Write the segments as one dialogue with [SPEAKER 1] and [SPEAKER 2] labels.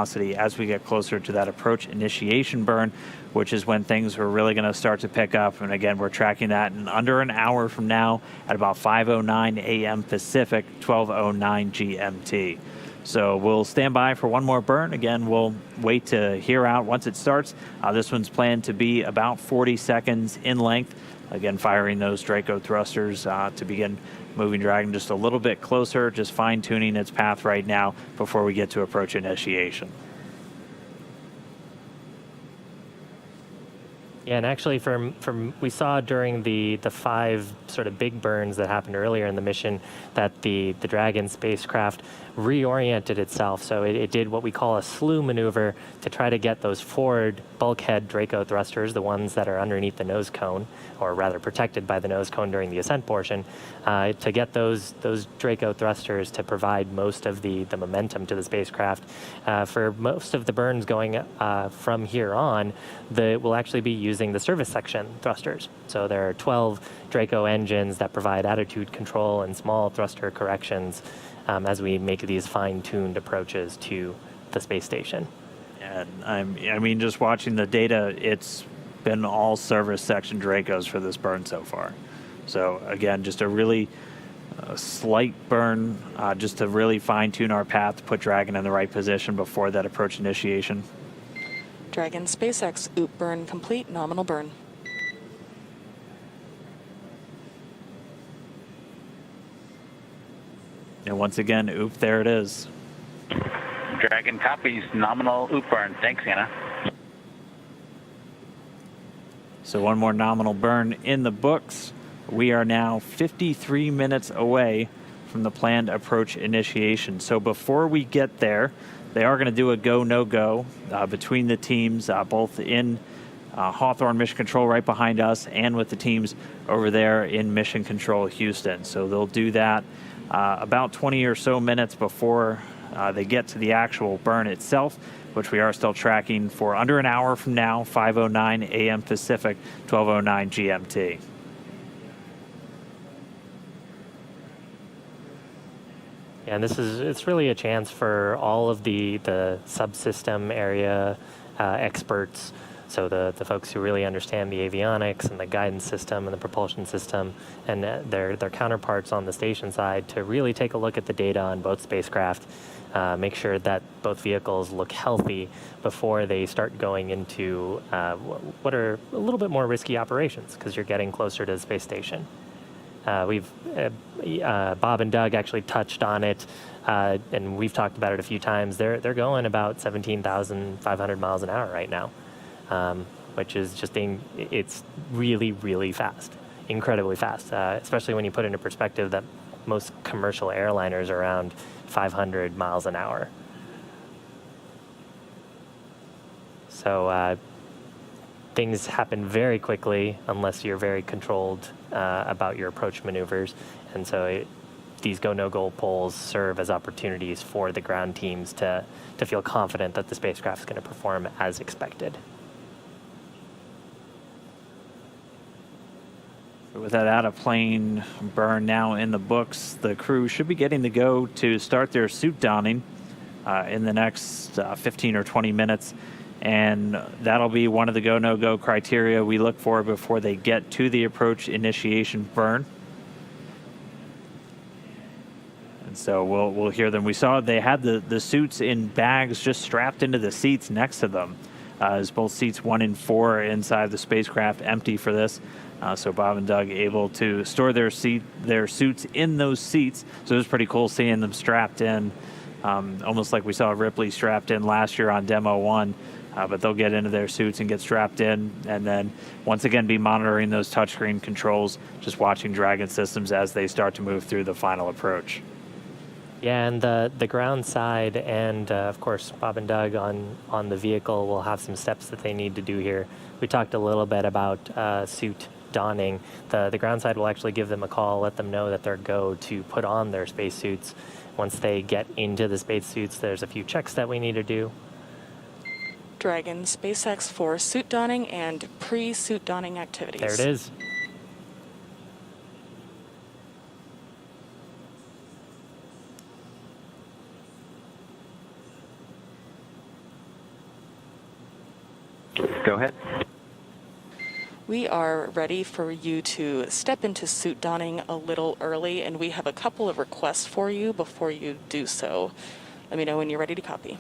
[SPEAKER 1] velocity as we get closer to that approach initiation burn, which is when things are really going to start to pick up. And again, we're tracking that in under an hour from now at about 5:09 a.m. Pacific, 12:09 GMT. So we'll stand by for one more burn. Again, we'll wait to hear out once it starts. This one's planned to be about 40 seconds in length. Again, firing those Draco thrusters to begin moving Dragon just a little bit closer, just fine-tuning its path right now before we get to approach initiation.
[SPEAKER 2] Yeah, and actually we saw during the 5 sort of big burns that happened earlier in the mission that the Dragon spacecraft reoriented itself. So it did what we call a slew maneuver to try to get those forward bulkhead Draco thrusters, the ones that are underneath the nose cone, or rather protected by the nose cone during the ascent portion, to get those Draco thrusters to provide most of the momentum to the spacecraft. For most of the burns going from here on, we'll actually be using the service section thrusters. So there are 12 Draco engines that provide attitude control and small thruster corrections as we make these fine-tuned approaches to the space station.
[SPEAKER 1] And I mean, just watching the data, it's been all service section Dracos for this burn so far. So again, just a really slight burn, just to really fine-tune our path, to put Dragon in the right position before that approach initiation.
[SPEAKER 3] Dragon SpaceX, OOP burn complete, nominal burn.
[SPEAKER 1] And once again, OOP, there it is.
[SPEAKER 4] Dragon copies, nominal OOP burn. Thanks, Anna.
[SPEAKER 1] So one more nominal burn in the books. We are now 53 minutes away from the planned approach initiation. So before we get there, they are going to do a go, no-go between the teams, both in Hawthorne Mission Control right behind us and with the teams over there in Mission Control Houston. So they'll do that about 20 or so minutes before they get to the actual burn itself, which we are still tracking for under an hour from now, 5:09 a.m. Pacific, 12:09 GMT.
[SPEAKER 2] Yeah, and it's really a chance for all of the subsystem area experts, so the folks who really understand the avionics and the guidance system and the propulsion system and their counterparts on the station side, to really take a look at the data on both spacecraft, make sure that both vehicles look healthy before they start going into what are a little bit more risky operations, because you're getting closer to the space station. Bob and Doug actually touched on it, and we've talked about it a few times. They're going about 17,500 miles an hour right now, which is just it's really, really fast, incredibly fast, especially when you put into perspective that most commercial airliners are around 500 miles an hour. So things happen very quickly unless you're very controlled about your approach maneuvers. And so these go, no-go polls serve as opportunities for the ground teams to feel confident that the spacecraft is going to perform as expected.
[SPEAKER 1] With that out-of-plane burn now in the books, the crew should be getting the go to start their suit donning in the next 15 or 20 minutes. And that'll be one of the go, no-go criteria we look for before they get to the approach initiation burn. And so we'll hear them. We saw they had the suits in bags just strapped into the seats next to them, as both seats 1 and 4 inside the spacecraft empty for this. So Bob and Doug able to store their suits in those seats. So it was pretty cool seeing them strapped in, almost like we saw Ripley strapped in last year on Demo 1. But they'll get into their suits and get strapped in, and then once again be monitoring those touchscreen controls, just watching Dragon systems as they start to move through the final approach.
[SPEAKER 2] Yeah, and the ground side and, of course, Bob and Doug on the vehicle will have some steps that they need to do here. We talked a little bit about suit donning. The ground side will actually give them a call, let them know that they're go to put on their spacesuits. Once they get into the spacesuits, there's a few checks that we need to do.
[SPEAKER 3] Dragon SpaceX for suit donning and pre-suit donning activities.
[SPEAKER 2] There it is.
[SPEAKER 5] Go ahead.
[SPEAKER 3] We are ready for you to step into suit donning a little early, and we have a couple of requests for you before you do so. Let me know when you're ready to copy.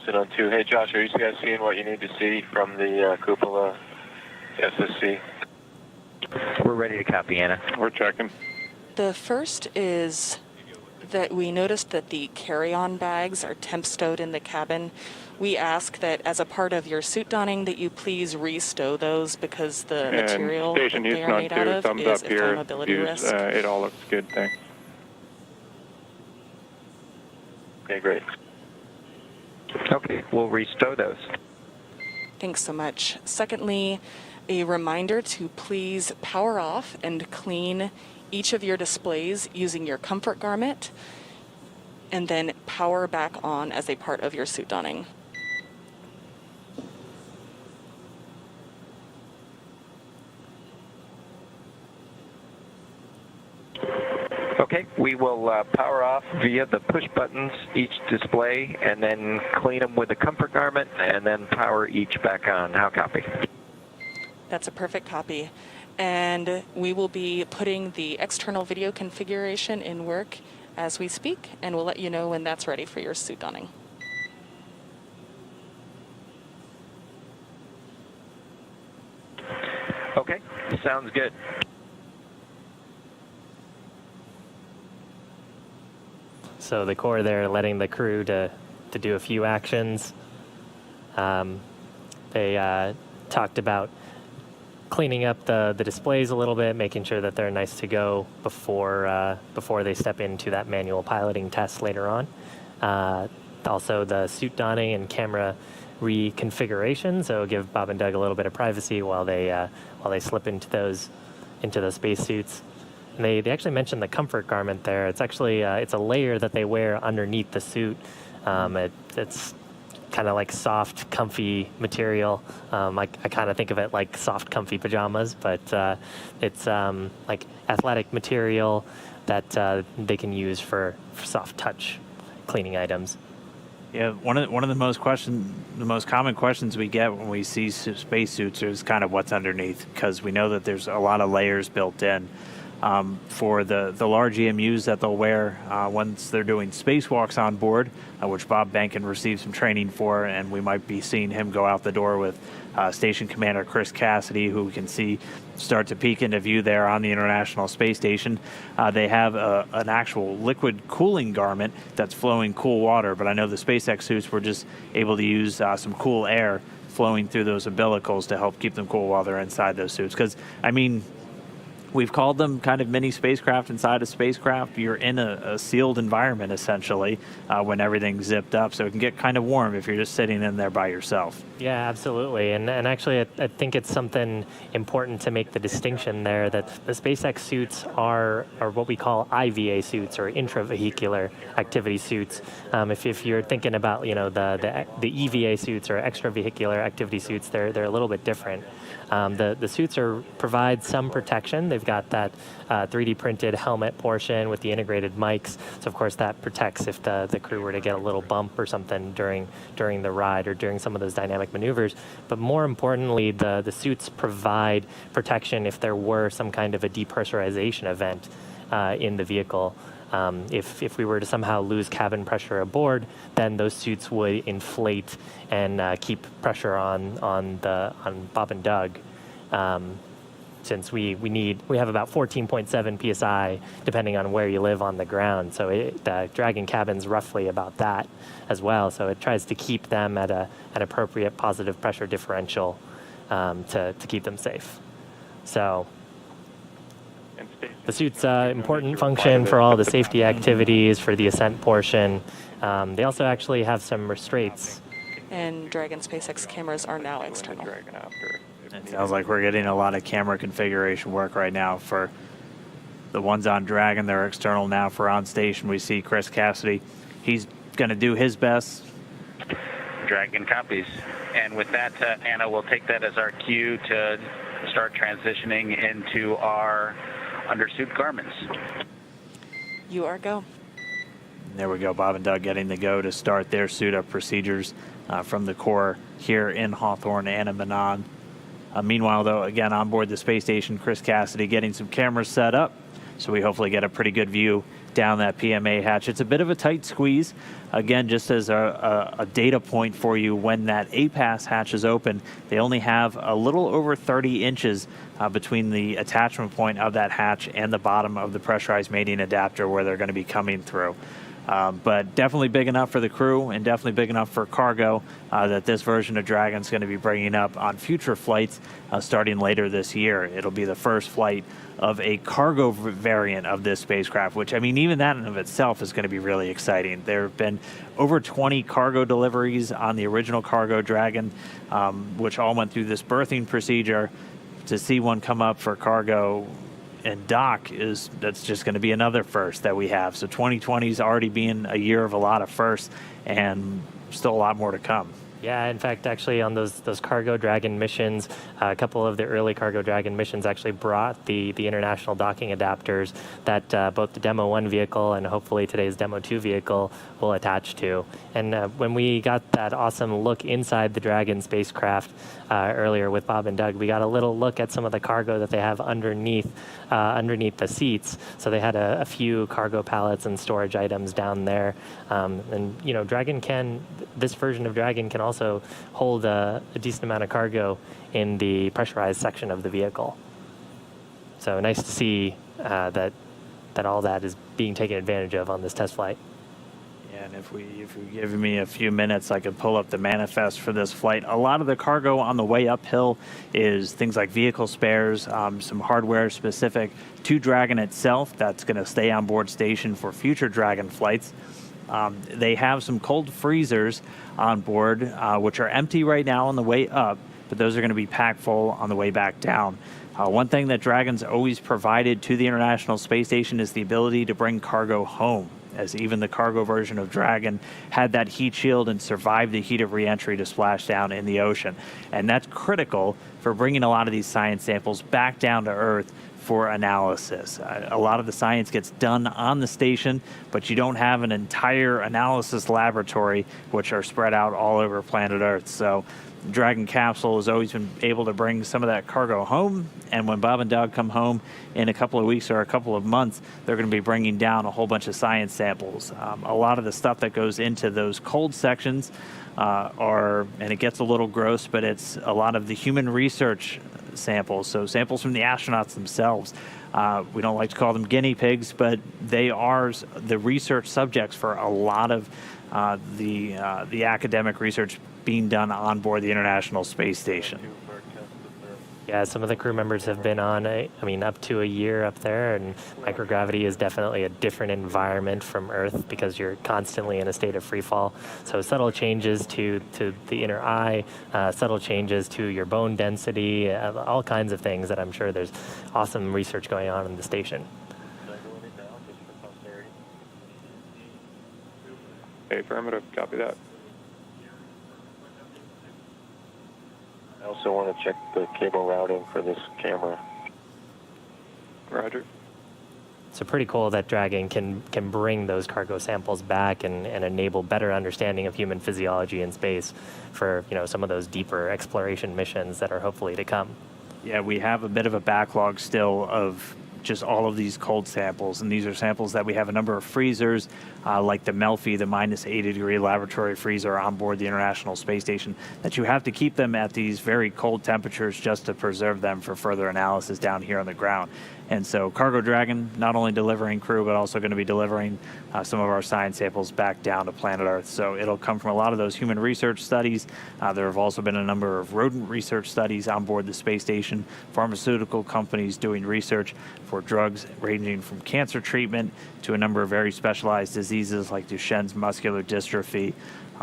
[SPEAKER 6] Sit on 2. Hey, Josh, are you guys seeing what you need to see from the cupola SSC?
[SPEAKER 5] We're ready to copy, Anna.
[SPEAKER 6] We're checking.
[SPEAKER 3] The first is that we noticed that the carry-on bags are temp stowed in the cabin. We ask that as a part of your suit donning that you please re-stow those because the material that
[SPEAKER 6] Station
[SPEAKER 3] they
[SPEAKER 6] Houston
[SPEAKER 3] are
[SPEAKER 6] on
[SPEAKER 3] made
[SPEAKER 6] 2,
[SPEAKER 3] out of
[SPEAKER 6] thumbs
[SPEAKER 3] is
[SPEAKER 6] up
[SPEAKER 3] a
[SPEAKER 6] here.
[SPEAKER 3] flammability risk.
[SPEAKER 6] It all looks good, thanks. Okay, great.
[SPEAKER 5] Okay, we'll restow those.
[SPEAKER 3] Thanks so much. Secondly, a reminder to please power off and clean each of your displays using your comfort garment, and then power back on as a part of your suit donning.
[SPEAKER 5] Okay, we will power off via the push buttons each display and then clean them with a comfort garment and then power each back on. How copy?
[SPEAKER 3] That's a perfect copy. And we will be putting the external video configuration in work as we speak, and we'll let you know when that's ready for your suit donning.
[SPEAKER 5] Okay, sounds good.
[SPEAKER 2] So the Corps there letting the crew to do a few actions. They talked about cleaning up the displays a little bit, making sure that they're nice to go before they step into that manual piloting test later on. Also the suit donning and camera reconfiguration, so give Bob and Doug a little bit of privacy while they slip into those spacesuits. And they actually mentioned the comfort garment there. It's actually it's a layer that they wear underneath the suit. It's kind of like soft, comfy material. I kind of think of it like soft, comfy pajamas, but it's like athletic material that they can use for soft touch cleaning items.
[SPEAKER 1] Yeah, one of the most common questions we get when we see spacesuits is kind of what's underneath, because we know that there's a lot of layers built in. For the large EMUs that they'll wear once they're doing spacewalks on board, which Bob Behnken received some training for, and we might be seeing him go out the door with Station Commander Chris Cassidy, who we can see start to peek into view there on the International Space Station. They have an actual liquid cooling garment that's flowing cool water, but I know the SpaceX suits were just able to use some cool air flowing through those umbilicals to help keep them cool while they're inside those suits. Because, I mean, we've called them kind of mini spacecraft inside a spacecraft. You're in a sealed environment, essentially, when everything's zipped up. So it can get kind of warm if you're just sitting in there by yourself.
[SPEAKER 2] Yeah, absolutely. And actually, I think it's something important to make the distinction there that the SpaceX suits are what we call IVA suits, or intravehicular activity suits. If you're thinking about, the EVA suits or extravehicular activity suits, they're a little bit different. The suits provide some protection. They've got that 3D printed helmet portion with the integrated mics. So of course that protects if the crew were to get a little bump or something during the ride or during some of those dynamic maneuvers. But more importantly, the suits provide protection if there were some kind of a depressurization event in the vehicle. If we were to somehow lose cabin pressure aboard, then those suits would inflate and keep pressure on Bob and Doug. Since we have about 14.7 psi depending on where you live on the ground, so the Dragon cabin's roughly about that as well. So it tries to keep them at an appropriate positive pressure differential to keep them safe. So the suit's important function for all the safety activities for the ascent portion. They also actually have some restraints.
[SPEAKER 3] And Dragon SpaceX cameras are now external.
[SPEAKER 1] It sounds like we're getting a lot of camera configuration work right now for the ones on Dragon. They're external now. For on station, we see Chris Cassidy. He's going to do his best.
[SPEAKER 4] Dragon copies. And with that, Anna, we'll take that as our cue to start transitioning into our undersuit garments.
[SPEAKER 3] You are go.
[SPEAKER 1] There we go, Bob and Doug getting the go to start their suit-up procedures from the Corps here in Hawthorne and in Manon. Meanwhile, though, again, on board the space station, Chris Cassidy getting some cameras set up, so we hopefully get a pretty good view down that PMA hatch. It's a bit of a tight squeeze. Again, just as a data point for you, when that APAS hatch is open, they only have a little over 30 inches between the attachment point of that hatch and the bottom of the pressurized mating adapter where they're going to be coming through. But definitely big enough for the crew and definitely big enough for cargo that this version of Dragon's going to be bringing up on future flights starting later this year. It'll be the first flight of a cargo variant of this spacecraft, which, I mean, even that in of itself is going to be really exciting. There have been over 20 cargo deliveries on the original Cargo Dragon, which all went through this berthing procedure. To see one come up for cargo and dock that's just going to be another first that we have. So 2020 is already being a year of a lot of firsts, and still a lot more to come.
[SPEAKER 2] Yeah, in fact, actually on those Cargo Dragon missions, a couple of the early Cargo Dragon missions actually brought the international docking adapters that both the Demo 1 vehicle and hopefully today's Demo 2 vehicle will attach to. And when we got that awesome look inside the Dragon spacecraft earlier with Bob and Doug, we got a little look at some of the cargo that they have underneath the seats. So they had a few cargo pallets and storage items down there. And, you know, this version of Dragon can also hold a decent amount of cargo in the pressurized section of the vehicle. So nice to see that all that is being taken advantage of on this test flight.
[SPEAKER 1] Yeah, and if you give me a few minutes, I could pull up the manifest for this flight. A lot of the cargo on the way uphill is things like vehicle spares, some hardware specific to Dragon itself that's going to stay on board station for future Dragon flights. They have some cold freezers on board, which are empty right now on the way up, but those are going to be packed full on the way back down. One thing that Dragon's always provided to the International Space Station is the ability to bring cargo home, as even the cargo version of Dragon had that heat shield and survived the heat of reentry to splash down in the ocean. And that's critical for bringing a lot of these science samples back down to Earth for analysis. A lot of the science gets done on the station, but you don't have an entire analysis laboratory which are spread out all over planet Earth. So the Dragon capsule has always been able to bring some of that cargo home, and when Bob and Doug come home in a couple of weeks or a couple of months, they're going to be bringing down a whole bunch of science samples. A lot of the stuff that goes into those cold sections and it gets a little gross, but it's a lot of the human research samples, so samples from the astronauts themselves. We don't like to call them guinea pigs, but they are the research subjects for a lot of the academic research being done on board the International Space Station.
[SPEAKER 2] Yeah, some of the crew members have been on, up to a year up there, and microgravity is definitely a different environment from Earth because you're constantly in a state of free fall. So subtle changes to the inner eye, subtle changes to your bone density, all kinds of things that I'm sure there's awesome research going on in the station.
[SPEAKER 6] Okay, affirmative, copy that. I also want to check the cable routing for this camera. Roger.
[SPEAKER 2] So pretty cool that Dragon can bring those cargo samples back and enable better understanding of human physiology in space for some of those deeper exploration missions that are hopefully to come.
[SPEAKER 1] Yeah, we have a bit of a backlog still of just all of these cold samples, and these are samples that we have a number of freezers like the Melfi, the minus 80-degree laboratory freezer on board the International Space Station, that you have to keep them at these very cold temperatures just to preserve them for further analysis down here on the ground. And so Cargo Dragon, not only delivering crew, but also going to be delivering some of our science samples back down to planet Earth. So it'll come from a lot of those human research studies. There have also been a number of rodent research studies on board the space station, pharmaceutical companies doing research for drugs ranging from cancer treatment to a number of very specialized diseases like Duchenne's muscular dystrophy.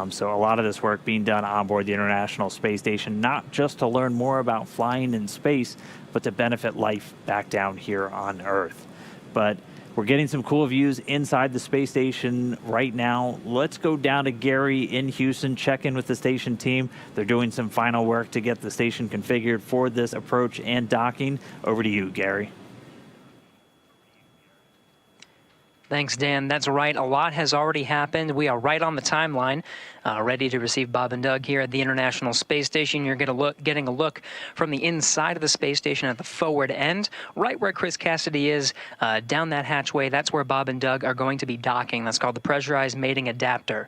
[SPEAKER 1] So a lot of this work being done on board the International Space Station, not just to learn more about flying in space, but to benefit life back down here on Earth. But We're getting some cool views inside the space station right now. Let's go down to Gary in Houston, check in with the station team. They're doing some final work to get the station configured for this approach and docking. Over to you, Gary.
[SPEAKER 7] Thanks, Dan. That's right. A lot has already happened. We are right on the timeline, ready to receive Bob and Doug here at the International Space Station. You're getting a look from the inside of the space station at the forward end, right where Chris Cassidy is, down that hatchway. That's where Bob and Doug are going to be docking. That's called the pressurized mating adapter.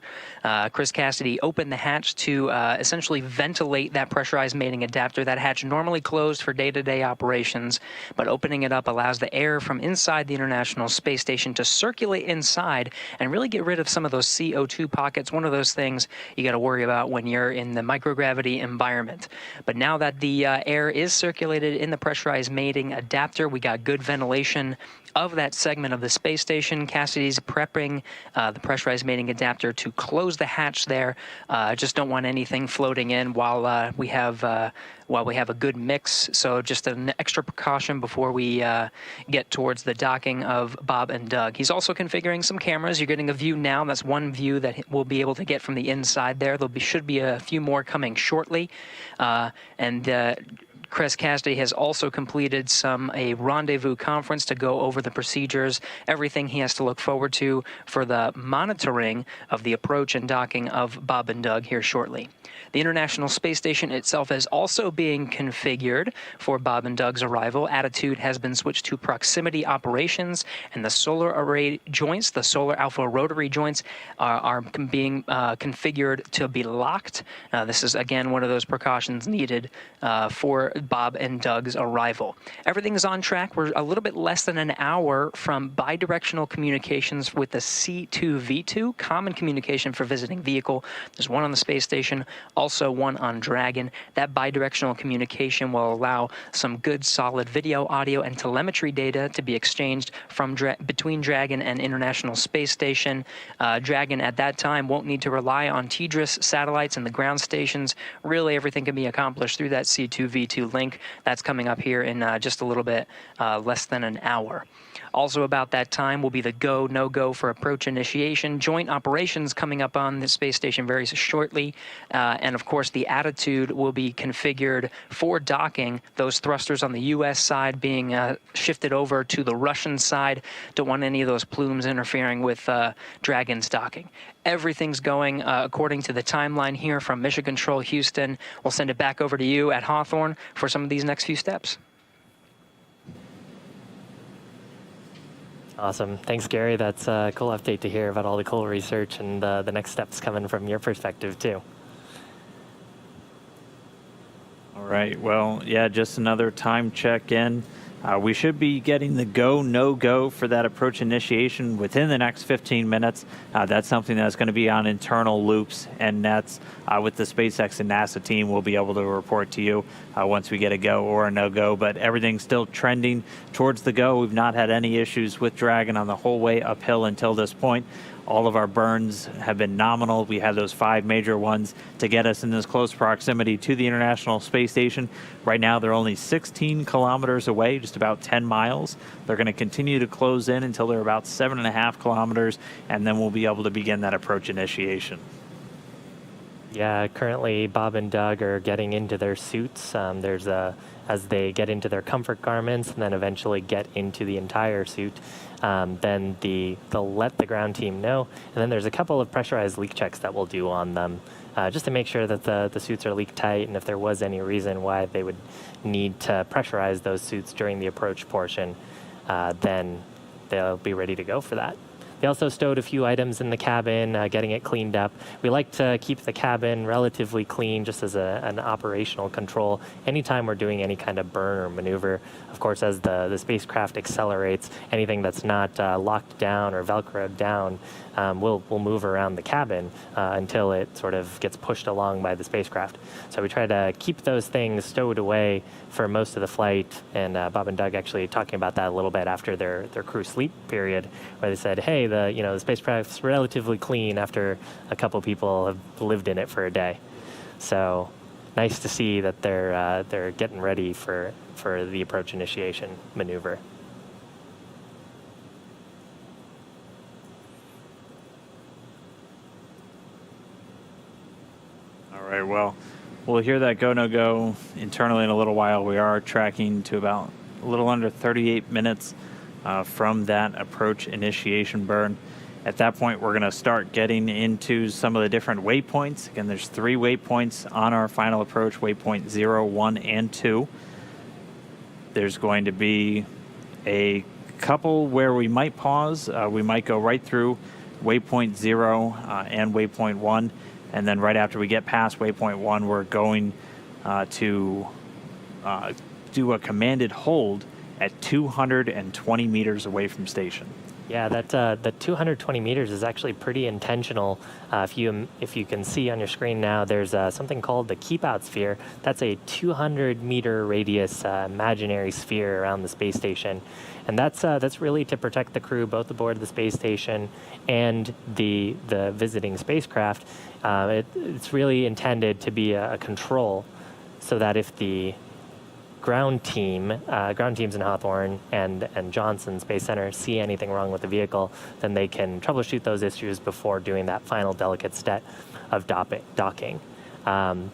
[SPEAKER 7] Chris Cassidy opened the hatch to essentially ventilate that pressurized mating adapter. That hatch normally closed for day-to-day operations, but opening it up allows the air from inside the International Space Station to circulate inside and really get rid of some of those CO2 pockets. One of those things you got to worry about when you're in the microgravity environment. But now that the air is circulated in the pressurized mating adapter, we got good ventilation of that segment of the space station. Cassidy's prepping the pressurized mating adapter to close the hatch there. Just don't want anything floating in while we have a good mix. So just an extra precaution before we get towards the docking of Bob and Doug. He's also configuring some cameras. You're getting a view now. That's one view that we'll be able to get from the inside there. Should be a few more coming shortly. Chris Cassidy has also completed a rendezvous conference to go over the procedures, everything he has to look forward to for the monitoring of the approach and docking of Bob and Doug here shortly. The International Space Station itself is also being configured for Bob and Doug's arrival. Attitude has been switched to proximity operations, and the solar array joints, the solar alpha rotary joints, are being configured to be locked. This is, again, one of those precautions needed for Bob and Doug's arrival. Everything is on track. We're a little bit less than an hour from bidirectional communications with the C2V2, common communication for visiting vehicle. There's one on the space station, also one on Dragon. That bidirectional communication will allow some good solid video, audio, and telemetry data to be exchanged from between Dragon and International Space Station. Dragon at that time won't need to rely on TDRS satellites and the ground stations. Really, everything can be accomplished through that C2V2 link. That's coming up here in just a little bit less than an hour. Also about that time will be the go, no-go for approach initiation. Joint operations coming up on the space station very shortly. And of course, the Attitude will be configured for docking, those thrusters on the U.S. side being shifted over to the Russian side. Don't want any of those plumes interfering with Dragon's docking. Everything's going according to the timeline here from Mission Control Houston. We'll send it back over to you at Hawthorne for some of these next few steps.
[SPEAKER 2] Awesome. Thanks, Gary. That's a cool update to hear about all the cool research and the next steps coming from your perspective, too.
[SPEAKER 1] All right. Well, yeah, just another time check in. We should be getting the go, no-go for that approach initiation within the next 15 minutes. That's something that's going to be on internal loops and nets with the SpaceX and NASA team. We'll be able to report to you once we get a go or a no-go, but everything's still trending towards the go. We've not had any issues with Dragon on the whole way uphill until this point. All of our burns have been nominal. We had those 5 major ones to get us in this close proximity to the International Space Station. Right now, they're only 16 kilometers away, just about 10 miles. They're going to continue to close in until they're about 7.5 kilometers, and then we'll be able to begin that approach initiation.
[SPEAKER 2] Yeah, currently Bob and Doug are getting into their suits. As they get into their comfort garments and then eventually get into the entire suit, then they'll let the ground team know. And then there's a couple of pressurized leak checks that we'll do on them just to make sure that the suits are leak tight, and if there was any reason why they would need to pressurize those suits during the approach portion, then they'll be ready to go for that. They also stowed a few items in the cabin, getting it cleaned up. We like to keep the cabin relatively clean just as an operational control anytime we're doing any kind of burn or maneuver. Of course, as the spacecraft accelerates, anything that's not locked down or Velcroed down will move around the cabin until it sort of gets pushed along by the spacecraft. So we try to keep those things stowed away for most of the flight, and Bob and Doug actually talking about that a little bit after their crew sleep period, where they said, hey, the spacecraft's relatively clean after a couple people have lived in it for a day. So nice to see that they're getting ready for the approach initiation maneuver.
[SPEAKER 1] right, well, we'll hear that go, no go internally in a little while. We are tracking to about a little under 38 minutes from that approach initiation burn. At that point, we're going to start getting into some of the different waypoints. Again, there's 3 waypoints on our final approach, waypoint 0, 1, and 2. There's going to be a couple where we might pause. We might go right through waypoint 0 and waypoint 1. And then right after we get past waypoint 1, we're going to do a commanded hold at 220 meters away from station.
[SPEAKER 2] Yeah, the 220 meters is actually pretty intentional. If you can see on your screen now, there's something called the Keep Out Sphere. That's a 200-meter radius imaginary sphere around the space station, and that's really to protect the crew both aboard the space station and the visiting spacecraft. It's really intended to be a control, so that if the ground teams in Hawthorne and Johnson Space Center see anything wrong with the vehicle, then they can troubleshoot those issues before doing that final delicate step of docking.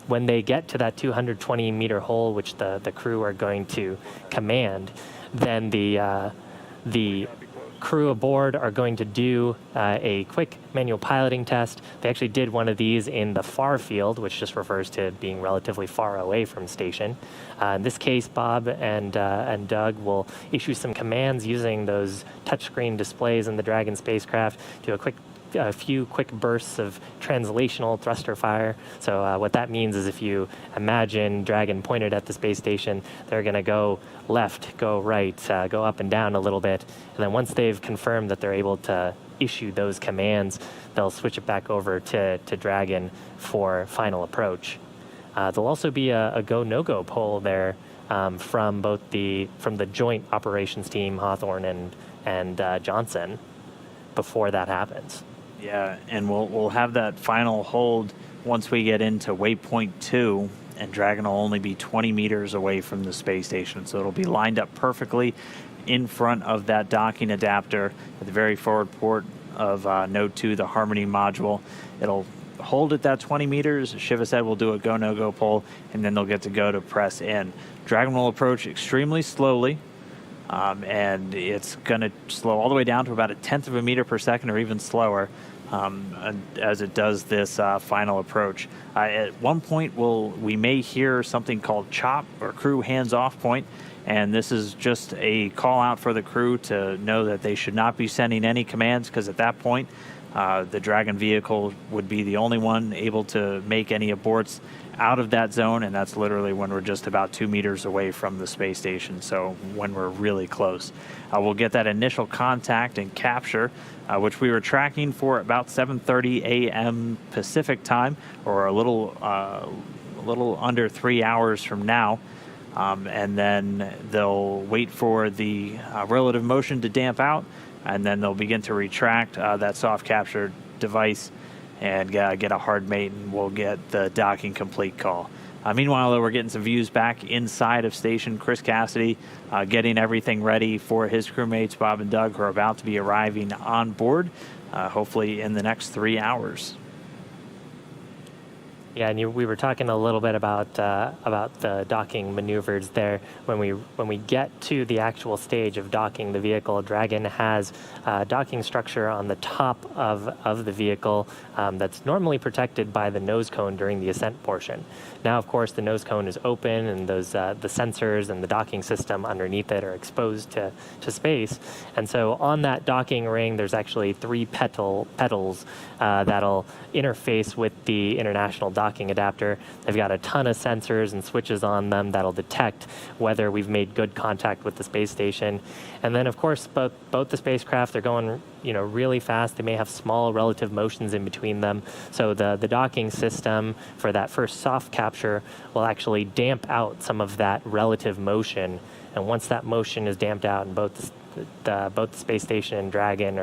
[SPEAKER 2] When they get to that 220-meter hole, which the crew are going to command, then the crew aboard are going to do a quick manual piloting test. They actually did one of these in the far field, which just refers to being relatively far away from station. In this case, Bob and Doug will issue some commands using those touchscreen displays in the Dragon spacecraft, do a few quick bursts of translational thruster fire. So what that means is if you imagine Dragon pointed at the space station, they're going to go left, go right, go up and down a little bit. And then once they've confirmed that they're able to issue those commands, they'll switch it back over to Dragon for final approach. There'll also be a go, no-go poll there from the joint operations team, Hawthorne and Johnson, before that happens.
[SPEAKER 1] Yeah, and we'll have that final hold once we get into waypoint 2, and Dragon will only be 20 meters away from the space station. So it'll be lined up perfectly in front of that docking adapter at the very forward port of Node 2, the Harmony module. It'll hold at that 20 meters. Shiva said we'll do a go, no-go poll, and then they'll get to go to press in. Dragon will approach extremely slowly. And it's going to slow all the way down to about 1/10 of a meter per second or even slower as it does this final approach. At one point, we may hear something called CHOP, or crew hands-off point, and this is just a call out for the crew to know that they should not be sending any commands, because at that point, the Dragon vehicle would be the only one able to make any aborts out of that zone, and that's literally when we're just about 2 meters away from the space station, so when we're really close. We'll get that initial contact and capture, which we were tracking for about 7:30 a.m. Pacific time, or a little under 3 hours from now. And then they'll wait for the relative motion to damp out, and then they'll begin to retract that soft capture device and get a hard mate, and we'll get the docking complete call. Meanwhile, though, we're getting some views back inside of station. Chris Cassidy getting everything ready for his crewmates, Bob and Doug, who are about to be arriving on board, hopefully in the next 3 hours.
[SPEAKER 2] Yeah, and we were talking a little bit about the docking maneuvers there. When we get to the actual stage of docking the vehicle, Dragon has a docking structure on the top of the vehicle that's normally protected by the nose cone during the ascent portion. Now, of course, the nose cone is open, and those the sensors and the docking system underneath it are exposed to space. And so on that docking ring, there's actually 3 petals that'll interface with the International Docking Adapter. They've got a ton of sensors and switches on them that'll detect whether we've made good contact with the space station. And then, of course, both the spacecraft, they're going really fast. They may have small relative motions in between them. So the docking system for that first soft capture will actually damp out some of that relative motion. And once that motion is damped out and both the space station and Dragon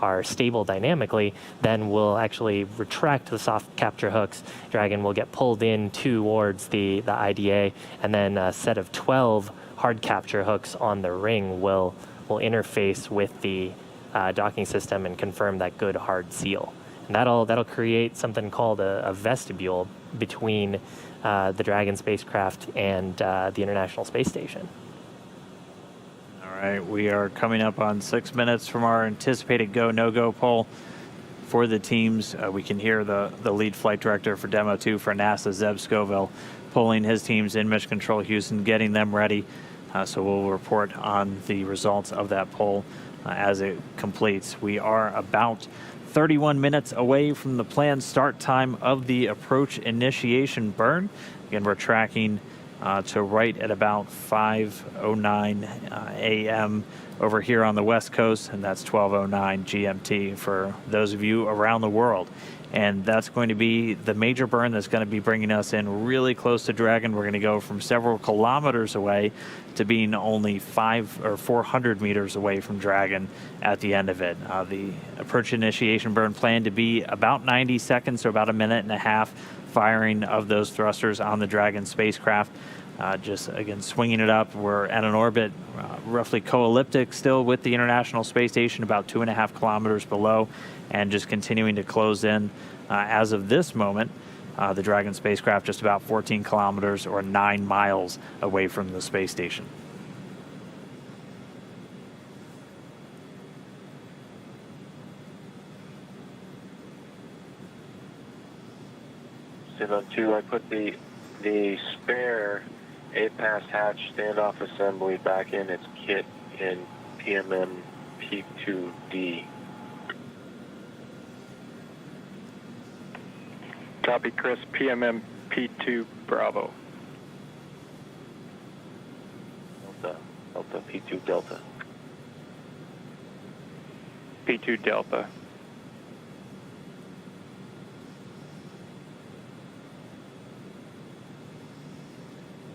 [SPEAKER 2] are stable dynamically, then we'll actually retract the soft capture hooks. Dragon will get pulled in towards the IDA, and then a set of 12 hard capture hooks on the ring will interface with the docking system and confirm that good hard seal. and that'll create something called a vestibule between the Dragon spacecraft and the International Space Station.
[SPEAKER 1] All right, we are coming up on 6 minutes from our anticipated go, no-go poll for the teams. We can hear the lead flight director for Demo 2 for NASA, Zeb Scoville, polling his teams in Mission Control Houston, getting them ready. So we'll report on the results of that poll as it completes. We are about 31 minutes away from the planned start time of the approach initiation burn. Again, we're tracking to right at about 5:09 a.m. over here on the West Coast, and that's 12:09 GMT for those of you around the world. And that's going to be the major burn that's going to be bringing us in really close to Dragon. We're going to go from several kilometers away to being only 500 or 400 meters away from Dragon at the end of it. The approach initiation burn planned to be about 90 seconds, so about a minute and a half firing of those thrusters on the Dragon spacecraft. Just, again, swinging it up. We're at an orbit roughly co-elliptic still with the International Space Station, about 2.5 kilometers below, and just continuing to close in. As of this moment, the Dragon spacecraft just about 14 kilometers or 9 miles away from the space station.
[SPEAKER 6] Sim 2, I put the spare 8-pass hatch standoff assembly back in its kit in PMM P2D.
[SPEAKER 8] Copy, Chris. PMM P2 Bravo.
[SPEAKER 6] Delta P2 Delta.
[SPEAKER 8] P2 Delta.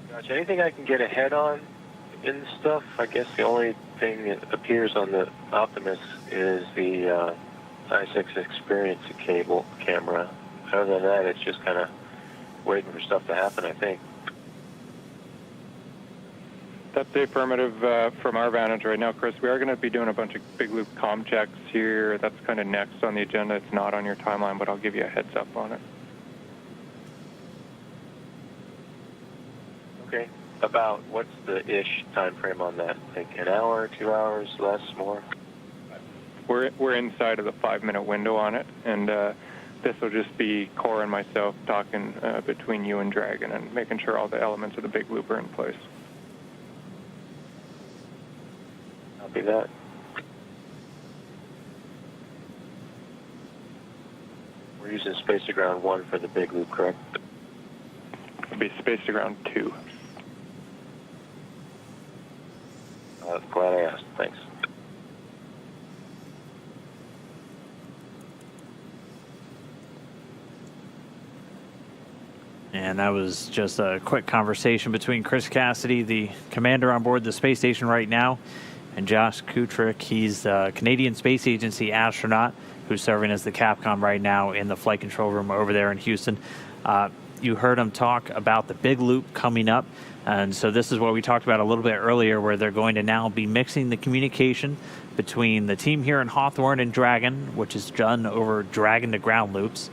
[SPEAKER 6] Gotcha. Anything I can get ahead on in stuff? I guess the only thing that appears on the Optimus is the I6 Experience camera. Other than that, it's just kind of waiting for stuff to happen, I think.
[SPEAKER 8] That's the affirmative from our vantage right now, Chris. We are going to be doing a bunch of big loop comm checks here. That's kind of next on the agenda. It's not on your timeline, but I'll give you a heads up on it.
[SPEAKER 6] Okay. About what's the ish time frame on that? Like an hour, 2 hours, less, more?
[SPEAKER 8] We're inside of the 5-minute window on it, and this will just be Cora and myself talking between you and Dragon and making sure all the elements of the big loop are in place.
[SPEAKER 6] Copy that. We're using Space to Ground 1 for the big loop, correct?
[SPEAKER 8] It'll be Space to Ground 2.
[SPEAKER 6] Glad I asked. Thanks.
[SPEAKER 1] And that was just a quick conversation between Chris Cassidy, the commander on board the space station right now, and Josh Kutrick. He's a Canadian Space Agency astronaut who's serving as the Capcom right now in the flight control room over there in Houston. You heard him talk about the big loop coming up. And so this is what we talked about a little bit earlier, where they're going to now be mixing the communication between the team here in Hawthorne and Dragon, which is done over Dragon to ground loops,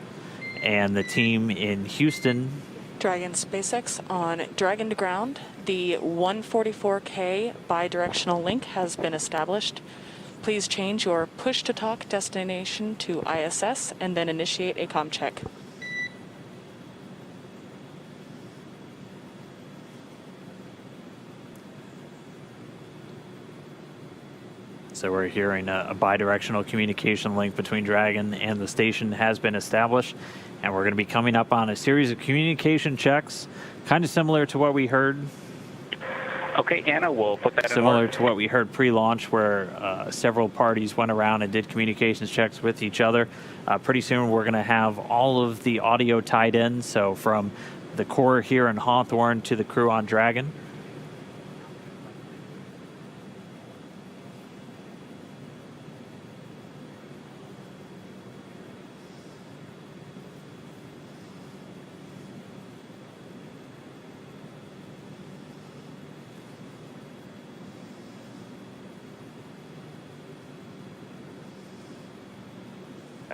[SPEAKER 1] and the team in Houston.
[SPEAKER 3] Dragon SpaceX on Dragon to ground. The 144K bidirectional link has been established. Please change your push-to-talk destination to ISS and then initiate a comm check.
[SPEAKER 1] So we're hearing a bidirectional communication link between Dragon and the station has been established. And we're going to be coming up on a series of communication checks, kind of similar to what we heard.
[SPEAKER 4] Okay, Anna, we'll put that
[SPEAKER 1] Similar to what we heard pre-launch, where several parties went around and did communications checks with each other. Pretty soon we're going to have all of the audio tied in. So from the core here in Hawthorne to the crew on Dragon.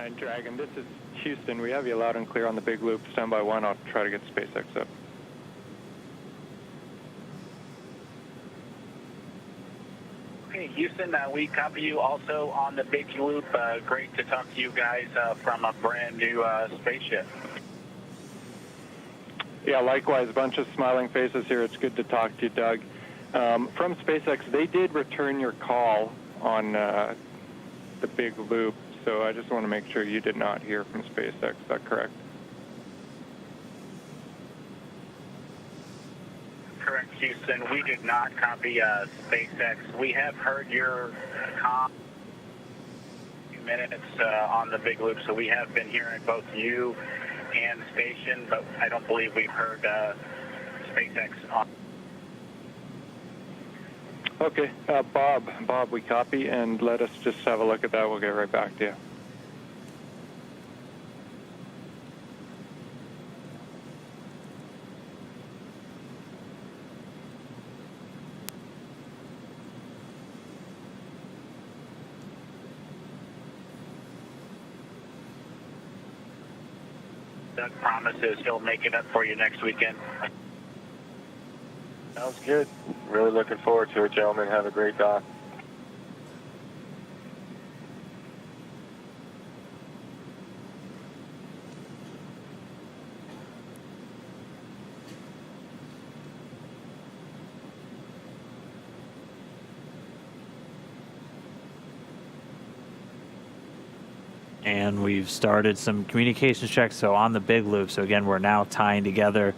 [SPEAKER 8] Hi, Dragon. This is Houston. We have you loud and clear on the big loop. Stand by one. I'll try to get SpaceX up.
[SPEAKER 4] Okay, Houston, we copy you also on the big loop. Great to talk to you guys from a brand new spaceship.
[SPEAKER 8] Yeah, likewise. A bunch of smiling faces here. It's good to talk to you, Doug. From SpaceX, they did return your call on the big loop, so I just want to make sure you did not hear from SpaceX. Is that correct?
[SPEAKER 4] Correct, Houston. We did not copy SpaceX. We have heard your minutes on the big loop, so we have been hearing both you and the station, but I don't believe we've heard SpaceX on.
[SPEAKER 8] Okay, Bob, we copy, and let us just have a look at that. We'll get right back to you.
[SPEAKER 4] Doug promises he'll make it up for you next weekend.
[SPEAKER 6] Sounds good. Really looking forward to it, gentlemen. Have a great dock.
[SPEAKER 1] And we've started some communications checks. So on the big loop, so again, we're now tying together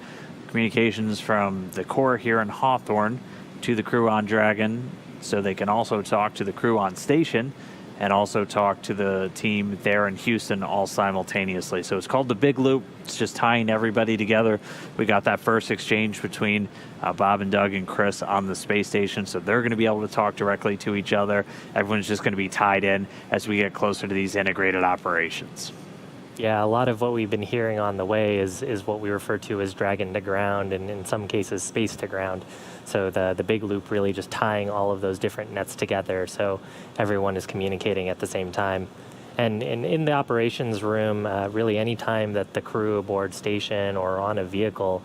[SPEAKER 1] communications from the core here in Hawthorne to the crew on Dragon, so they can also talk to the crew on station and also talk to the team there in Houston all simultaneously. So it's called the big loop. It's just tying everybody together. We got that first exchange between Bob and Doug and Chris on the space station, so they're going to be able to talk directly to each other. Everyone's just going to be tied in as we get closer to these integrated operations.
[SPEAKER 2] Yeah, a lot of what we've been hearing on the way is what we refer to as Dragon to ground, and in some cases space to ground. So the big loop really just tying all of those different nets together so everyone is communicating at the same time. And in the operations room, really any time that the crew aboard station or on a vehicle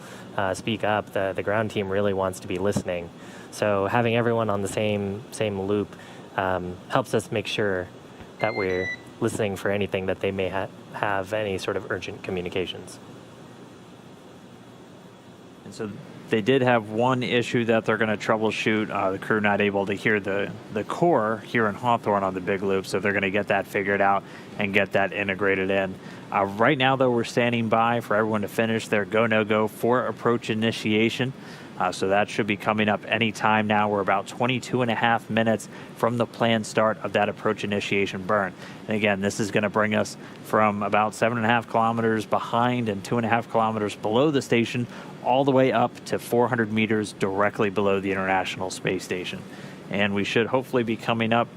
[SPEAKER 2] speak up, the ground team really wants to be listening. So having everyone on the same loop helps us make sure that we're listening for anything that they may have any sort of urgent communications.
[SPEAKER 1] And so they did have one issue that they're going to troubleshoot. The crew not able to hear the core here in Hawthorne on the big loop, so they're going to get that figured out and get that integrated in. Right now, though, we're standing by for everyone to finish their go, no-go for approach initiation. So that should be coming up any time now. We're about 22 and a half minutes from the planned start of that approach initiation burn. And again, this is going to bring us from about 7.5 kilometers behind and 2.5 kilometers below the station all the way up to 400 meters directly below the International Space Station. And we should hopefully be coming up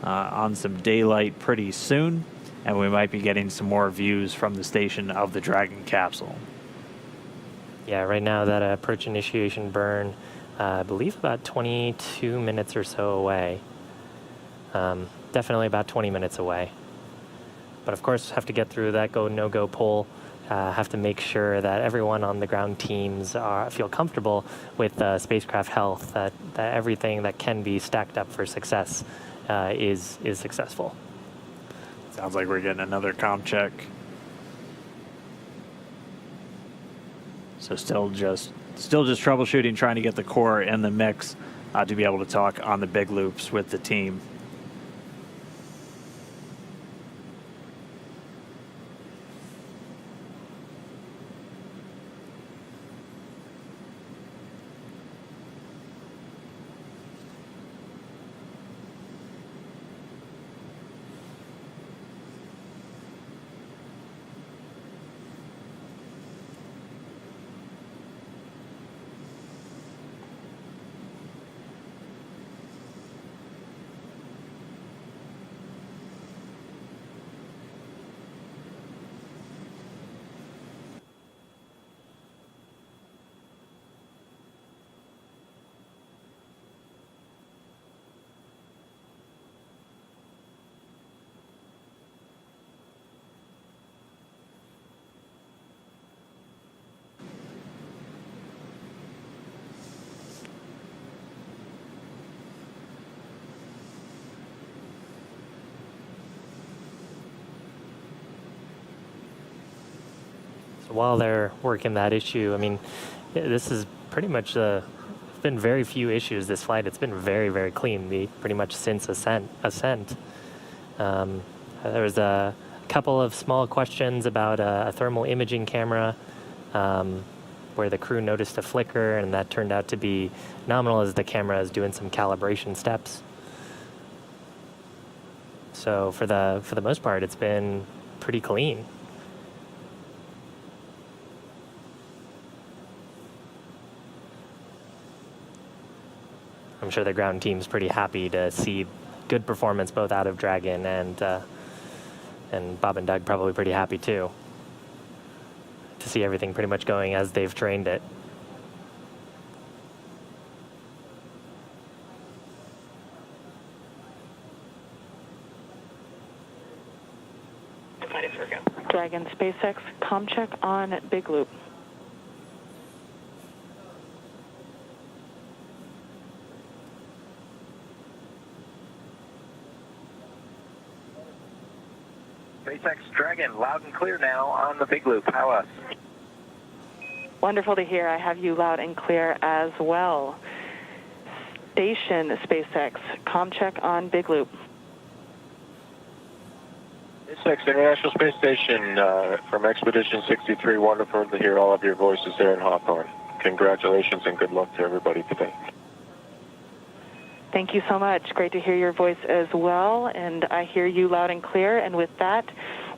[SPEAKER 1] on some daylight pretty soon, and we might be getting some more views from the station of the Dragon capsule.
[SPEAKER 2] Yeah, right now that approach initiation burn, I believe about 22 minutes or so away. Definitely about 20 minutes away. But of course, have to get through that go, no-go poll. Have to make sure that everyone on the ground teams feel comfortable with spacecraft health, that everything that can be stacked up for success is successful.
[SPEAKER 1] Sounds like we're getting another comm check. So still just troubleshooting, trying to get the core in the mix to be able to talk on the big loops with the team.
[SPEAKER 2] while they're working that issue, I mean, this is pretty much been very few issues this flight. It's been very, very clean, pretty much since ascent. There was a couple of small questions about a thermal imaging camera where the crew noticed a flicker, and that turned out to be nominal as the camera is doing some calibration steps. So for the most part, it's been pretty clean. I'm sure the ground team's pretty happy to see good performance both out of Dragon, and Bob and Doug probably pretty happy too to see everything pretty much going as they've trained it.
[SPEAKER 3] Dragon SpaceX, comm check on Big Loop.
[SPEAKER 5] SpaceX Dragon, loud and clear now on the Big Loop. How us?
[SPEAKER 3] Wonderful to hear. I have you loud and clear as well. Station SpaceX, comm check on Big Loop.
[SPEAKER 6] SpaceX International Space Station from Expedition 63. Wonderful to hear all of your voices there in Hawthorne. Congratulations and good luck to everybody today.
[SPEAKER 3] Thank you so much. Great to hear your voice as well, and I hear you loud and clear. And with that,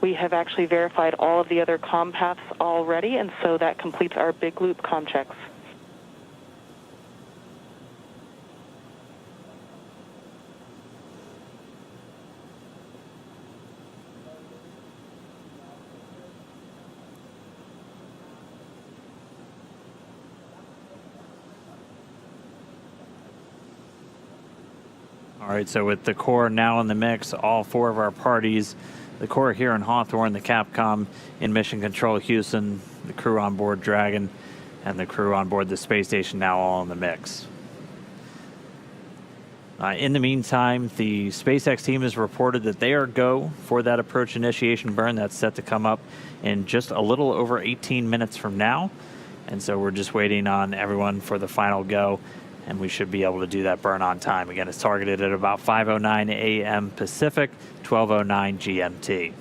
[SPEAKER 3] we have actually verified all of the other comm paths already, and so that completes our Big Loop comm checks.
[SPEAKER 1] All right, so with the core now in the mix, all four of our parties, the core here in Hawthorne, the Capcom in Mission Control Houston, the crew on board Dragon, and the crew on board the space station now all in the mix. In the meantime, the SpaceX team has reported that they are go for that approach initiation burn that's set to come up in just a little over 18 minutes from now. And so we're just waiting on everyone for the final go, and we should be able to do that burn on time. Again, it's targeted at about 5:09 a.m. Pacific, 12:09 GMT.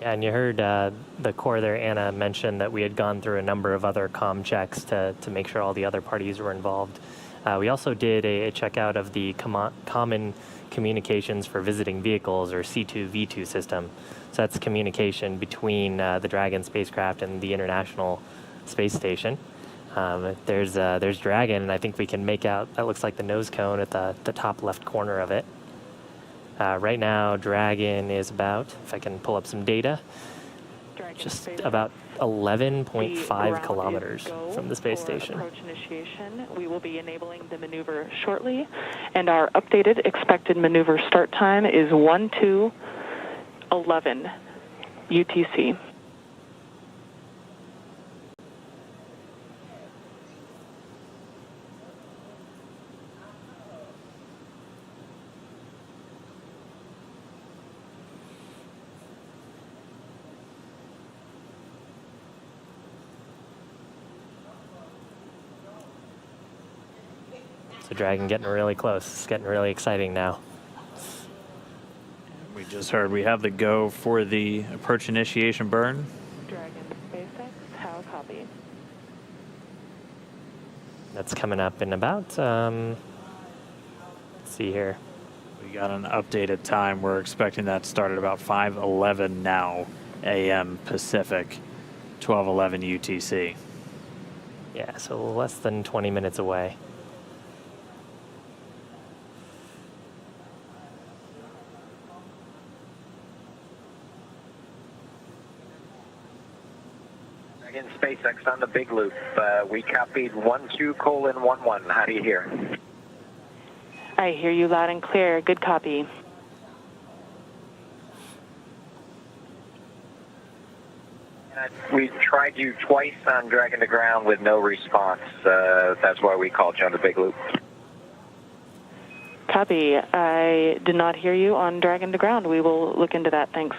[SPEAKER 2] Yeah, and you heard the core there, Anna, mention that we had gone through a number of other comm checks to make sure all the other parties were involved. We also did a checkout of the Common Communications for Visiting Vehicles, or C2V2 system. So that's communication between the Dragon spacecraft and the International Space Station. There's Dragon, and I think we can make out, that looks like the nose cone at the top left corner of it. Right now, Dragon is about, if I can pull up some data, just about 11.5 kilometers from the space station.
[SPEAKER 3] Approach initiation. We will be enabling the maneuver shortly, and our updated expected maneuver start time is 12:11 UTC.
[SPEAKER 2] So Dragon getting really close. It's getting really exciting now.
[SPEAKER 1] We just heard we have the go for the approach initiation burn.
[SPEAKER 3] Dragon SpaceX, how copy?
[SPEAKER 2] That's coming up in about, let's see here.
[SPEAKER 1] We got an updated time. We're expecting that to start at about 5:11 now a.m. Pacific, 12:11 UTC.
[SPEAKER 2] Yeah, so less than 20 minutes away.
[SPEAKER 5] Dragon SpaceX on the Big Loop. We copied 12:11. How do you hear?
[SPEAKER 3] I hear you loud and clear. Good copy.
[SPEAKER 5] We tried you twice on Dragon to Ground with no response. That's why we called you on the big loop.
[SPEAKER 3] Copy. I did not hear you on Dragon to Ground. We will look into that. Thanks.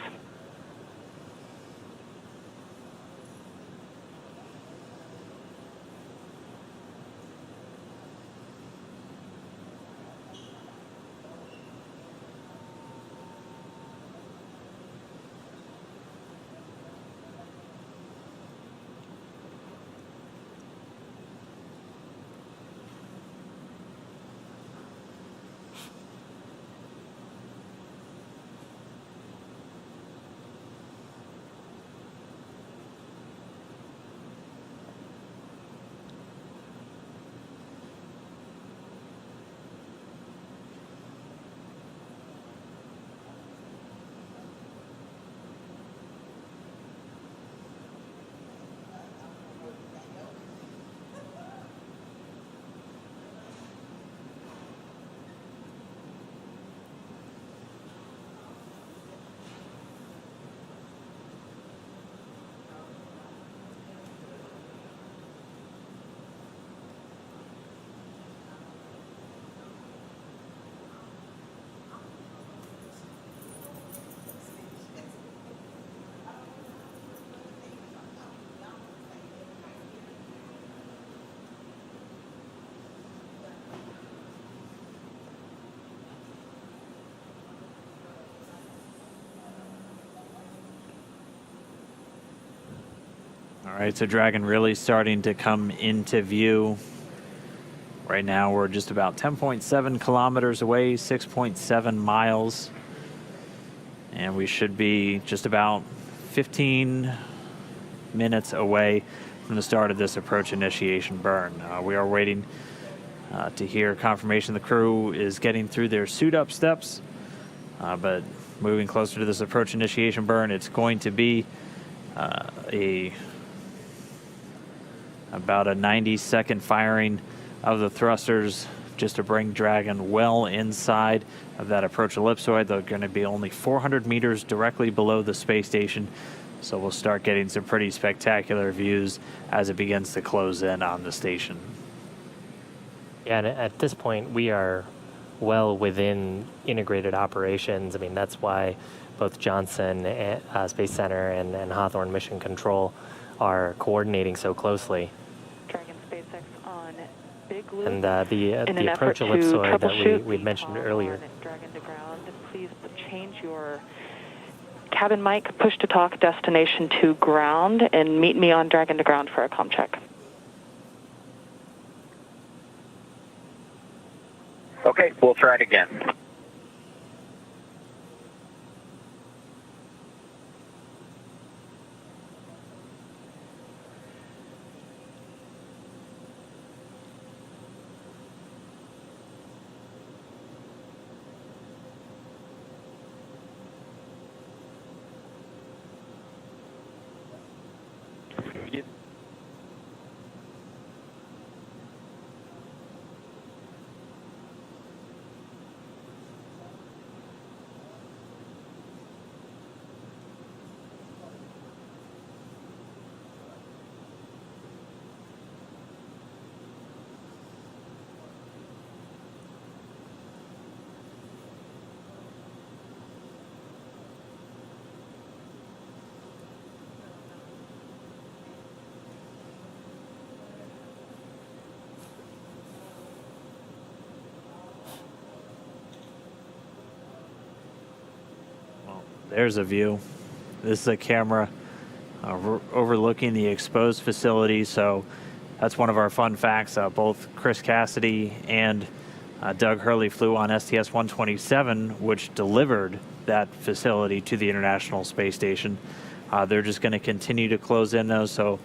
[SPEAKER 1] All right, so Dragon really starting to come into view. Right now we're just about 10.7 kilometers away, 6.7 miles. And we should be just about 15 minutes away from the start of this approach initiation burn. We are waiting to hear confirmation the crew is getting through their suit up steps. But moving closer to this approach initiation burn, it's going to be about a 90-second firing of the thrusters just to bring Dragon well inside of that approach ellipsoid. They're going to be only 400 meters directly below the space station, so we'll start getting some pretty spectacular views as it begins to close in on the station.
[SPEAKER 2] Yeah, and at this point, we are well within integrated operations. I mean, that's why both Johnson Space Center and Hawthorne Mission Control are coordinating so closely.
[SPEAKER 3] Dragon SpaceX on Big Loop.
[SPEAKER 2] And the approach ellipsoid that we'd mentioned earlier.
[SPEAKER 3] Dragon to Ground, please change your cabin mic, push to talk destination to ground, and meet me on Dragon to Ground for a comm check.
[SPEAKER 5] Okay, we'll try it again.
[SPEAKER 1] There's a view. This is a camera overlooking the exposed facility, so that's one of our fun facts. Both Chris Cassidy and Doug Hurley flew on STS-127, which delivered that facility to the International Space Station. They're just going to continue to close in those, so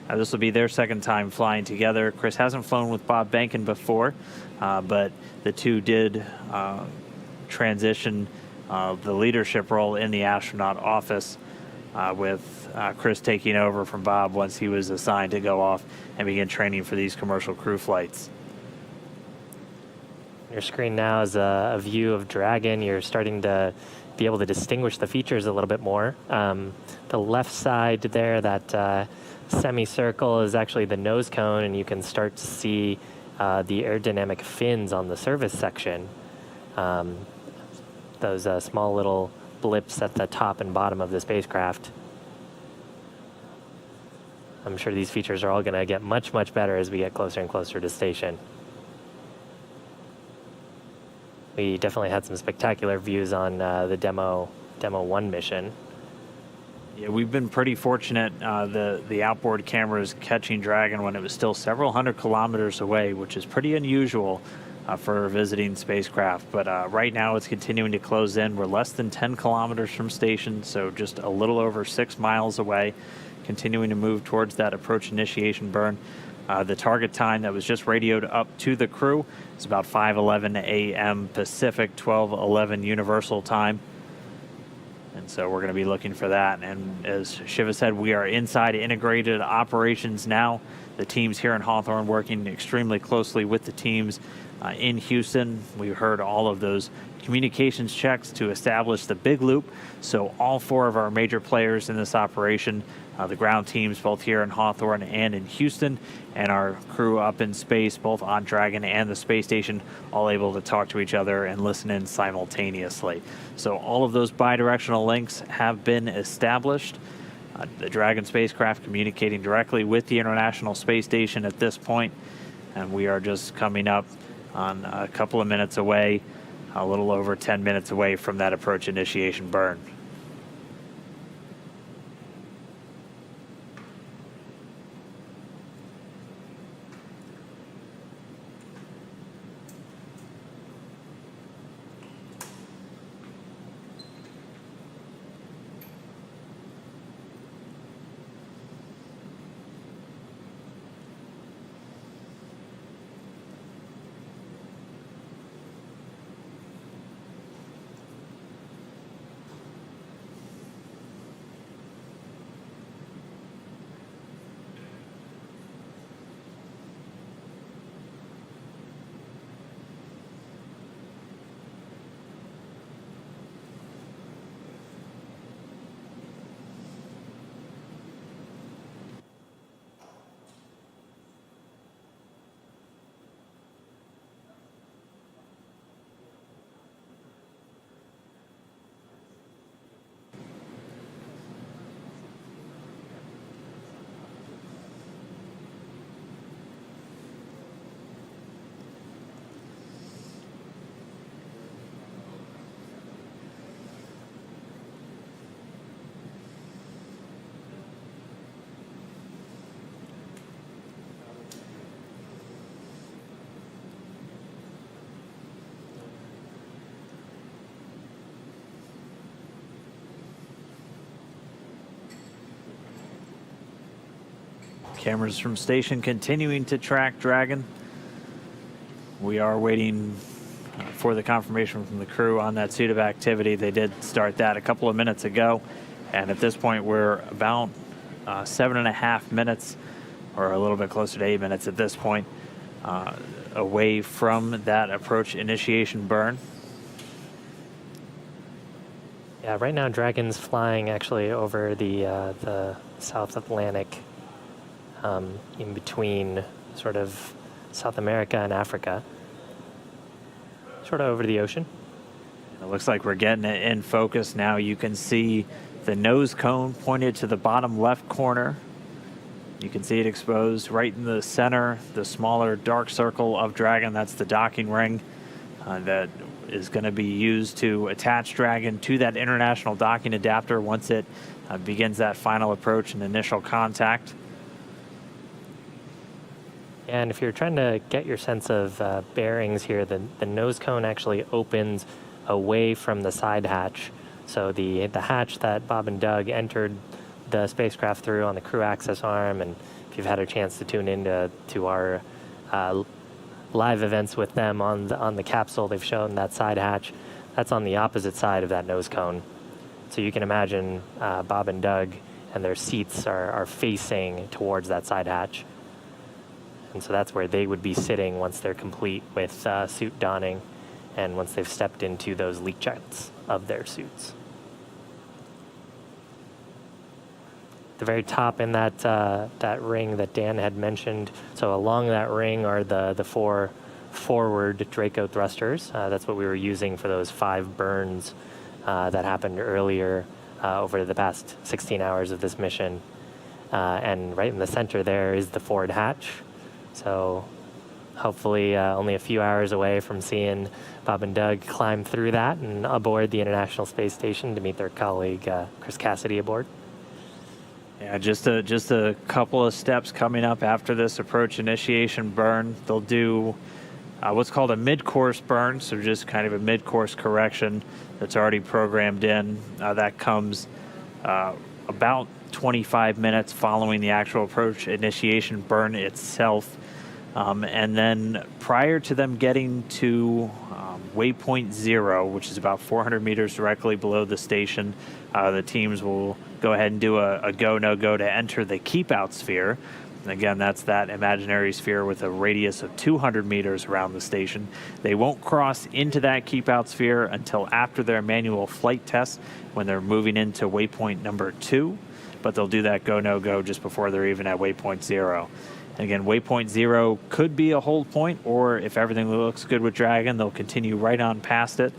[SPEAKER 1] this will be their second time flying together. Chris hasn't flown with Bob Behnken before, but the two did transition the leadership role in the astronaut office, with Chris taking over from Bob once he was assigned to go off and begin training for these commercial crew flights.
[SPEAKER 2] Your screen now is a view of Dragon. You're starting to be able to distinguish the features a little bit more. The left side there, that semicircle, is actually the nose cone, and you can start to see the aerodynamic fins on the service section. Those small little blips at the top and bottom of the spacecraft. I'm sure these features are all going to get much, much better as we get closer and closer to station. We definitely had some spectacular views on the Demo 1 mission.
[SPEAKER 1] Yeah, we've been pretty fortunate. The outboard cameras catching Dragon when it was still several hundred kilometers away, which is pretty unusual for a visiting spacecraft. But right now it's continuing to close in. We're less than 10 kilometers from station, so just a little over 6 miles away, continuing to move towards that approach initiation burn. The target time that was just radioed up to the crew is about 5:11 a.m. Pacific, 12:11 Universal Time. And so we're going to be looking for that. And as Shiva said, we are inside integrated operations now. The teams here in Hawthorne working extremely closely with the teams in Houston. We heard all of those communications checks to establish the big loop. So all 4 of our major players in this operation, the ground teams both here in Hawthorne and in Houston, and our crew up in space, both on Dragon and the space station, all able to talk to each other and listen in simultaneously. So all of those bidirectional links have been established. The Dragon spacecraft communicating directly with the International Space Station at this point, and we are just coming up on a couple of minutes away, a little over 10 minutes away from that approach initiation burn. Cameras from station continuing to track Dragon. We are waiting for the confirmation from the crew on that suit of activity. They did start that a couple of minutes ago, and at this point we're about 7.5 minutes, or a little bit closer to 8 minutes at this point, away from that approach initiation burn.
[SPEAKER 2] Yeah, right now Dragon's flying actually over the South Atlantic, in between sort of South America and Africa, sort of over the ocean.
[SPEAKER 1] It looks like we're getting it in focus now. You can see the nose cone pointed to the bottom left corner. You can see it exposed right in the center, the smaller dark circle of Dragon. That's the docking ring that is going to be used to attach Dragon to that international docking adapter once it begins that final approach and initial contact.
[SPEAKER 2] And if you're trying to get your sense of bearings here, the nose cone actually opens away from the side hatch. So the hatch that Bob and Doug entered the spacecraft through on the crew access arm, and if you've had a chance to tune in to our live events with them on the capsule, they've shown that side hatch. That's on the opposite side of that nose cone. So you can imagine Bob and Doug and their seats are facing towards that side hatch. And so that's where they would be sitting once they're complete with suit donning and once they've stepped into those leak jets of their suits. The very top in that ring that Dan had mentioned, so along that ring are the 4 forward Draco thrusters. That's what we were using for those 5 burns that happened earlier over the past 16 hours of this mission. And right in the center there is the forward hatch. So hopefully only a few hours away from seeing Bob and Doug climb through that and aboard the International Space Station to meet their colleague Chris Cassidy aboard.
[SPEAKER 1] Yeah, just a couple of steps coming up after this approach initiation burn. They'll do what's called a mid-course burn, so just kind of a mid-course correction that's already programmed in. That comes about 25 minutes following the actual approach initiation burn itself. And then prior to them getting to waypoint 0, which is about 400 meters directly below the station, the teams will go ahead and do a go, no go to enter the keep out sphere. And again, that's that imaginary sphere with a radius of 200 meters around the station. They won't cross into that keep out sphere until after their manual flight test when they're moving into waypoint number 2, but they'll do that go, no go just before they're even at waypoint 0. And again, waypoint 0 could be a hold point, or if everything looks good with Dragon, they'll continue right on past it.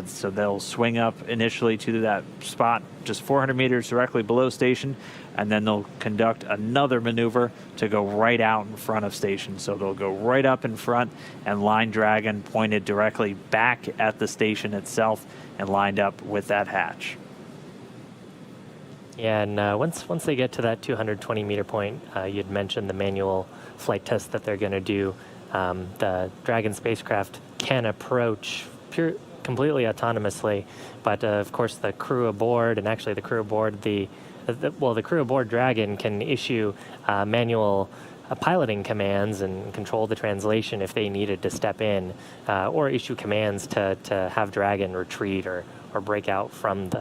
[SPEAKER 1] So they'll swing up initially to that spot just 400 meters directly below station, and then they'll conduct another maneuver to go right out in front of station. So they'll go right up in front and line Dragon pointed directly back at the station itself and lined up with that hatch.
[SPEAKER 2] Yeah, and once they get to that 220 meter point, you'd mentioned the manual flight test that they're going to do. The Dragon spacecraft can approach completely autonomously, but of course the crew aboard, and actually the crew aboard the crew aboard Dragon can issue manual piloting commands and control the translation if they needed to step in, or issue commands to have Dragon retreat or break out from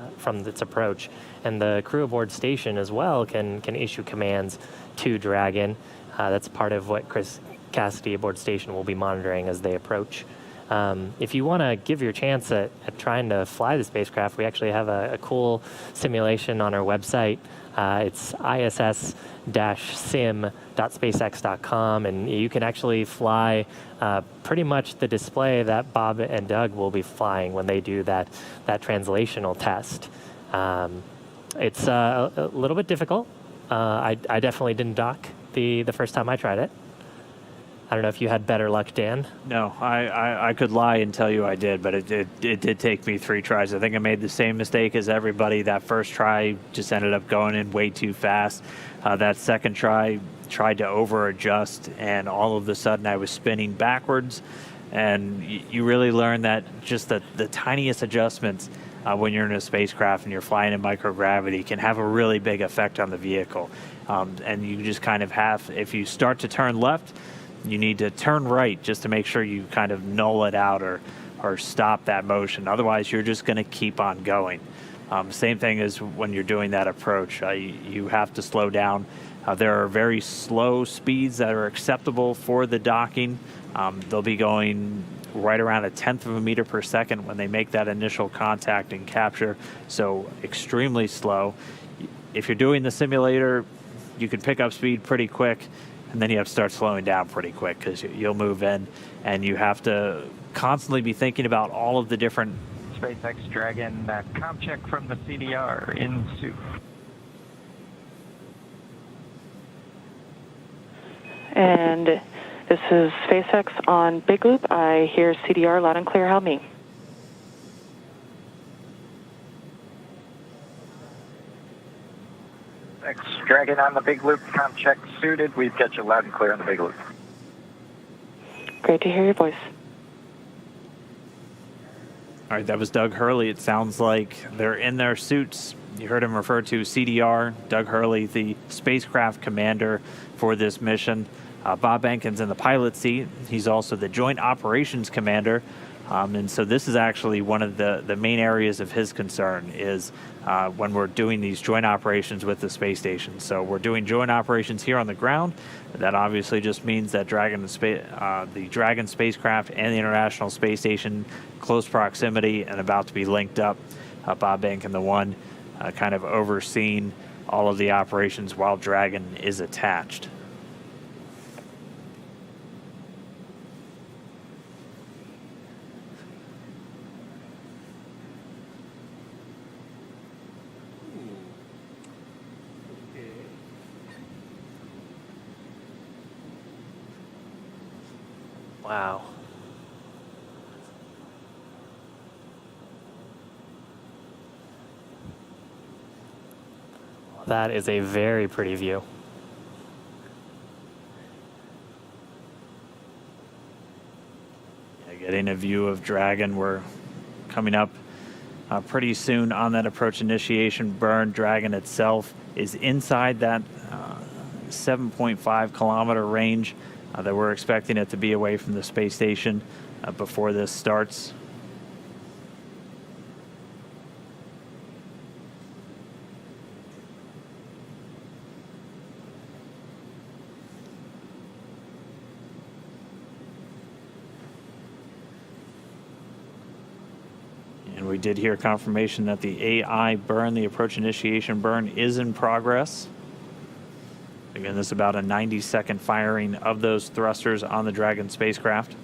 [SPEAKER 2] its approach. And the crew aboard station as well can issue commands to Dragon. That's part of what Chris Cassidy aboard station will be monitoring as they approach. If you want to give your chance at trying to fly the spacecraft, we actually have a cool simulation on our website. It's iss-sim.spacex.com, and you can actually fly pretty much the display that Bob and Doug will be flying when they do that translational test. It's a little bit difficult. I definitely didn't dock the first time I tried it. I don't know if you had better luck, Dan.
[SPEAKER 1] No, I could lie and tell you I did, but it did take me 3 tries. I think I made the same mistake as everybody. That first try just ended up going in way too fast. That second try tried to over-adjust, and all of a sudden I was spinning backwards. And you really learn that just the tiniest adjustments when you're in a spacecraft and you're flying in microgravity can have a really big effect on the vehicle. And you just kind of have, if you start to turn left, you need to turn right just to make sure you kind of null it out or stop that motion. Otherwise, you're just going to keep on going. Same thing as when you're doing that approach. You have to slow down. There are very slow speeds that are acceptable for the docking. They'll be going right around 1/10 of a meter per second when they make that initial contact and capture, so extremely slow. If you're doing the simulator, you can pick up speed pretty quick, and then you have to start slowing down pretty quick because you'll move in, and you have to constantly be thinking about all of the different...
[SPEAKER 5] SpaceX Dragon, comm check from the CDR in suit.
[SPEAKER 9] And this is SpaceX on Big Loop. I hear CDR loud and clear. Help me.
[SPEAKER 5] Dragon on the Big Loop, comm check suited. We've got you loud and clear on the Big Loop.
[SPEAKER 9] Great to hear your voice.
[SPEAKER 1] All right, that was Doug Hurley. It sounds like they're in their suits. You heard him refer to CDR, Doug Hurley, the spacecraft commander for this mission. Bob Behnken's in the pilot seat. He's also the Joint Operations Commander. And so this is actually one of the main areas of his concern is when we're doing these joint operations with the space station. So we're doing joint operations here on the ground. That obviously just means that the Dragon spacecraft and the International Space Station, close proximity and about to be linked up. Bob Behnken, the one kind of overseeing all of the operations while Dragon is attached.
[SPEAKER 2] Wow. That is a very pretty view.
[SPEAKER 1] Yeah, getting a view of Dragon. We're coming up pretty soon on that approach initiation burn. Dragon itself is inside that 7.5 kilometer range that we're expecting it to be away from the space station before this starts. And we did hear confirmation that the AI burn, the approach initiation burn, is in progress. Again, this is about a 90-second firing of those thrusters on the Dragon spacecraft.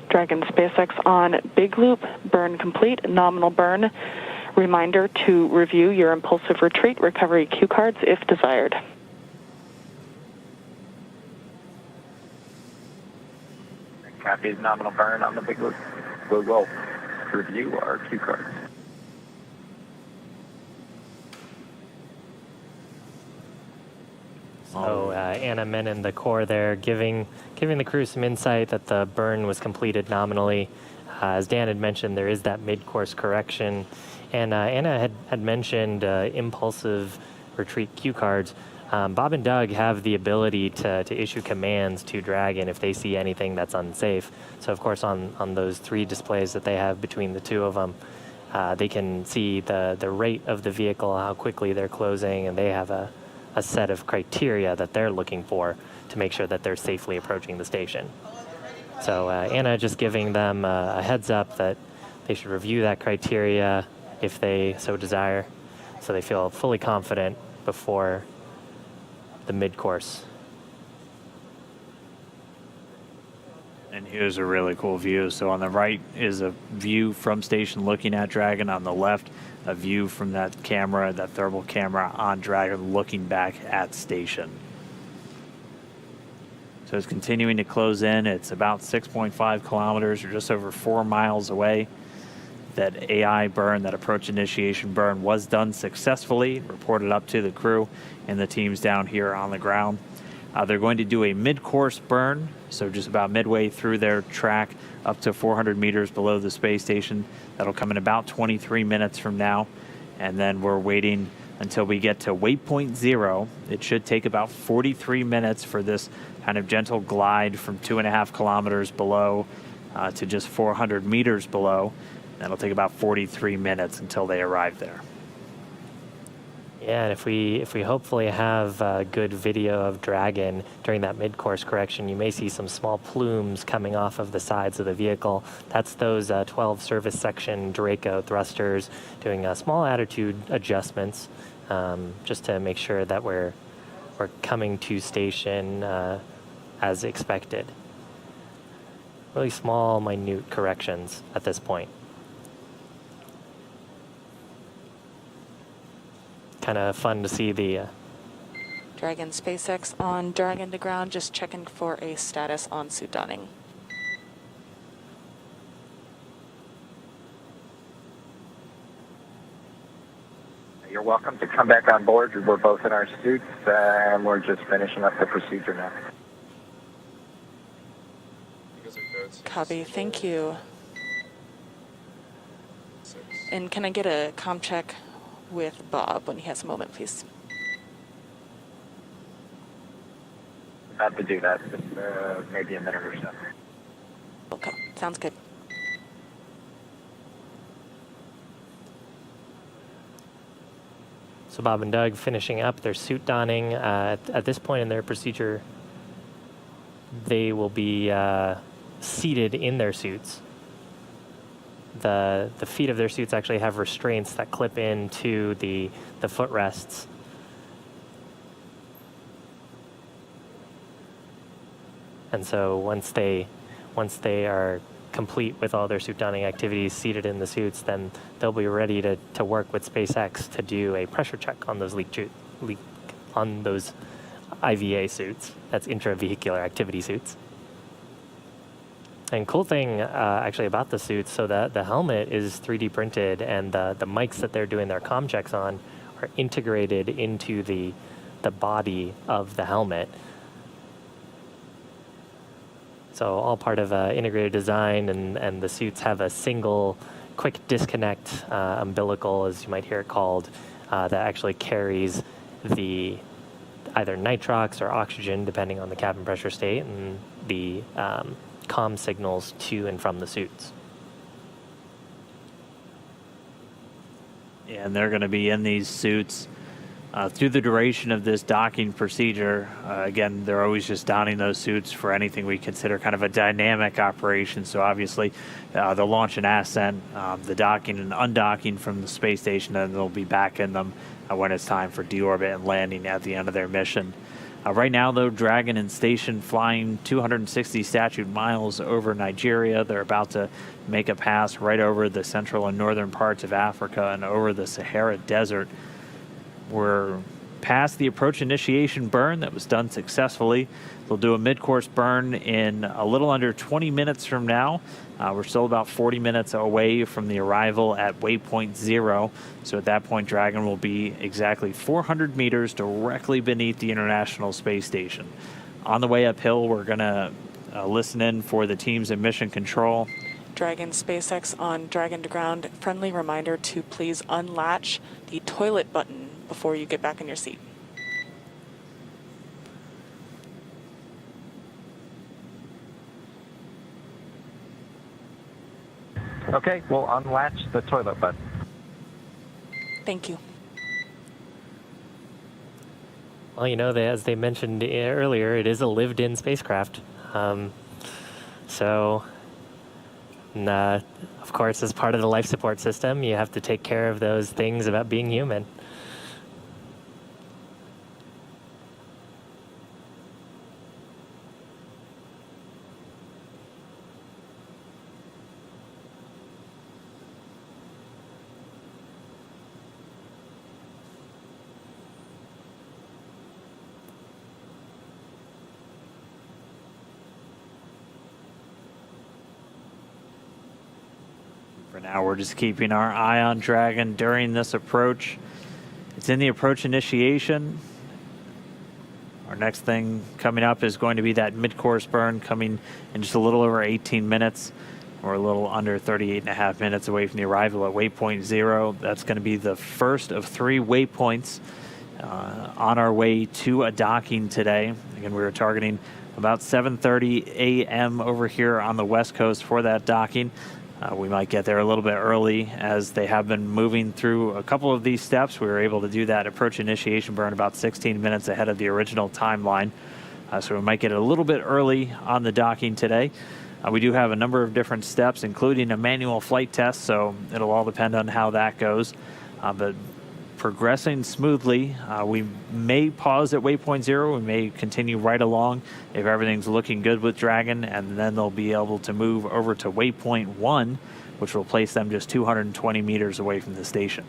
[SPEAKER 9] Dragon SpaceX on Big Loop, burn complete, nominal burn. Reminder to review your impulsive retreat recovery cue cards if desired.
[SPEAKER 5] Copy nominal burn on the Big Loop. We will review our cue cards.
[SPEAKER 2] So Anna Menon, the core there, giving the crew some insight that the burn was completed nominally. As Dan had mentioned, there is that mid-course correction. And Anna had mentioned impulsive retreat cue cards. Bob and Doug have the ability to issue commands to Dragon if they see anything that's unsafe. So, of course, on those 3 displays that they have between the 2 of them, they can see the rate of the vehicle, how quickly they're closing, and they have a set of criteria that they're looking for to make sure that they're safely approaching the station. So Anna just giving them a heads up that they should review that criteria if they so desire, so they feel fully confident before the mid-course.
[SPEAKER 1] And here's a really cool view. So on the right is a view from station looking at Dragon. On the left, a view from that camera, that thermal camera on Dragon looking back at station. So it's continuing to close in. It's about 6.5 kilometers or just over 4 miles away. That AI burn, that approach initiation burn, was done successfully, reported up to the crew and the teams down here on the ground. They're going to do a mid-course burn, so just about midway through their track up to 400 meters below the space station. That'll come in about 23 minutes from now. And then we're waiting until we get to waypoint 0. It should take about 43 minutes for this kind of gentle glide from 2.5 kilometers below to just 400 meters below. That'll take about 43 minutes until they arrive there.
[SPEAKER 2] Yeah, and if we hopefully have a good video of Dragon during that mid-course correction, you may see some small plumes coming off of the sides of the vehicle. That's those 12 service section Draco thrusters doing small attitude adjustments, just to make sure that we're coming to station as expected. Really small, minute corrections at this point. Kind of fun to see the
[SPEAKER 3] Dragon SpaceX on Dragon to ground, just checking for a status on suit donning.
[SPEAKER 5] You're welcome to come back on board. We're both in our suits, and we're just finishing up the procedure now.
[SPEAKER 3] Copy, thank you. And can I get a comm check with Bob when he has a moment, please?
[SPEAKER 5] About to do that, maybe a minute or so.
[SPEAKER 3] Okay, sounds good.
[SPEAKER 2] So Bob and Doug finishing up their suit donning. At this point in their procedure, they will be seated in their suits. The feet of their suits actually have restraints that clip into the footrests. And so once they are complete with all their suit donning activities, seated in the suits, then they'll be ready to work with SpaceX to do a pressure check on those on those IVA suits. That's intravehicular activity suits. And cool thing actually about the suits, so that the helmet is 3D printed, and the mics that they're doing their comm checks on are integrated into the body of the helmet. So all part of integrated design, and the suits have a single quick disconnect umbilical, as you might hear it called, that actually carries the either nitrox or oxygen, depending on the cabin pressure state, and the comm signals to and from the suits.
[SPEAKER 1] Yeah, and they're going to be in these suits through the duration of this docking procedure. Again, they're always just donning those suits for anything we consider kind of a dynamic operation. So obviously, the launch and ascent, the docking and undocking from the space station, and they'll be back in them when it's time for deorbit and landing at the end of their mission. Right now, though, Dragon in station flying 260 statute miles over Nigeria. They're about to make a pass right over the central and northern parts of Africa and over the Sahara Desert. We're past the approach initiation burn that was done successfully. They'll do a mid-course burn in a little under 20 minutes from now. We're still about 40 minutes away from the arrival at waypoint 0. So at that point, Dragon will be exactly 400 meters directly beneath the International Space Station. On the way uphill, we're going to listen in for the teams in mission control.
[SPEAKER 3] Dragon SpaceX on Dragon to ground. Friendly reminder to please unlatch the toilet button before you get back in your seat.
[SPEAKER 5] Okay, we'll unlatch the toilet button.
[SPEAKER 3] Thank you.
[SPEAKER 2] Well, you know, as they mentioned earlier, it is a lived-in spacecraft. So, of course, as part of the life support system, you have to take care of those things about being human.
[SPEAKER 1] For now, we're just keeping our eye on Dragon during this approach. It's in the approach initiation. Our next thing coming up is going to be that mid-course burn coming in just a little over 18 minutes. We're a little under 38.5 minutes away from the arrival at waypoint 0. That's going to be the first of 3 waypoints on our way to a docking today. Again, we were targeting about 7:30 a.m. over here on the West Coast for that docking. We might get there a little bit early as they have been moving through a couple of these steps. We were able to do that approach initiation burn about 16 minutes ahead of the original timeline. So we might get it a little bit early on the docking today. We do have a number of different steps, including a manual flight test, so it'll all depend on how that goes. But progressing smoothly, we may pause at waypoint 0. We may continue right along if everything's looking good with Dragon, and then they'll be able to move over to waypoint 1, which will place them just 220 meters away from the station.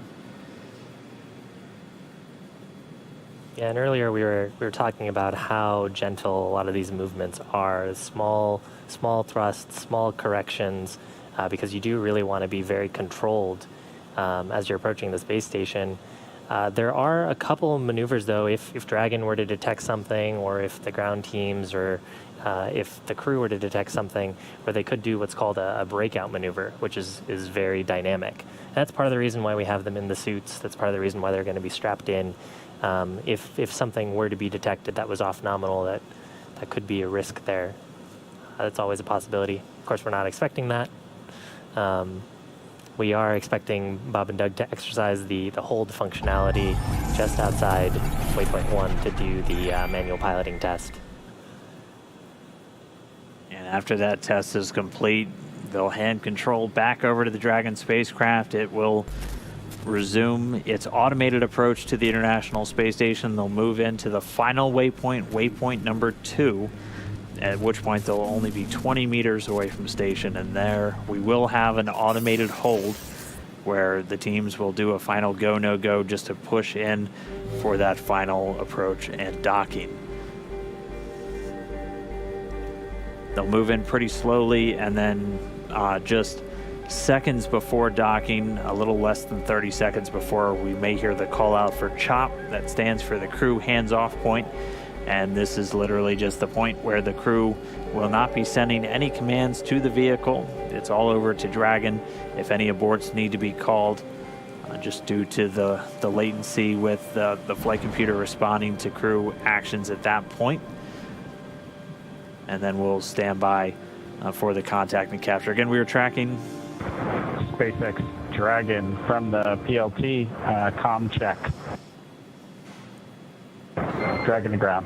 [SPEAKER 2] Yeah, and earlier we were talking about how gentle a lot of these movements are. Small thrusts, small corrections, because you do really want to be very controlled as you're approaching the space station. There are a couple of maneuvers, though, if Dragon were to detect something, or if the ground teams, or if the crew were to detect something, where they could do what's called a breakout maneuver, which is very dynamic. That's part of the reason why we have them in the suits. That's part of the reason why they're going to be strapped in. If something were to be detected that was off nominal, that could be a risk there. That's always a possibility. Of course, we're not expecting that. We are expecting Bob and Doug to exercise the hold functionality just outside waypoint 1 to do the manual piloting test.
[SPEAKER 1] And after that test is complete, they'll hand control back over to the Dragon spacecraft. It will resume its automated approach to the International Space Station. They'll move into the final waypoint, waypoint number 2, at which point they'll only be 20 meters away from station. And there we will have an automated hold where the teams will do a final go, no go, just to push in for that final approach and docking. They'll move in pretty slowly, and then just seconds before docking, a little less than 30 seconds before, we may hear the call out for CHOP. That stands for the crew hands-off point. And this is literally just the point where the crew will not be sending any commands to the vehicle. It's all over to Dragon if any aborts need to be called, just due to the latency with the flight computer responding to crew actions at that point. And then we'll stand by for the contact and capture. Again, we were tracking
[SPEAKER 10] SpaceX Dragon from the PLT comm check. Dragon to ground.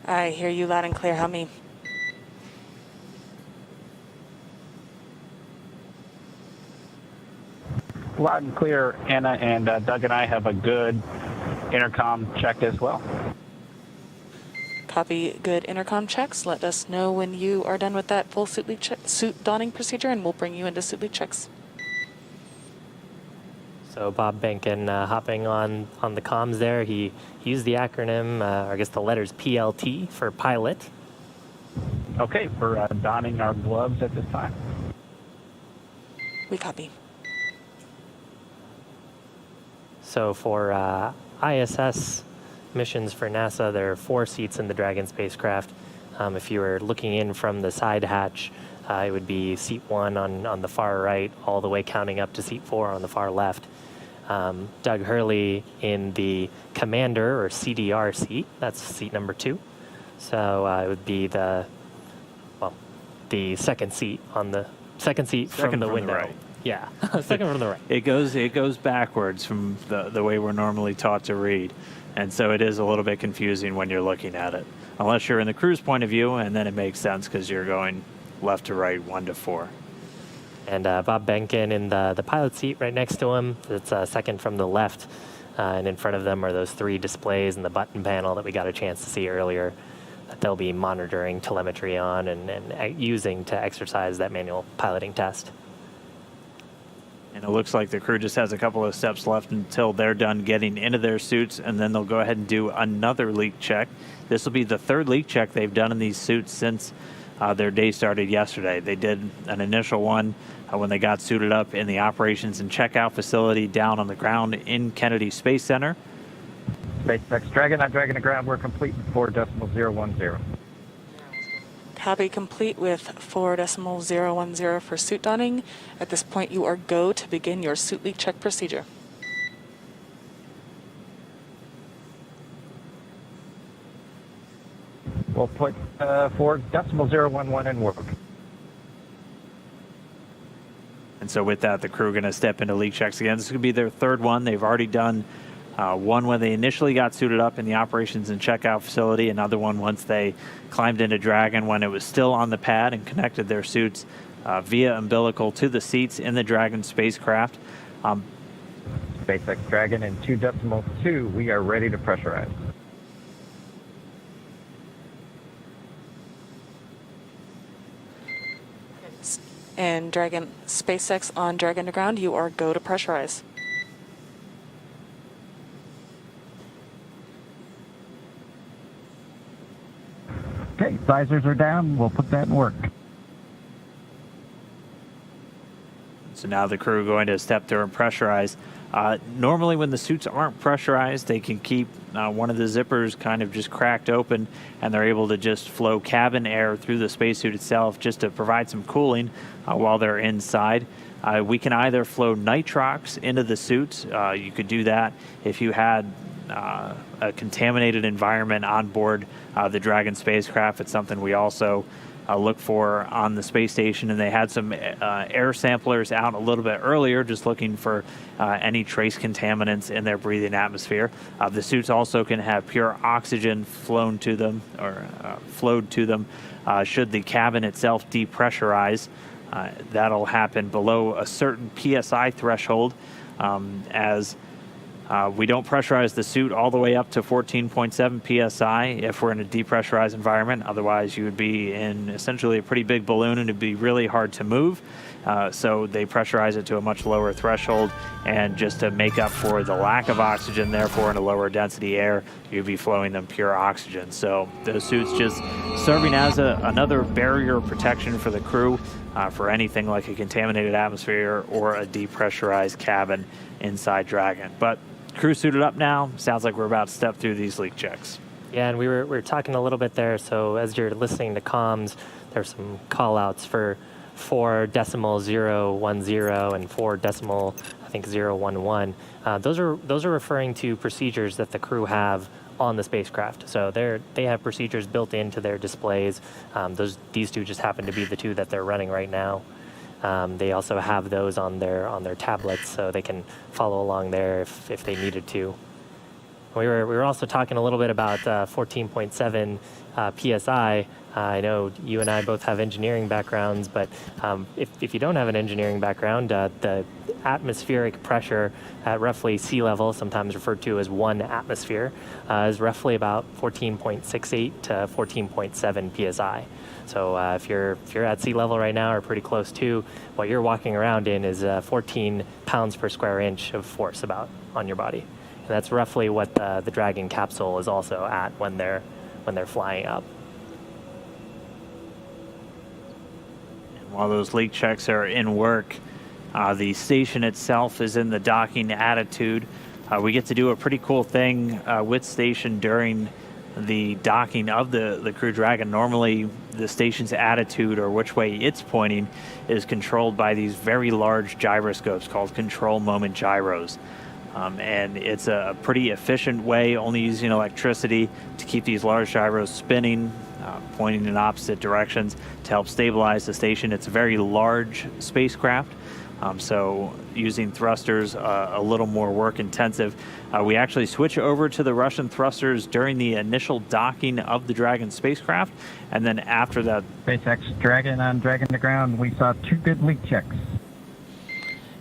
[SPEAKER 3] I hear you loud and clear. Help me.
[SPEAKER 10] Loud and clear, Anna, and Doug and I have a good intercom check as well.
[SPEAKER 3] Copy. Good intercom checks. Let us know when you are done with that full suit donning procedure, and we'll bring you into suit leak checks.
[SPEAKER 2] So Bob Behnken hopping on the comms there. He used the acronym, or I guess the letters PLT for pilot.
[SPEAKER 10] Okay, we're donning our gloves at this time.
[SPEAKER 3] We copy.
[SPEAKER 2] So for ISS missions for NASA, there are 4 seats in the Dragon spacecraft. If you were looking in from the side hatch, it would be seat 1 on the far right, all the way counting up to seat 4 on the far left. Doug Hurley in the commander or CDR seat. That's seat number 2. So it would be the second seat from the window.
[SPEAKER 1] Right.
[SPEAKER 2] Yeah, second from the right.
[SPEAKER 1] It goes backwards from the way we're normally taught to read, and so it is a little bit confusing when you're looking at it, unless you're in the crew's point of view, and then it makes sense because you're going left to right, 1 to 4.
[SPEAKER 2] And Bob Behnken in the pilot seat right next to him. It's second from the left, and in front of them are those 3 displays and the button panel that we got a chance to see earlier that they'll be monitoring telemetry on and using to exercise that manual piloting test.
[SPEAKER 1] And it looks like the crew just has a couple of steps left until they're done getting into their suits, and then they'll go ahead and do another leak check. This will be the 3rd leak check they've done in these suits since their day started yesterday. They did an initial one when they got suited up in the operations and checkout facility down on the ground in Kennedy Space Center.
[SPEAKER 10] SpaceX Dragon, not Dragon to ground. We're complete with 4.010.
[SPEAKER 3] Copy. Complete with 4.010 for suit donning. At this point, you are go to begin your suit leak check procedure.
[SPEAKER 10] We'll put 4.011 in work.
[SPEAKER 1] And so with that, the crew are going to step into leak checks again. This is going to be their third one. They've already done one when they initially got suited up in the operations and checkout facility, another one once they climbed into Dragon when it was still on the pad and connected their suits via umbilical to the seats in the Dragon spacecraft.
[SPEAKER 5] SpaceX Dragon in 2.2, we are ready to pressurize.
[SPEAKER 3] And Dragon SpaceX on Dragon to ground, you are go to pressurize.
[SPEAKER 5] Okay, visors are down. We'll put that in work.
[SPEAKER 1] So now the crew going to step through and pressurize. Normally when the suits aren't pressurized, they can keep one of the zippers kind of just cracked open, and they're able to just flow cabin air through the spacesuit itself just to provide some cooling while they're inside. We can either flow nitrox into the suits. You could do that if you had a contaminated environment on board the Dragon spacecraft. It's something we also look for on the space station, and they had some air samplers out a little bit earlier just looking for any trace contaminants in their breathing atmosphere. The suits also can have pure oxygen flown to them or flowed to them should the cabin itself depressurize. That'll happen below a certain PSI threshold as we don't pressurize the suit all the way up to 14.7 psi if we're in a depressurized environment. Otherwise, you would be in essentially a pretty big balloon and it'd be really hard to move. So they pressurize it to a much lower threshold, and just to make up for the lack of oxygen, therefore in a lower density air, you'd be flowing them pure oxygen. So those suits just serving as another barrier protection for the crew for anything like a contaminated atmosphere or a depressurized cabin inside Dragon. But crew suited up now. Sounds like we're about to step through these leak checks.
[SPEAKER 2] Yeah, and we were talking a little bit there. So as you're listening to comms, there's some call outs for 4.010 and 4.011. Those are referring to procedures that the crew have on the spacecraft. So they have procedures built into their displays. These two just happen to be the two that they're running right now. They also have those on their tablets, so they can follow along there if they needed to. We were also talking a little bit about 14.7 psi. I know you and I both have engineering backgrounds, but if you don't have an engineering background, the atmospheric pressure at roughly sea level, sometimes referred to as 1 atmosphere, is roughly about 14.68 to 14.7 psi. So if you're at sea level right now or pretty close to, what you're walking around in is 14 pounds per square inch of force about on your body. And that's roughly what the Dragon capsule is also at when they're flying up.
[SPEAKER 1] And while those leak checks are in work, the station itself is in the docking attitude. We get to do a pretty cool thing with station during the docking of the Crew Dragon. Normally, the station's attitude, or which way it's pointing, is controlled by these very large gyroscopes called control moment gyros. And it's a pretty efficient way, only using electricity, to keep these large gyros spinning, pointing in opposite directions to help stabilize the station. It's a very large spacecraft, so using thrusters a little more work intensive. We actually switch over to the Russian thrusters during the initial docking of the Dragon spacecraft, and then after that...
[SPEAKER 5] SpaceX Dragon on Dragon to ground, we saw 2 good leak checks.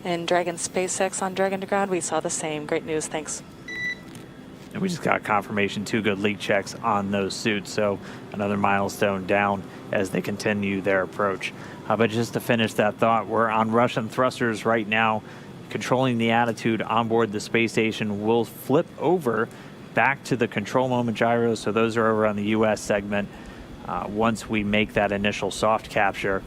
[SPEAKER 3] And Dragon SpaceX on Dragon to ground, we saw the same. Great news, thanks.
[SPEAKER 1] And we just got confirmation 2 good leak checks on those suits, so another milestone down as they continue their approach. But just to finish that thought, we're on Russian thrusters right now, controlling the attitude on board the space station. We'll flip over back to the control moment gyros, so those are over on the U.S. segment once we make that initial soft capture,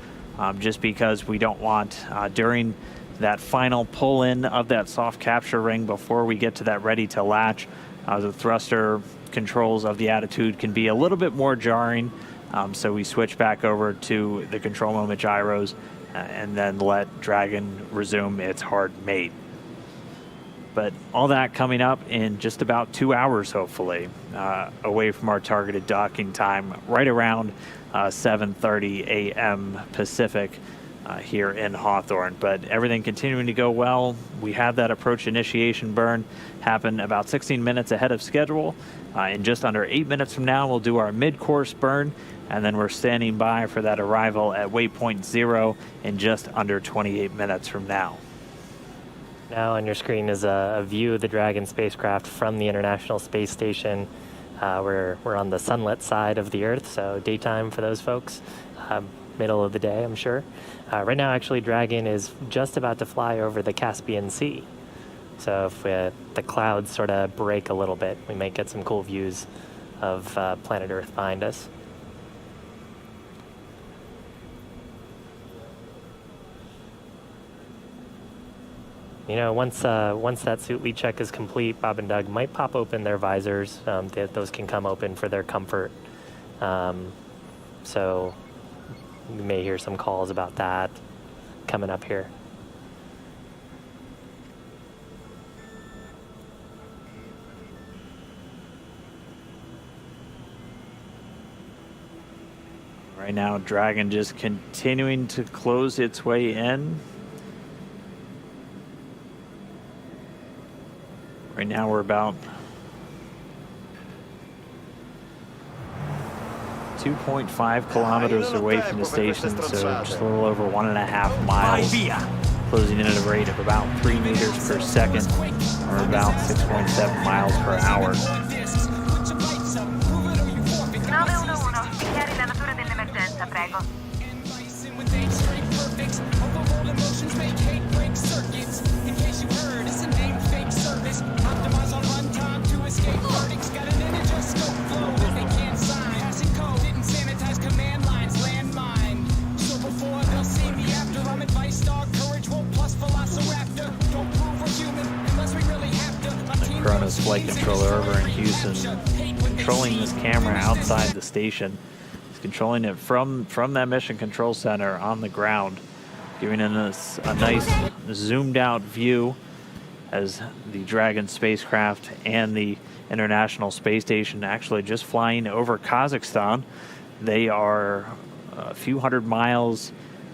[SPEAKER 1] just because we don't want, during that final pull-in of that soft capture ring before we get to that ready to latch, the thruster controls of the attitude can be a little bit more jarring, so we switch back over to the control moment gyros and then let Dragon resume its hard mate. But all that coming up in just about 2 hours, hopefully, away from our targeted docking time, right around 7:30 a.m. Pacific. here in Hawthorne. But everything continuing to go well. We have that approach initiation burn happen about 16 minutes ahead of schedule. In just under 8 minutes from now, we'll do our mid-course burn, and then we're standing by for that arrival at waypoint 0 in just under 28 minutes from now.
[SPEAKER 2] Now on your screen is a view of the Dragon spacecraft from the International Space Station. We're on the sunlit side of the Earth, so daytime for those folks. Middle of the day, I'm sure. Right now, actually, Dragon is just about to fly over the Caspian Sea. So if the clouds sort of break a little bit, we might get some cool views of planet Earth behind us. You know, once that suit lead check is complete, Bob and Doug might pop open their visors. Those can come open for their comfort. So we may hear some calls about that coming up here.
[SPEAKER 1] Right now, Dragon just continuing to close its way in. Right now we're about 2.5 kilometers away from the station, so just a little over 1.5 miles, closing in at a rate of about 3 meters per second, or about 6.7 miles per hour.
[SPEAKER 11] 911, dichiari la natura dell'emergenza, prego.
[SPEAKER 1] Kronos flight controller over in Houston, controlling this camera outside the station. He's controlling it from that mission control center on the ground, giving us a nice zoomed out view as the Dragon spacecraft and the International Space Station actually just flying over Kazakhstan. They are a few hundred miles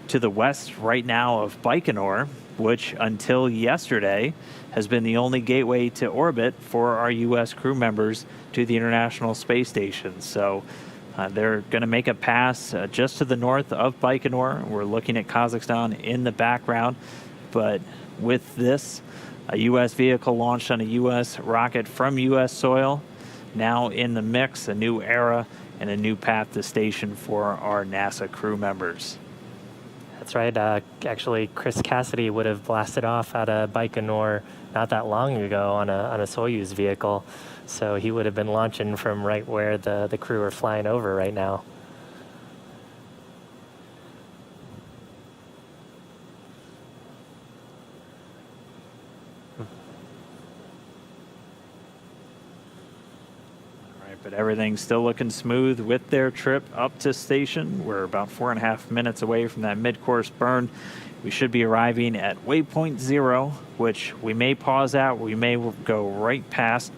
[SPEAKER 1] to the west right now of Baikonur, which until yesterday has been the only gateway to orbit for our U.S. crew members to the International Space Station. So they're going to make a pass just to the north of Baikonur. We're looking at Kazakhstan in the background. But with this, a U.S. vehicle launched on a U.S. rocket from U.S. soil, now in the mix, a new era and a new path to station for our NASA crew members.
[SPEAKER 2] That's right. Actually, Chris Cassidy would have blasted off out of Baikonur not that long ago on a Soyuz vehicle. So he would have been launching from right where the crew are flying over right now.
[SPEAKER 1] But everything's still looking smooth with their trip up to station. We're about 4.5 minutes away from that mid-course burn. We should be arriving at waypoint 0, which we may pause at, we may go right past,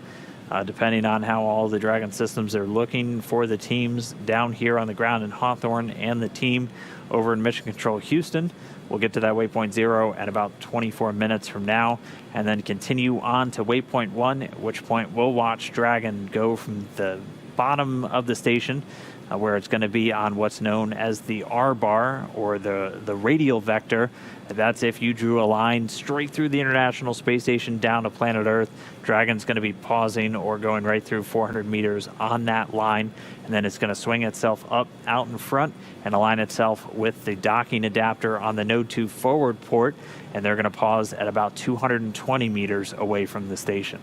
[SPEAKER 1] depending on how all the Dragon systems are looking for the teams down here on the ground in Hawthorne and the team over in Mission Control Houston. We'll get to that waypoint 0 at about 24 minutes from now, and then continue on to waypoint 1, at which point we'll watch Dragon go from the bottom of the station, where it's going to be on what's known as the R-bar, or the radial vector. That's if you drew a line straight through the International Space Station down to planet Earth. Dragon's going to be pausing or going right through 400 meters on that line, and then it's going to swing itself up out in front and align itself with the docking adapter on the Node 2 forward port, and they're going to pause at about 220 meters away from the station.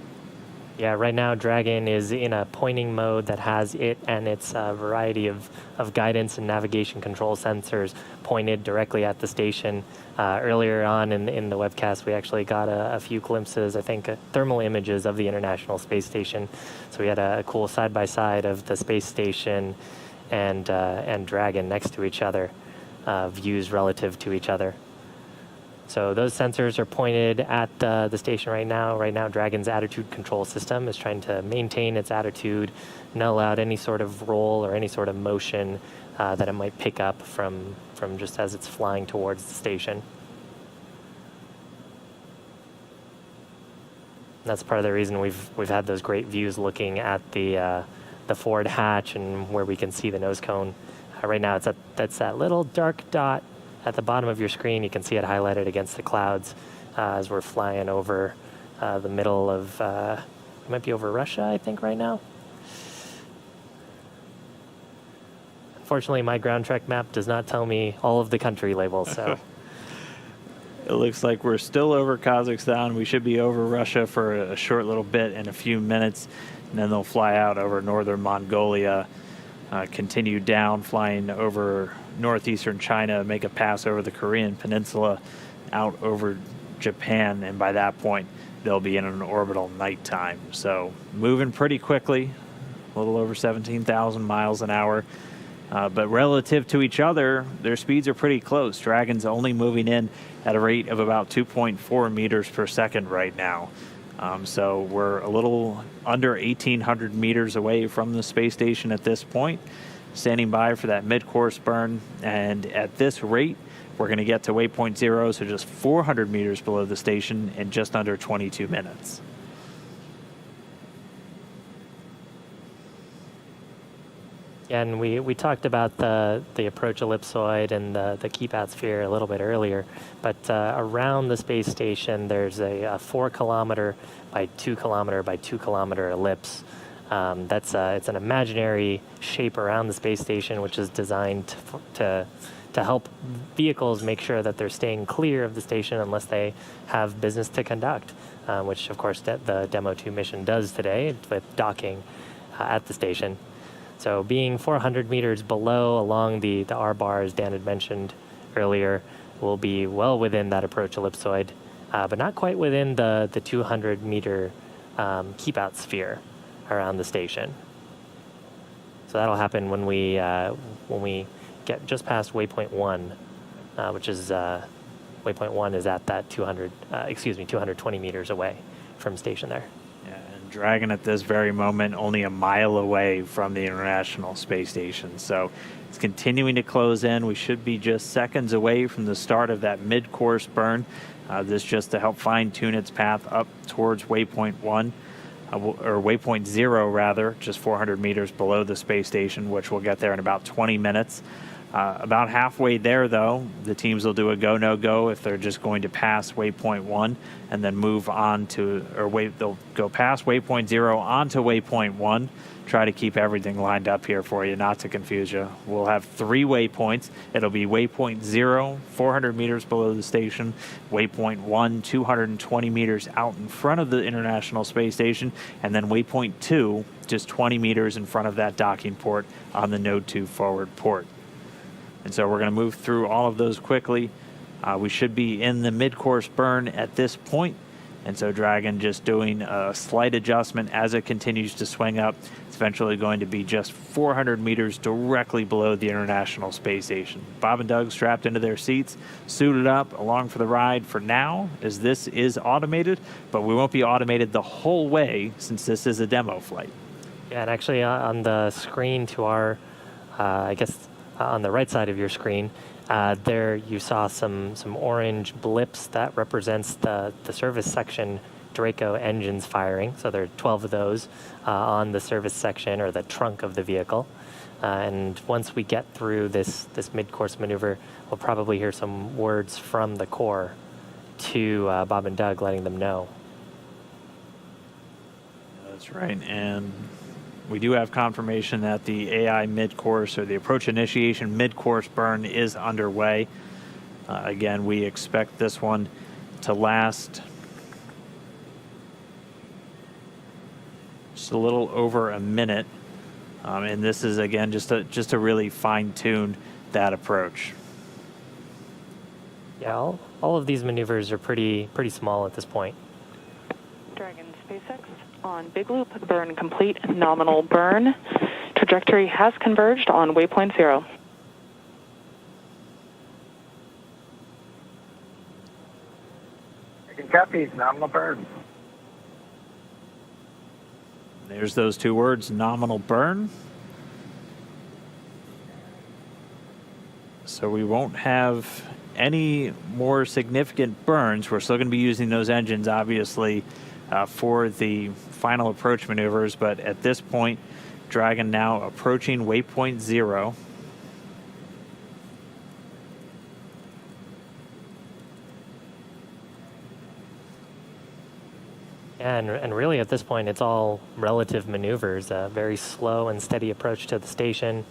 [SPEAKER 2] Yeah, right now Dragon is in a pointing mode that has it and its variety of guidance and navigation control sensors pointed directly at the station. Earlier on in the webcast, we actually got a few glimpses, I think, thermal images of the International Space Station. So we had a cool side-by-side of the space station and Dragon next to each other, views relative to each other. So those sensors are pointed at the station right now. Right now, Dragon's attitude control system is trying to maintain its attitude, null out any sort of roll or any sort of motion that it might pick up from just as it's flying towards the station. That's part of the reason we've had those great views looking at the forward hatch and where we can see the nose cone. Right now, that's that little dark dot at the bottom of your screen. You can see it highlighted against the clouds as we're flying over the middle of, it might be over Russia, I think, right now. Unfortunately, my ground trek map does not tell me all of the country labels, so.
[SPEAKER 1] It looks like we're still over Kazakhstan. We should be over Russia for a short little bit in a few minutes, and then they'll fly out over northern Mongolia, continue down, flying over northeastern China, make a pass over the Korean Peninsula, out over Japan, and by that point, they'll be in an orbital nighttime. So moving pretty quickly, a little over 17,000 miles an hour. But relative to each other, their speeds are pretty close. Dragon's only moving in at a rate of about 2.4 meters per second right now. So we're a little under 1,800 meters away from the space station at this point, standing by for that mid-course burn. And at this rate, we're going to get to waypoint 0, so just 400 meters below the station in just under 22 minutes.
[SPEAKER 2] And we talked about the approach ellipsoid and the keep-out sphere a little bit earlier, but around the space station there's a 4 kilometer by 2 kilometer by 2 kilometer ellipse. It's an imaginary shape around the space station, which is designed to help vehicles make sure that they're staying clear of the station unless they have business to conduct, which of course the Demo 2 mission does today with docking at the station. So being 400 meters below along the R bar, as Dan had mentioned earlier, will be well within that approach ellipsoid, but not quite within the 200 meter keep-out sphere around the station. So that'll happen when we get just past waypoint 1, which is waypoint 1 is at that 220 meters away from station there.
[SPEAKER 1] Dragon at this very moment only a mile away from the International Space Station. So it's continuing to close in. We should be just seconds away from the start of that mid-course burn. This just to help fine-tune its path up towards waypoint 1, or waypoint 0 rather, just 400 meters below the space station, which we'll get there in about 20 minutes. About halfway there, though, the teams will do a go, no go if they're just going to pass waypoint 1 and then move on to, they'll go past waypoint 0 onto waypoint 1. Try to keep everything lined up here for you, not to confuse you. We'll have 3 waypoints. It'll be waypoint 0, 400 meters below the station, waypoint 1, 220 meters out in front of the International Space Station, and then waypoint 2, just 20 meters in front of that docking port on the Node 2 forward port. And so we're going to move through all of those quickly. We should be in the mid-course burn at this point. And so Dragon just doing a slight adjustment as it continues to swing up. It's eventually going to be just 400 meters directly below the International Space Station. Bob and Doug strapped into their seats, suited up, along for the ride for now, as this is automated, but we won't be automated the whole way since this is a demo flight.
[SPEAKER 2] Yeah, and actually on the screen to our, on the right side of your screen, there you saw some orange blips. That represents the service section Draco engines firing. So there are 12 of those on the service section or the trunk of the vehicle. And once we get through this mid-course maneuver, we'll probably hear some words from the core to Bob and Doug letting them know.
[SPEAKER 1] That's right. And we do have confirmation that the AI mid-course or the approach initiation mid-course burn is underway. Again, we expect this one to last just a little over a minute. And this is, again, just to really fine-tune that approach.
[SPEAKER 2] Yeah, all of these maneuvers are pretty small at this point.
[SPEAKER 9] Dragon SpaceX on Big Loop, burn complete, nominal burn. Trajectory has converged on waypoint 0.
[SPEAKER 12] Second copy, nominal burn.
[SPEAKER 1] There's those two words, nominal burn. So we won't have any more significant burns. We're still going to be using those engines, obviously, for the final approach maneuvers. But at this point, Dragon now approaching waypoint 0.
[SPEAKER 2] And really at this point, it's all relative maneuvers, a very slow and steady approach to the station.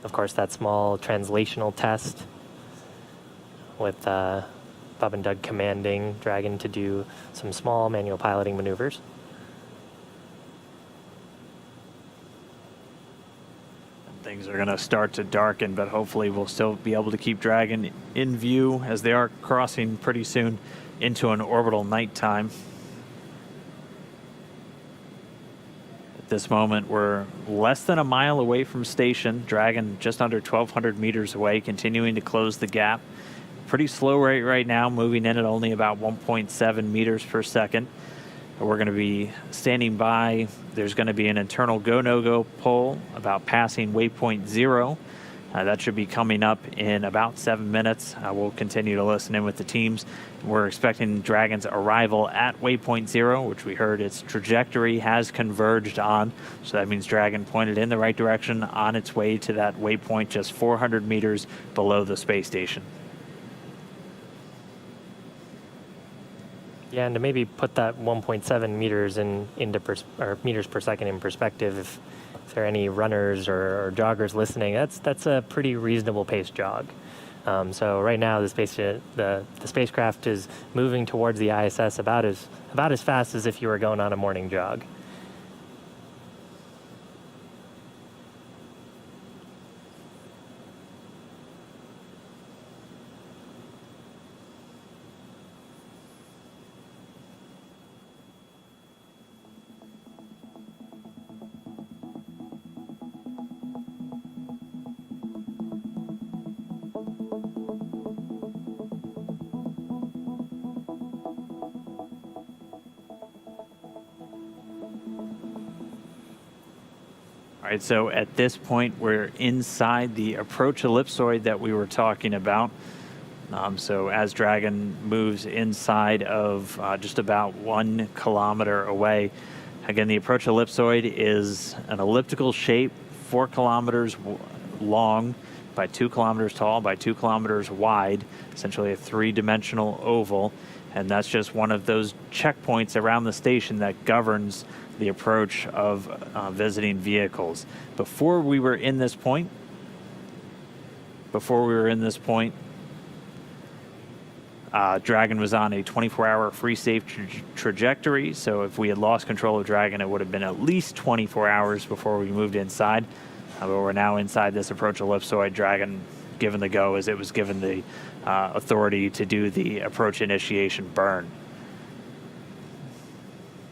[SPEAKER 2] Of course, that small translational test with Bob and Doug commanding Dragon to do some small manual piloting maneuvers.
[SPEAKER 1] Things are going to start to darken, but hopefully we'll still be able to keep Dragon in view as they are crossing pretty soon into an orbital nighttime. At this moment, we're less than a mile away from station. Dragon just under 1,200 meters away, continuing to close the gap. Pretty slow rate right now, moving in at only about 1.7 meters per second. We're going to be standing by. There's going to be an internal go-no-go poll about passing waypoint 0. That should be coming up in about 7 minutes. We'll continue to listen in with the teams. We're expecting Dragon's arrival at waypoint 0, which we heard its trajectory has converged on. So that means Dragon pointed in the right direction on its way to that waypoint just 400 meters below the space station.
[SPEAKER 2] Yeah, and to maybe put that 1.7 meters or meters per second in perspective, if there are any runners or joggers listening, that's a pretty reasonable pace jog. So right now, the spacecraft is moving towards the ISS about as fast as if you were going on a morning jog.
[SPEAKER 1] All right, so at this point, we're inside the approach ellipsoid that we were talking about. So as Dragon moves inside of just about 1 kilometer away, again, the approach ellipsoid is an elliptical shape, 4 kilometers long by 2 kilometers tall by 2 kilometers wide, essentially a 3-dimensional oval. And that's just one of those checkpoints around the station that governs the approach of visiting vehicles. Before we were in this point, Dragon was on a 24-hour free safe trajectory. So if we had lost control of Dragon, it would have been at least 24 hours before we moved inside. But we're now inside this approach ellipsoid. Dragon given the go as it was given the authority to do the approach initiation burn.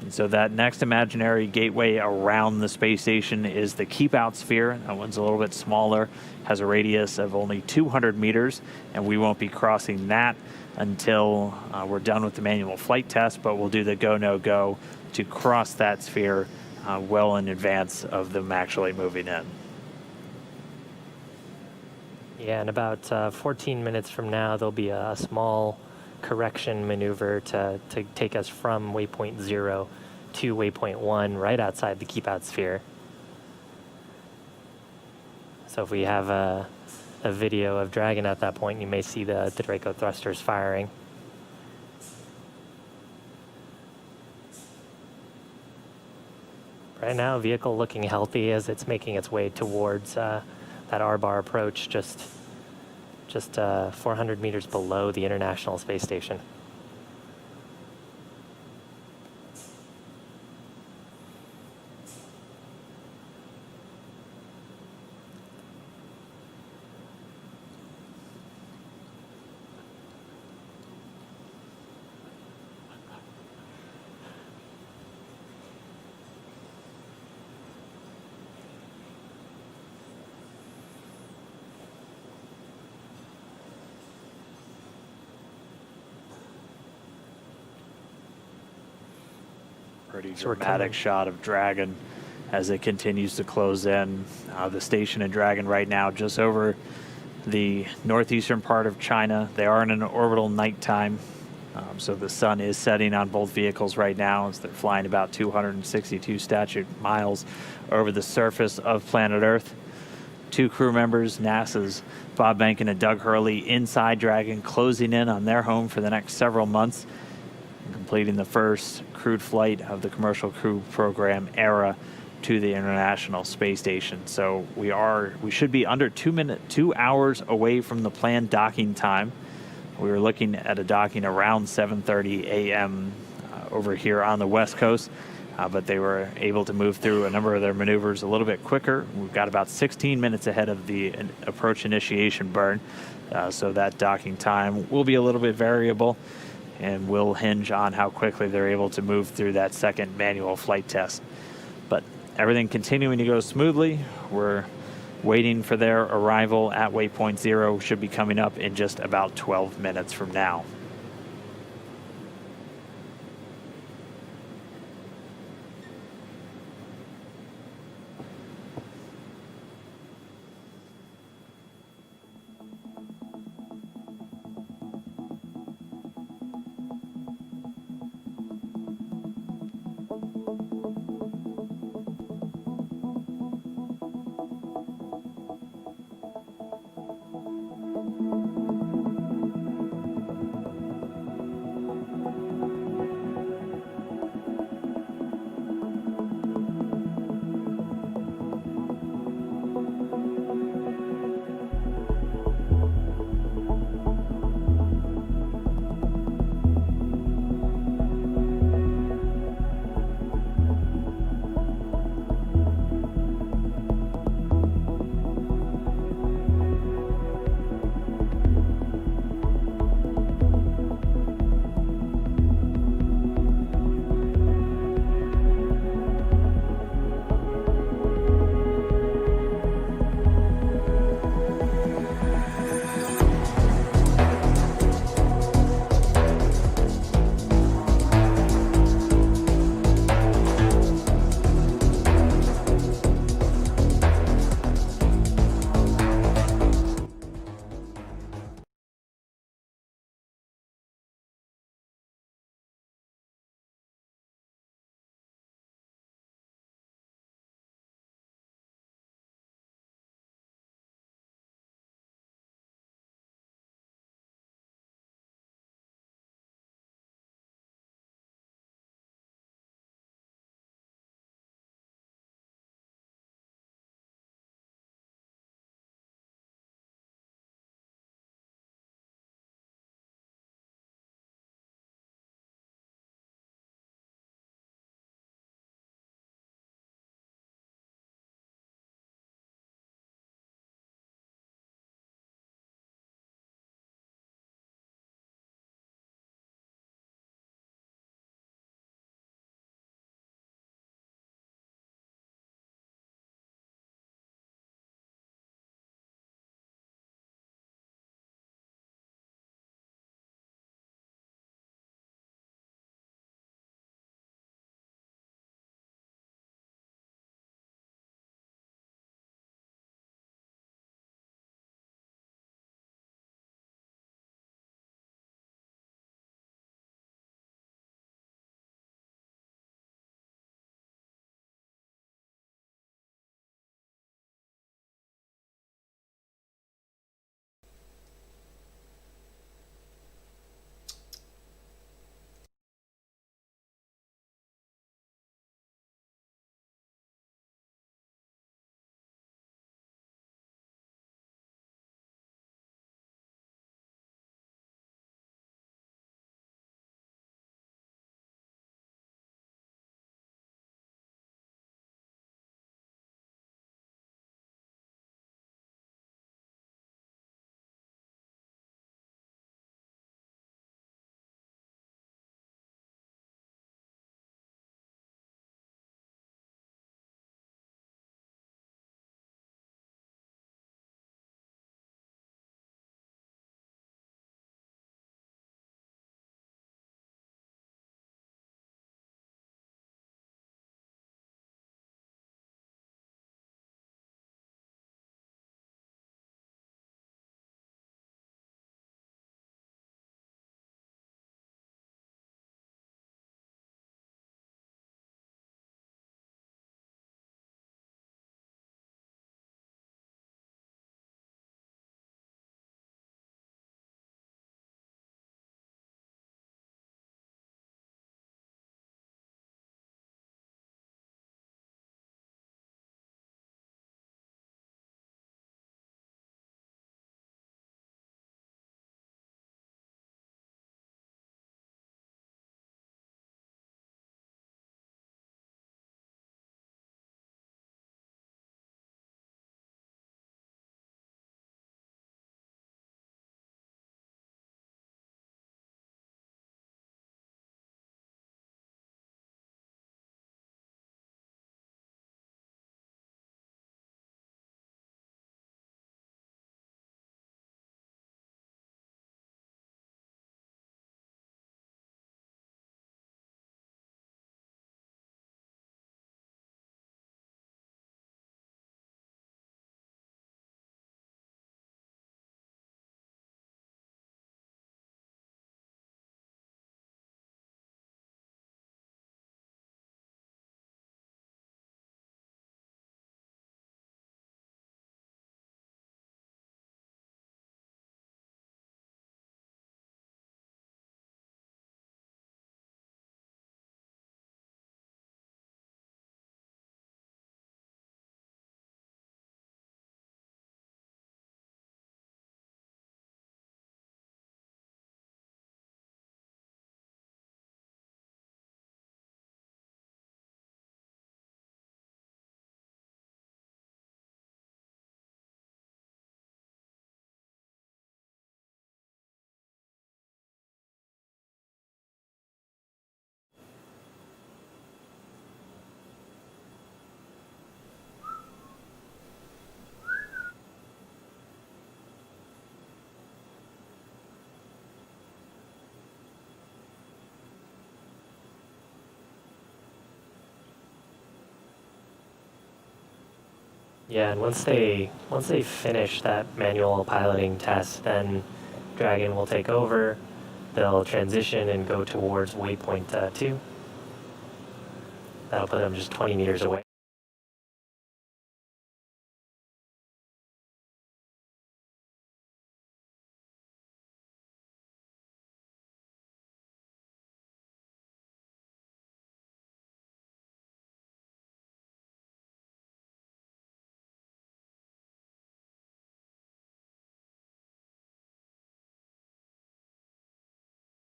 [SPEAKER 1] And so that next imaginary gateway around the space station is the Keep Out Sphere. That one's a little bit smaller, has a radius of only 200 meters, and we won't be crossing that until we're done with the manual flight test, but we'll do the go, no go to cross that sphere well in advance of them actually moving in.
[SPEAKER 2] Yeah, in about 14 minutes from now, there'll be a small correction maneuver to take us from waypoint 0 to waypoint 1 right outside the Keep Out Sphere. So if we have a video of Dragon at that point, you may see the Draco thrusters firing. Right now, vehicle looking healthy as it's making its way towards that R-bar approach, just 400 meters below the International Space Station.
[SPEAKER 1] Pretty
[SPEAKER 2] So we're
[SPEAKER 1] dramatic
[SPEAKER 2] coming-
[SPEAKER 1] shot of Dragon as it continues to close in. The station and Dragon right now just over the northeastern part of China. They are in an orbital nighttime, so the sun is setting on both vehicles right now as they're flying about 262 statute miles over the surface of planet Earth. 2 crew members, NASA's Bob Behnken and Doug Hurley, inside Dragon, closing in on their home for the next several months, and completing the first crewed flight of the Commercial Crew Program era to the International Space Station. So we should be under 2 hours away from the planned docking time. We were looking at a docking around 7:30 a.m. Over here on the West Coast, but they were able to move through a number of their maneuvers a little bit quicker. We've got about 16 minutes ahead of the approach initiation burn, so that docking time will be a little bit variable and will hinge on how quickly they're able to move through that second manual flight test. But everything continuing to go smoothly. We're waiting for their arrival at Waypoint Zero. Should be coming up in just about 12 minutes from now.
[SPEAKER 2] Yeah, and once they finish that manual piloting test, then Dragon will take over. They'll transition and go towards waypoint 2. That'll put them just 20 meters away.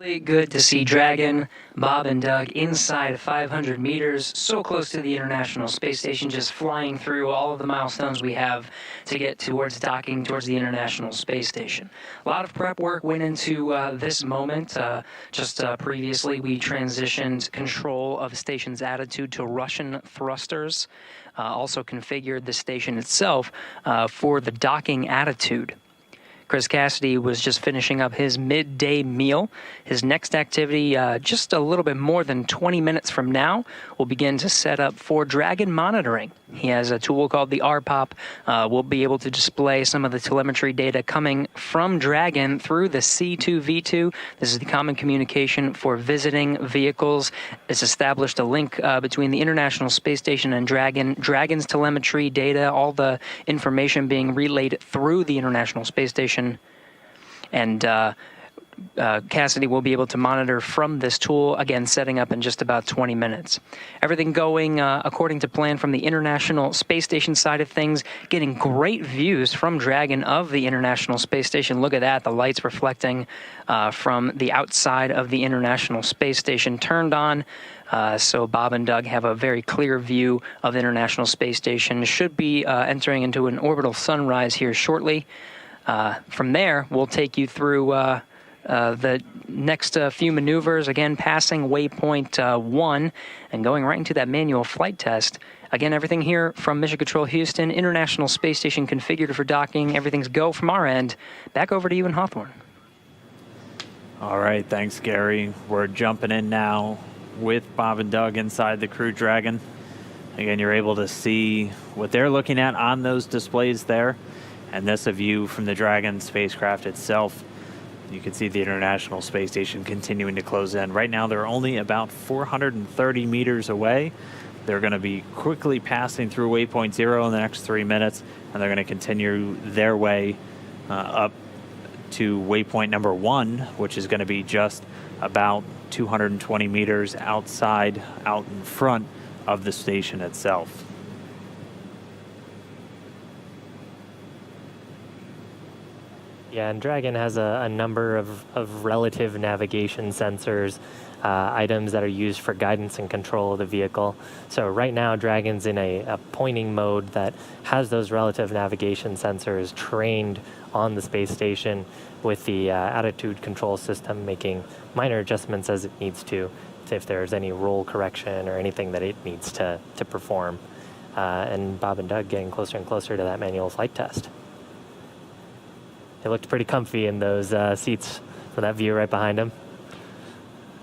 [SPEAKER 7] Really good to see Dragon, Bob, and Doug inside 500 meters, so close to the International Space Station, just flying through all of the milestones we have to get towards docking towards the International Space Station. A lot of prep work went into this moment. Just previously, we transitioned control of the station's attitude to Russian thrusters. Also configured the station itself for the docking attitude. Chris Cassidy was just finishing up his midday meal. His next activity, just a little bit more than 20 minutes from now, will begin to set up for Dragon monitoring. He has a tool called the RPOP. We'll be able to display some of the telemetry data coming from Dragon through the C2V2. This is the common communication for visiting vehicles. It's established a link between the International Space Station and Dragon. Dragon's telemetry data, all the information being relayed through the International Space Station. And Cassidy will be able to monitor from this tool, again, setting up in just about 20 minutes. Everything going according to plan from the International Space Station side of things, getting great views from Dragon of the International Space Station. Look at that, the lights reflecting from the outside of the International Space Station turned on. So Bob and Doug have a very clear view of the International Space Station. Should be entering into an orbital sunrise here shortly. From there, we'll take you through the next few maneuvers, again, passing waypoint 1 and going right into that manual flight test. Again, everything here from Mission Control Houston, International Space Station configured for docking. Everything's go from our end. Back over to you in Hawthorne.
[SPEAKER 1] All right, thanks, Gary. We're jumping in now with Bob and Doug inside the Crew Dragon. Again, you're able to see what they're looking at on those displays there. And this a view from the Dragon spacecraft itself. You can see the International Space Station continuing to close in. Right now, they're only about 430 meters away. They're going to be quickly passing through waypoint 0 in the next 3 minutes, and they're going to continue their way up to waypoint number 1, which is going to be just about 220 meters out in front of the station itself.
[SPEAKER 2] Yeah, and Dragon has a number of relative navigation sensors, items that are used for guidance and control of the vehicle. So right now, Dragon's in a pointing mode that has those relative navigation sensors trained on the space station, with the attitude control system making minor adjustments as it needs to if there's any roll correction or anything that it needs to perform. And Bob and Doug getting closer and closer to that manual flight test. They looked pretty comfy in those seats for that view right behind them.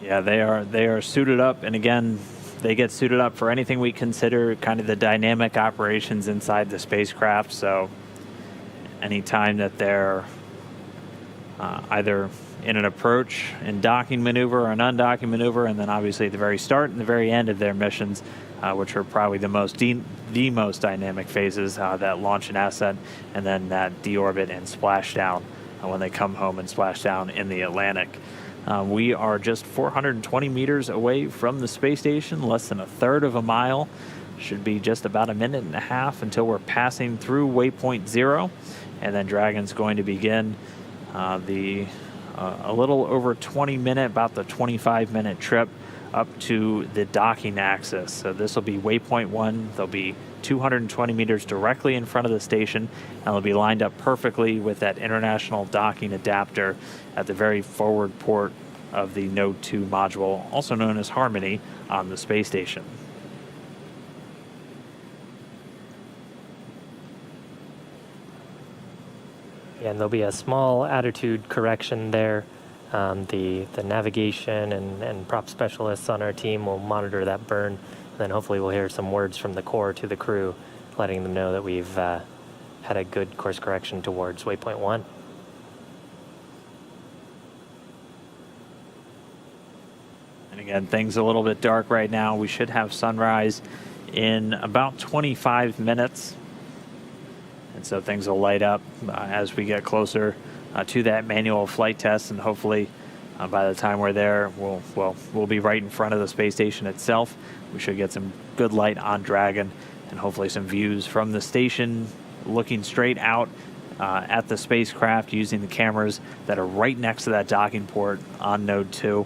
[SPEAKER 1] Yeah, they are suited up, and again, they get suited up for anything we consider kind of the dynamic operations inside the spacecraft. So anytime that they're either in an approach and docking maneuver or an undocking maneuver, and then obviously at the very start and the very end of their missions, which are probably the most dynamic phases, that launch and ascent, and then that deorbit and splashdown when they come home and splash down in the Atlantic. We are just 420 meters away from the space station, less than a third of a mile. Should be just about a minute and a half until we're passing through waypoint 0, and then Dragon's going to begin a little over 20 minute, about the 25-minute trip up to the docking axis. So this will be waypoint 1. They'll be 220 meters directly in front of the station, and they'll be lined up perfectly with that international docking adapter at the very forward port of the Node 2 module, also known as Harmony, on the space station.
[SPEAKER 2] Yeah, and there'll be a small attitude correction there. The navigation and prop specialists on our team will monitor that burn, and then hopefully we'll hear some words from the core to the crew letting them know that we've had a good course correction towards waypoint 1.
[SPEAKER 1] And again, things a little bit dark right now. We should have sunrise in about 25 minutes. And so things will light up as we get closer to that manual flight test. And hopefully by the time we're there, we'll be right in front of the space station itself. We should get some good light on Dragon and hopefully some views from the station looking straight out at the spacecraft using the cameras that are right next to that docking port on Node 2.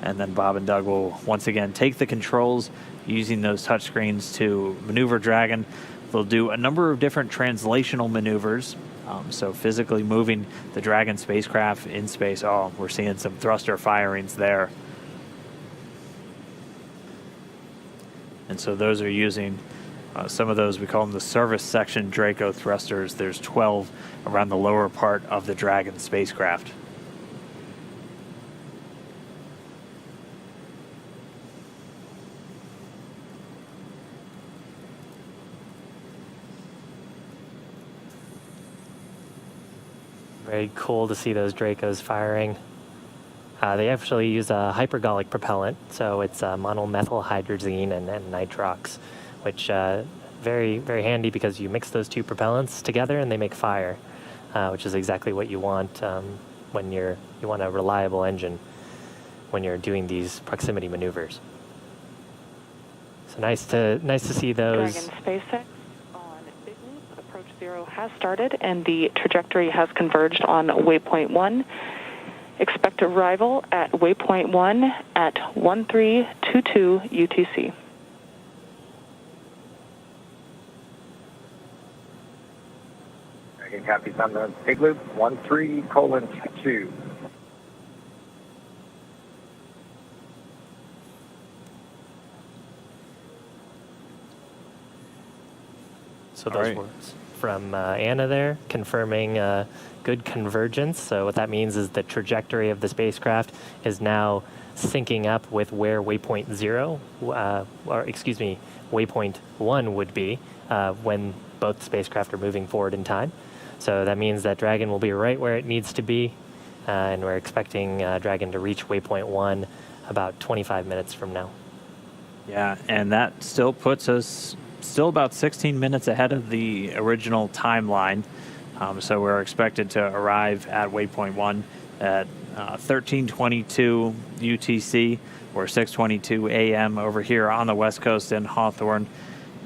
[SPEAKER 1] And then Bob and Doug will once again take the controls using those touchscreens to maneuver Dragon. They'll do a number of different translational maneuvers. So physically moving the Dragon spacecraft in space. Oh, we're seeing some thruster firings there. And so those are using some of those, we call them the service section Draco thrusters. There's 12 around the lower part of the Dragon spacecraft.
[SPEAKER 2] Very cool to see those Dracos firing. They actually use a hypergolic propellant, so it's monomethylhydrazine and nitrox, which very, very handy because you mix those two propellants together and they make fire, which is exactly what you want when you want a reliable engine when you're doing these proximity maneuvers. So nice to see those.
[SPEAKER 9] Dragon SpaceX on Big Loop, approach 0 has started and the trajectory has converged on waypoint 1. Expect arrival at waypoint 1 at 1322 UTC.
[SPEAKER 5] Dragon copies on the Big Loop, 13:22.
[SPEAKER 2] So those words from Anna there, confirming good convergence. So what that means is the trajectory of the spacecraft is now syncing up with where waypoint 0, waypoint 1 would be when both spacecraft are moving forward in time. So that means that Dragon will be right where it needs to be, and we're expecting Dragon to reach waypoint 1 about 25 minutes from now.
[SPEAKER 1] Yeah, and that still puts us about 16 minutes ahead of the original timeline. So we're expected to arrive at waypoint 1 at 13:22 UTC or 6:22 a.m. over here on the West Coast in Hawthorne.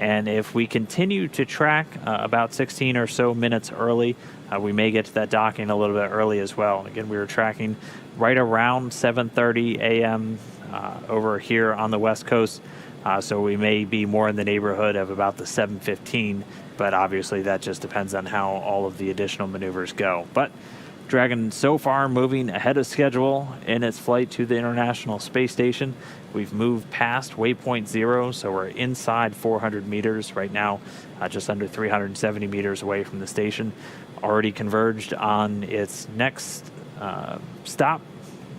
[SPEAKER 1] And if we continue to track about 16 or so minutes early, we may get to that docking a little bit early as well. Again, we were tracking right around 7:30 a.m. Over here on the West Coast. So we may be more in the neighborhood of about the 7:15, but obviously that just depends on how all of the additional maneuvers go. But Dragon so far moving ahead of schedule in its flight to the International Space Station. We've moved past waypoint 0, so we're inside 400 meters right now, just under 370 meters away from the station. Already converged on its next stop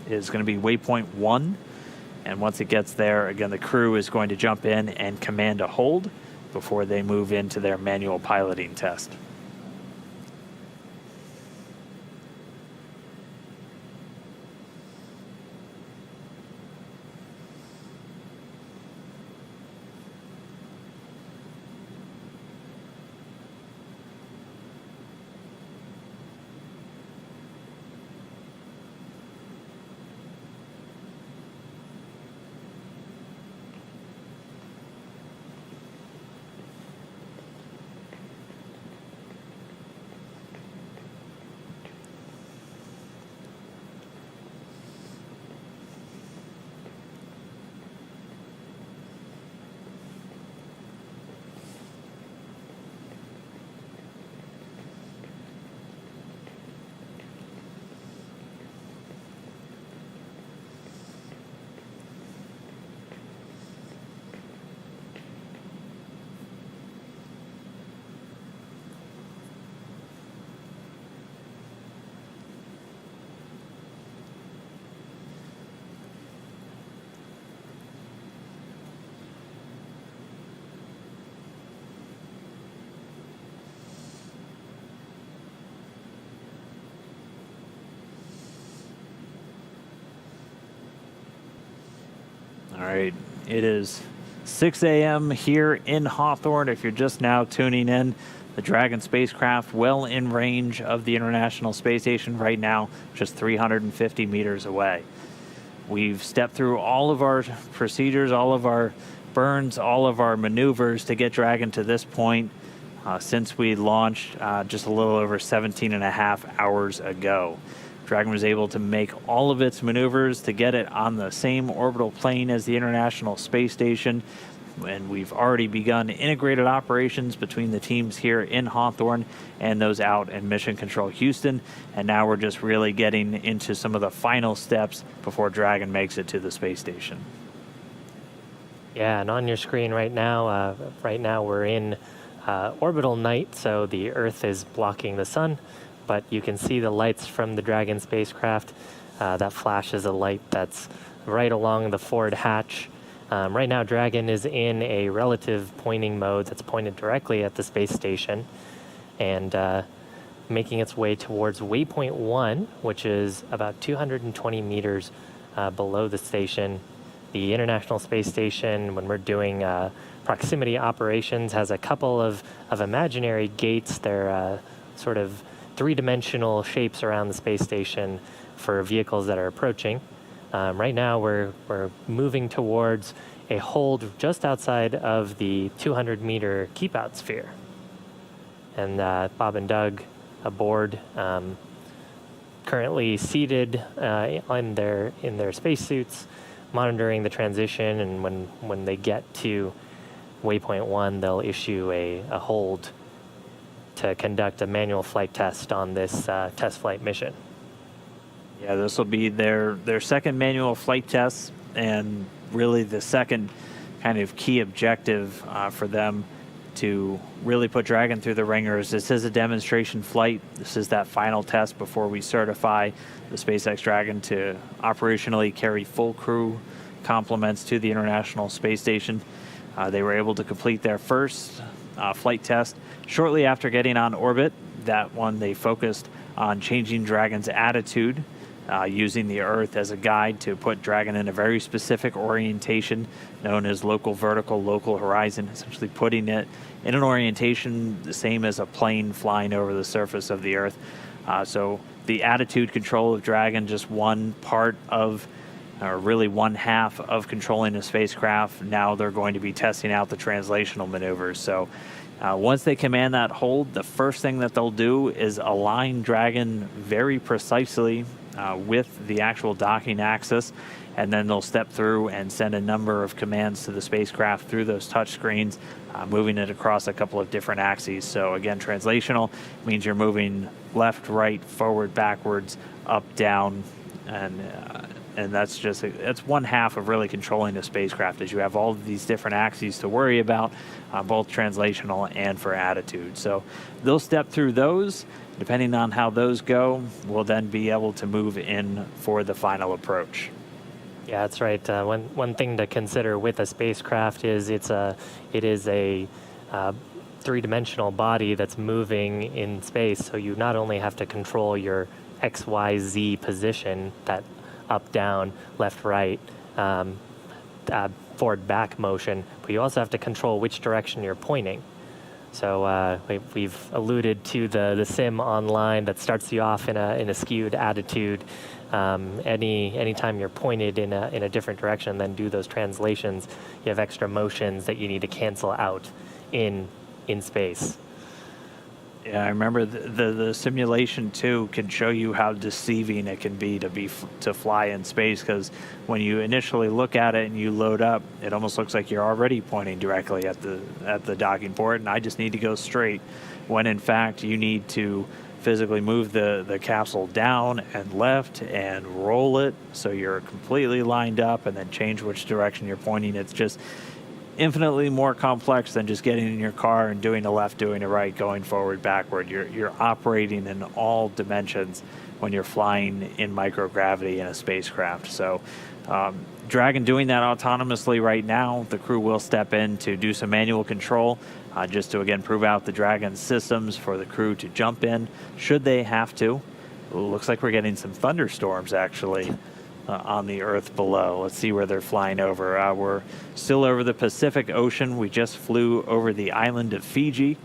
[SPEAKER 1] is going to be waypoint 1. And once it gets there, again, the crew is going to jump in and command a hold before they move into their manual piloting test. right, it is 6 a.m. here in Hawthorne. If you're just now tuning in, the Dragon spacecraft well in range of the International Space Station right now, just 350 meters away. We've stepped through all of our procedures, all of our burns, all of our maneuvers to get Dragon to this point since we launched just a little over 17 and a half hours ago. Dragon was able to make all of its maneuvers to get it on the same orbital plane as the International Space Station, and we've already begun integrated operations between the teams here in Hawthorne and those out in Mission Control Houston, and now we're just really getting into some of the final steps before Dragon makes it to the space station.
[SPEAKER 2] Yeah, and on your screen right now we're in orbital night, so the Earth is blocking the sun, but you can see the lights from the Dragon spacecraft. That flashes a light that's right along the forward hatch. Right now, Dragon is in a relative pointing mode that's pointed directly at the space station and making its way towards waypoint 1, which is about 220 meters below the station. The International Space Station, when we're doing proximity operations, has a couple of imaginary gates. They're sort of three-dimensional shapes around the space station for vehicles that are approaching. Right now, we're moving towards a hold just outside of the 200-meter keep-out sphere. And Bob and Doug aboard, currently seated in their spacesuits, monitoring the transition. And when they get to waypoint 1, they'll issue a hold to conduct a manual flight test on this test flight mission.
[SPEAKER 1] Yeah, this will be their second manual flight test, and really the second kind of key objective for them to really put Dragon through the ringers. This is a demonstration flight. This is that final test before we certify the SpaceX Dragon to operationally carry full crew complements to the International Space Station. They were able to complete their first flight test shortly after getting on orbit. That one, they focused on changing Dragon's attitude, using the Earth as a guide to put Dragon in a very specific orientation known as local vertical, local horizon, essentially putting it in an orientation the same as a plane flying over the surface of the Earth. So the attitude control of Dragon, just one part of, or really one half of controlling a spacecraft. Now they're going to be testing out the translational maneuvers. So once they command that hold, the first thing that they'll do is align Dragon very precisely with the actual docking axis, and then they'll step through and send a number of commands to the spacecraft through those touch screens, moving it across a couple of different axes. So again, translational means you're moving left, right, forward, backwards, up, down, and that's one half of really controlling the spacecraft, is you have all of these different axes to worry about, both translational and for attitude. So they'll step through those. Depending on how those go, we'll then be able to move in for the final approach.
[SPEAKER 2] Yeah, that's right. One thing to consider with a spacecraft is it is a three-dimensional body that's moving in space. So you not only have to control your X, Y, Z position, that up, down, left, right, forward, back motion, but you also have to control which direction you're pointing. So we've alluded to the sim online that starts you off in a skewed attitude. Anytime you're pointed in a different direction, then do those translations, you have extra motions that you need to cancel out in space.
[SPEAKER 1] Yeah, I remember the simulation too can show you how deceiving it can be to fly in space, because when you initially look at it and you load up, it almost looks like you're already pointing directly at the docking port, and I just need to go straight, when in fact you need to physically move the capsule down and left and roll it so you're completely lined up, and then change which direction you're pointing. It's just infinitely more complex than just getting in your car and doing a left, doing a right, going forward, backward. You're operating in all dimensions when you're flying in microgravity in a spacecraft. So Dragon doing that autonomously right now. The crew will step in to do some manual control, just to again prove out the Dragon systems for the crew to jump in should they have to. Looks like we're getting some thunderstorms actually on the Earth below. Let's see where they're flying over. We're still over the Pacific Ocean. We just flew over the island of Fiji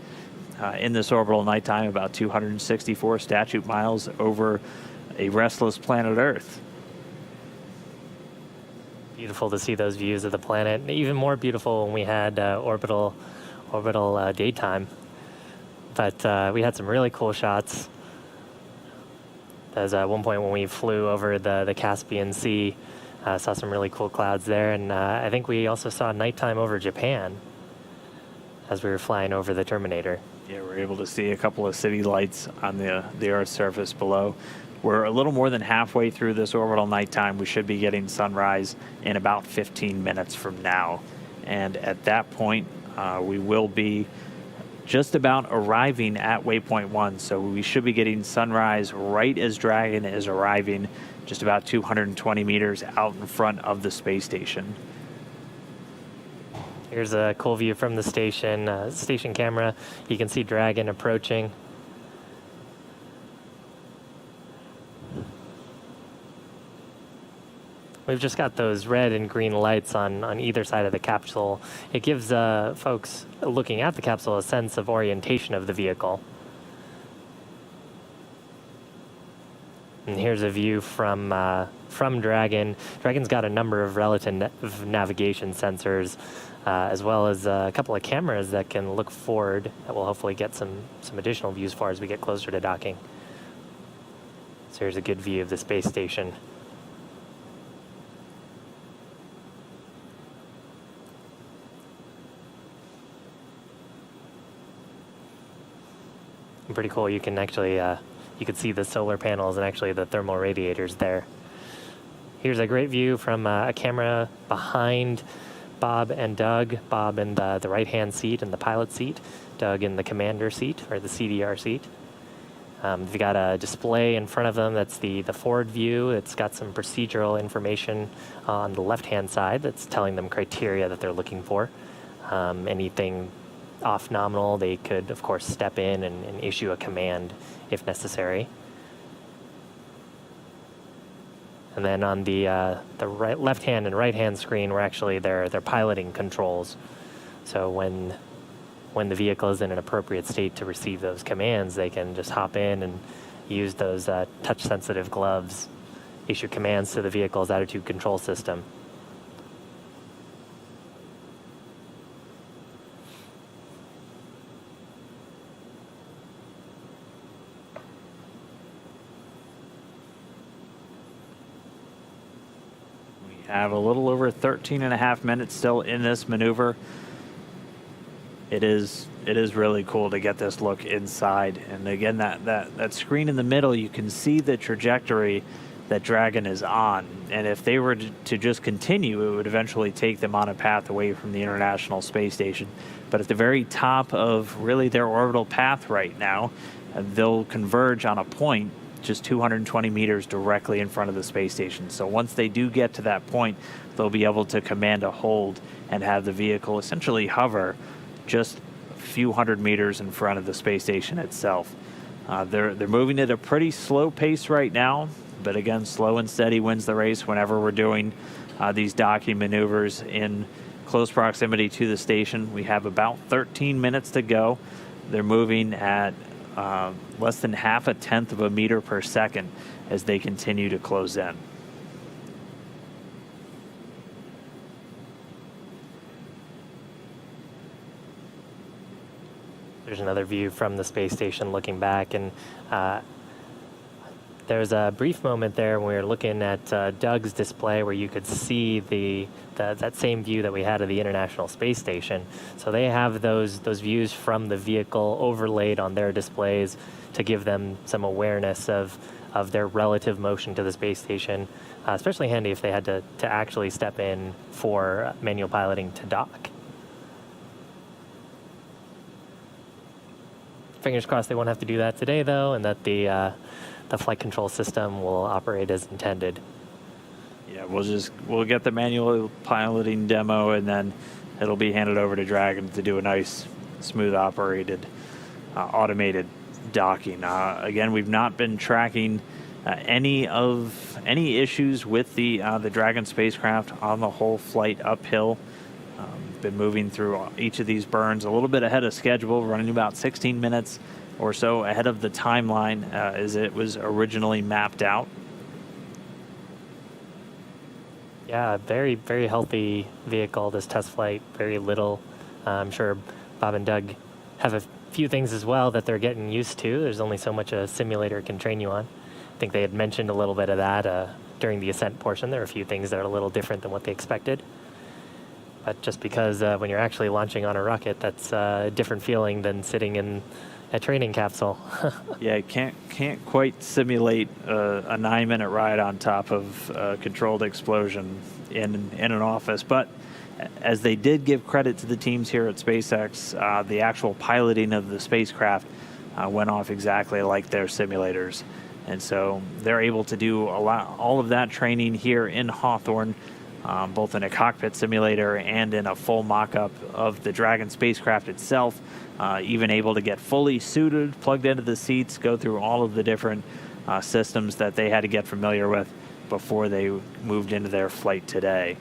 [SPEAKER 1] in this orbital nighttime, about 264 statute miles over a restless planet Earth.
[SPEAKER 2] Beautiful to see those views of the planet. Even more beautiful when we had orbital daytime. But we had some really cool shots. There was one point when we flew over the Caspian Sea, saw some really cool clouds there, and I think we also saw nighttime over Japan as we were flying over the Terminator.
[SPEAKER 1] Yeah, we're able to see a couple of city lights on the Earth's surface below. We're a little more than halfway through this orbital nighttime. We should be getting sunrise in about 15 minutes from now. And at that point, we will be just about arriving at waypoint 1. So we should be getting sunrise right as Dragon is arriving, just about 220 meters out in front of the space station.
[SPEAKER 2] Here's a cool view from the station, station camera. You can see Dragon approaching. We've just got those red and green lights on either side of the capsule. It gives folks looking at the capsule a sense of orientation of the vehicle. And here's a view from Dragon. Dragon's got a number of relative navigation sensors, as well as a couple of cameras that can look forward that will hopefully get some additional views for as we get closer to docking. So here's a good view of the space station. Pretty cool. You can actually you can see the solar panels and actually the thermal radiators there. Here's a great view from a camera behind Bob and Doug. Bob in the right-hand seat and the pilot seat. Doug in the commander seat or the CDR seat. They've got a display in front of them. That's the forward view. It's got some procedural information on the left-hand side that's telling them criteria that they're looking for. Anything off nominal, they could, of course, step in and issue a command if necessary. And then on the left-hand and right-hand screen, we're actually their piloting controls. So when the vehicle is in an appropriate state to receive those commands, they can just hop in and use those touch-sensitive gloves, issue commands to the vehicle's attitude control system.
[SPEAKER 1] Have a little over 13 and a half minutes still in this maneuver. It is really cool to get this look inside. And again, that screen in the middle, you can see the trajectory that Dragon is on. And if they were to just continue, it would eventually take them on a path away from the International Space Station. But at the very top of really their orbital path right now, they'll converge on a point just 220 meters directly in front of the space station. So once they do get to that point, they'll be able to command a hold and have the vehicle essentially hover just a few hundred meters in front of the space station itself. They're moving at a pretty slow pace right now, but again, slow and steady wins the race whenever we're doing these docking maneuvers in close proximity to the station. We have about 13 minutes to go. They're moving at less than half a tenth of a meter per second as they continue to close in.
[SPEAKER 2] There's another view from the space station looking back, and there's a brief moment there when we were looking at Doug's display where you could see that same view that we had of the International Space Station. So they have those views from the vehicle overlaid on their displays to give them some awareness of their relative motion to the space station, especially handy if they had to actually step in for manual piloting to dock. Fingers crossed they won't have to do that today, though, and that the flight control system will operate as intended.
[SPEAKER 1] Yeah, we'll get the manual piloting demo, and then it'll be handed over to Dragon to do a nice, smooth operated, automated docking. Again, we've not been tracking any of any issues with the Dragon spacecraft on the whole flight uphill. Been moving through each of these burns a little bit ahead of schedule, running about 16 minutes or so ahead of the timeline as it was originally mapped out.
[SPEAKER 2] Yeah, very, very healthy vehicle, this test flight, very little. I'm sure Bob and Doug have a few things as well that they're getting used to. There's only so much a simulator can train you on. I think they had mentioned a little bit of that during the ascent portion. There are a few things that are a little different than what they expected. But just because when you're actually launching on a rocket, that's a different feeling than sitting in a training capsule.
[SPEAKER 1] Yeah, can't quite simulate a 9-minute ride on top of a controlled explosion in an office. But as they did give credit to the teams here at SpaceX, the actual piloting of the spacecraft went off exactly like their simulators. And so they're able to do all of that training here in Hawthorne, both in a cockpit simulator and in a full mock-up of the Dragon spacecraft itself, even able to get fully suited, plugged into the seats, go through all of the different systems that they had to get familiar with before they moved into their flight today.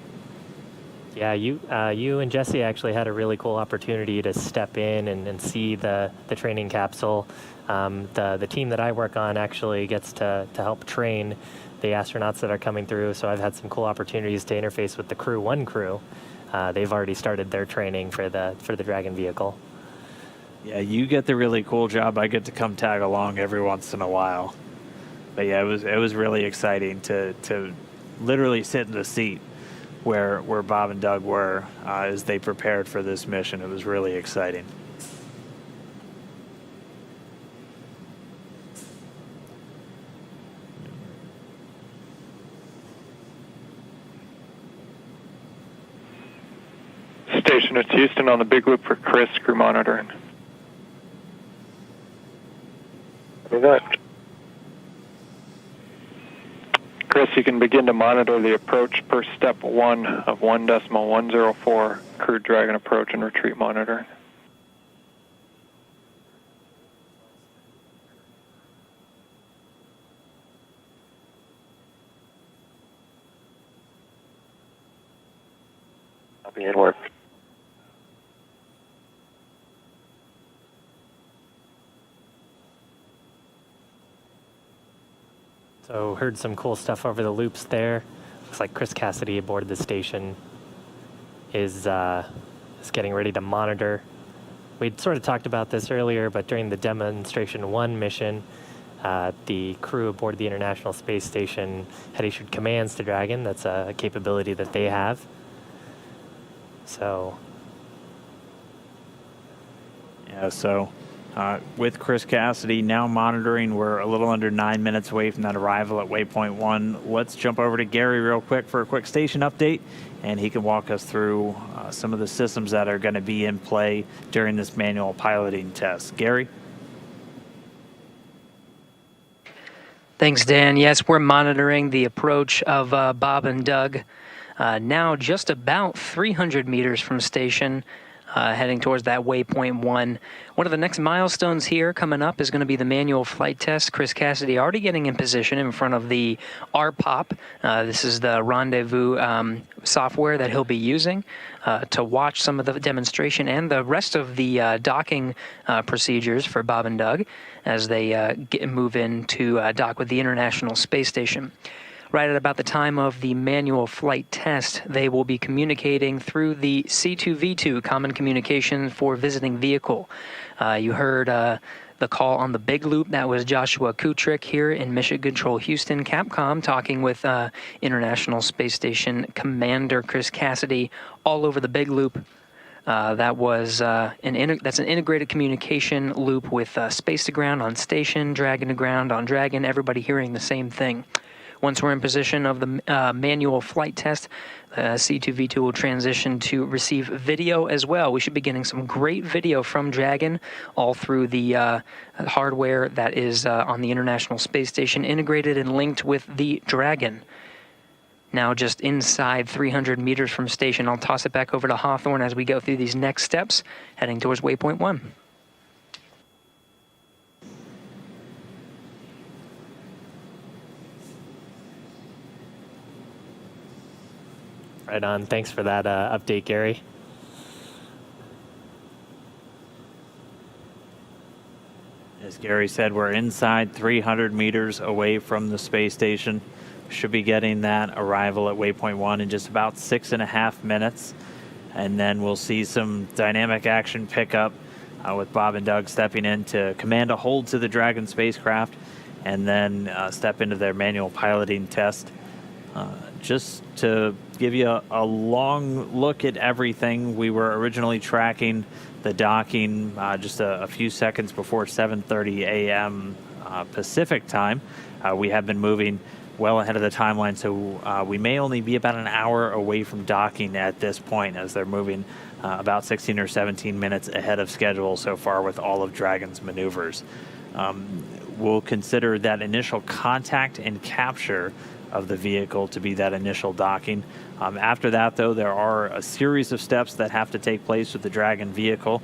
[SPEAKER 2] Yeah, you and Jesse actually had a really cool opportunity to step in and see the training capsule. The team that I work on actually gets to help train the astronauts that are coming through, so I've had some cool opportunities to interface with the Crew 1 crew. They've already started their training for the Dragon vehicle.
[SPEAKER 1] Yeah, you get the really cool job. I get to come tag along every once in a while. But yeah, it was really exciting to literally sit in the seat where Bob and Doug were as they prepared for this mission. It was really exciting.
[SPEAKER 8] Station, it's Houston on the big loop for Chris, crew monitoring. Chris, you can begin to monitor the approach per step 1 of 1.104 crew Dragon approach and retreat monitoring.
[SPEAKER 6] Copy and work.
[SPEAKER 2] So heard some cool stuff over the loops there. Looks like Chris Cassidy aboard the station is getting ready to monitor. We'd sort of talked about this earlier, but during the Demonstration 1 mission, the crew aboard the International Space Station had issued commands to Dragon. That's a capability that they have. So
[SPEAKER 1] yeah, so with Chris Cassidy now monitoring, we're a little under 9 minutes away from that arrival at waypoint 1. Let's jump over to Gary real quick for a quick station update, and he can walk us through some of the systems that are going to be in play during this manual piloting test. Gary?
[SPEAKER 7] Thanks, Dan. Yes, we're monitoring the approach of Bob and Doug. Now just about 300 meters from station, heading towards that waypoint 1. One of the next milestones here coming up is going to be the manual flight test. Chris Cassidy already getting in position in front of the RPOP. This is the rendezvous software that he'll be using to watch some of the demonstration and the rest of the docking procedures for Bob and Doug as they move in to dock with the International Space Station. Right at about the time of the manual flight test, they will be communicating through the C2V2, Common Communication for Visiting Vehicle. You heard the call on the big loop. That was Joshua Kutrick here in Mission Control Houston, Capcom, talking with International Space Station Commander Chris Cassidy all over the big loop. That's an integrated communication loop with space to ground on station, Dragon to ground on Dragon, everybody hearing the same thing. Once we're in position of the manual flight test, C2V2 will transition to receive video as well. We should be getting some great video from Dragon all through the hardware that is on the International Space Station, integrated and linked with the Dragon. Now just inside 300 meters from station, I'll toss it back over to Hawthorne as we go through these next steps, heading towards waypoint 1.
[SPEAKER 2] Right on. Thanks for that update, Gary.
[SPEAKER 1] As Gary said, we're inside 300 meters away from the space station. Should be getting that arrival at waypoint 1 in just about 6.5 minutes. And then we'll see some dynamic action pick up with Bob and Doug stepping in to command a hold to the Dragon spacecraft and then step into their manual piloting test. Just to give you a long look at everything, we were originally tracking the docking just a few seconds before 7:30 a.m. Pacific time. We have been moving well ahead of the timeline, so we may only be about an hour away from docking at this point, as they're moving about 16 or 17 minutes ahead of schedule so far with all of Dragon's maneuvers. We'll consider that initial contact and capture of the vehicle to be that initial docking. After that, though, there are a series of steps that have to take place with the Dragon vehicle,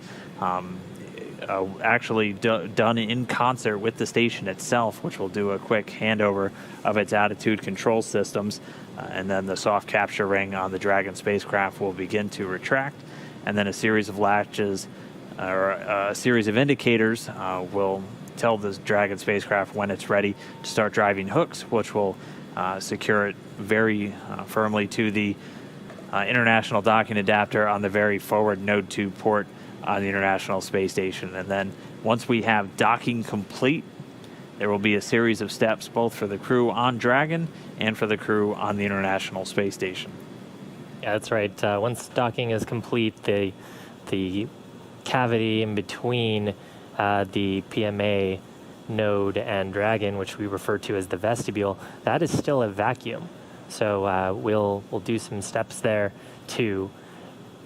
[SPEAKER 1] actually done in concert with the station itself, which will do a quick handover of its attitude control systems, and then the soft capture ring on the Dragon spacecraft will begin to retract, and then a series of latches or a series of indicators will tell the Dragon spacecraft when it's ready to start driving hooks, which will secure it very firmly to the international docking adapter on the very forward Node 2 port on the International Space Station. And then once we have docking complete, there will be a series of steps both for the crew on Dragon and for the crew on the International Space Station.
[SPEAKER 2] Yeah, that's right. Once docking is complete, the cavity in between the PMA node and Dragon, which we refer to as the vestibule, that is still a vacuum. So we'll do some steps there to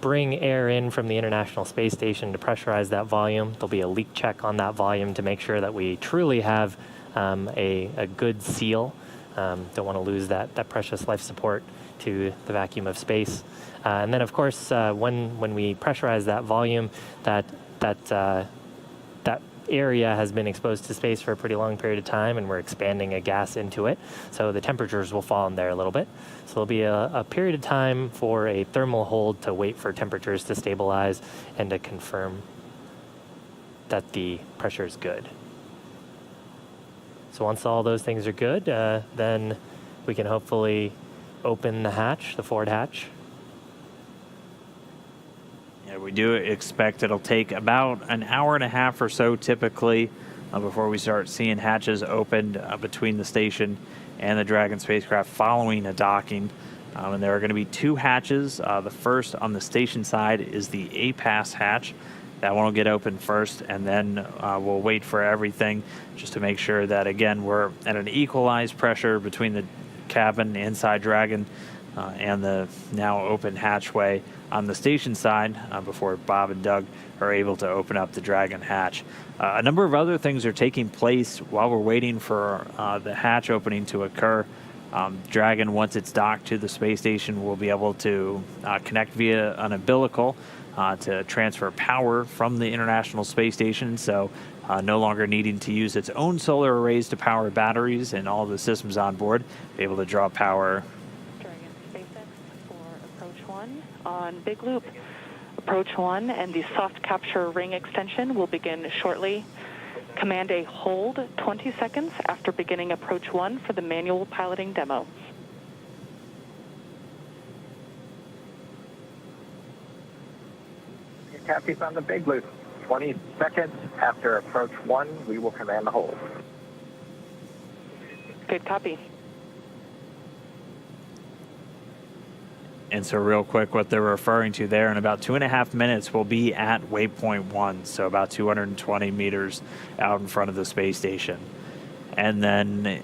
[SPEAKER 2] bring air in from the International Space Station to pressurize that volume. There'll be a leak check on that volume to make sure that we truly have a good seal. Don't want to lose that precious life support to the vacuum of space. And then, of course, when we pressurize that volume, that area has been exposed to space for a pretty long period of time, and we're expanding a gas into it, so the temperatures will fall in there a little bit. So there'll be a period of time for a thermal hold to wait for temperatures to stabilize and to confirm that the pressure is good. So once all those things are good, then we can hopefully open the hatch, the forward hatch.
[SPEAKER 1] Yeah, we do expect it'll take about an hour and a half or so typically before we start seeing hatches opened between the station and the Dragon spacecraft following a docking. And there are going to be two hatches. The first on the station side is the APAS hatch. That one will get open first, and then we'll wait for everything just to make sure that, again, we're at an equalized pressure between the cabin inside Dragon and the now open hatchway on the station side before Bob and Doug are able to open up the Dragon hatch. A number of other things are taking place while we're waiting for the hatch opening to occur. Dragon, once it's docked to the space station, will be able to connect via an umbilical to transfer power from the International Space Station, so no longer needing to use its own solar arrays to power batteries and all the systems on board, be able to draw power.
[SPEAKER 9] Dragon SpaceX for Approach 1 on Big Loop. Approach 1 and the soft capture ring extension will begin shortly. Command a hold 20 seconds after beginning Approach 1 for the manual piloting demo.
[SPEAKER 5] Copies on the Big Loop. 20 seconds after Approach 1, we will command the hold.
[SPEAKER 9] Good copy.
[SPEAKER 1] And so real quick, what they're referring to there, in about 2.5 minutes, we'll be at waypoint 1, so about 220 meters out in front of the space station. And then,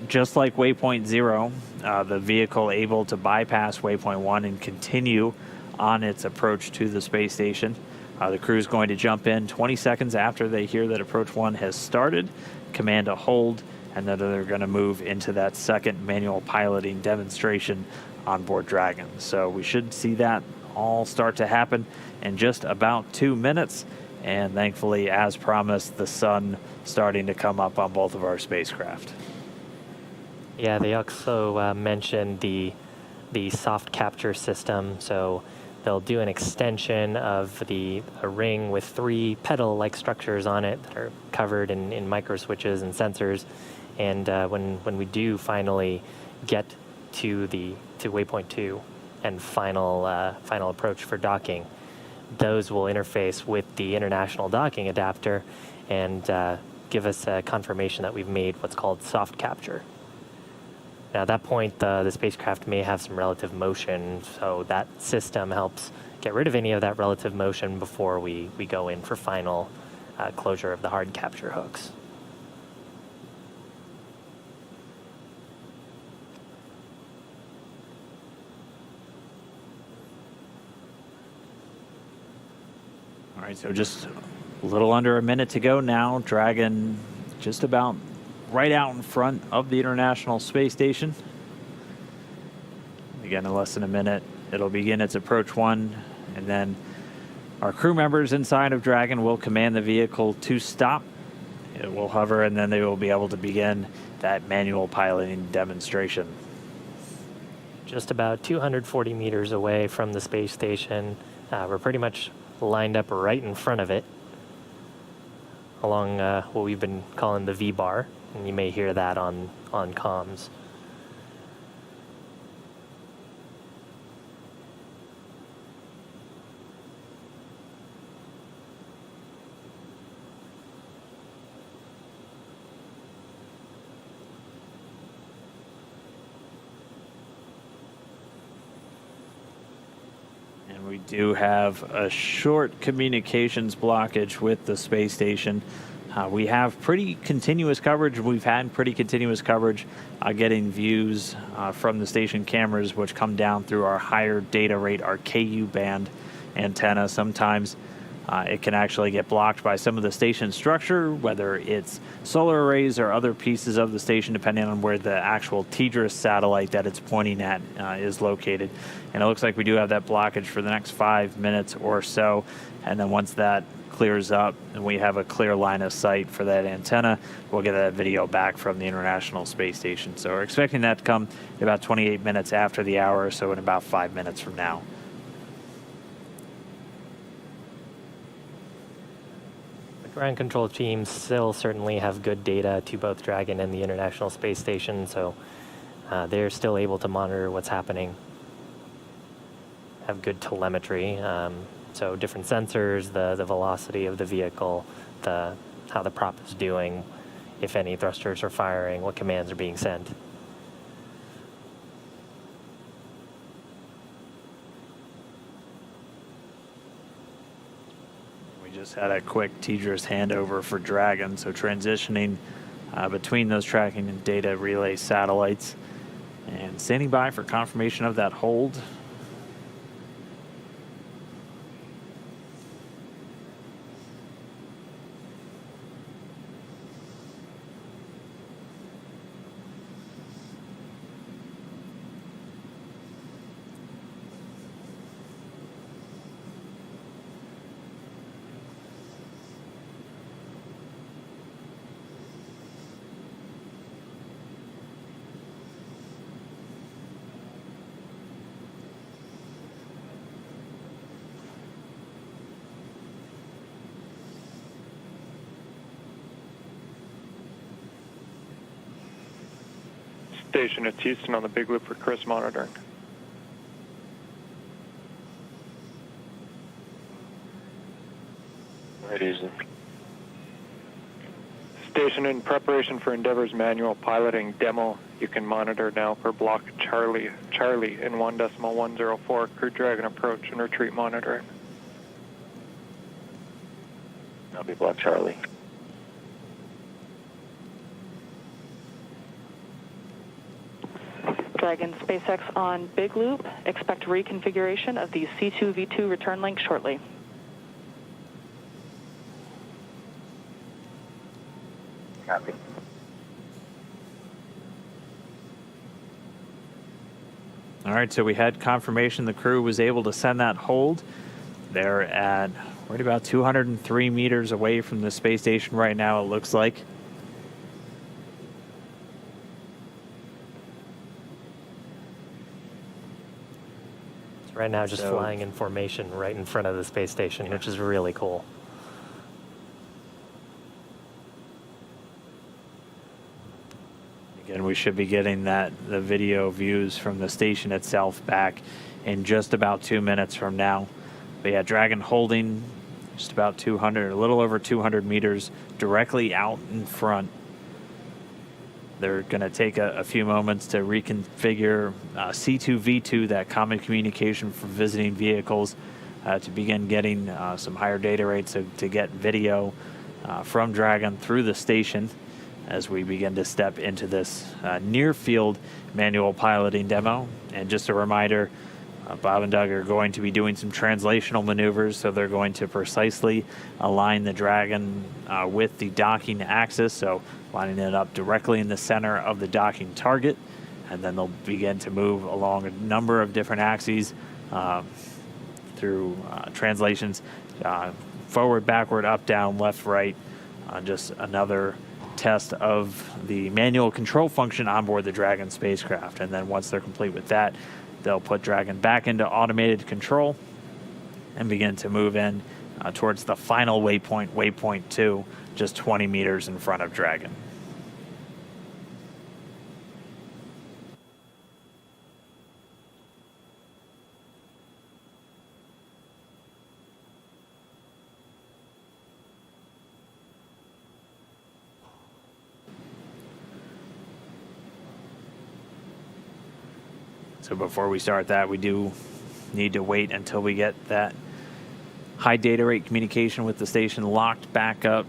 [SPEAKER 1] just like waypoint 0, the vehicle able to bypass waypoint 1 and continue on its approach to the space station. The crew is going to jump in 20 seconds after they hear that Approach 1 has started, command a hold, and then they're going to move into that second manual piloting demonstration on board Dragon. So we should see that all start to happen in just about 2 minutes. And thankfully, as promised, the sun starting to come up on both of our spacecraft.
[SPEAKER 2] Yeah, they also mentioned the the soft capture system. So they'll do an extension of a ring with 3 pedal-like structures on it that are covered in micro switches and sensors. And when we do finally get to waypoint 2 and final approach for docking, those will interface with the international docking adapter and give us a confirmation that we've made what's called soft capture. Now, at that point, the spacecraft may have some relative motion, so that system helps get rid of any of that relative motion before we go in for final closure of the hard capture hooks.
[SPEAKER 1] All right, so just a little under a minute to go now. Dragon just about right out in front of the International Space Station. Again, in less than a minute, it'll begin its approach 1, and then our crew members inside of Dragon will command the vehicle to stop. It will hover, and then they will be able to begin that manual piloting demonstration.
[SPEAKER 2] Just about 240 meters away from the space station. We're pretty much lined up right in front of it along what we've been calling the V-bar, and you may hear that on comms.
[SPEAKER 1] We do have a short communications blockage with the space station. We have pretty continuous coverage. We've had pretty continuous coverage getting views from the station cameras, which come down through our higher data rate, our KU band antenna. Sometimes it can actually get blocked by some of the station structure, whether it's solar arrays or other pieces of the station, depending on where the actual TDRS satellite that it's pointing at is located. And it looks like we do have that blockage for the next 5 minutes or so. And then once that clears up and we have a clear line of sight for that antenna, we'll get that video back from the International Space Station. So we're expecting that to come about 28 minutes after the hour, so in about 5 minutes from now.
[SPEAKER 2] Ground control teams still certainly have good data to both Dragon and the International Space Station, so they're still able to monitor what's happening, have good telemetry, so different sensors, the velocity of the vehicle, how the prop is doing, if any thrusters are firing, what commands are being sent.
[SPEAKER 1] Just had a quick TDRS handover for Dragon, so transitioning between those tracking and data relay satellites and standing by for confirmation of that hold.
[SPEAKER 8] Station, it's Houston on the Big Loop for Chris monitoring.
[SPEAKER 6] Right, Houston.
[SPEAKER 8] Station, in preparation for Endeavour's manual piloting demo, you can monitor now for block Charlie in 1.104 Crew Dragon approach and retreat monitoring.
[SPEAKER 6] I'll be block Charlie.
[SPEAKER 9] Dragon SpaceX on Big Loop. Expect reconfiguration of the C2V2 return link shortly.
[SPEAKER 6] Copy.
[SPEAKER 1] All right, so we had confirmation the crew was able to send that hold. They're at right about 203 meters away from the space station right now, it looks like.
[SPEAKER 2] Right now, just
[SPEAKER 1] So-
[SPEAKER 2] flying in formation right in front of the space station, which is really cool.
[SPEAKER 1] Again, we should be getting the video views from the station itself back in just about 2 minutes from now. But yeah, Dragon holding just about 200, a little over 200 meters directly out in front. They're going to take a few moments to reconfigure C2V2, that common communication for visiting vehicles, to begin getting some higher data rates to get video from Dragon through the station as we begin to step into this near-field manual piloting demo. And just a reminder, Bob and Doug are going to be doing some translational maneuvers, so they're going to precisely align the Dragon with the docking axis, so lining it up directly in the center of the docking target, and then they'll begin to move along a number of different axes through translations, forward, backward, up, down, left, right, just another test of the manual control function on board the Dragon spacecraft. And then once they're complete with that, they'll put Dragon back into automated control and begin to move in towards the final waypoint, waypoint 2, just 20 meters in front of Dragon. So before we start that, we do need to wait until we get that high data rate communication with the station locked back up.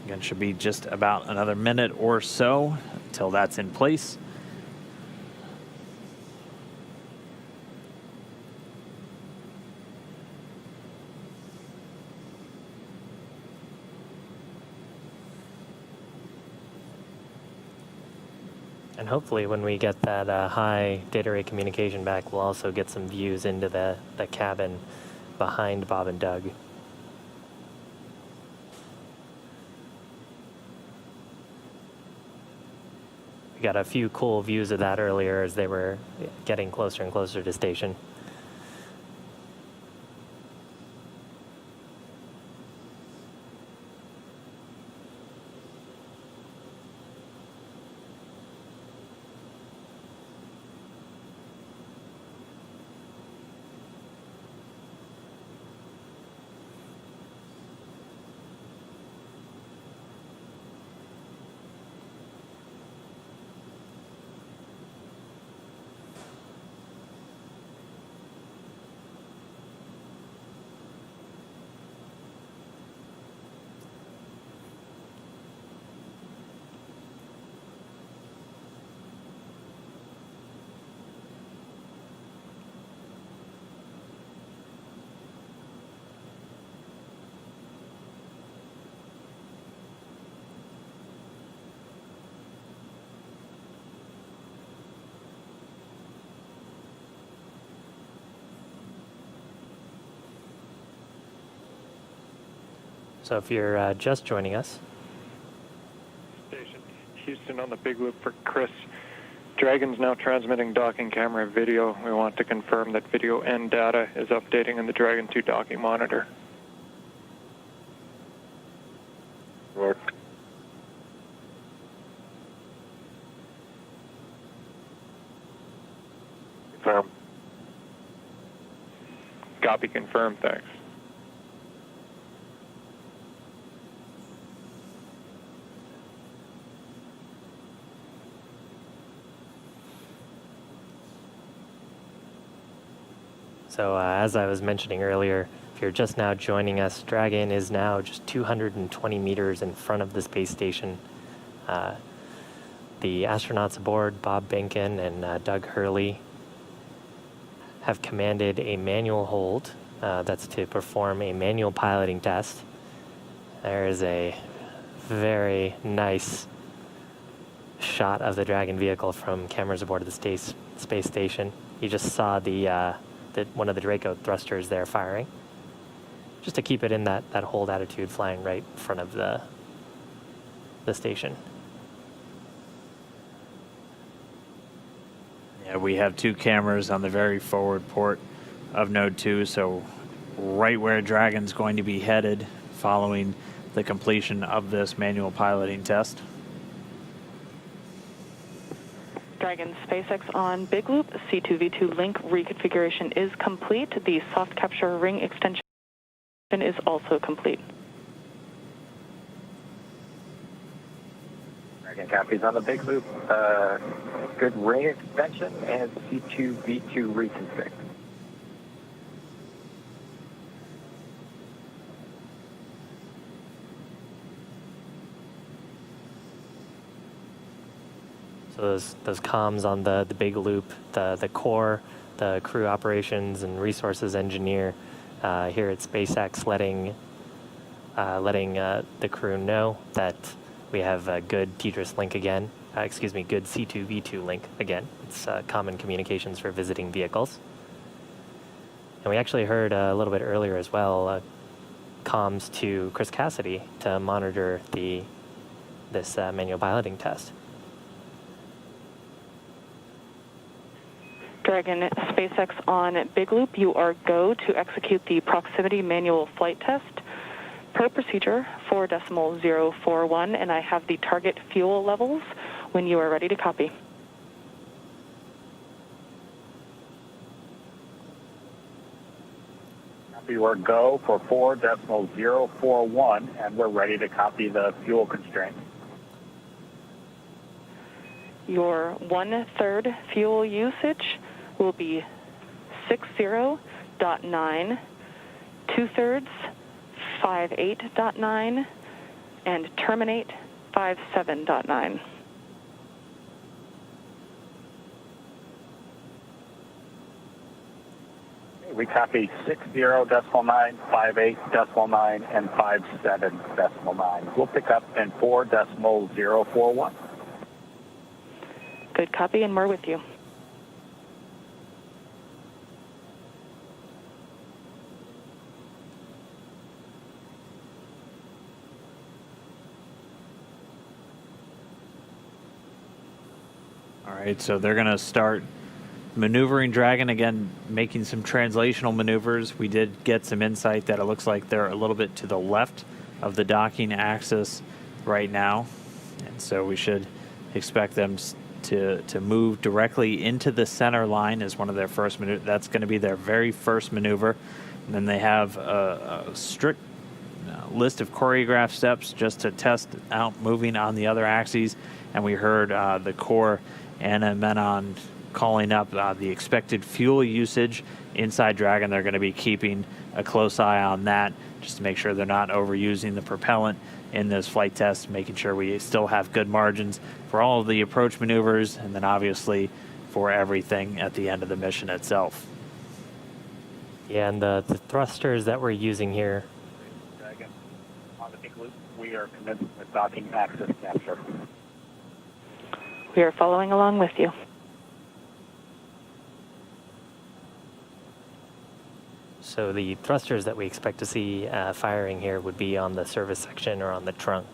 [SPEAKER 1] Again, should be just about another minute or so until that's in place.
[SPEAKER 2] And hopefully when we get that high data rate communication back, we'll also get some views into the cabin behind Bob and Doug. We got a few cool views of that earlier as they were getting closer and closer to station. So if you're just joining us,
[SPEAKER 8] Station Houston on the big loop for Chris. Dragon's now transmitting docking camera video. We want to confirm that video and data is updating in the Dragon 2 docking monitor.
[SPEAKER 6] Work. Confirm.
[SPEAKER 8] Copy, confirm, thanks.
[SPEAKER 2] so as I was mentioning earlier, if you're just now joining us, Dragon is now just 220 meters in front of the space station. The astronauts aboard, Bob Behnken and Doug Hurley, have commanded a manual hold. That's to perform a manual piloting test. There is a very nice shot of the Dragon vehicle from cameras aboard the space station. You just saw one of the Draco thrusters there firing, just to keep it in that hold attitude, flying right in front of the station.
[SPEAKER 1] Yeah, we have two cameras on the very forward port of Node 2, so right where Dragon's going to be headed following the completion of this manual piloting test.
[SPEAKER 9] Dragon SpaceX on Big Loop. C2V2 link reconfiguration is complete. The soft capture ring extension is also complete.
[SPEAKER 5] Dragon copies on the Big Loop. Good ring extension and C2V2 reconfig.
[SPEAKER 2] So those comms on the Big Loop, the core, the crew operations and resources engineer here at SpaceX letting the crew know that we have a good TDRS link again. Good C2V2 link again. It's common communications for visiting vehicles. And we actually heard a little bit earlier as well comms to Chris Cassidy to monitor this manual piloting test.
[SPEAKER 9] Dragon SpaceX on Big Loop, you are go to execute the proximity manual flight test per procedure 4.041, and I have the target fuel levels when you are ready to copy.
[SPEAKER 10] You are go for 4.041, and we're ready to copy the fuel constraint.
[SPEAKER 9] Your 1/3 fuel usage will be 60.9, 2/3 58.9, and terminate 57.9.
[SPEAKER 10] We copy 60.9, 58.9, and 57.9. We'll pick up in 4.041.
[SPEAKER 9] Good copy, and we're with you.
[SPEAKER 1] All right, so they're going to start maneuvering Dragon, again, making some translational maneuvers. We did get some insight that it looks like they're a little bit to the left of the docking axis right now. And so we should expect them to move directly into the center line as one of their first maneuvers. That's going to be their very first maneuver. And then they have a strict list of choreographed steps just to test out moving on the other axes. And we heard the core Anna Menon calling up the expected fuel usage inside Dragon. They're going to be keeping a close eye on that just to make sure they're not overusing the propellant in this flight test, making sure we still have good margins for all of the approach maneuvers and then obviously for everything at the end of the mission itself.
[SPEAKER 2] Yeah, and the thrusters that we're using here.
[SPEAKER 10] Dragon, on the Big Loop, we are commencing with docking axis capture.
[SPEAKER 9] We are following along with you.
[SPEAKER 2] So the thrusters that we expect to see firing here would be on the service section or on the trunk.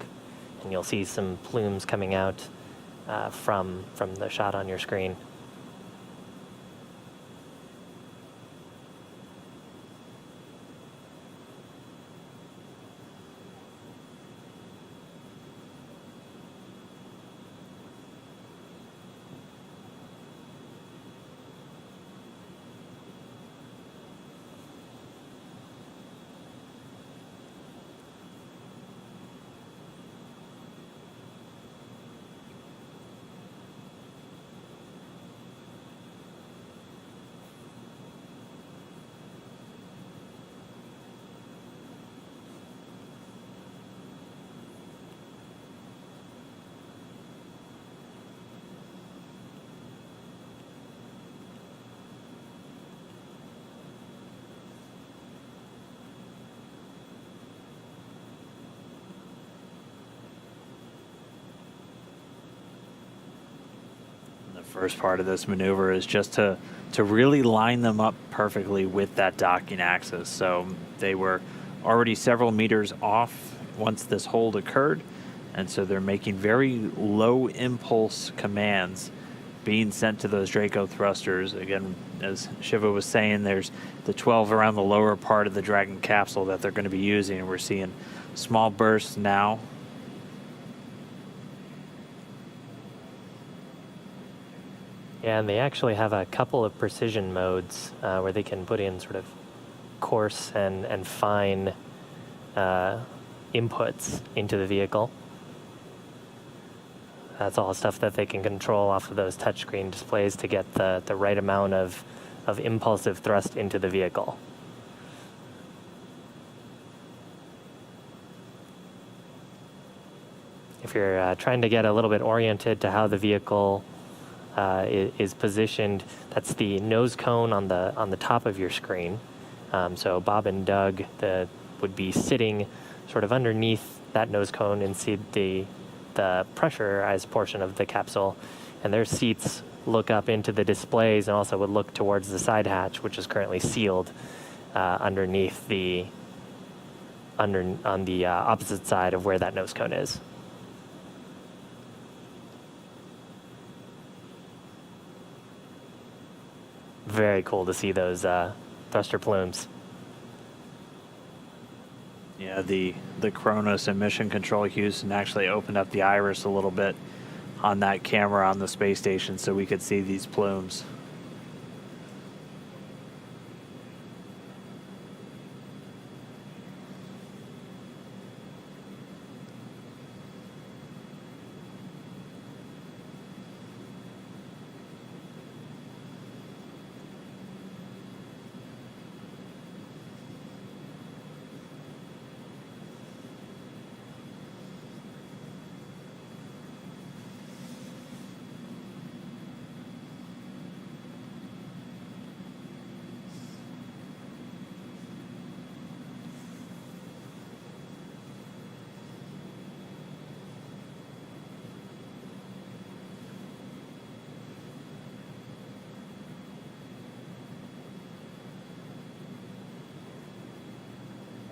[SPEAKER 2] And you'll see some plumes coming out from the shot on your screen.
[SPEAKER 1] First part of this maneuver is just to really line them up perfectly with that docking axis. So they were already several meters off once this hold occurred, and so they're making very low impulse commands being sent to those Draco thrusters. Again, as Shiva was saying, there's the 12 around the lower part of the Dragon capsule that they're going to be using, and we're seeing small bursts now.
[SPEAKER 2] Yeah, and they actually have a couple of precision modes where they can put in sort of coarse and fine inputs into the vehicle. That's all stuff that they can control off of those touchscreen displays to get the right amount of impulsive thrust into the vehicle. If you're trying to get a little bit oriented to how the vehicle is positioned, that's the nose cone on the top of your screen. So Bob and Doug would be sitting sort of underneath that nose cone and see the pressurized portion of the capsule, and their seats look up into the displays and also would look towards the side hatch, which is currently sealed underneath on the opposite side of where that nose cone is. Very cool to see those thruster plumes.
[SPEAKER 1] Yeah, the Kronos emission control Houston actually opened up the iris a little bit on that camera on the space station so we could see these plumes.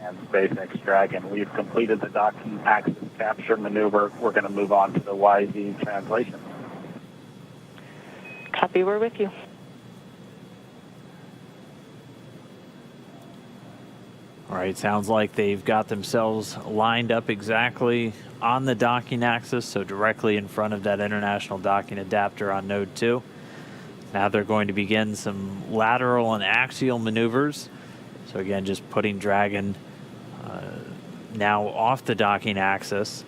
[SPEAKER 10] And SpaceX Dragon, we've completed the docking axis capture maneuver. We're going to move on to the YZ translation.
[SPEAKER 9] Copy, we're with you.
[SPEAKER 1] All right, sounds like they've got themselves lined up exactly on the docking axis, so directly in front of that international docking adapter on Node 2. Now they're going to begin some lateral and axial maneuvers. So again, just putting Dragon now off the docking axis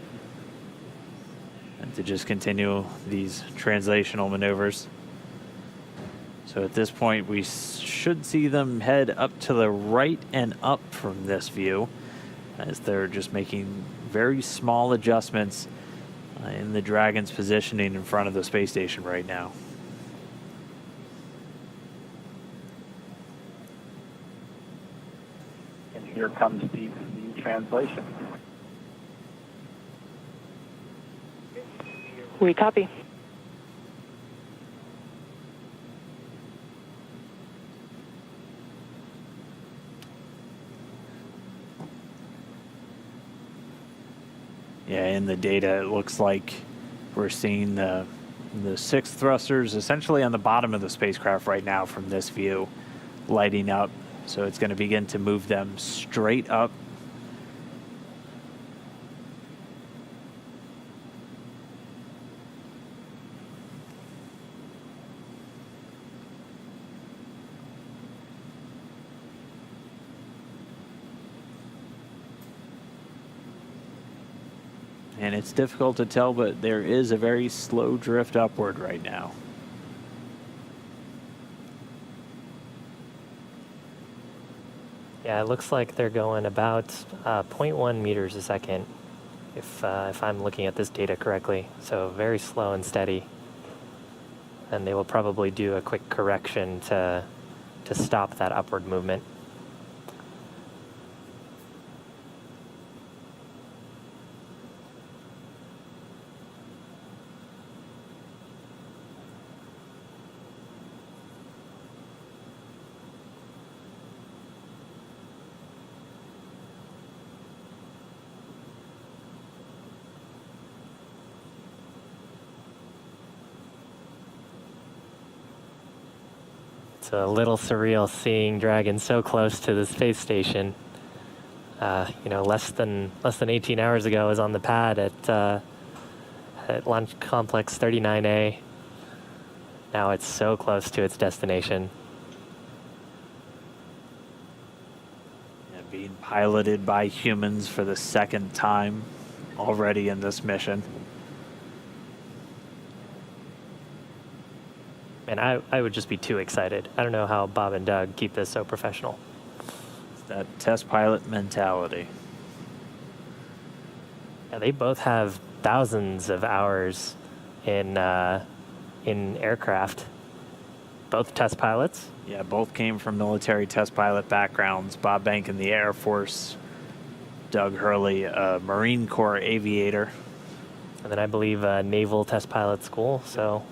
[SPEAKER 1] and to just continue these translational maneuvers. So at this point, we should see them head up to the right and up from this view as they're just making very small adjustments in the Dragon's positioning in front of the space station right now.
[SPEAKER 10] And here comes the translation.
[SPEAKER 9] We copy.
[SPEAKER 1] Yeah, in the data, it looks like we're seeing the 6 thrusters essentially on the bottom of the spacecraft right now from this view, lighting up. So it's going to begin to move them straight up. And it's difficult to tell, but there is a very slow drift upward right now.
[SPEAKER 2] Yeah, it looks like they're going about 0.1 meters a second, if I'm looking at this data correctly. So very slow and steady. And they will probably do a quick correction to stop that upward movement. It's a little surreal seeing Dragon so close to the space station. Less than 18 hours ago, I was on the pad at Launch Complex 39A. Now it's so close to its destination.
[SPEAKER 1] And being piloted by humans for the second time already in this mission.
[SPEAKER 2] And I would just be too excited. I don't know how Bob and Doug keep this so professional.
[SPEAKER 1] It's that test pilot mentality.
[SPEAKER 2] Yeah, they both have thousands of hours in aircraft. Both test pilots.
[SPEAKER 1] Yeah, both came from military test pilot backgrounds. Bob Bank in the Air Force, Doug Hurley, a Marine Corps aviator.
[SPEAKER 2] And then I believe Naval Test Pilot School, so...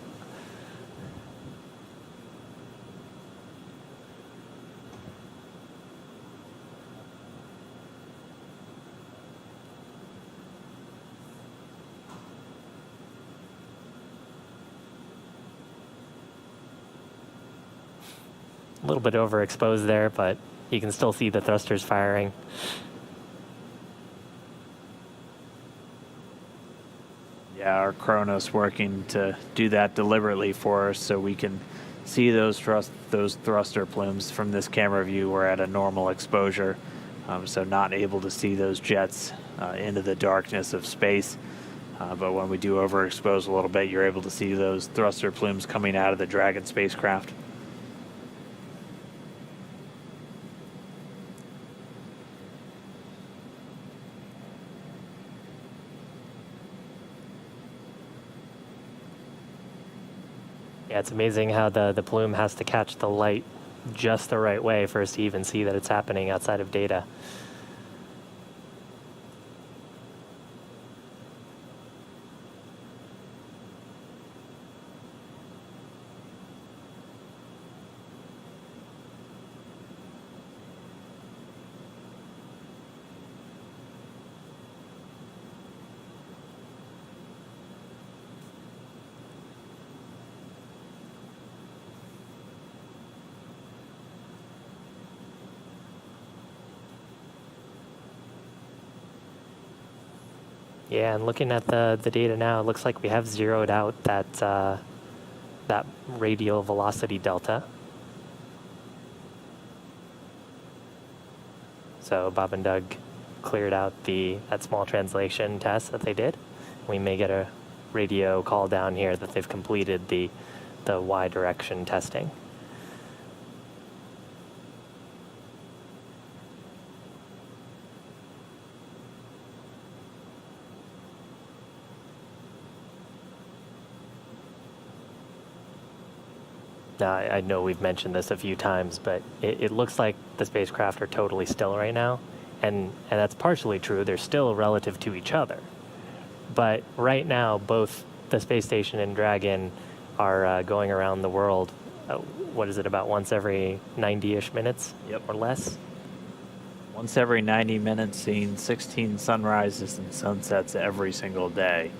[SPEAKER 2] A little bit overexposed there, but you can still see the thrusters firing.
[SPEAKER 1] Yeah, our Kronos working to do that deliberately for us so we can see those thruster plumes from this camera view. We're at a normal exposure, so not able to see those jets into the darkness of space. But when we do overexpose a little bit, you're able to see those thruster plumes coming out of the Dragon spacecraft.
[SPEAKER 2] Yeah, it's amazing how the plume has to catch the light just the right way for us to even see that it's happening outside of data. Yeah, and looking at the data now, it looks like we have zeroed out that radial velocity delta. So Bob and Doug cleared out that small translation test that they did. We may get a radio call down here that they've completed the Y direction testing. Now, I know we've mentioned this a few times, but it looks like the spacecraft are totally still right now. And that's partially true. They're still relative to each other. But right now, both the space station and Dragon are going around the world, what is it, about once every 90-ish minutes?
[SPEAKER 1] Yep.
[SPEAKER 2] Or less?
[SPEAKER 1] Once every 90 minutes, seeing 16 sunrises and sunsets every single day.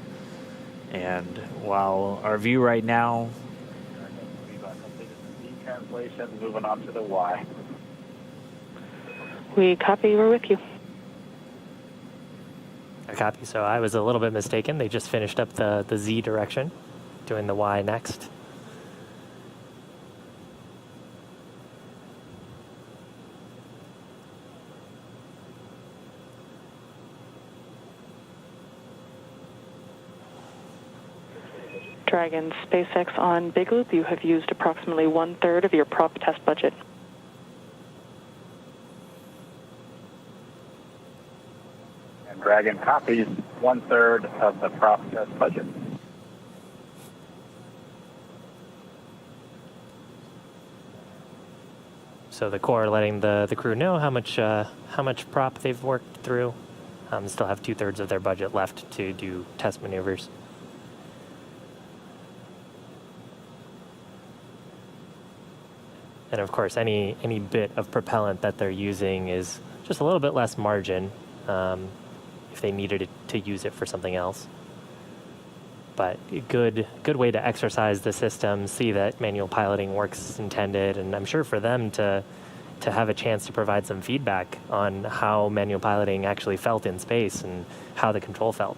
[SPEAKER 1] And while our view right now...
[SPEAKER 10] We've completed the Z translation, moving on to the Y.
[SPEAKER 9] We copy. We're with you.
[SPEAKER 2] A copy. So I was a little bit mistaken. They just finished up the Z direction, doing the Y next.
[SPEAKER 9] Dragon SpaceX on Big Loop, you have used approximately 1/3 of your prop test budget.
[SPEAKER 10] And Dragon copies 1/3 of the prop test budget.
[SPEAKER 2] So the Corps letting the crew know how much prop they've worked through. Still have 2/3 of their budget left to do test maneuvers. And of course, any bit of propellant that they're using is just a little bit less margin if they needed to use it for something else. But a good way to exercise the system, see that manual piloting works as intended, and I'm sure for them to have a chance to provide some feedback on how manual piloting actually felt in space and how the control felt.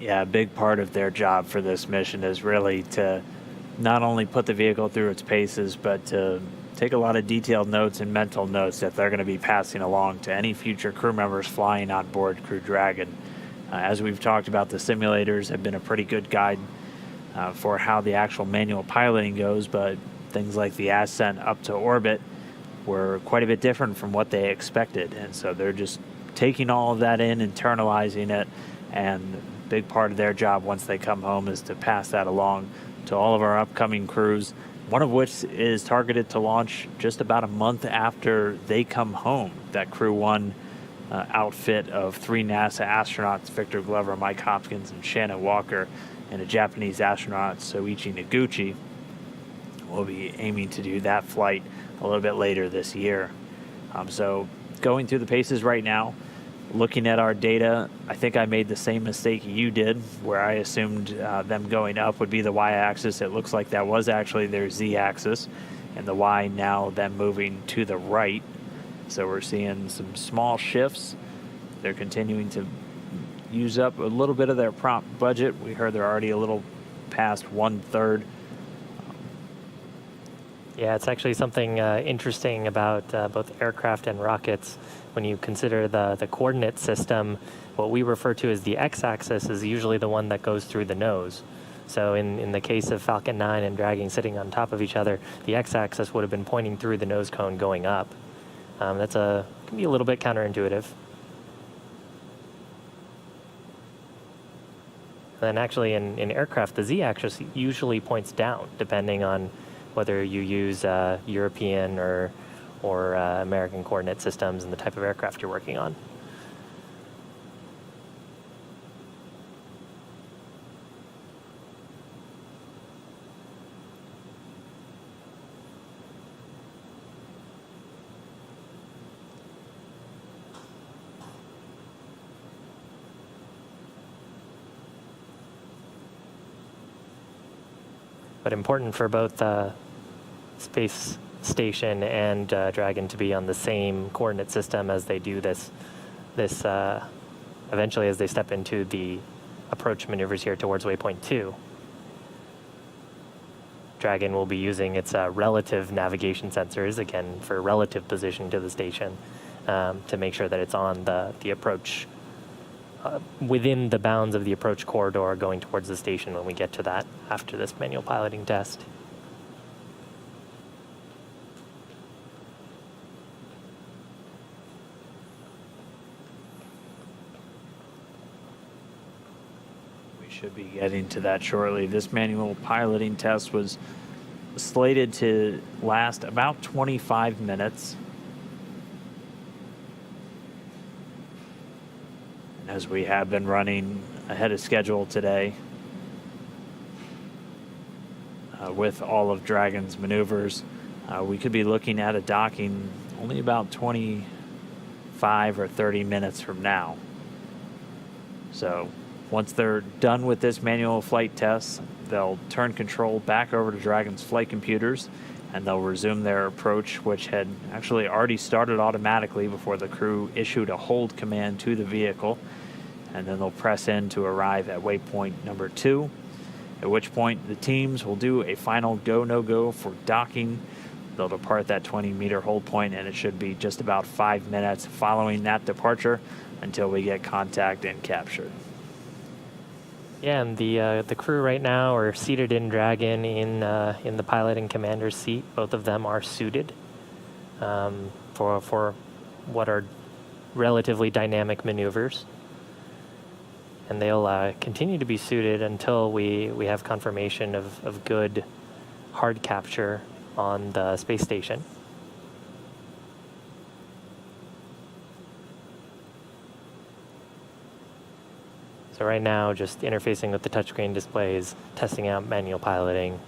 [SPEAKER 1] Yeah, a big part of their job for this mission is really to not only put the vehicle through its paces, but to take a lot of detailed notes and mental notes that they're going to be passing along to any future crew members flying on board Crew Dragon. As we've talked about, the simulators have been a pretty good guide for how the actual manual piloting goes, but things like the ascent up to orbit were quite a bit different from what they expected. And so they're just taking all of that in, internalizing it, and a big part of their job once they come home is to pass that along to all of our upcoming crews, one of which is targeted to launch just about a month after they come home. That Crew 1 outfit of 3 NASA astronauts, Victor Glover, Mike Hopkins, and Shannon Walker, and a Japanese astronaut, Soichi Noguchi, will be aiming to do that flight a little bit later this year. So going through the paces right now, looking at our data, I think I made the same mistake you did, where I assumed them going up would be the y-axis. It looks like that was actually their z-axis, and the y now them moving to the right. So we're seeing some small shifts. They're continuing to use up a little bit of their prompt budget. We heard they're already a little past 1/3.
[SPEAKER 2] Yeah, it's actually something interesting about both aircraft and rockets. When you consider the coordinate system, what we refer to as the x-axis is usually the one that goes through the nose. So in the case of Falcon 9 and Dragon sitting on top of each other, the x-axis would have been pointing through the nose cone going up. Can be a little bit counterintuitive. Then actually in aircraft, the z-axis usually points down, depending on whether you use European or American coordinate systems and the type of aircraft you're working on. But important for both Space Station and Dragon to be on the same coordinate system as they do this eventually as they step into the approach maneuvers here towards waypoint 2. Dragon will be using its relative navigation sensors, again, for relative position to the station, to make sure that it's on the approach, within the bounds of the approach corridor going towards the station when we get to that after this manual piloting test.
[SPEAKER 1] We should be getting to that shortly. This manual piloting test was slated to last about 25 minutes. As we have been running ahead of schedule today with all of Dragon's maneuvers, we could be looking at a docking only about 25 or 30 minutes from now. So once they're done with this manual flight test, they'll turn control back over to Dragon's flight computers, and they'll resume their approach, which had actually already started automatically before the crew issued a hold command to the vehicle. And then they'll press in to arrive at waypoint number 2, at which point the teams will do a final go, no-go for docking. They'll depart that 20-meter hold point, and it should be just about 5 minutes following that departure until we get contact and capture.
[SPEAKER 2] Yeah, and the crew right now are seated in Dragon in the pilot and commander's seat. Both of them are suited for what are relatively dynamic maneuvers. And they'll continue to be suited until we have confirmation of good hard capture on the space station. So right now, just interfacing with the touchscreen displays, testing out manual piloting.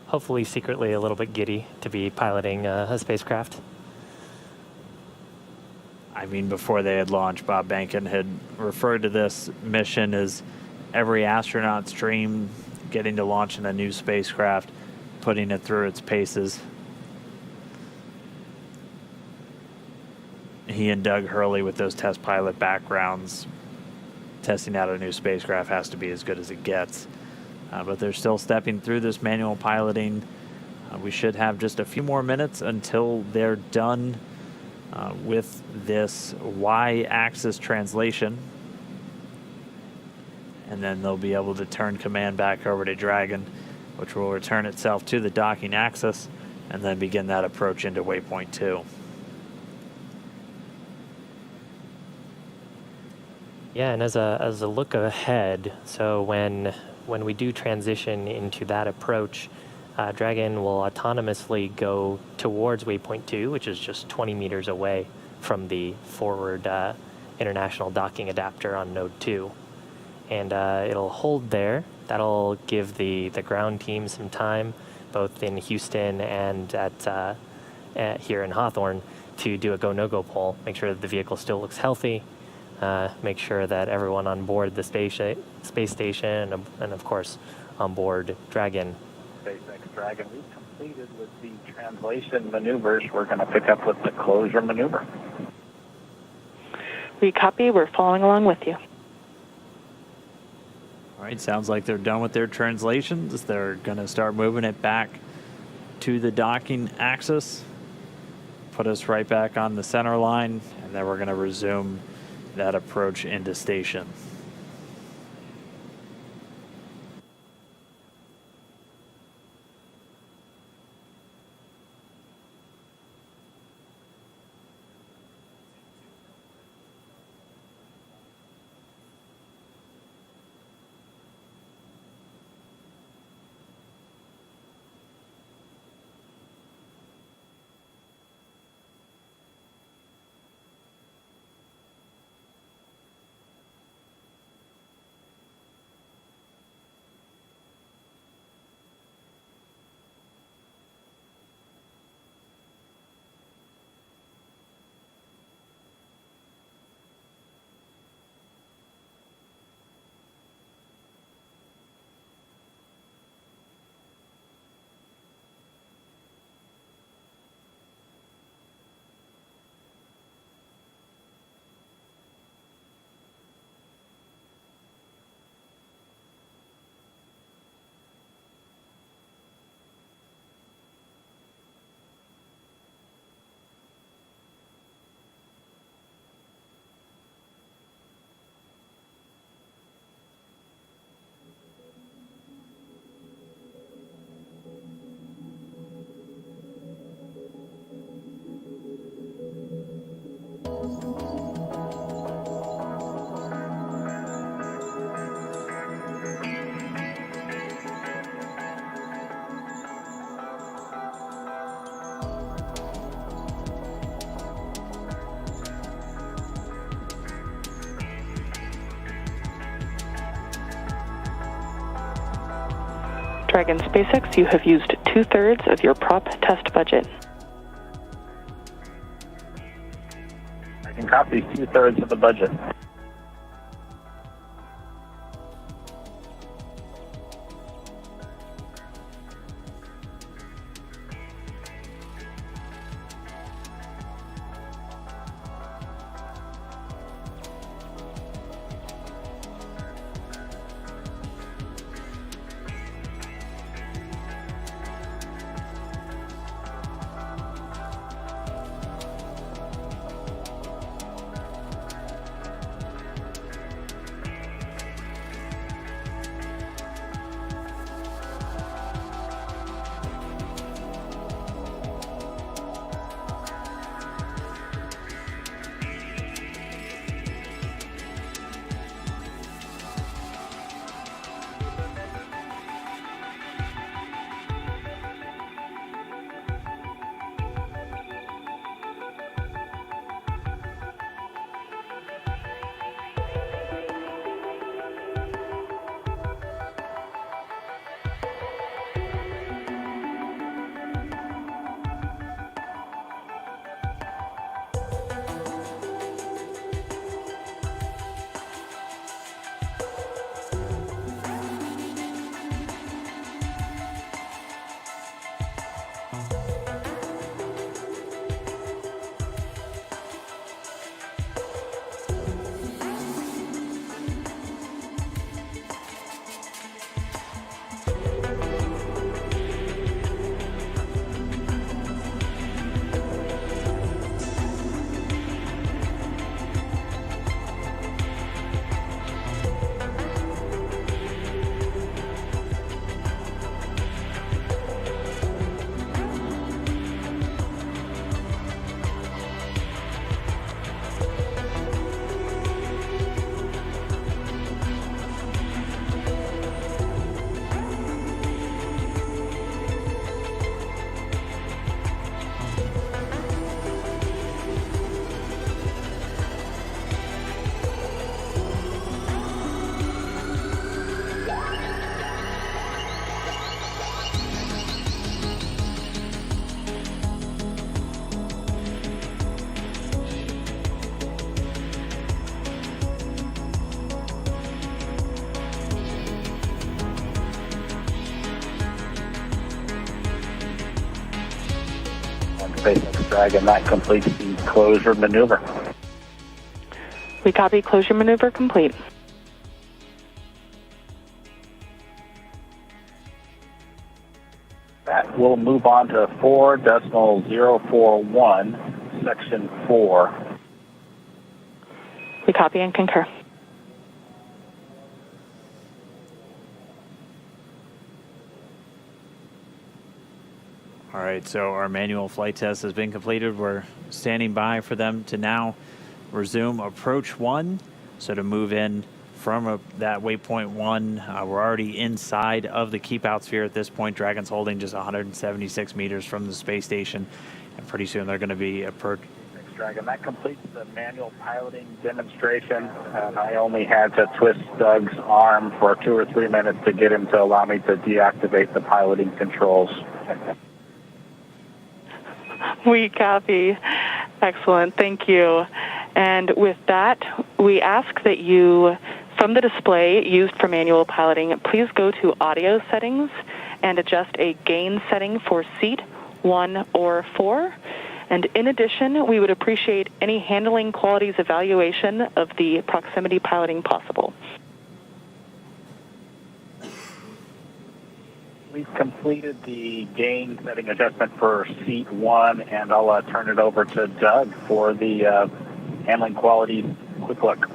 [SPEAKER 2] Hopefully secretly a little bit giddy to be piloting a spacecraft.
[SPEAKER 1] I mean, before they had launched, Bob Behnken had referred to this mission as every astronaut's dream, getting to launch in a new spacecraft, putting it through its paces. He and Doug Hurley, with those test pilot backgrounds, testing out a new spacecraft has to be as good as it gets. But they're still stepping through this manual piloting. We should have just a few more minutes until they're done with this Y-axis translation. And then they'll be able to turn command back over to Dragon, which will return itself to the docking axis and then begin that approach into waypoint 2.
[SPEAKER 2] Yeah, and as a look ahead, so when we do transition into that approach, Dragon will autonomously go towards waypoint 2, which is just 20 meters away from the forward international docking adapter on node 2. And it'll hold there. That'll give the ground team some time, both in Houston and at here in Hawthorne, to do a go-no-go poll, make sure that the vehicle still looks healthy, make sure that everyone on board the space station and of course on board Dragon.
[SPEAKER 10] SpaceX Dragon, we completed with the translation maneuvers. We're going to pick up with the closure maneuver.
[SPEAKER 9] We copy. We're following along with you.
[SPEAKER 1] All right, sounds like they're done with their translations. They're going to start moving it back to the docking axis, put us right back on the center line, and then we're going to resume that approach into station.
[SPEAKER 9] Dragon SpaceX, you have used 2/3 of your prop test budget.
[SPEAKER 10] I can copy 2/3 of the budget. SpaceX Dragon. That completes the closure maneuver.
[SPEAKER 9] We copy. Closure maneuver complete.
[SPEAKER 10] That will move on to 4.041, section 4.
[SPEAKER 9] We copy and concur.
[SPEAKER 1] All right, so our manual flight test has been completed. We're standing by for them to now resume approach 1. So to move in from that waypoint 1, we're already inside of the keep out sphere at this point. Dragon's holding just 176 meters from the space station, and pretty soon they're going to be approaching.
[SPEAKER 10] Dragon, that completes the manual piloting demonstration. I only had to twist Doug's arm for 2 or 3 minutes to get him to allow me to deactivate the piloting controls.
[SPEAKER 9] We copy. Excellent. Thank you. And with that, we ask that you, from the display used for manual piloting, please go to audio settings and adjust a gain setting for seat 1 or 4. And in addition, we would appreciate any handling qualities evaluation of the proximity piloting possible.
[SPEAKER 10] We've completed the gain setting adjustment for seat 1, and I'll turn it over to Doug for the handling qualities quick look.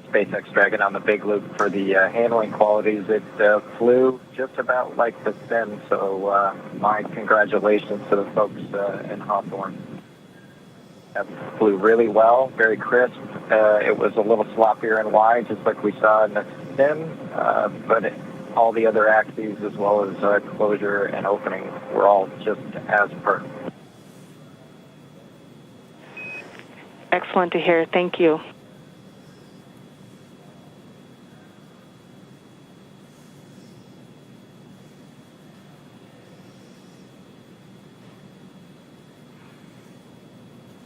[SPEAKER 10] SpaceX Dragon on the big loop for the handling qualities. It flew just about like the sim, so my congratulations to the folks in Hawthorne. It flew really well, very crisp. It was a little sloppier and wide, just like we saw in the sim, but all the other axes, as well as closure and opening, were all just as per.
[SPEAKER 9] Excellent to hear. Thank you.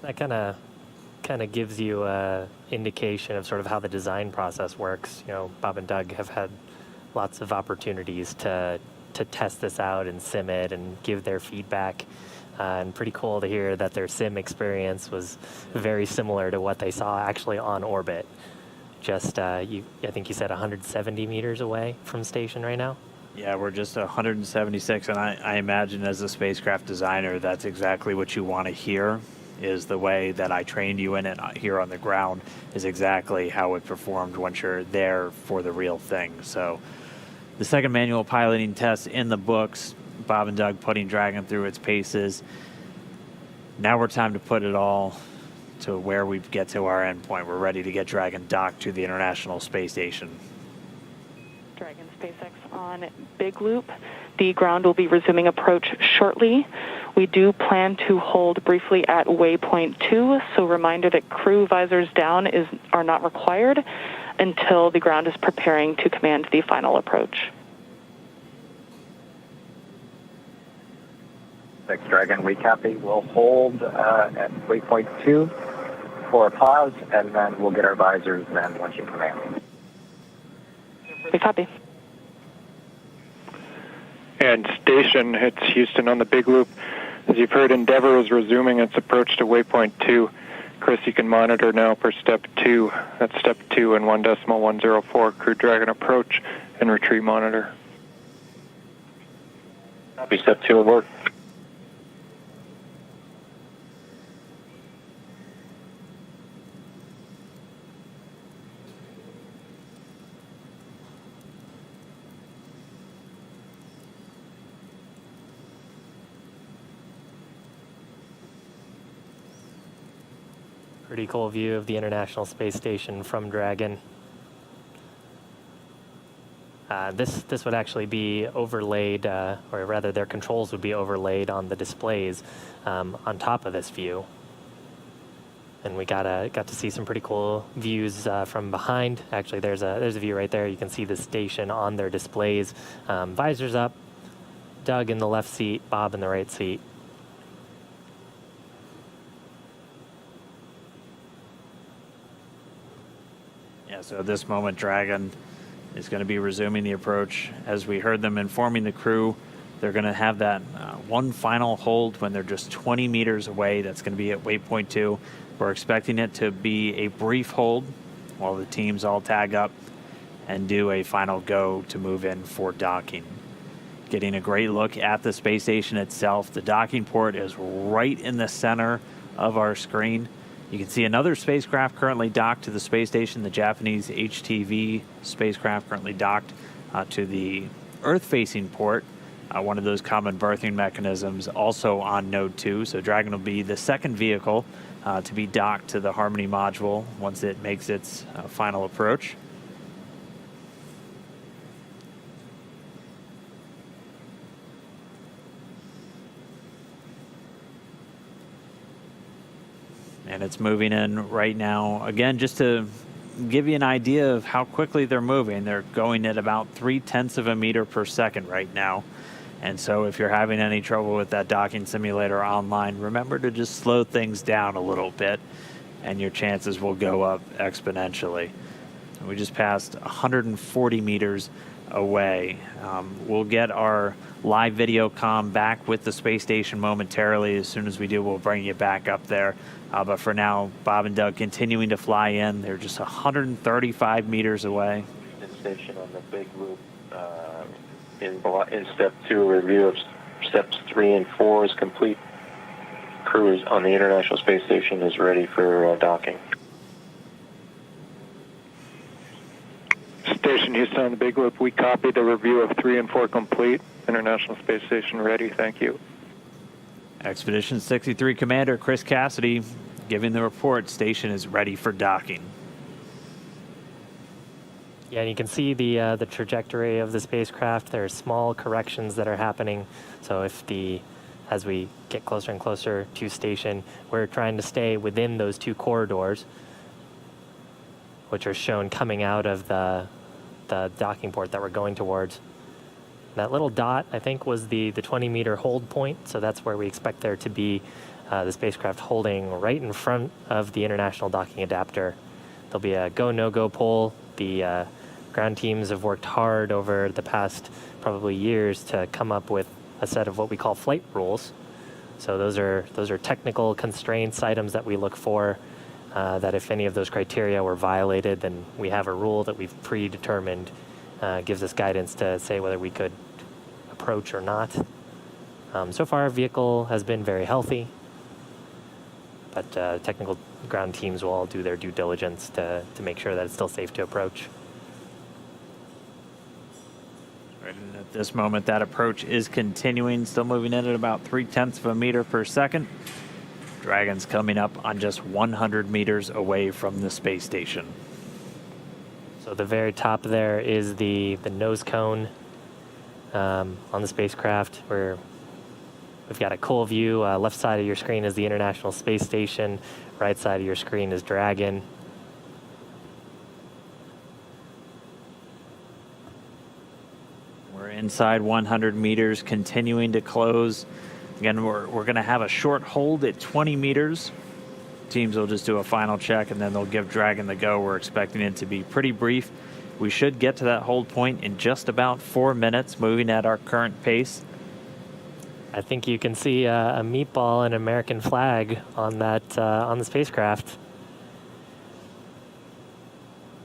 [SPEAKER 2] That kind of gives you an indication of sort of how the design process works. You know, Bob and Doug have had lots of opportunities to test this out and sim it and give their feedback. And pretty cool to hear that their sim experience was very similar to what they saw actually on orbit. Just, I think you said 170 meters away from station right now?
[SPEAKER 1] Yeah, we're just 176, and I imagine as a spacecraft designer, that's exactly what you want to hear, is the way that I trained you in it here on the ground is exactly how it performed once you're there for the real thing. So the second manual piloting test in the books, Bob and Doug putting Dragon through its paces. Now we're time to put it all to where we get to our endpoint. We're ready to get Dragon docked to the International Space Station.
[SPEAKER 9] Dragon SpaceX on Big Loop. The ground will be resuming approach shortly. We do plan to hold briefly at waypoint 2, so reminder that crew visors down are not required until the ground is preparing to command the final approach.
[SPEAKER 10] SpaceX Dragon, we copy. We'll hold at waypoint 2 for a pause, and then we'll get our visors then once you command.
[SPEAKER 9] We copy.
[SPEAKER 8] And station, it's Houston on the Big Loop. As you've heard, Endeavour is resuming its approach to waypoint 2. Chris, you can monitor now for step 2. That's step 2 and 1.104 Crew Dragon approach and retreat monitor.
[SPEAKER 6] Copy, step 2 at work.
[SPEAKER 2] Pretty cool view of the International Space Station from Dragon. This would actually be overlaid, or rather their controls would be overlaid on the displays on top of this view. And we got to see some pretty cool views from behind. Actually, there's a view right there. You can see the station on their displays. Visors up, Doug in the left seat, Bob in the right seat.
[SPEAKER 1] Yeah, so at this moment, Dragon is going to be resuming the approach. As we heard them informing the crew They're going to have that one final hold when they're just 20 meters away. That's going to be at waypoint 2. We're expecting it to be a brief hold while the teams all tag up and do a final go to move in for docking. Getting a great look at the space station itself. The docking port is right in the center of our screen. You can see another spacecraft currently docked to the space station, the Japanese HTV spacecraft currently docked to the Earth-facing port. One of those common berthing mechanisms also on Node 2. So Dragon will be the second vehicle to be docked to the Harmony module once it makes its final approach. And it's moving in right now. Again, just to give you an idea of how quickly they're moving, they're going at about 0.3 of a meter per second right now. And so if you're having any trouble with that docking simulator online, remember to just slow things down a little bit and your chances will go up exponentially. We just passed 140 meters away. We'll get our live video comm back with the space station momentarily. As soon as we do, we'll bring you back up there. But for now, Bob and Doug continuing to fly in. They're just 135 meters away.
[SPEAKER 6] Station on the big loop. In step 2, a review of steps 3 and 4 is complete. Crew on the International Space Station is ready for docking.
[SPEAKER 8] Station Houston on the big loop. We copy the review of 3 and 4 complete. International Space Station ready. Thank you.
[SPEAKER 1] Expedition 63 Commander Chris Cassidy giving the report. Station is ready for docking.
[SPEAKER 2] Yeah, and you can see the trajectory of the spacecraft. There are small corrections that are happening. So as we get closer and closer to station, we're trying to stay within those 2 corridors, which are shown coming out of the docking port that we're going towards. That little dot, I think, was the 20-meter hold point. So that's where we expect there to be the spacecraft holding right in front of the International Docking Adapter. There'll be a go, no-go poll. The ground teams have worked hard over the past probably years to come up with a set of what we call flight rules. So those are technical constraints, items that we look for, that if any of those criteria were violated, then we have a rule that we've predetermined, gives us guidance to say whether we could approach or not. So far, our vehicle has been very healthy, but technical ground teams will all do their due diligence to make sure that it's still safe to approach.
[SPEAKER 1] Right, and at this moment, that approach is continuing, still moving in at about 0.3 of a meter per second. Dragon's coming up on just 100 meters away from the space station.
[SPEAKER 2] So the very top there is the nose cone on the spacecraft, where we've got a cool view. Left side of your screen is the International Space Station. Right side of your screen is Dragon.
[SPEAKER 1] We're inside 100 meters, continuing to close. Again, we're going to have a short hold at 20 meters. Teams will just do a final check, and then they'll give Dragon the go. We're expecting it to be pretty brief. We should get to that hold point in just about 4 minutes, moving at our current pace.
[SPEAKER 2] I think you can see a meatball and American flag on that on the spacecraft.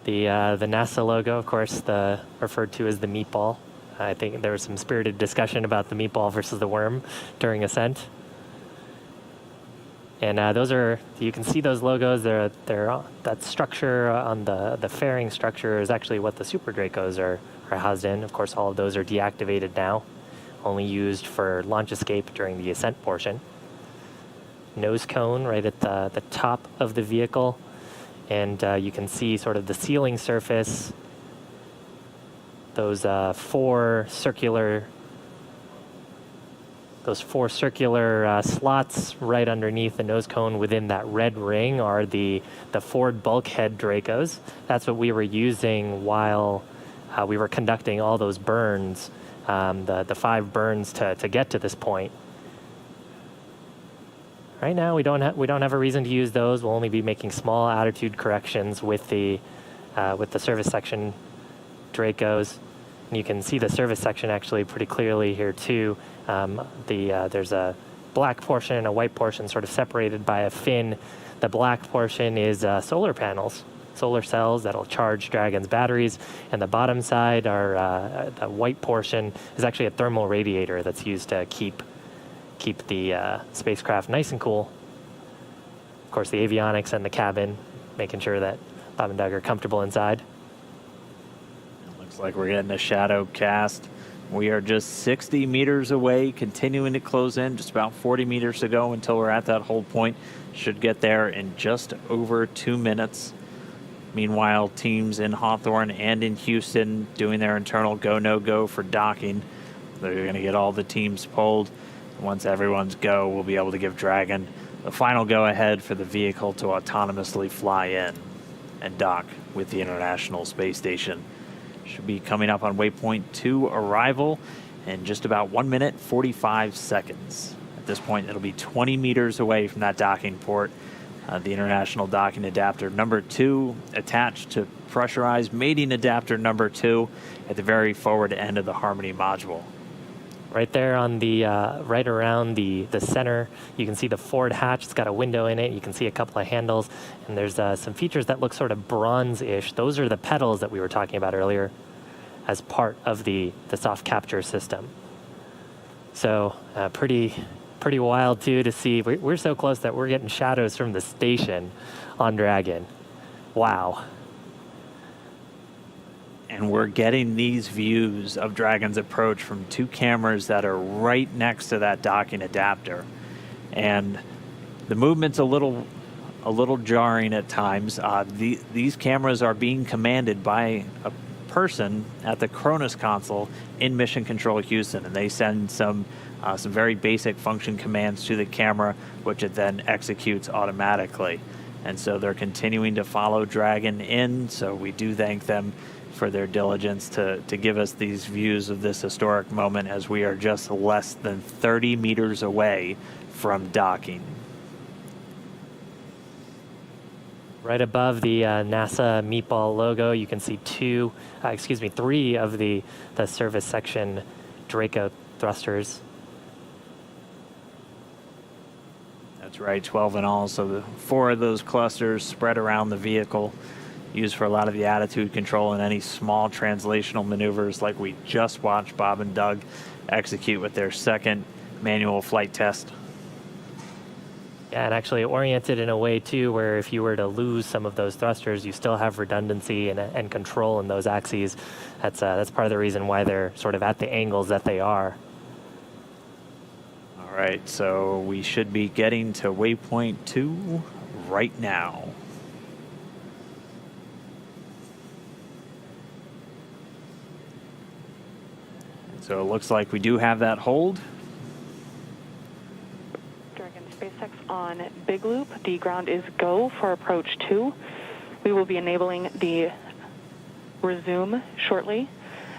[SPEAKER 2] The NASA logo, of course, referred to as the meatball. I think there was some spirited discussion about the meatball versus the worm during ascent. And you can see those logos. That structure on the fairing structure is actually what the Super Dracos are housed in. Of course, all of those are deactivated now, only used for launch escape during the ascent portion. Nose cone right at the top of the vehicle, and you can see sort of the sealing surface. Those four circular slots right underneath the nose cone within that red ring are the Ford bulkhead Dracos. That's what we were using while we were conducting all those burns, the 5 burns to get to this point. Right now, we don't have a reason to use those. We'll only be making small attitude corrections with the service section Dracos. And you can see the service section actually pretty clearly here too. There's a black portion and a white portion sort of separated by a fin. The black portion is solar panels, solar cells that'll charge Dragon's batteries, and the bottom side the white portion is actually a thermal radiator that's used to keep the spacecraft nice and cool. Of course, the avionics and the cabin, making sure that Bob and Doug are comfortable inside.
[SPEAKER 1] Looks like we're getting a shadow cast. We are just 60 meters away, continuing to close in, just about 40 meters to go until we're at that hold point. Should get there in just over 2 minutes. Meanwhile, teams in Hawthorne and in Houston doing their internal go, no go for docking. They're going to get all the teams polled. Once everyone's go, we'll be able to give Dragon the final go ahead for the vehicle to autonomously fly in and dock with the International Space Station. Should be coming up on waypoint 2 arrival in just about 1 minute, 45 seconds. At this point, it'll be 20 meters away from that docking port. The International Docking Adapter number 2 attached to pressurized mating adapter number 2 at the very forward end of the Harmony module.
[SPEAKER 2] Right there on the, right around the center, you can see the forward hatch. It's got a window in it. You can see a couple of handles, and there's some features that look sort of bronze-ish. Those are the pedals that we were talking about earlier as part of the soft capture system. So pretty wild, too, to see. We're so close that we're getting shadows from the station on Dragon. Wow.
[SPEAKER 1] And we're getting these views of Dragon's approach from 2 cameras that are right next to that docking adapter. And the movement's a little jarring at times. These cameras are being commanded by a person at the Cronus console in Mission Control Houston, and they send some very basic function commands to the camera, which it then executes automatically. And so they're continuing to follow Dragon in, so we do thank them for their diligence to give us these views of this historic moment as we are just less than 30 meters away from docking.
[SPEAKER 2] Right above the NASA meatball logo, you can see 3 of the service section Draco thrusters.
[SPEAKER 1] That's right, 12 in all. So the 4 of those clusters spread around the vehicle, used for a lot of the attitude control and any small translational maneuvers like we just watched Bob and Doug execute with their second manual flight test.
[SPEAKER 2] Yeah, and actually oriented in a way, too, where if you were to lose some of those thrusters, you still have redundancy and control in those axes. That's part of the reason why they're sort of at the angles that they are.
[SPEAKER 1] All right, so we should be getting to waypoint 2 right now. So it looks like we do have that hold.
[SPEAKER 9] Dragon SpaceX on Big Loop. The ground is go for approach 2. We will be enabling the resume shortly.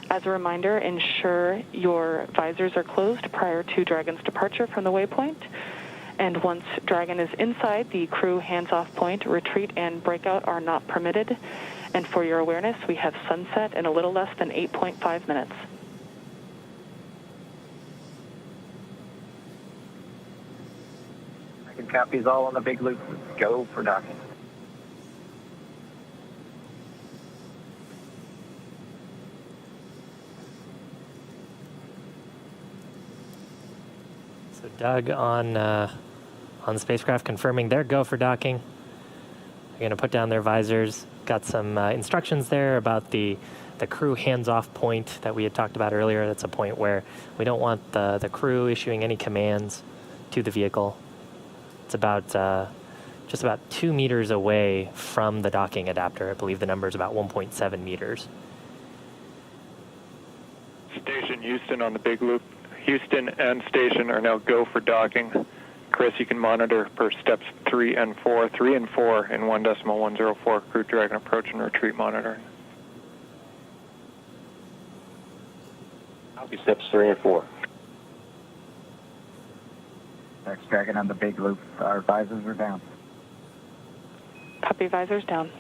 [SPEAKER 9] As a reminder, ensure your visors are closed prior to Dragon's departure from the waypoint. And once Dragon is inside the crew hands-off point, retreat and breakout are not permitted. And for your awareness, we have sunset in a little less than 8.5 minutes.
[SPEAKER 10] Copies all on the Big Loop. Go for docking.
[SPEAKER 2] So Doug on the spacecraft confirming their go for docking. They're going to put down their visors. Got some instructions there about the crew hands-off point that we had talked about earlier. That's a point where we don't want the crew issuing any commands to the vehicle. It's about just about 2 meters away from the docking adapter. I believe the number is about 1.7 meters.
[SPEAKER 8] Station Houston on the Big Loop. Houston and station are now go for docking. Chris, you can monitor per steps 3 and 4. 3 and 4 in 1.104 Crew Dragon approach and retreat monitoring.
[SPEAKER 6] Copy steps 3 and 4.
[SPEAKER 10] Next Dragon on the Big Loop. Our visors are down.
[SPEAKER 9] Copy, visors down.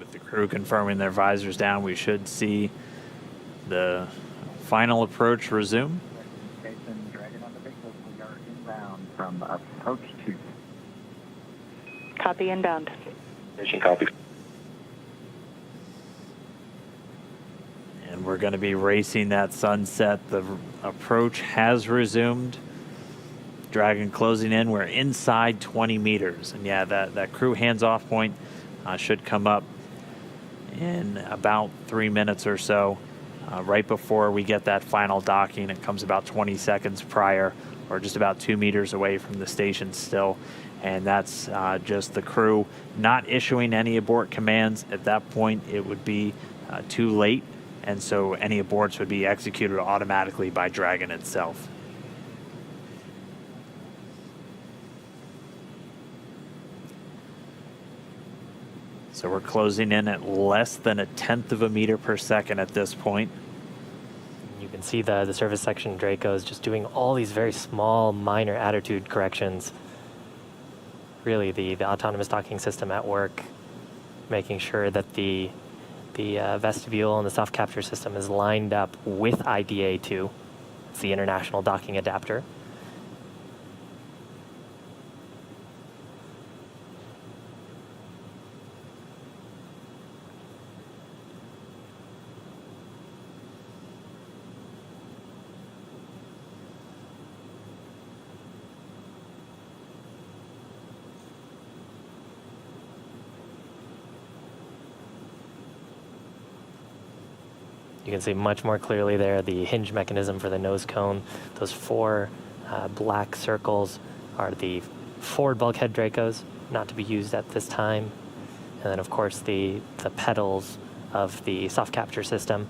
[SPEAKER 1] With the crew confirming their visors down, we should see the final approach resume.
[SPEAKER 10] Station Dragon on the Big Loop, we are inbound from approach 2.
[SPEAKER 9] Copy inbound.
[SPEAKER 6] Station copy.
[SPEAKER 1] And we're going to be racing that sunset. The approach has resumed. Dragon closing in. We're inside 20 meters. And yeah, that crew hands-off point should come up in about 3 minutes or so. Right before we get that final docking, it comes about 20 seconds prior, or just about 2 meters away from the station still. And that's just the crew not issuing any abort commands. At that point, it would be too late. And so any aborts would be executed automatically by Dragon itself. So we're closing in at less than 1/10 of a meter per second at this point.
[SPEAKER 2] You can see the service section Draco is just doing all these very small, minor attitude corrections. Really, the autonomous docking system at work, making sure that the vestibule and the soft capture system is lined up with IDA2. It's the International Docking Adapter. You can see much more clearly there the hinge mechanism for the nose cone. Those 4 black circles are the forward bulkhead Dracos, not to be used at this time. And then, of course, the pedals of the soft capture system.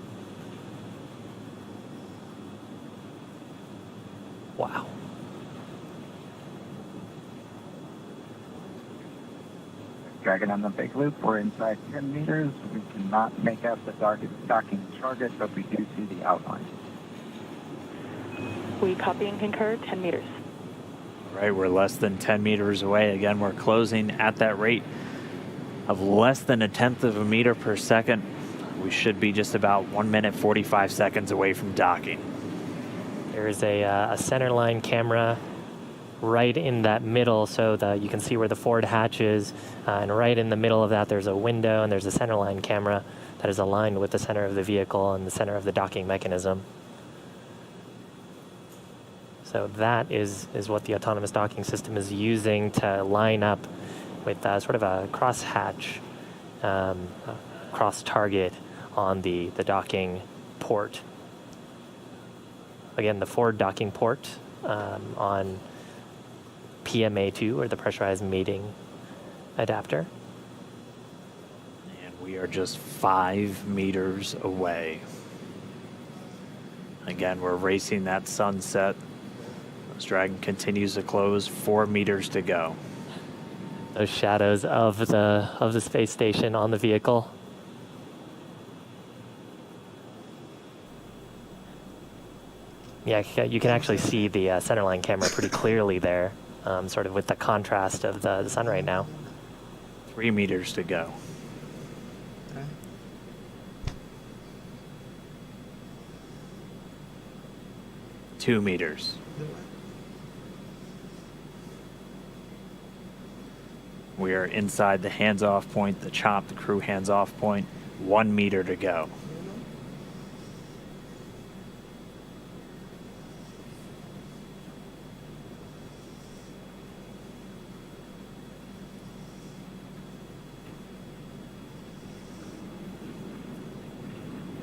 [SPEAKER 2] Wow.
[SPEAKER 10] Dragon on the Big Loop, we're inside 10 meters. We cannot make out the docking target, but we do see the outline.
[SPEAKER 9] We copy and concur, 10 meters.
[SPEAKER 1] All right, we're less than 10 meters away. Again, we're closing at that rate of less than 1/10 of a meter per second. We should be just about 1 minute, 45 seconds away from docking.
[SPEAKER 2] There's a center line camera right in that middle, so that you can see where the forward hatch is, and right in the middle of that there's a window and there's a center line camera that is aligned with the center of the vehicle and the center of the docking mechanism. So that is what the autonomous docking system is using to line up with sort of a cross hatch, cross target on the docking port. Again, the forward docking port on PMA2, or the pressurized mating adapter.
[SPEAKER 1] And we are just 5 meters away. Again, we're racing that sunset. This Dragon continues to close, 4 meters to go.
[SPEAKER 2] Those shadows of the space station on the vehicle. Yeah, you can actually see the centerline camera pretty clearly there, sort of with the contrast of the sun right now.
[SPEAKER 1] 3 meters to go. Two meters. We are inside the hands-off point, the chop, the crew hands-off point. 1 meter to go.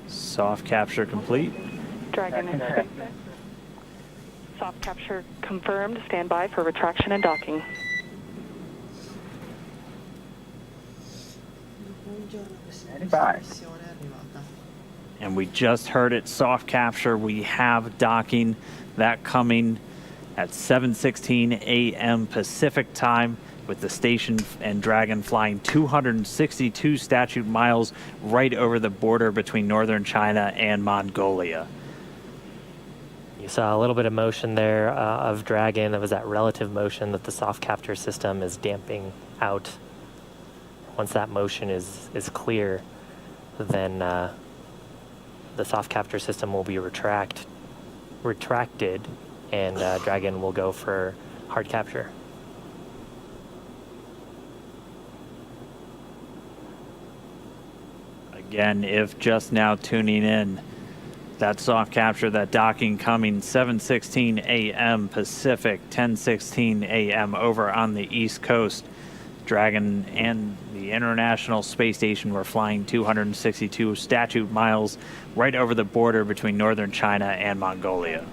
[SPEAKER 1] Soft capture complete.
[SPEAKER 9] Dragon is soft capture confirmed. Stand by for retraction and docking.
[SPEAKER 1] And we just heard it, soft capture. We have docking, that coming at 7:16 a.m. Pacific time, with the station and Dragon flying 262 statute miles right over the border between northern China and Mongolia.
[SPEAKER 2] You saw a little bit of motion there of Dragon. That was that relative motion that the soft capture system is damping out. once that motion is clear, then the soft capture system will be retracted, and Dragon will go for hard capture.
[SPEAKER 1] Again, if just now tuning in, that soft capture, that docking coming 7:16 a.m. Pacific, 10:16 a.m. over on the East Coast. Dragon and the International Space Station were flying 262 statute miles right over the border between northern China and Mongolia.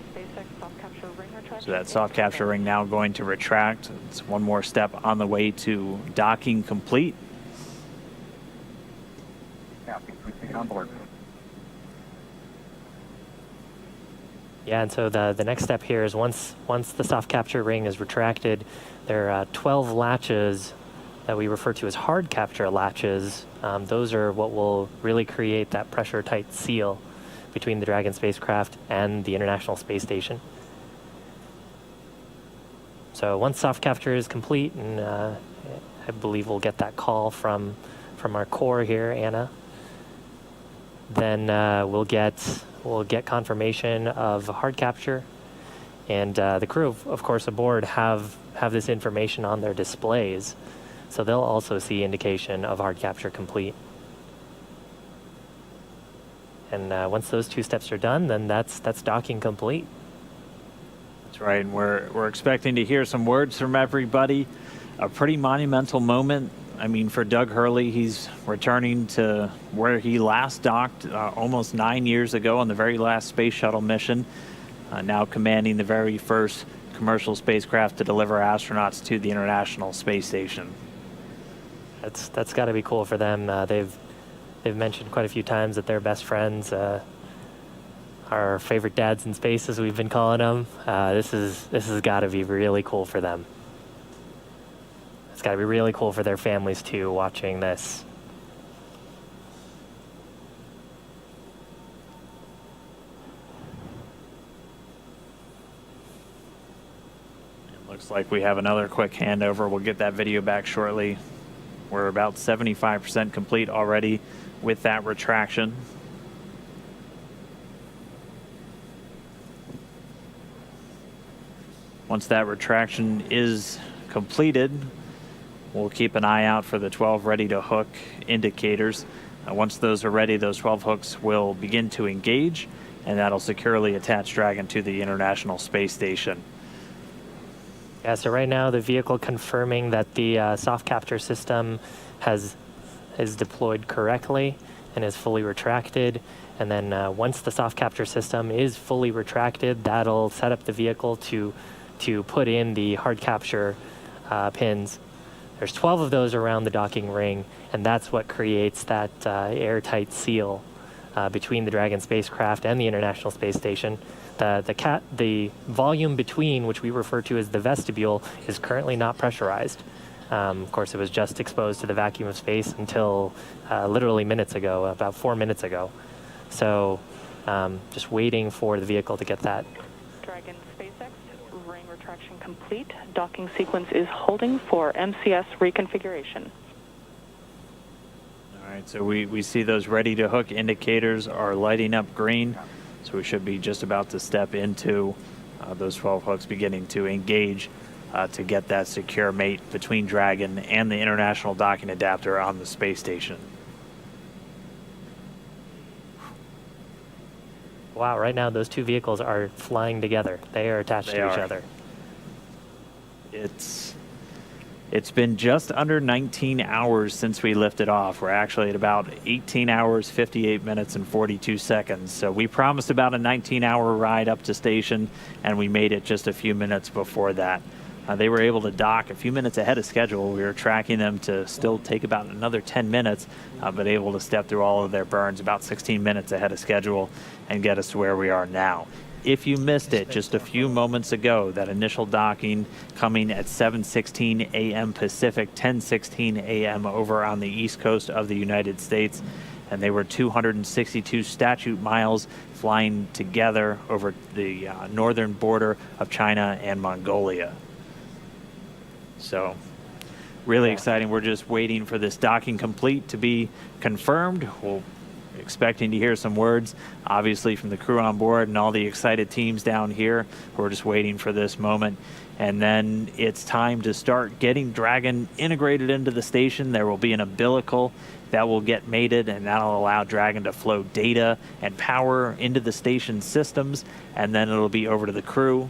[SPEAKER 1] So that soft capture ring now going to retract. It's one more step on the way to docking complete.
[SPEAKER 10] On board.
[SPEAKER 2] Yeah, and so the next step here is once the soft capture ring is retracted, there are 12 latches that we refer to as hard capture latches. Those are what will really create that pressure tight seal between the Dragon spacecraft and the International Space Station. So once soft capture is complete, and I believe we'll get that call from our core here, Anna, then we'll get confirmation of hard capture, and the crew, of course, aboard have this information on their displays, so they'll also see indication of hard capture complete. And once those two steps are done, then that's docking complete.
[SPEAKER 1] That's right, and we're expecting to hear some words from everybody. A pretty monumental moment. I mean, for Doug Hurley, he's returning to where he last docked almost 9 years ago on the very last space shuttle mission, now commanding the very first commercial spacecraft to deliver astronauts to the International Space Station.
[SPEAKER 2] That's got to be cool for them. They've mentioned quite a few times that they're best friends, our favorite dads in space, as we've been calling them. This has got to be really cool for them. It's got to be really cool for their families too, watching this.
[SPEAKER 1] It looks like we have another quick handover. We'll get that video back shortly. We're about 75% complete already with that retraction. Once that retraction is completed, we'll keep an eye out for the 12 ready-to-hook indicators. Once those are ready, those 12 hooks will begin to engage, and that'll securely attach Dragon to the International Space Station.
[SPEAKER 2] Yeah, so right now the vehicle confirming that the soft capture system is deployed correctly and is fully retracted. And then once the soft capture system is fully retracted, that'll set up the vehicle to put in the hard capture pins. There's 12 of those around the docking ring, and that's what creates that airtight seal between the Dragon spacecraft and the International Space Station. The volume between, which we refer to as the vestibule, is currently not pressurized. Of course, it was just exposed to the vacuum of space until literally minutes ago, about 4 minutes ago. So just waiting for the vehicle to get that.
[SPEAKER 9] Dragon SpaceX, ring retraction complete. Docking sequence is holding for MCS reconfiguration.
[SPEAKER 1] All right, so we see those ready-to-hook indicators are lighting up green. So we should be just about to step into those 12 hooks beginning to engage to get that secure mate between Dragon and the International Docking Adapter on the space station.
[SPEAKER 2] Wow, right now those two vehicles are flying together. They are attached to each other.
[SPEAKER 1] It's been just under 19 hours since we lifted off. We're actually at about 18 hours, 58 minutes, and 42 seconds. So we promised about a 19-hour ride up to station, and we made it just a few minutes before that. They were able to dock a few minutes ahead of schedule. We were tracking them to still take about another 10 minutes, but able to step through all of their burns about 16 minutes ahead of schedule and get us to where we are now. If you missed it just a few moments ago, that initial docking coming at 7:16 a.m. Pacific, 10:16 a.m. over on the east coast of the United States, and they were 262 statute miles flying together over the northern border of China and Mongolia. So really exciting. We're just waiting for this docking complete to be confirmed. We're expecting to hear some words, obviously, from the crew on board and all the excited teams down here. We're just waiting for this moment. And then it's time to start getting Dragon integrated into the station. There will be an umbilical that will get mated, and that'll allow Dragon to flow data and power into the station systems, and then it'll be over to the crew.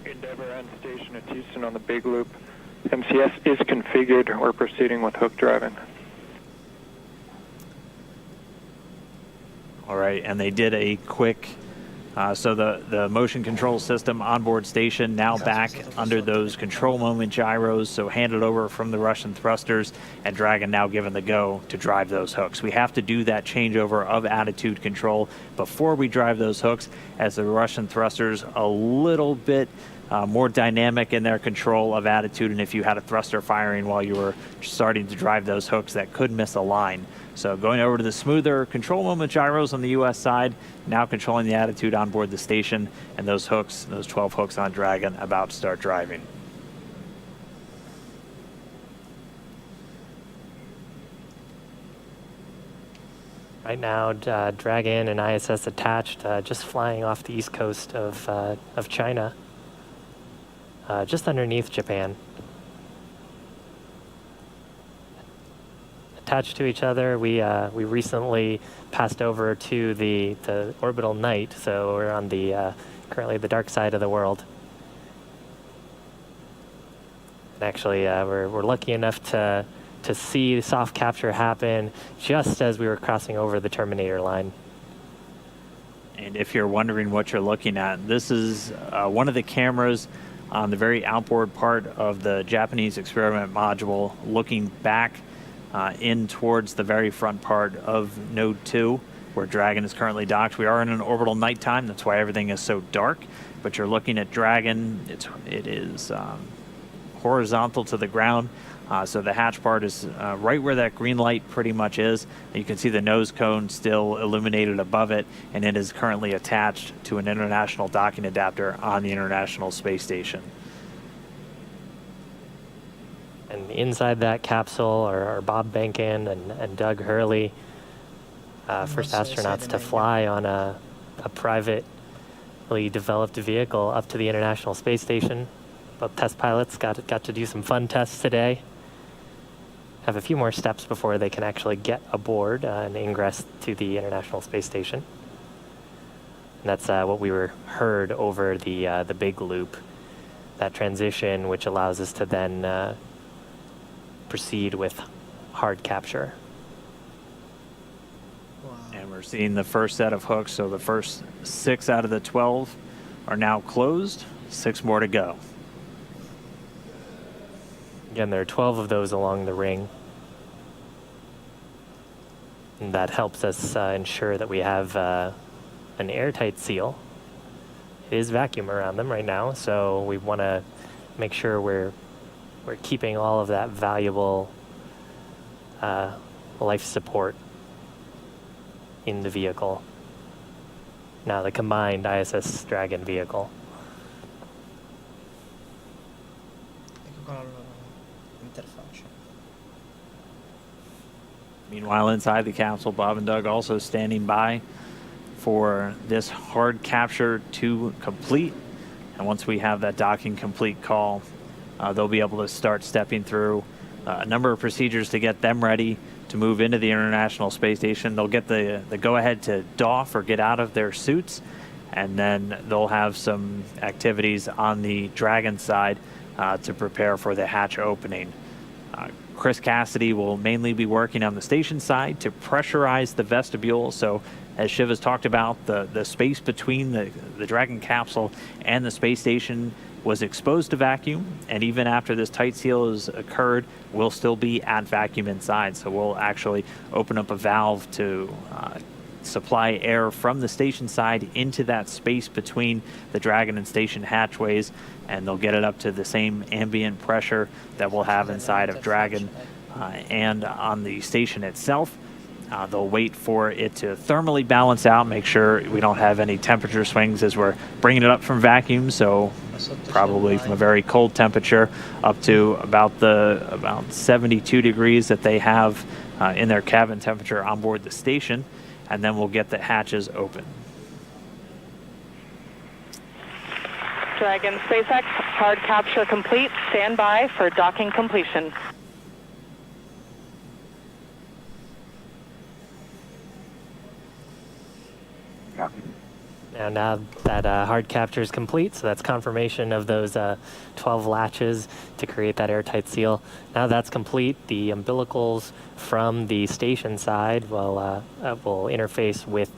[SPEAKER 8] Endeavour and station at Houston on the big loop. MCS is configured. We're proceeding with hook driving.
[SPEAKER 1] All right, and they did a quick, so the motion control system onboard station now back under those control moment gyros, so handed over from the Russian thrusters, and Dragon now given the go to drive those hooks. We have to do that changeover of attitude control before we drive those hooks, as the Russian thrusters a little bit more dynamic in their control of attitude, and if you had a thruster firing while you were starting to drive those hooks, that could miss a line. So going over to the smoother control moment gyros on the U.S. side, now controlling the attitude on board the station, and those hooks, those 12 hooks on Dragon, about to start driving.
[SPEAKER 2] Right now, Dragon and ISS attached, just flying off the east coast of China, just underneath Japan. Attached to each other, we recently passed over to the orbital night, so we're on the currently the dark side of the world. And actually, we're lucky enough to see soft capture happen just as we were crossing over the Terminator line.
[SPEAKER 1] And if you're wondering what you're looking at, this is one of the cameras on the very outboard part of the Japanese experiment module, looking back in towards the very front part of Node 2, where Dragon is currently docked. We are in an orbital nighttime, that's why everything is so dark, but you're looking at Dragon. It is horizontal to the ground, so the hatch part is right where that green light pretty much is. You can see the nose cone still illuminated above it, and it is currently attached to an international docking adapter on the International Space Station.
[SPEAKER 2] And inside that capsule are Bob Behnken and Doug Hurley, first astronauts to fly on a privately developed vehicle up to the International Space Station. Both test pilots got to do some fun tests today. Have a few more steps before they can actually get aboard and ingress to the International Space Station. And that's what we heard over the big loop, that transition, which allows us to then proceed with hard capture.
[SPEAKER 1] Wow. And we're seeing the first set of hooks, so the first 6 out of the 12 are now closed, 6 more to go.
[SPEAKER 2] Again, there are 12 of those along the ring. And that helps us ensure that we have an airtight seal. It is vacuum around them right now, so we want to make sure we're keeping all of that valuable life support in the vehicle. Now the combined ISS Dragon vehicle.
[SPEAKER 1] Meanwhile, inside the capsule, Bob and Doug also standing by for this hard capture to complete. And once we have that docking complete call, they'll be able to start stepping through a number of procedures to get them ready to move into the International Space Station. They'll get the go-ahead to doff or get out of their suits, and then they'll have some activities on the Dragon side to prepare for the hatch opening. Chris Cassidy will mainly be working on the station side to pressurize the vestibule. So as Shiv has talked about, the space between the Dragon capsule and the space station was exposed to vacuum, and even after this tight seal has occurred, we'll still be at vacuum inside. So we'll actually open up a valve to supply air from the station side into that space between the Dragon and station hatchways, and they'll get it up to the same ambient pressure that we'll have inside of Dragon and on the station itself. They'll wait for it to thermally balance out, make sure we don't have any temperature swings as we're bringing it up from vacuum, so probably from a very cold temperature up to about 72 degrees that they have in their cabin temperature on board the station, and then we'll get the hatches open.
[SPEAKER 9] Dragon SpaceX, hard capture complete. Stand by for docking completion.
[SPEAKER 2] Now that hard capture is complete, so that's confirmation of those 12 latches to create that airtight seal. Now that's complete, the umbilicals from the station side will interface with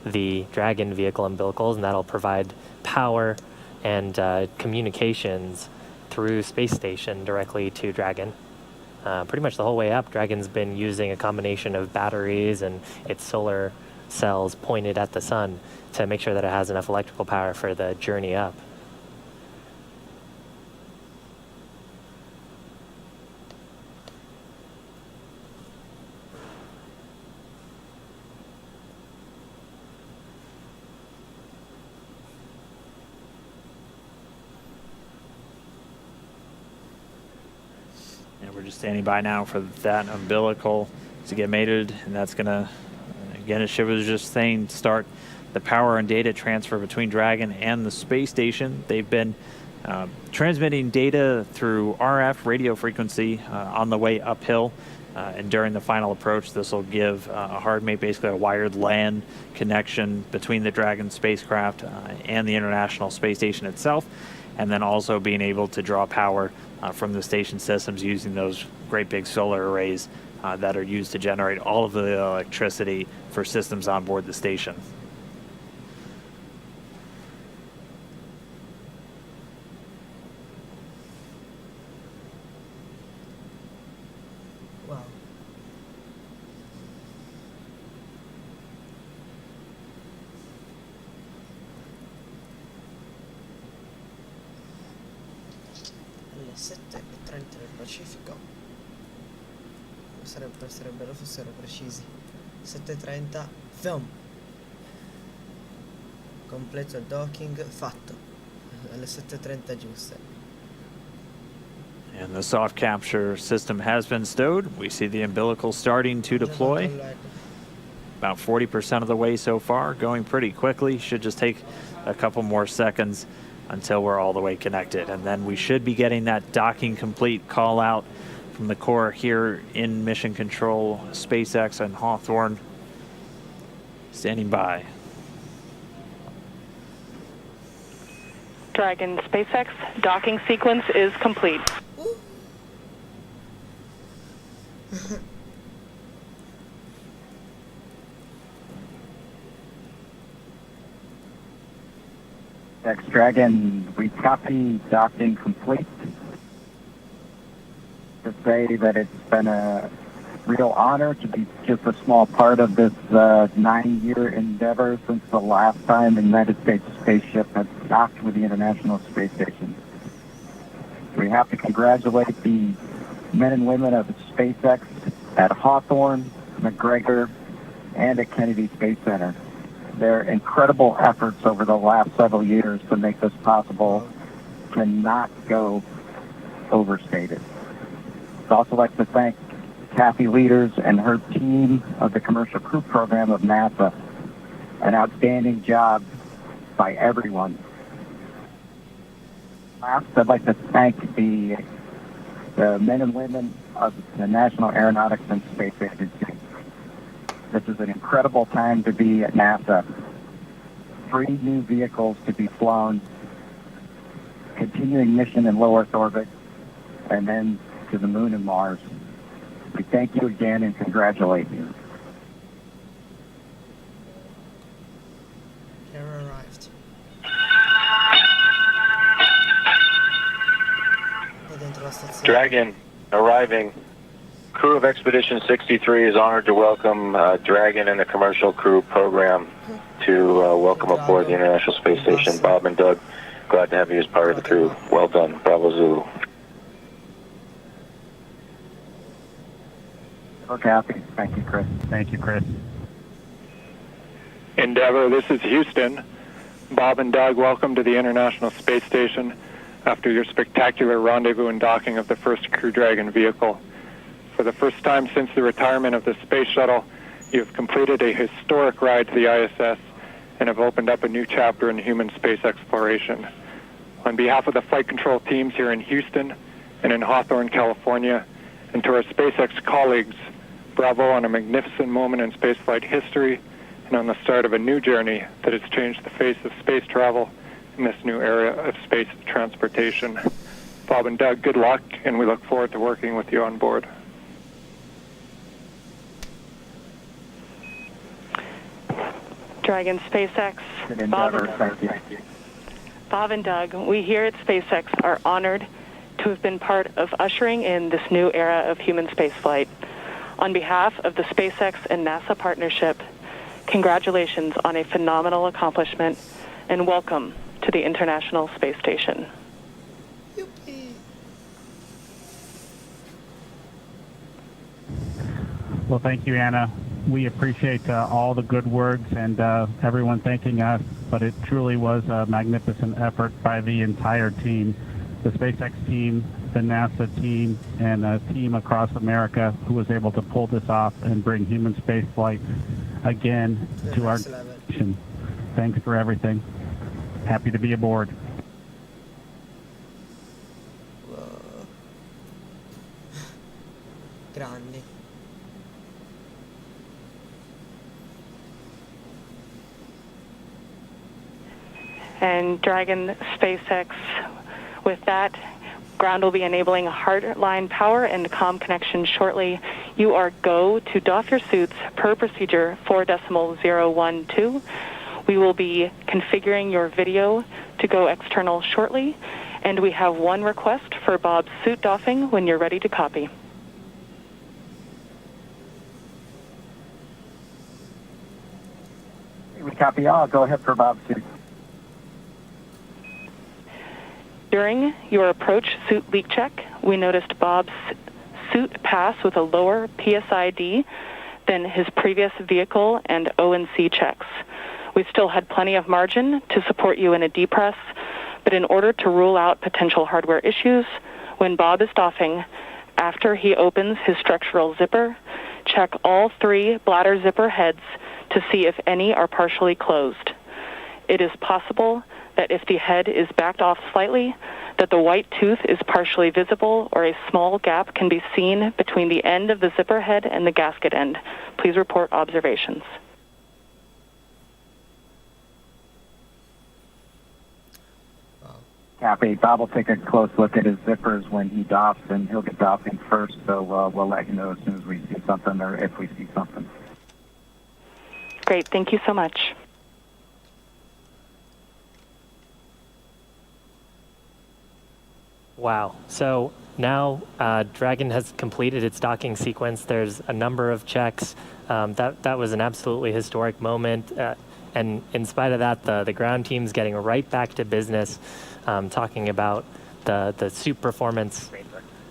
[SPEAKER 2] the Dragon vehicle umbilicals, and that'll provide power and communications through space station directly to Dragon. Pretty much the whole way up, Dragon's been using a combination of batteries and its solar cells pointed at the sun to make sure that it has enough electrical power for the journey up.
[SPEAKER 1] And we're just standing by now for that umbilical to get mated, and that's going to, again, as Shiv was just saying, start the power and data transfer between Dragon and the space station. They've been transmitting data through RF radio frequency on the way uphill, and during the final approach, this will give a hard mate, basically a wired LAN connection between the Dragon spacecraft and the International Space Station itself, and then also being able to draw power from the station systems using those great big solar arrays that are used to generate all of the electricity for systems on board the station.
[SPEAKER 12] Wow. Alle 7:30 del Pacifico. Sarebbe bello fossero precisi. 7:30, film. Completo il docking, fatto. Alle 7:30 giuste.
[SPEAKER 1] And the soft capture system has been stowed. We see the umbilical starting to deploy. About 40% of the way so far, going pretty quickly. Should just take a couple more seconds until we're all the way connected. And then we should be getting that docking complete call out from the core here in Mission Control, SpaceX and Hawthorne. Standing by.
[SPEAKER 9] Dragon SpaceX, docking sequence is complete.
[SPEAKER 10] Dragon, we copy docking complete. To say that it's been a real honor to be just a small part of this 9-year endeavor since the last time the United States spaceship had docked with the International Space Station. We have to congratulate the men and women of SpaceX at Hawthorne, McGregor, and at Kennedy Space Center. Their incredible efforts over the last several years to make this possible cannot go overstated. I'd also like to thank Kathy Leaders and her team of the Commercial Crew Program of NASA. An outstanding job by everyone. Last, I'd like to thank the men and women of the National Aeronautics and Space Agency. This is an incredible time to be at NASA. 3 new vehicles to be flown, continuing mission in low Earth orbit, and then to the moon and Mars. We thank you again and congratulate you.
[SPEAKER 12] Camera arrived. È dentro la stazione.
[SPEAKER 6] Dragon arriving. Crew of Expedition 63 is honored to welcome Dragon and the Commercial Crew Program to welcome aboard the International Space Station. Bob and Doug, glad to have you as part of the crew. Well done. Bravo Zulu.
[SPEAKER 10] Kathy. Thank you, Chris. Thank you, Chris.
[SPEAKER 8] Endeavour, this is Houston. Bob and Doug, welcome to the International Space Station after your spectacular rendezvous and docking of the first Crew Dragon vehicle. For the first time since the retirement of the space shuttle, you have completed a historic ride to the ISS and have opened up a new chapter in human space exploration. On behalf of the flight control teams here in Houston and in Hawthorne, California, and to our SpaceX colleagues, bravo on a magnificent moment in spaceflight history and on the start of a new journey that has changed the face of space travel in this new era of space transportation. Bob and Doug, good luck, and we look forward to working with you on board.
[SPEAKER 9] Dragon SpaceX, Bob and Doug, we here at SpaceX are honored to have been part of ushering in this new era of human spaceflight. On behalf of the SpaceX and NASA partnership, congratulations on a phenomenal accomplishment and welcome to the International Space Station.
[SPEAKER 13] Well, thank you, Anna. We appreciate all the good words and everyone thanking us, but it truly was a magnificent effort by the entire team, the SpaceX team, the NASA team, and a team across America who was able to pull this off and bring human spaceflight again to our nation. Thanks for everything. Happy to be aboard.
[SPEAKER 12] Grandi.
[SPEAKER 9] And Dragon SpaceX, with that, ground will be enabling hardline power and comm connection shortly. You are go to doff your suits per procedure 4.012. We will be configuring your video to go external shortly, and we have one request for Bob's suit doffing when you're ready to copy.
[SPEAKER 10] We copy all. Go ahead for Bob's suit.
[SPEAKER 9] During your approach suit leak check, we noticed Bob's suit pass with a lower PSID than his previous vehicle and O&C checks. We still had plenty of margin to support you in a depress, but in order to rule out potential hardware issues, when Bob is doffing, after he opens his structural zipper, check all 3 bladder zipper heads to see if any are partially closed. It is possible that if the head is backed off slightly, that the white tooth is partially visible or a small gap can be seen between the end of the zipper head and the gasket end. Please report observations.
[SPEAKER 10] Copy. Bob will take a close look at his zippers when he doffs, and he'll get doffing first, so we'll let you know as soon as we see something or if we see something.
[SPEAKER 9] Great. Thank you so much.
[SPEAKER 2] Wow. So now Dragon has completed its docking sequence. There's a number of checks. That was an absolutely historic moment. And in spite of that, the ground team's getting right back to business, talking about the suit performance.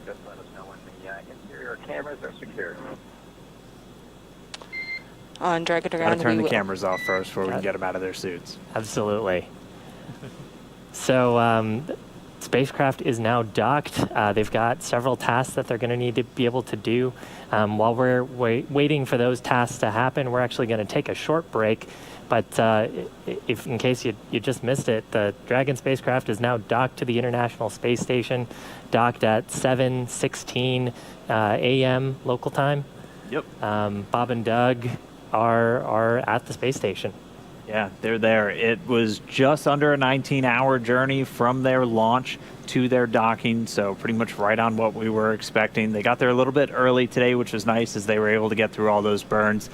[SPEAKER 10] Just let us know when the interior cameras are secured.
[SPEAKER 3] On Dragon to
[SPEAKER 1] Gotta
[SPEAKER 3] Ground,
[SPEAKER 1] turn
[SPEAKER 3] we
[SPEAKER 1] the
[SPEAKER 3] will-
[SPEAKER 1] cameras off first before we can get them out of their suits.
[SPEAKER 2] Absolutely. So spacecraft is now docked. They've got several tasks that they're going to need to be able to do. While we're waiting for those tasks to happen, we're actually going to take a short break. But if in case you just missed it, the Dragon spacecraft is now docked to the International Space Station, docked at 7:16 a.m. local time.
[SPEAKER 1] Yep.
[SPEAKER 2] Bob and Doug are at the space station.
[SPEAKER 1] Yeah, they're there. It was just under a 19-hour journey from their launch to their docking, so pretty much right on what we were expecting. They got there a little bit early today, which was nice, as they were able to get through all those burns.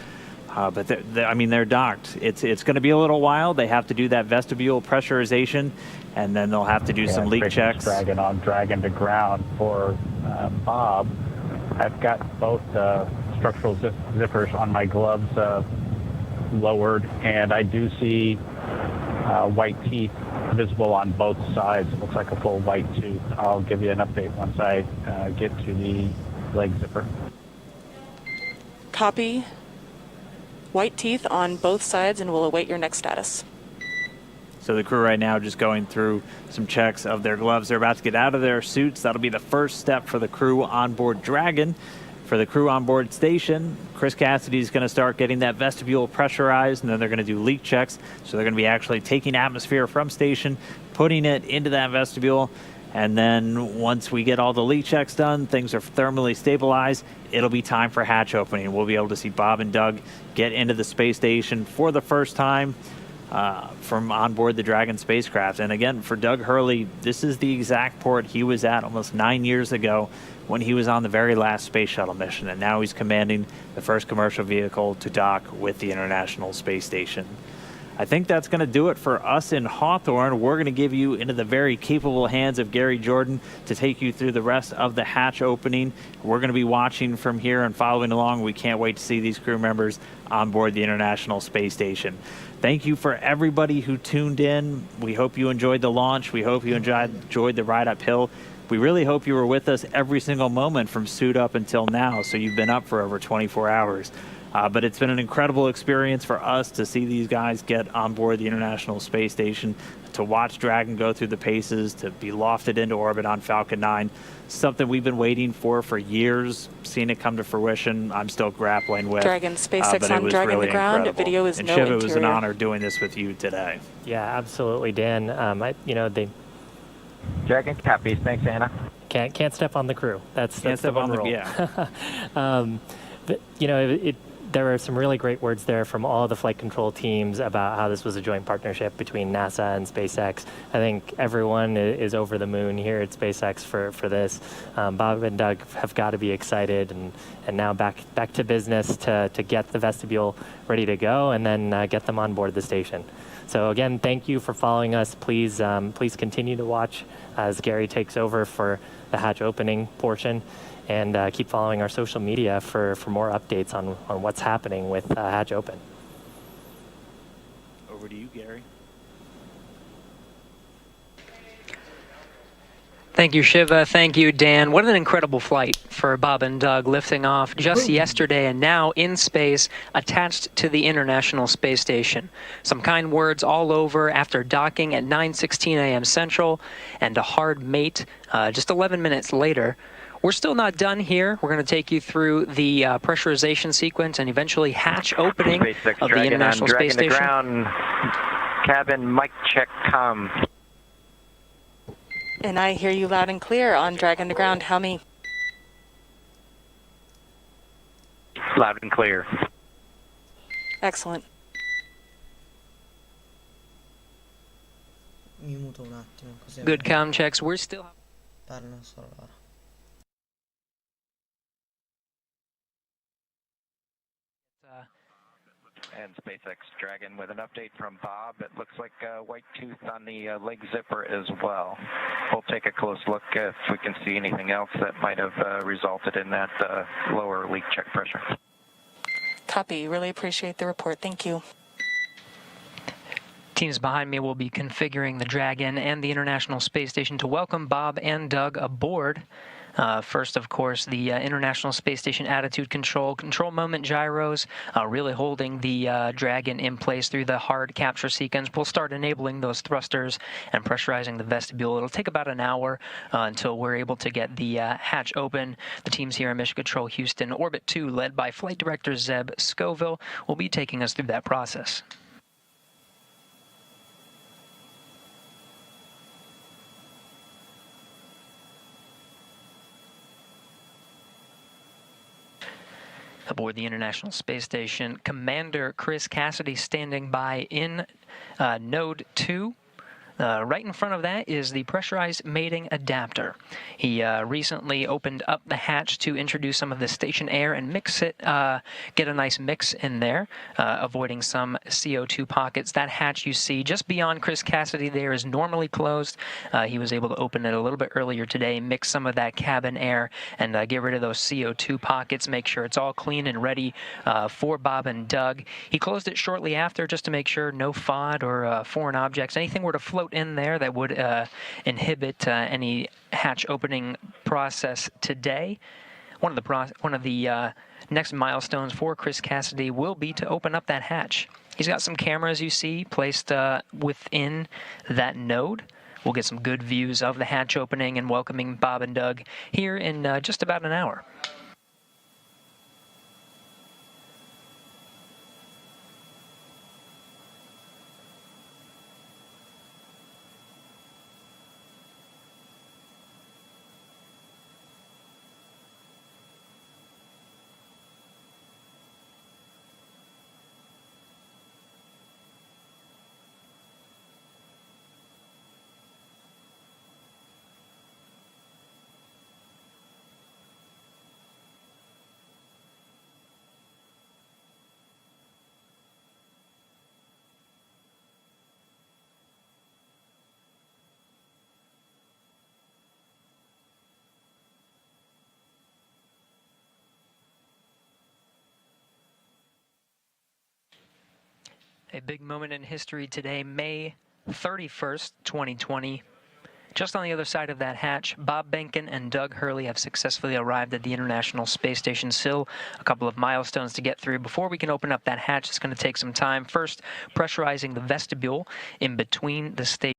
[SPEAKER 1] But they're docked. It's going to be a little while. They have to do that vestibule pressurization, and then they'll have to do some leak checks.
[SPEAKER 13] Dragon on Dragon to ground for Bob. I've got both structural zippers on my gloves lowered, and I do see white teeth visible on both sides. It looks like a full white tooth. I'll give you an update once I get to the leg zipper.
[SPEAKER 3] Copy. White teeth on both sides, and we'll await your next status.
[SPEAKER 1] So the crew right now just going through some checks of their gloves. They're about to get out of their suits. That'll be the first step for the crew on board Dragon. For the crew on board station, Chris Cassidy is going to start getting that vestibule pressurized, and then they're going to do leak checks. So they're going to be actually taking atmosphere from station, putting it into that vestibule, and then once we get all the leak checks done, things are thermally stabilized, it'll be time for hatch opening. We'll be able to see Bob and Doug get into the space station for the first time from on board the Dragon spacecraft. And again, for Doug Hurley, this is the exact port he was at almost 9 years ago when he was on the very last space shuttle mission, and now he's commanding the first commercial vehicle to dock with the International Space Station. I think that's going to do it for us in Hawthorne. We're going to give you into the very capable hands of Gary Jordan to take you through the rest of the hatch opening. We're going to be watching from here and following along. We can't wait to see these crew members on board the International Space Station. Thank you for everybody who tuned in. We hope you enjoyed the launch. We hope you enjoyed the ride uphill. We really hope you were with us every single moment from suit up until now, so you've been up for over 24 hours. But it's been an incredible experience for us to see these guys get on board the International Space Station, to watch Dragon go through the paces, to be lofted into orbit on Falcon 9. Something we've been waiting for years, seeing it come to fruition. I'm still grappling with.
[SPEAKER 3] Dragon SpaceX
[SPEAKER 1] but
[SPEAKER 3] on Dragon
[SPEAKER 1] really
[SPEAKER 3] to ground.
[SPEAKER 1] incredible.
[SPEAKER 3] Video is
[SPEAKER 1] and
[SPEAKER 3] no
[SPEAKER 1] Shiv,
[SPEAKER 3] interior.
[SPEAKER 1] it was an honor doing this with you today.
[SPEAKER 2] Yeah, absolutely, Dan. They
[SPEAKER 10] Dragon copies. Thanks, Anna.
[SPEAKER 2] can't step on the crew. That's
[SPEAKER 1] Can't
[SPEAKER 2] the
[SPEAKER 1] step on
[SPEAKER 2] one
[SPEAKER 1] the-
[SPEAKER 2] rule.
[SPEAKER 1] yeah.
[SPEAKER 2] There were some really great words there from all the flight control teams about how this was a joint partnership between NASA and SpaceX. I think everyone is over the moon here at SpaceX for this. Bob and Doug have got to be excited, and now back to business to get the vestibule ready to go, and then get them on board the station. So again, thank you for following us. Please continue to watch as Gary takes over for the hatch opening portion. And keep following our social media for more updates on what's happening with Hatch Open.
[SPEAKER 1] Over to you, Gary.
[SPEAKER 7] Thank you, Shiva. Thank you, Dan. What an incredible flight for Bob and Doug, lifting off just yesterday and now in space, attached to the International Space Station. Some kind words all over after docking at 9:16 a.m. Central, and a hard mate just 11 minutes later. We're still not done here. We're going to take you through the pressurization sequence and eventually hatch opening
[SPEAKER 5] SpaceX
[SPEAKER 7] of the
[SPEAKER 5] Dragon
[SPEAKER 7] International
[SPEAKER 5] on
[SPEAKER 7] Space
[SPEAKER 5] Dragon to
[SPEAKER 7] Station.
[SPEAKER 5] ground. Cabin mic check com.
[SPEAKER 3] And I hear you loud and clear on Dragon to ground. How many?
[SPEAKER 5] Loud and clear.
[SPEAKER 3] Excellent.
[SPEAKER 12] Mi muto un attimo così.
[SPEAKER 7] Good comm checks. We're still...
[SPEAKER 12] Parlano solo loro.
[SPEAKER 5] And SpaceX Dragon with an update from Bob. It looks like white tooth on the leg zipper as well. We'll take a close look if we can see anything else that might have resulted in that lower leak check pressure.
[SPEAKER 3] Copy. Really appreciate the report. Thank you.
[SPEAKER 7] Teams behind me will be configuring the Dragon and the International Space Station to welcome Bob and Doug aboard. First, of course, the International Space Station attitude control moment gyros, really holding the Dragon in place through the hard capture sequence. We'll start enabling those thrusters and pressurizing the vestibule. It'll take about an hour until we're able to get the hatch open. The teams here in Mission Control Houston Orbit 2, led by Flight Director Zeb Scoville, will be taking us through that process. Aboard the International Space Station, Commander Chris Cassidy standing by in Node 2. Right in front of that is the pressurized mating adapter. He recently opened up the hatch to introduce some of the station air and mix it, get a nice mix in there, avoiding some CO2 pockets. That hatch you see just beyond Chris Cassidy there is normally closed. He was able to open it a little bit earlier today, mix some of that cabin air, and get rid of those CO2 pockets, make sure it's all clean and ready for Bob and Doug. He closed it shortly after just to make sure no FOD or foreign objects, anything were to float in there that would inhibit any hatch opening process today. One of the next milestones for Chris Cassidy will be to open up that hatch. He's got some cameras, you see, placed within that node. We'll get some good views of the hatch opening and welcoming Bob and Doug here in just about an hour. A big moment in history today, May 31st, 2020. Just on the other side of that hatch, Bob Behnken and Doug Hurley have successfully arrived at the International Space Station. Still a couple of milestones to get through. Before we can open up that hatch, it's going to take some time. First, pressurizing the vestibule in between the station.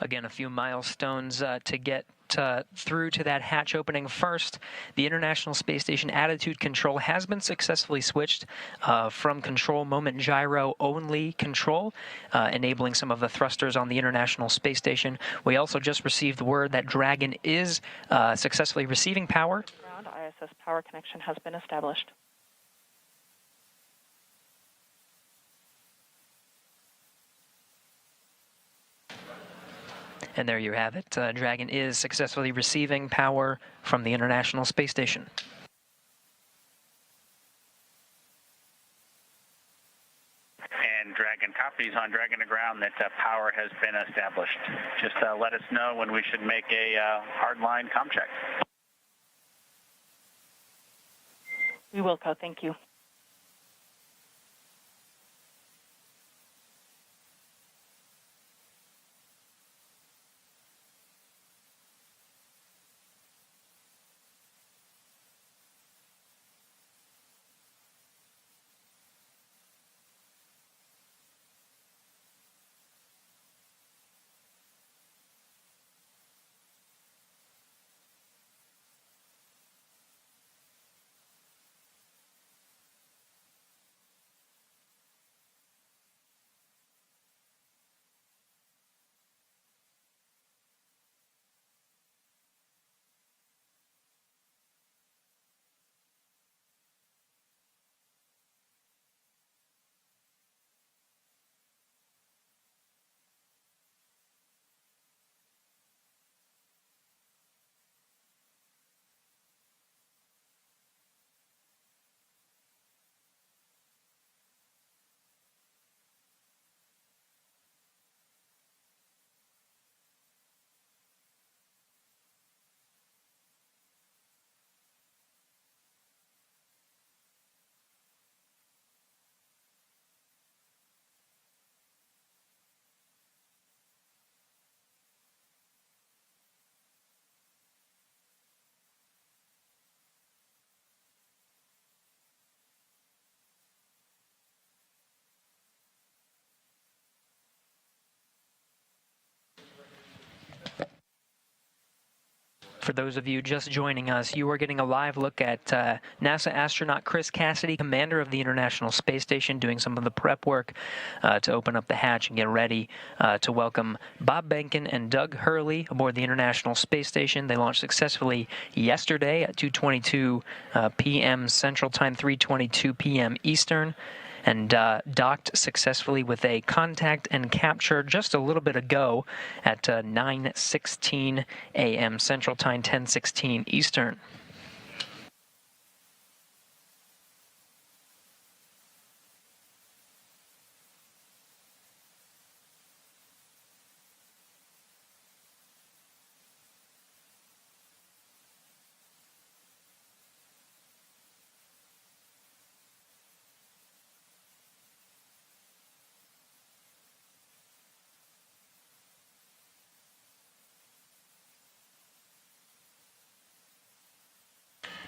[SPEAKER 7] Again, a few milestones to get through to that hatch opening. First, the International Space Station attitude control has been successfully switched from control moment gyro only control, enabling some of the thrusters on the International Space Station. We also just received the word that Dragon is successfully receiving power.
[SPEAKER 9] Ground ISS power connection has been established.
[SPEAKER 7] And there you have it. Dragon is successfully receiving power from the International Space Station.
[SPEAKER 4] and Dragon copies on Dragon to ground that power has been established. Just let us know when we should make a hardline comm check.
[SPEAKER 9] We will, Co. Thank you. For those of you just joining us, you are getting a live look at NASA astronaut Chris Cassidy, commander of the International Space Station, doing some of the prep work to open up the hatch and get ready to welcome Bob Behnken and Doug Hurley aboard the International Space Station. They launched successfully yesterday at 2:22 p.m. Central Time, 3:22 p.m. Eastern, and docked successfully with a contact and capture just a little bit ago at 9:16 a.m. Central Time, 10:16 Eastern.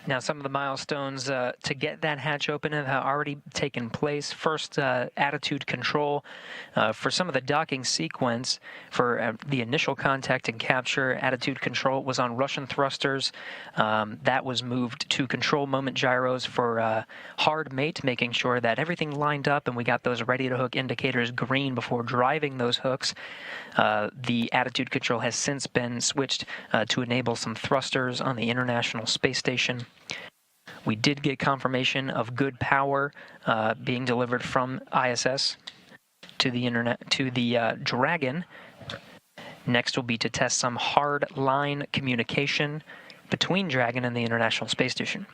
[SPEAKER 9] Now, some of the milestones to get that hatch open have already taken place. First, attitude control. For some of the docking sequence, for the initial contact and capture, attitude control was on Russian thrusters. That was moved to control moment gyros for hard mate, making sure that everything lined up and we got those ready-to-hook indicators green before driving those hooks. The attitude control has since been switched to enable some thrusters on the International Space Station. We did get confirmation of good power being delivered from ISS to the Dragon. Next will be to test some hard line communication between Dragon and the International Space Station.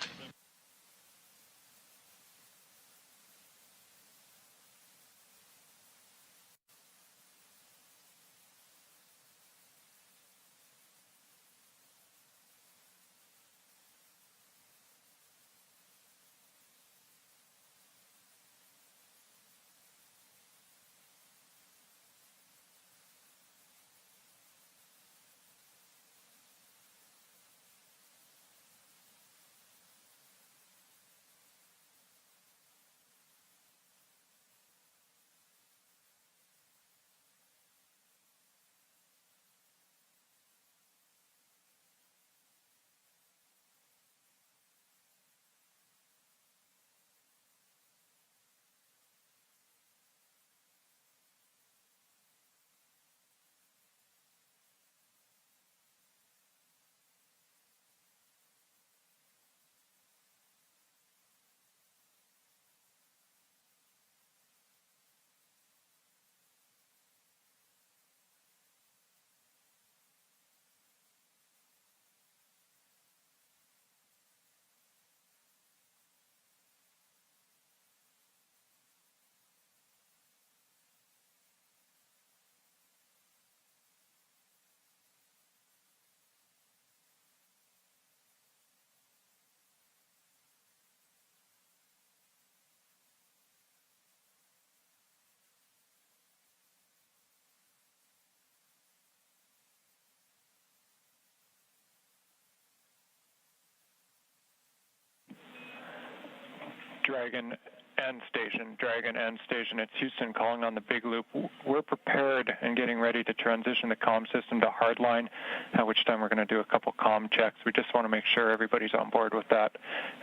[SPEAKER 8] Dragon and Station. It's Houston calling on the big loop. We're prepared and getting ready to transition the comm system to hardline, at which time we're going to do a couple comm checks. We just want to make sure everybody's on board with that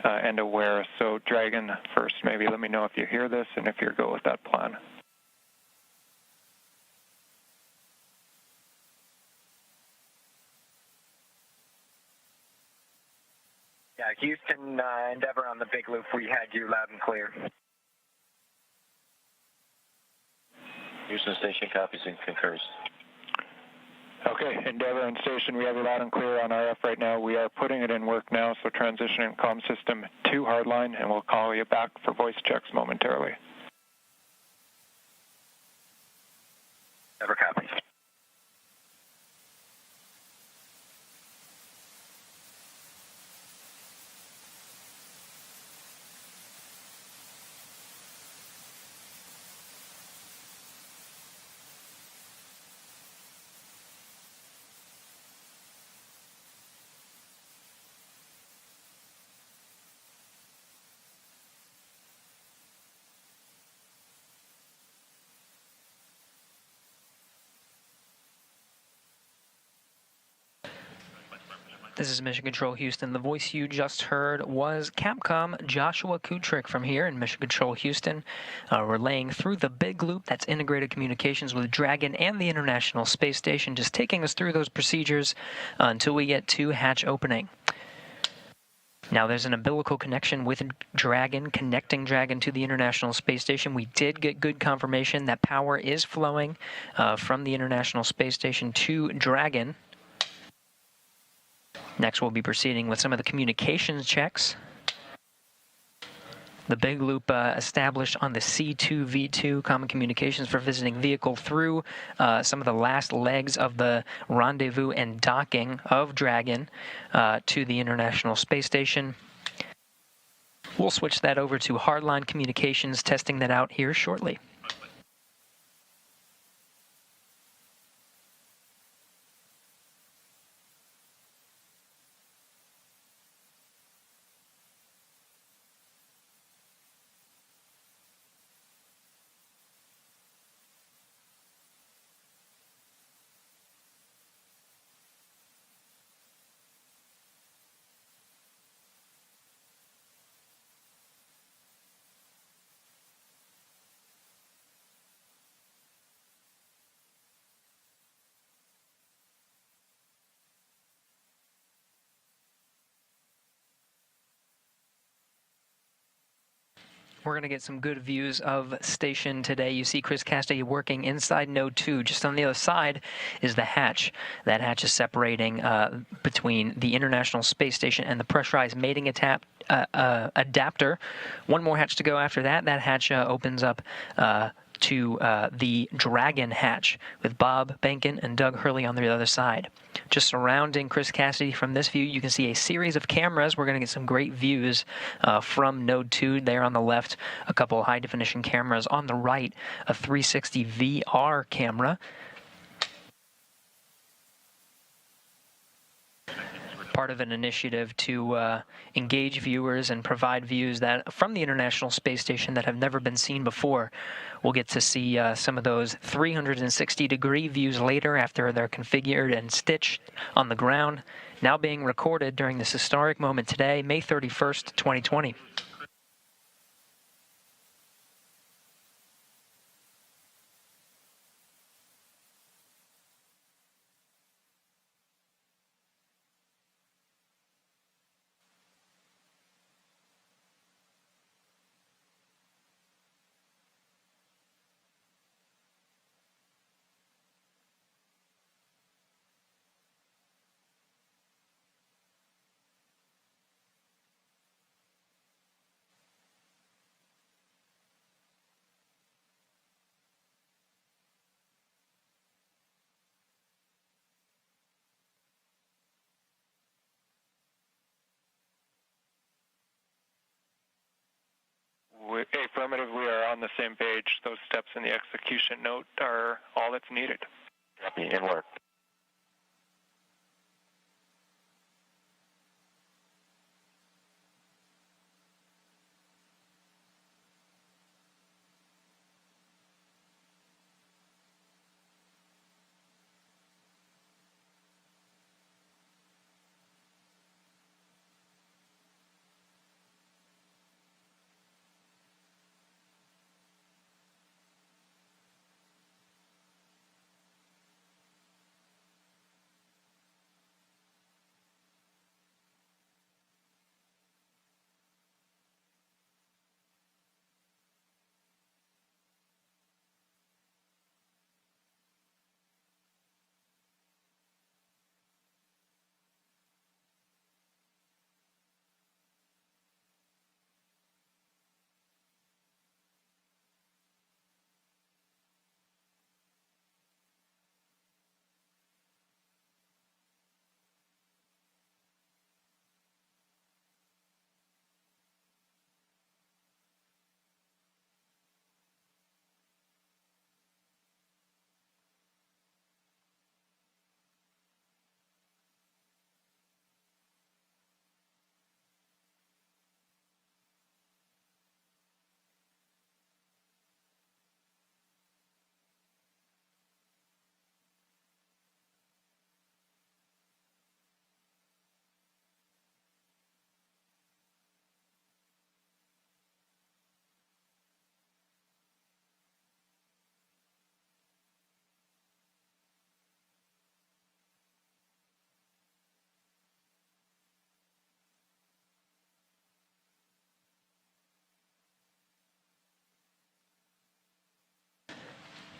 [SPEAKER 8] and aware. So Dragon first, maybe let me know if you hear this and if you're go with that plan.
[SPEAKER 10] Yeah, Houston Endeavor on the big loop. We had you loud and clear.
[SPEAKER 6] Houston Station copies and concurs.
[SPEAKER 8] Okay, Endeavor and Station, we have it loud and clear on RF right now. We are putting it in work now, so transitioning comm system to hardline, and we'll call you back for voice checks momentarily.
[SPEAKER 10] Endeavor copies.
[SPEAKER 7] This is Mission Control Houston. The voice you just heard was Capcom Joshua Kutrick from here in Mission Control Houston, relaying through the big loop. That's integrated communications with Dragon and the International Space Station, just taking us through those procedures until we get to hatch opening. Now, there's an umbilical connection with Dragon, connecting Dragon to the International Space Station. We did get good confirmation that power is flowing from the International Space Station to Dragon. Next, we'll be proceeding with some of the communications checks. The big loop established on the C2V2 Common Communications for Visiting Vehicle through some of the last legs of the rendezvous and docking of Dragon to the International Space Station. We'll switch that over to hardline communications, testing that out here shortly. We're going to get some good views of station today. You see Chris Cassidy working inside Node 2. Just on the other side is the hatch. That hatch is separating between the International Space Station and the pressurized mating adapter. One more hatch to go after that. That hatch opens up to the Dragon hatch with Bob Behnken and Doug Hurley on the other side. Just surrounding Chris Cassidy from this view, you can see a series of cameras. We're going to get some great views from Node 2 there on the left, a couple of high-definition cameras on the right, a 360 VR camera. Part of an initiative to engage viewers and provide views that from the International Space Station that have never been seen before. We'll get to see some of those 360-degree views later after they're configured and stitched on the ground, now being recorded during this historic moment today, May 31st, 2020.
[SPEAKER 8] Affirmative, we are on the same page. Those steps in the execution note are all that's needed.
[SPEAKER 6] In work.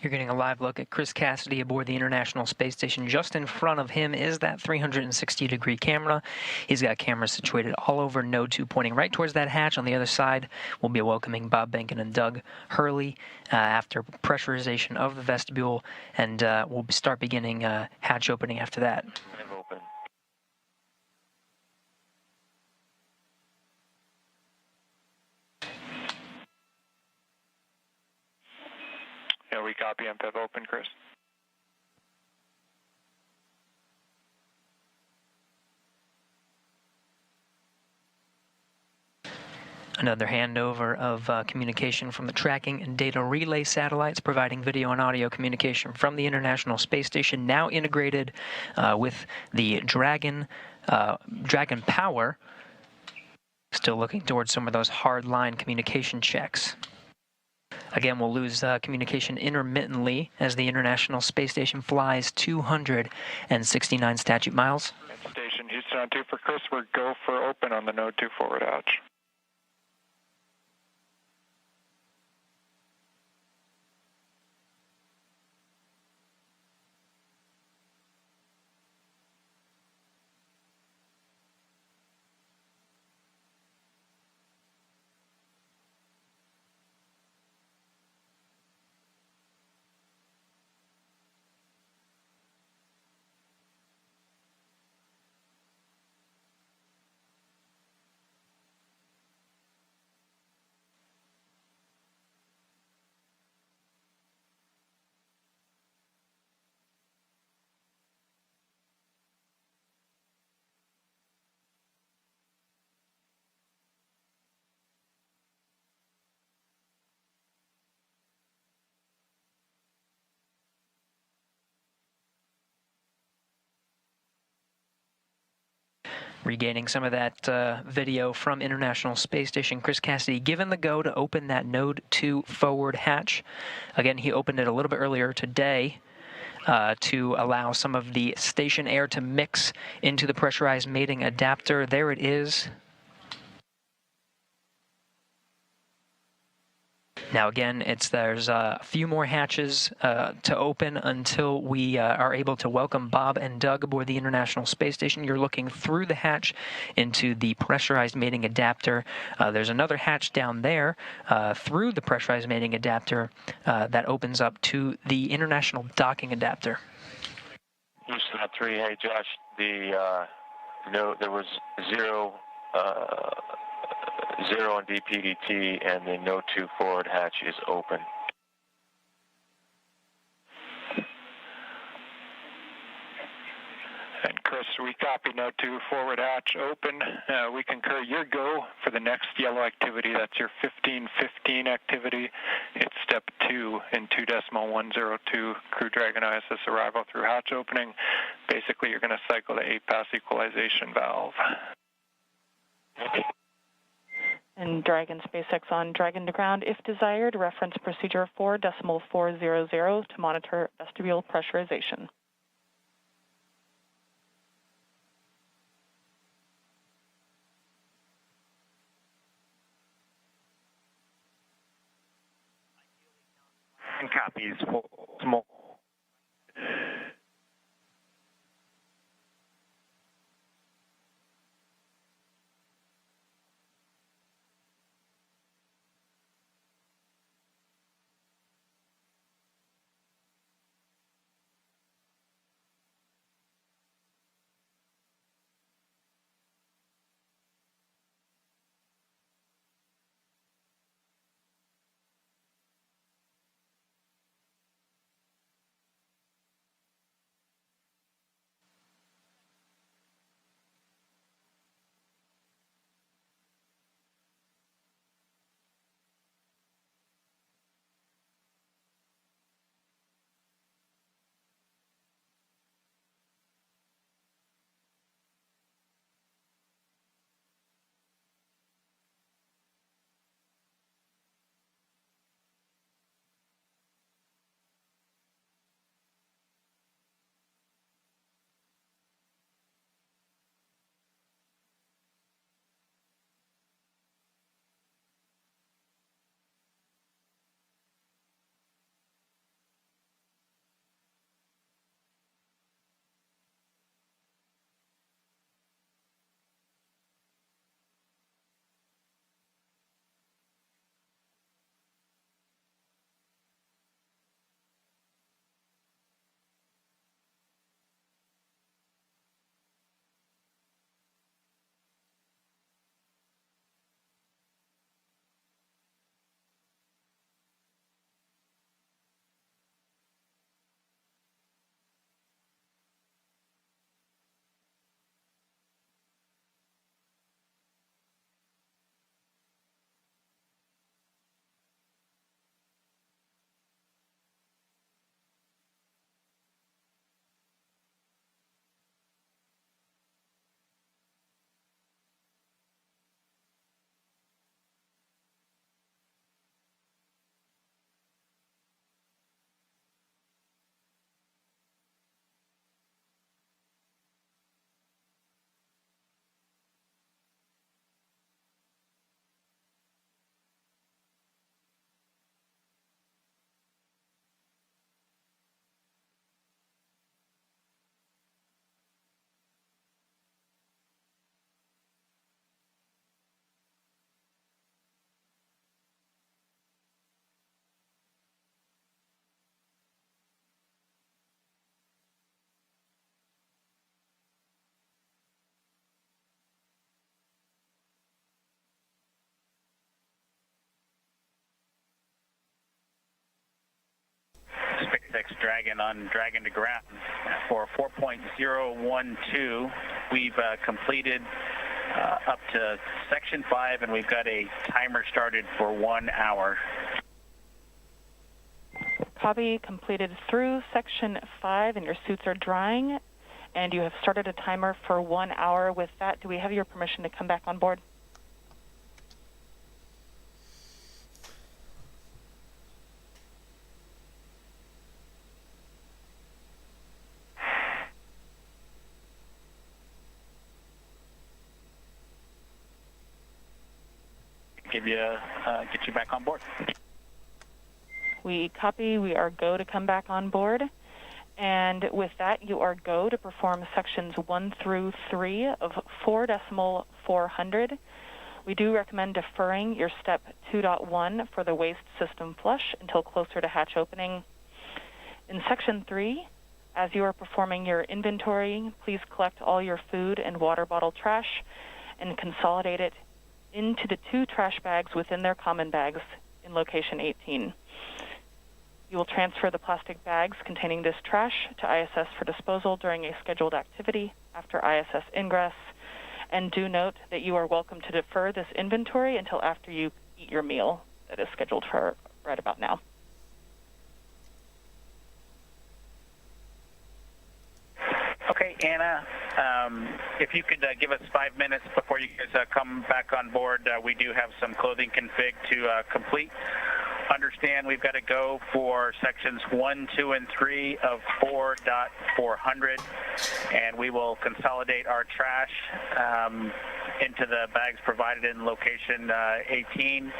[SPEAKER 7] You're getting a live look at Chris Cassidy aboard the International Space Station. Just in front of him is that 360-degree camera. He's got cameras situated all over Node 2, pointing right towards that hatch. On the other side, we'll be welcoming Bob Behnken and Doug Hurley after pressurization of the vestibule, and we'll start beginning hatch opening after that.
[SPEAKER 5] Open.
[SPEAKER 8] Yeah, we copy MPEV open, Chris.
[SPEAKER 7] Another handover of communication from the tracking and data relay satellites, providing video and audio communication from the International Space Station, now integrated with the Dragon Power. Still looking towards some of those hard-line communication checks. Again, we'll lose communication intermittently as the International Space Station flies 269 statute miles.
[SPEAKER 8] Station Houston on 2 for Chris. We're go for open on the Node 2 forward hatch.
[SPEAKER 7] Regaining some of that video from International Space Station, Chris Cassidy given the go to open that Node 2 forward hatch. Again, he opened it a little bit earlier today to allow some of the station air to mix into the pressurized mating adapter. There it is. Now again, there's a few more hatches to open until we are able to welcome Bob and Doug aboard the International Space Station. You're looking through the hatch into the pressurized mating adapter. There's another hatch down there through the pressurized mating adapter that opens up to the International Docking Adapter.
[SPEAKER 6] Houston at 3. Hey, Josh, there was zero on DPDT, and the Node 2 forward hatch is open.
[SPEAKER 8] And Chris, we copy Node 2 forward hatch open. We concur your go for the next yellow activity. That's your 1515 activity. It's step 2 in 2.102 Crew Dragon ISS arrival through hatch opening. Basically, you're going to cycle the 8-pass equalization valve.
[SPEAKER 9] And Dragon SpaceX on Dragon to ground. If desired, reference procedure 4.400 to monitor vestibule pressurization.
[SPEAKER 5] And copies. Small.
[SPEAKER 4] SpaceX Dragon on Dragon to ground. For 4.012, we've completed up to Section 5, and we've got a timer started for 1 hour.
[SPEAKER 9] Copy, completed through Section 5, and your suits are drying, and you have started a timer for 1 hour. With that, do we have your permission to come back on board?
[SPEAKER 4] Get you back on board.
[SPEAKER 9] We copy. We are go to come back on board. And with that, you are go to perform sections 1 through 3 of 4.400. We do recommend deferring your step 2.1 for the waste system flush until closer to hatch opening. In section 3, as you are performing your inventory, please collect all your food and water bottle trash and consolidate it into the 2 trash bags within their common bags in location 18. You will transfer the plastic bags containing this trash to ISS for disposal during a scheduled activity after ISS ingress. And do note that you are welcome to defer this inventory until after you eat your meal that is scheduled for right about now.
[SPEAKER 4] Okay, Anna, if you could give us 5 minutes before you guys come back on board, we do have some clothing config to complete. Understand we've got to go for sections 1, 2, and 3 of 4.400, and we will consolidate our trash into the bags provided in location 18.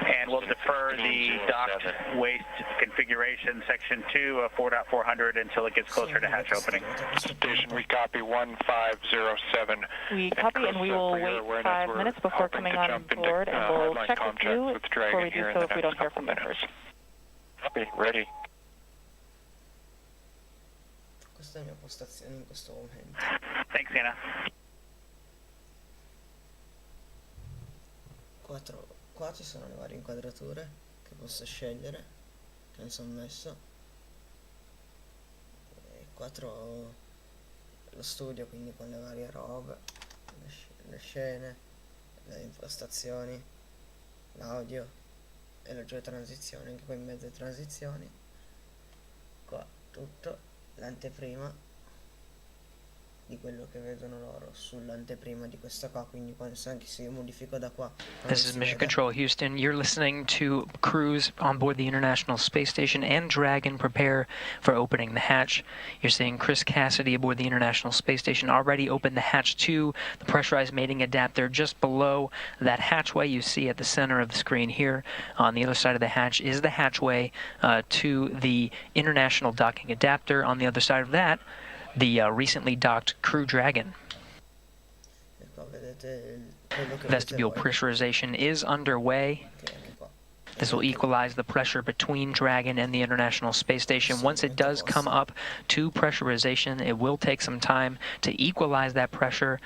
[SPEAKER 4] And we'll defer the docked waste configuration, section 2 of 4.400, until it gets closer to hatch opening.
[SPEAKER 8] Station, we copy 1507.
[SPEAKER 9] We copy, and we will wait 5 minutes before coming on board, and we'll check with you before we do so if we don't hear from you first.
[SPEAKER 8] Copy, ready.
[SPEAKER 12] Questa è la mia postazione in questo momento.
[SPEAKER 4] Thanks, Anna.
[SPEAKER 12] Qua ci sono le varie inquadrature che posso scegliere, che mi sono messo. E qua trovo lo studio, quindi con le varie robe, le scene, le impostazioni, l'audio e le transizioni, anche qua in mezzo alle transizioni. Qua tutto, l'anteprima di quello che vedono loro sull'anteprima di questa qua, quindi anche se io modifico da qua.
[SPEAKER 7] This is Mission Control Houston. You're listening to crews on board the International Space Station and Dragon prepare for opening the hatch. You're seeing Chris Cassidy aboard the International Space Station already opened the hatch to the pressurized mating adapter just below that hatchway you see at the center of the screen here. On the other side of the hatch is the hatchway to the International docking adapter. On the other side of that, the recently docked Crew Dragon. Vestibule pressurization is underway. This will equalize the pressure between Dragon and the International Space Station. Once it does come up to pressurization, it will take some time to equalize that pressure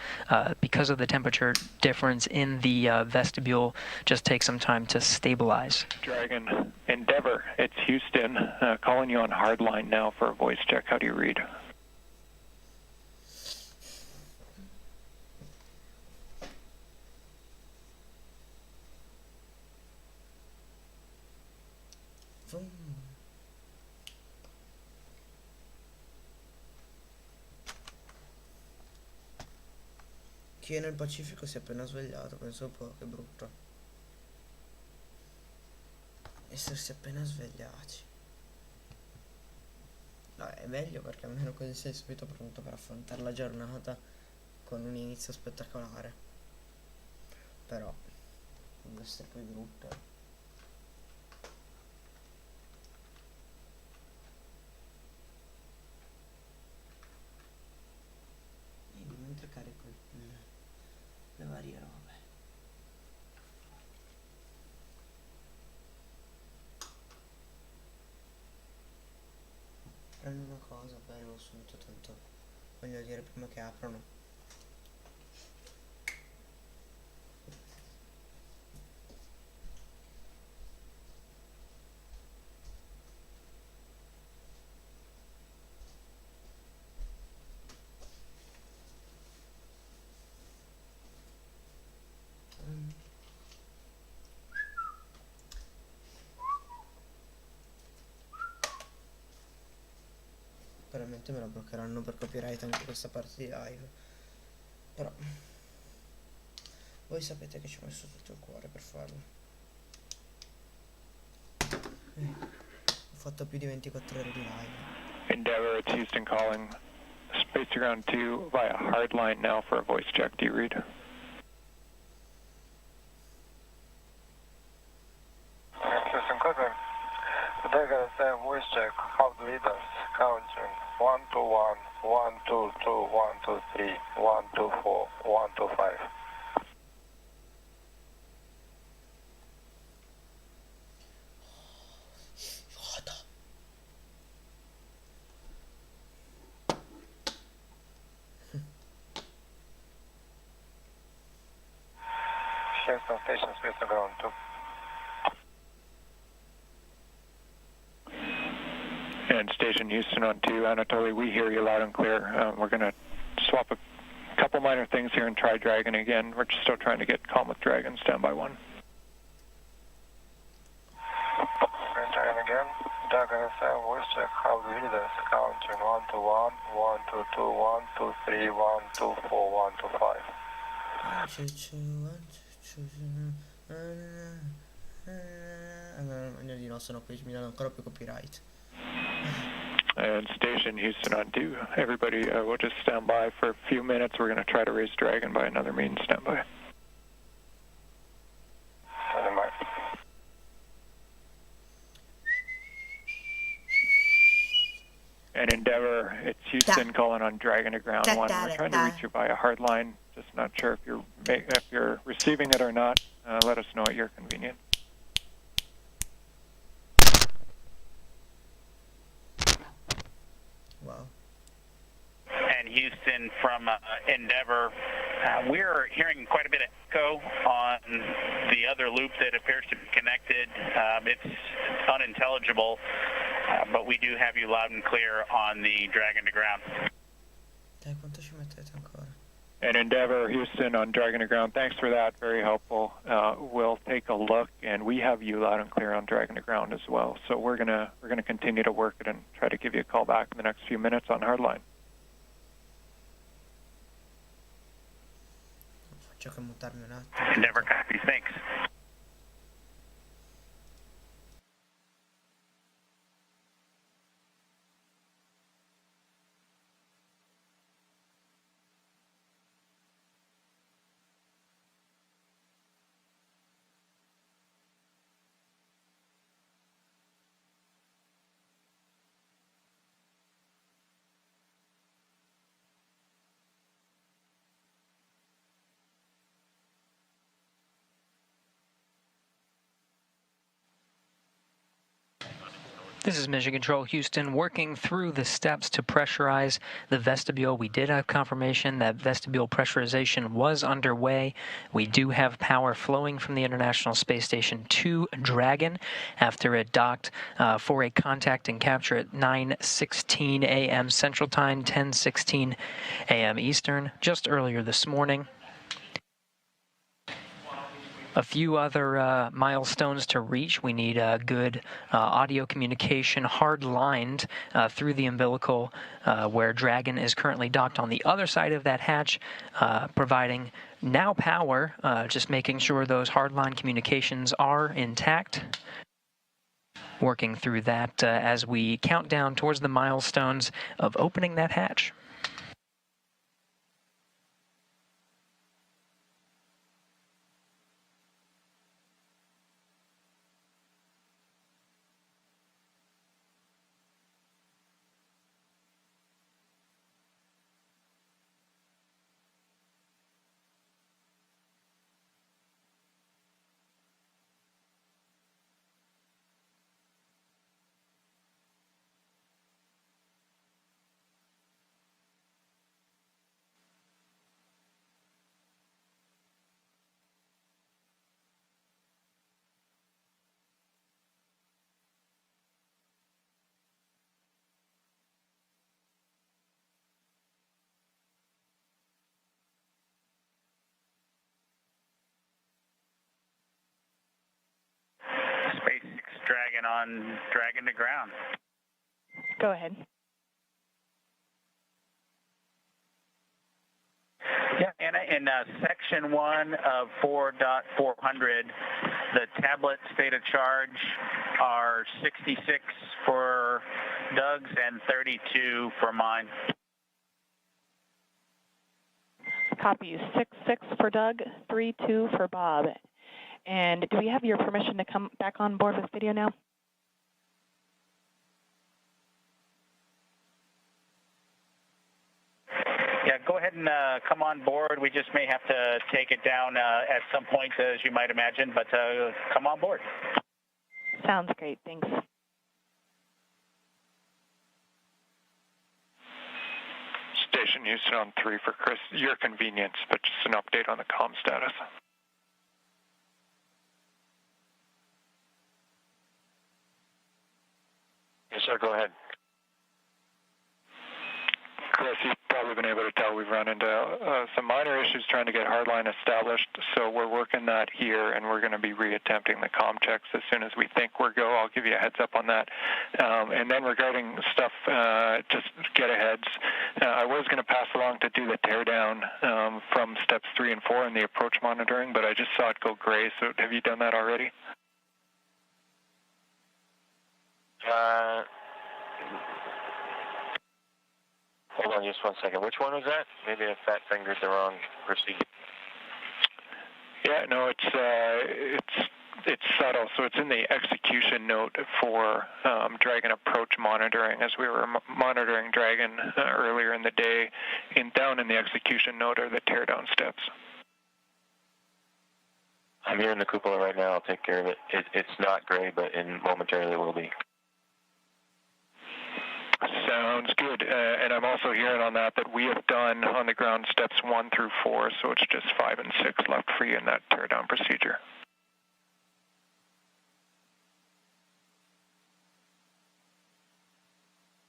[SPEAKER 7] because of the temperature difference in the vestibule. Just take some time to stabilize.
[SPEAKER 8] Dragon, Endeavor, it's Houston. Calling you on hardline now for a voice check. How do you read?
[SPEAKER 12] Chi è nel Pacifico si è appena svegliato, penso un po', che brutto essersi appena svegliati. No, è meglio perché almeno così sei subito pronto per affrontare la giornata con un inizio spettacolare. Però questo è poi brutto. Mentre carico le varie robe. Prendo una cosa, poi arrivo subito, tanto voglio dire prima che aprono. probabilmente me la bloccheranno per copyright anche questa parte di live. Però voi sapete che ci ho messo tutto il cuore per farlo. Ho fatto più di 24 ore di live.
[SPEAKER 8] Endeavor, it's Houston calling. Space to ground 2 via hardline now for a voice check. Do you read?
[SPEAKER 6] Houston Cotton. Dragon voice check. How the leaders counting 1 to 1, 1 to 2, 1 to 3, 1 to 4, 1 to 5. Houston Station, Space to ground 2.
[SPEAKER 8] And Station Houston on 2, Anatoly, we hear you loud and clear. We're going to swap a couple minor things here and try Dragon again. We're still trying to get calm with Dragon. Stand by 1.
[SPEAKER 6] Dragon again. Dragon voice check. How the leaders counting 1 to 1, 1 to 2, 1 to 3, 1 to 4, 1 to 5.
[SPEAKER 12] Meglio di no, sennò poi mi danno ancora più copyright.
[SPEAKER 8] And Station Houston on 2. Everybody, we'll just stand by for a few minutes. We're going to try to raise Dragon by another means. Stand by. And Endeavor, it's Houston calling on Dragon to ground 1. We're trying to reach you via hardline. Just not sure if you're receiving it or not. Let us know at your convenience.
[SPEAKER 12] Wow.
[SPEAKER 4] And Houston from Endeavor, we're hearing quite a bit of echo on the other loop that appears to be connected. It's unintelligible, but we do have you loud and clear on the Dragon to ground.
[SPEAKER 12] Dai, quanto ci mettete ancora?
[SPEAKER 8] And Endeavor, Houston on Dragon to ground. Thanks for that. Very helpful. We'll take a look, and we have you loud and clear on Dragon to ground as well. So we're gonna continue to work it and try to give you a call back in the next few minutes on hardline.
[SPEAKER 12] Faccio che mutarmi un attimo.
[SPEAKER 4] Endeavor copies. Thanks.
[SPEAKER 7] This is Mission Control Houston working through the steps to pressurize the vestibule. We did have confirmation that vestibule pressurization was underway. We do have power flowing from the International Space Station to Dragon after it docked for a contact and capture at 9:16 a.m. Central Time, 10:16 a.m. Eastern, just earlier this morning. A few other milestones to reach. We need good audio communication hard-lined through the umbilical where Dragon is currently docked on the other side of that hatch, providing now power, just making sure those hardline communications are intact. Working through that as we count down towards the milestones of opening that hatch.
[SPEAKER 4] SpaceX Dragon on Dragon to ground.
[SPEAKER 9] Go ahead.
[SPEAKER 4] Anna, in section 1 of 4.400, the tablet state of charge are 66 for Doug's and 32 for mine.
[SPEAKER 9] Copy 66 for Doug, 32 for Bob. And do we have your permission to come back on board with video now?
[SPEAKER 4] Yeah, go ahead and come on board. We just may have to take it down at some point, as you might imagine, but come on board.
[SPEAKER 9] Sounds great. Thanks.
[SPEAKER 8] Station Houston on 3 for Chris. Your convenience, but just an update on the comm status.
[SPEAKER 6] Yes, sir. Go ahead.
[SPEAKER 8] Chris, you've probably been able to tell we've run into some minor issues trying to get hardline established, so we're working that here, and we're going to be reattempting the comm checks as soon as we think we're go. I'll give you a heads up on that. And then regarding stuff, just get aheads, I was going to pass along to do the teardown from steps 3 and 4 in the approach monitoring, but I just saw it go gray, so have you done that already?
[SPEAKER 6] Hold on just one second. Which one was that? Maybe I fat fingered the wrong procedure.
[SPEAKER 8] Yeah, no, it's subtle. So it's in the execution note for Dragon approach monitoring. As we were monitoring Dragon earlier in the day, down in the execution note are the teardown steps.
[SPEAKER 6] I'm here in the cupola right now. I'll take care of it. It's not gray, but momentarily will be.
[SPEAKER 8] Sounds good. And I'm also hearing on that we have done on the ground steps 1 through 4, so it's just 5 and 6 left for you in that teardown procedure.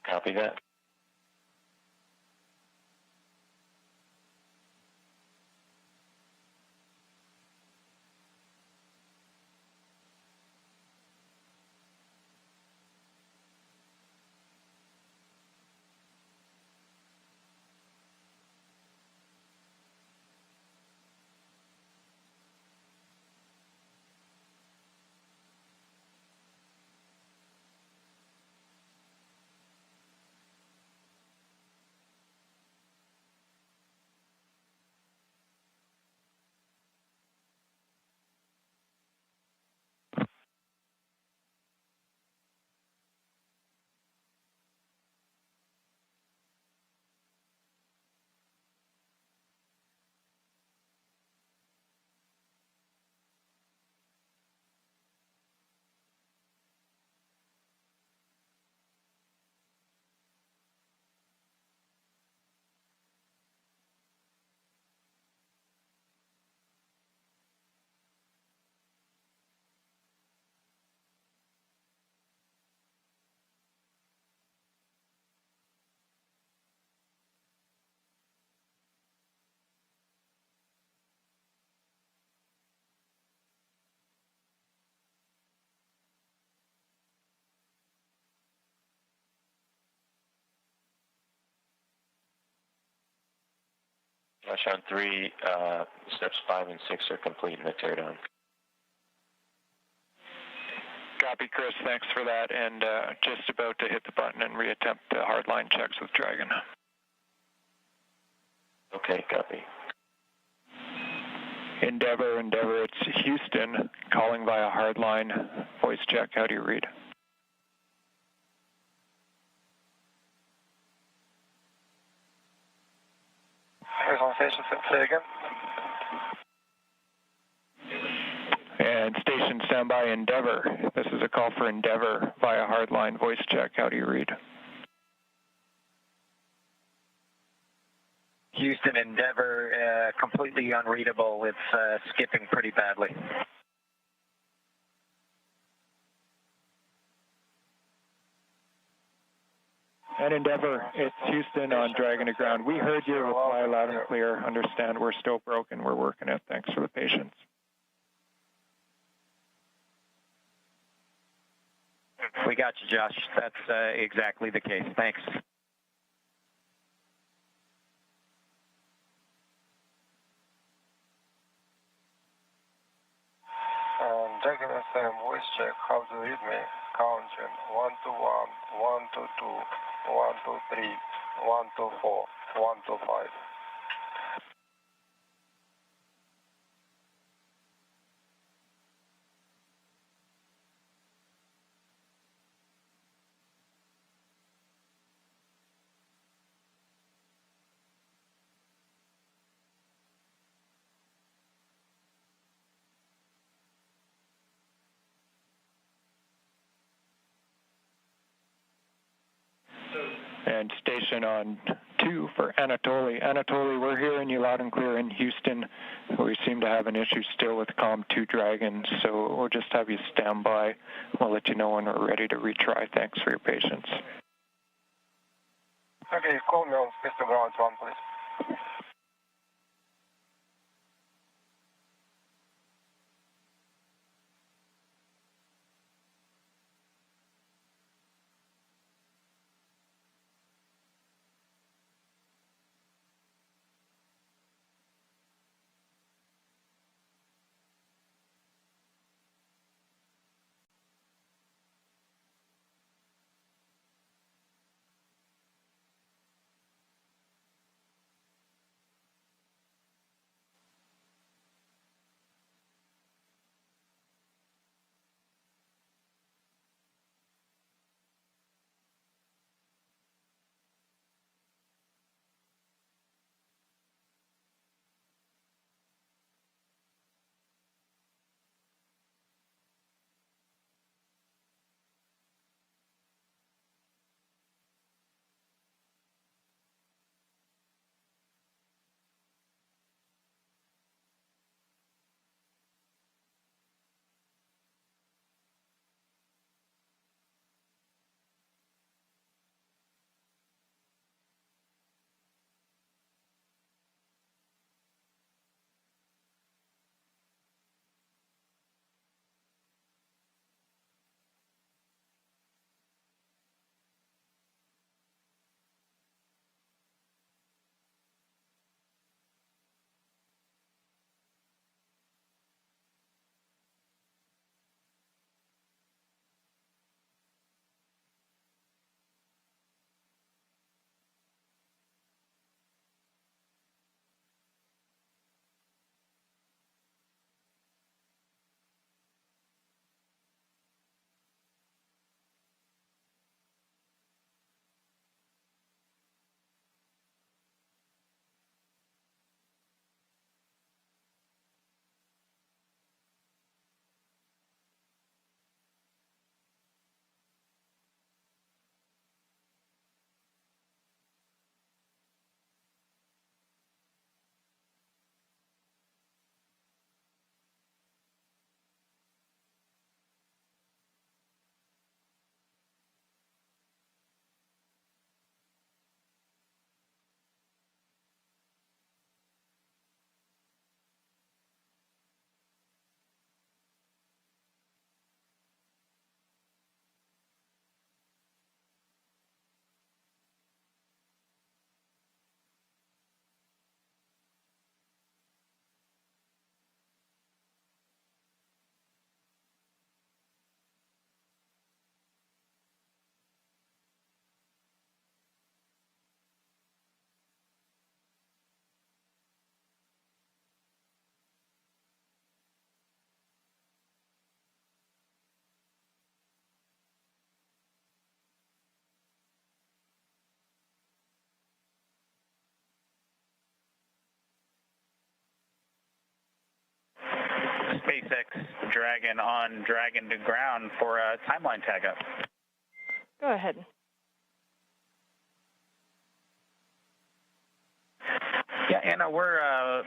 [SPEAKER 6] Copy that. Rush on 3, steps 5 and 6 are complete in the teardown.
[SPEAKER 8] Copy, Chris. Thanks for that. And just about to hit the button and reattempt the hardline checks with Dragon.
[SPEAKER 6] Okay, copy.
[SPEAKER 8] Endeavor, it's Houston calling via hardline voice check. How do you read?
[SPEAKER 6] Say again.
[SPEAKER 8] And station standby, Endeavor. This is a call for Endeavor via hardline voice check. How do you read?
[SPEAKER 10] Houston, Endeavor, completely unreadable. It's skipping pretty badly.
[SPEAKER 8] And Endeavor, it's Houston on Dragon to ground. We heard your reply loud and clear. Understand we're still broken. We're working it. Thanks for the patience.
[SPEAKER 10] We got you, Josh. That's exactly the case. Thanks.
[SPEAKER 6] Dragon FM voice check. How do you read me? Count 1 to 1, 1 to 2, 1 to 3, 1 to 4, 1 to 5.
[SPEAKER 8] And station on 2 for Anatoly. Anatoly, we're hearing you loud and clear in Houston. We seem to have an issue still with COM2 Dragon, so we'll just have you stand by. We'll let you know when we're ready to retry. Thanks for your patience.
[SPEAKER 6] Okay, call me on System Ground 1, please.
[SPEAKER 4] SpaceX Dragon on Dragon to ground for a timeline tag up.
[SPEAKER 9] Go ahead.
[SPEAKER 4] Yeah, Anna, we're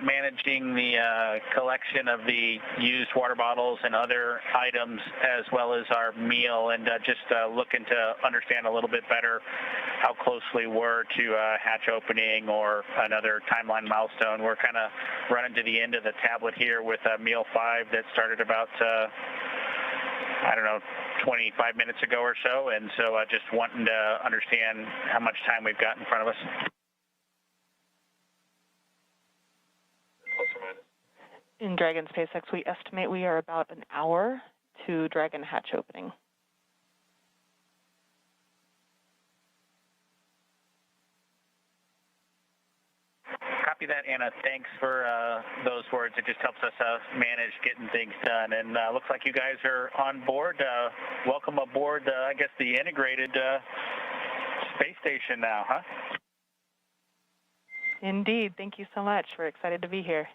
[SPEAKER 4] managing the collection of the used water bottles and other items as well as our meal, and just looking to understand a little bit better how closely we're to hatch opening or another timeline milestone. We're kind of running to the end of the tablet here with meal 5 that started about, 25 minutes ago or so, and so just wanting to understand how much time we've got in front of us.
[SPEAKER 9] In Dragon SpaceX, we estimate we are about an hour to Dragon hatch opening.
[SPEAKER 4] Copy that, Anna. Thanks for those words. It just helps us manage getting things done. And looks like you guys are on board. Welcome aboard, I guess, the integrated space station now, huh?
[SPEAKER 9] Indeed. Thank you so much. We're excited to be here.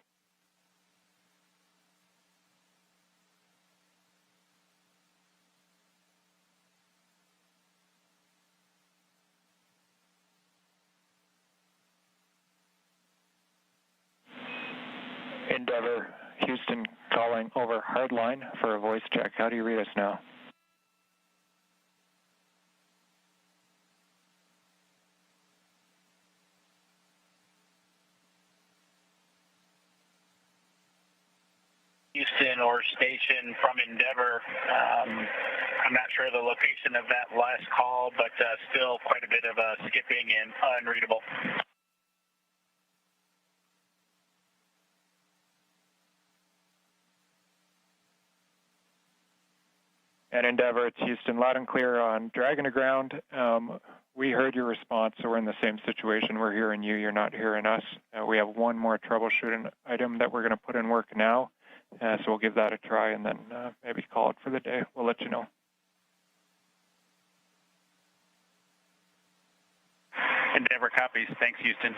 [SPEAKER 8] Endeavor, Houston calling over hardline for a voice check. How do you read us now?
[SPEAKER 4] Houston or station from Endeavor. I'm not sure the location of that last call, but still quite a bit of skipping and unreadable.
[SPEAKER 8] And Endeavor, it's Houston, loud and clear on Dragon to ground. We heard your response, so we're in the same situation. We're hearing you, you're not hearing us. We have one more troubleshooting item that we're going to put in work now, so we'll give that a try and then maybe call it for the day. We'll let you know.
[SPEAKER 4] Endeavor copies. Thanks, Houston.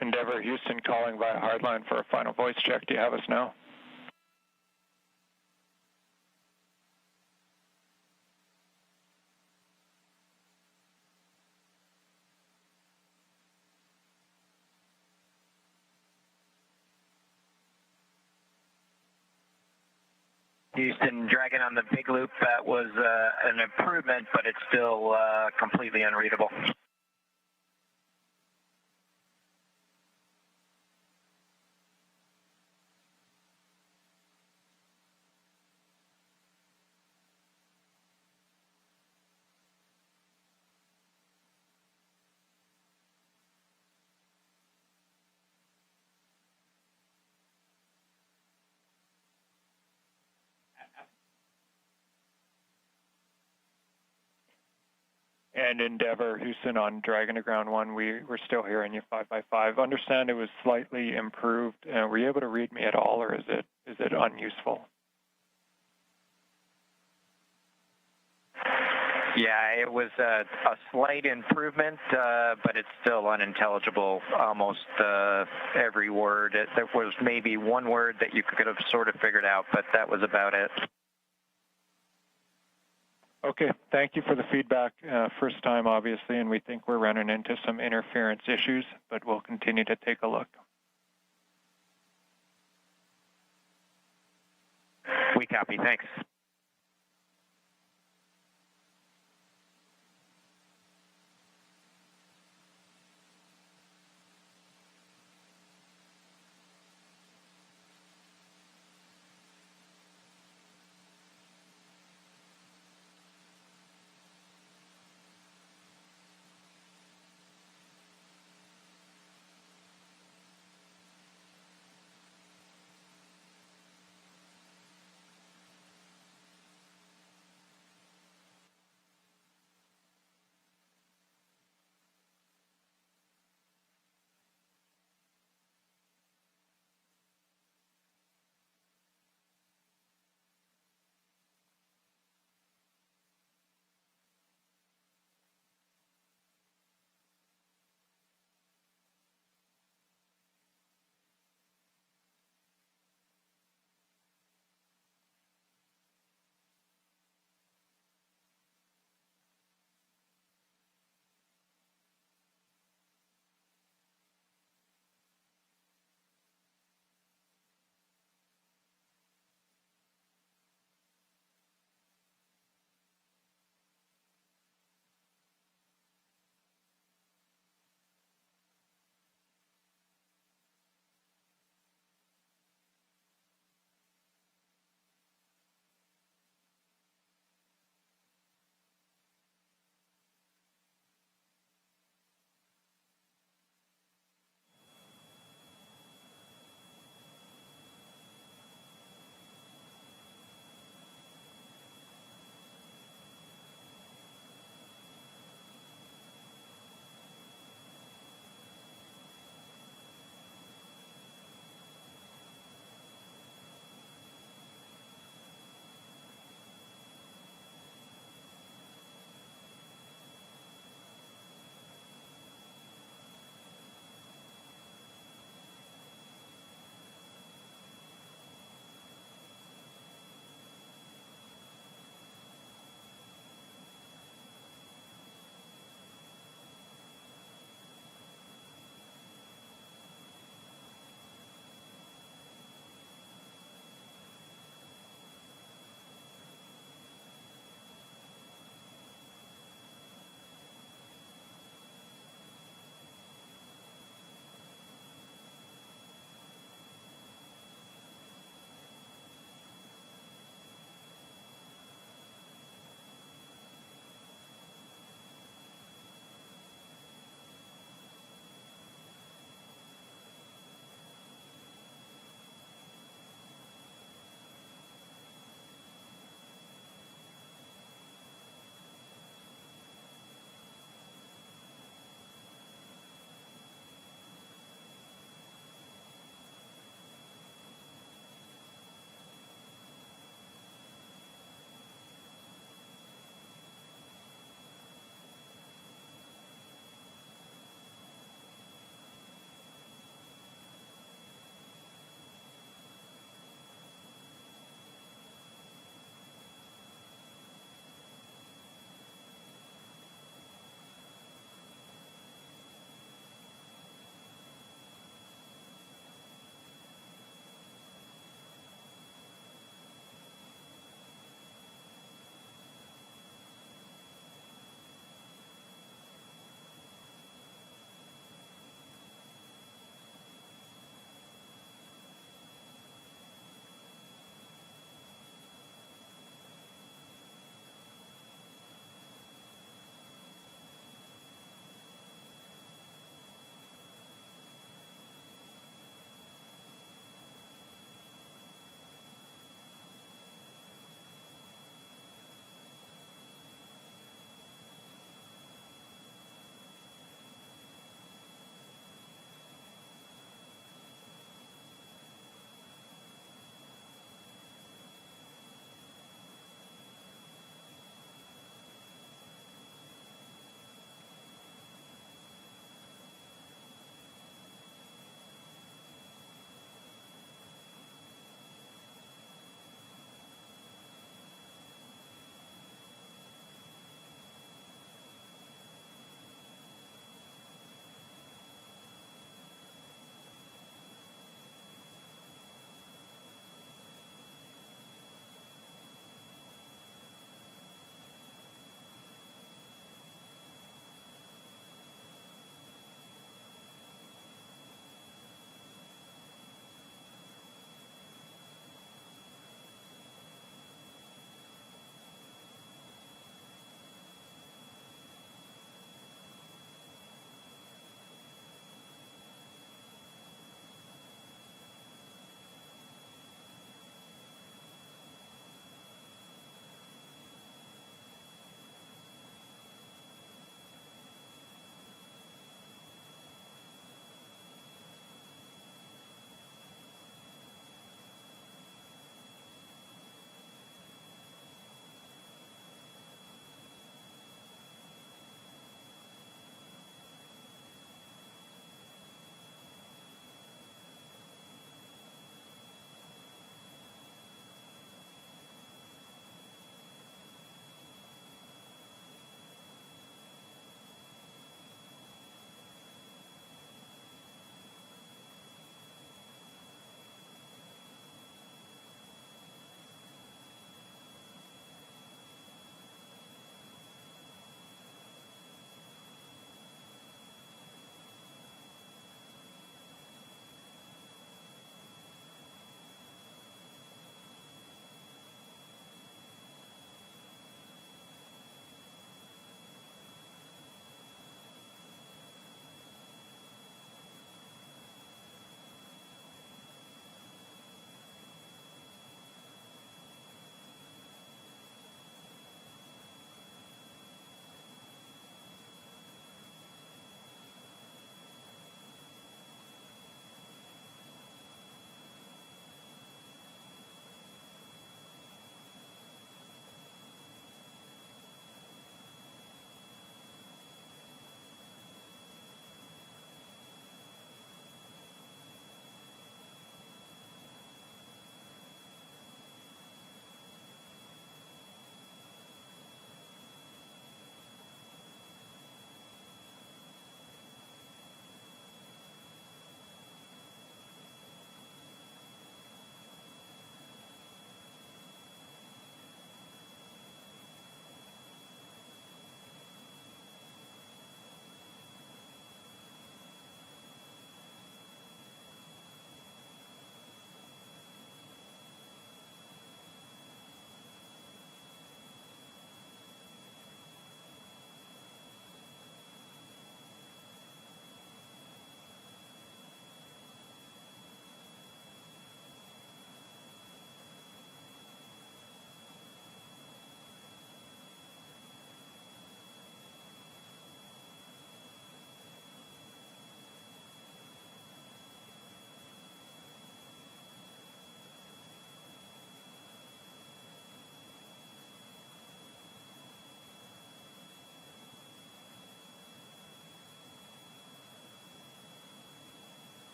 [SPEAKER 8] Endeavor, Houston calling via hardline for a final voice check. Do you have us now?
[SPEAKER 5] Houston, Dragon on the big loop, that was an improvement, but it's still completely unreadable.
[SPEAKER 8] And Endeavour, Houston on Dragon to Ground 1, we're still hearing you 5x5. Understand it was slightly improved. Were you able to read me at all, or is it unuseful?
[SPEAKER 5] Yeah, it was a slight improvement, but it's still unintelligible, almost every word. There was maybe one word that you could have sort of figured out, but that was about it.
[SPEAKER 8] Okay, thank you for the feedback. First time, obviously, and we think we're running into some interference issues, but we'll continue to take a look.
[SPEAKER 5] We copy, thanks.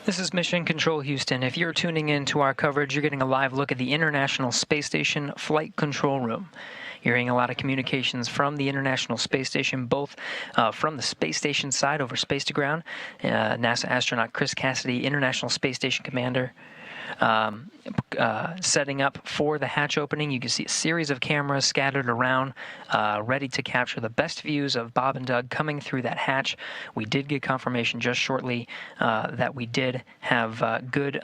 [SPEAKER 7] This is Mission Control Houston. If you're tuning in to our coverage, you're getting a live look at the International Space Station Flight Control Room. You're hearing a lot of communications from the International Space Station, both from the space station side over space to ground. NASA astronaut Chris Cassidy, International Space Station Commander, setting up for the hatch opening. You can see a series of cameras scattered around, ready to capture the best views of Bob and Doug coming through that hatch. We did get confirmation just shortly that we did have good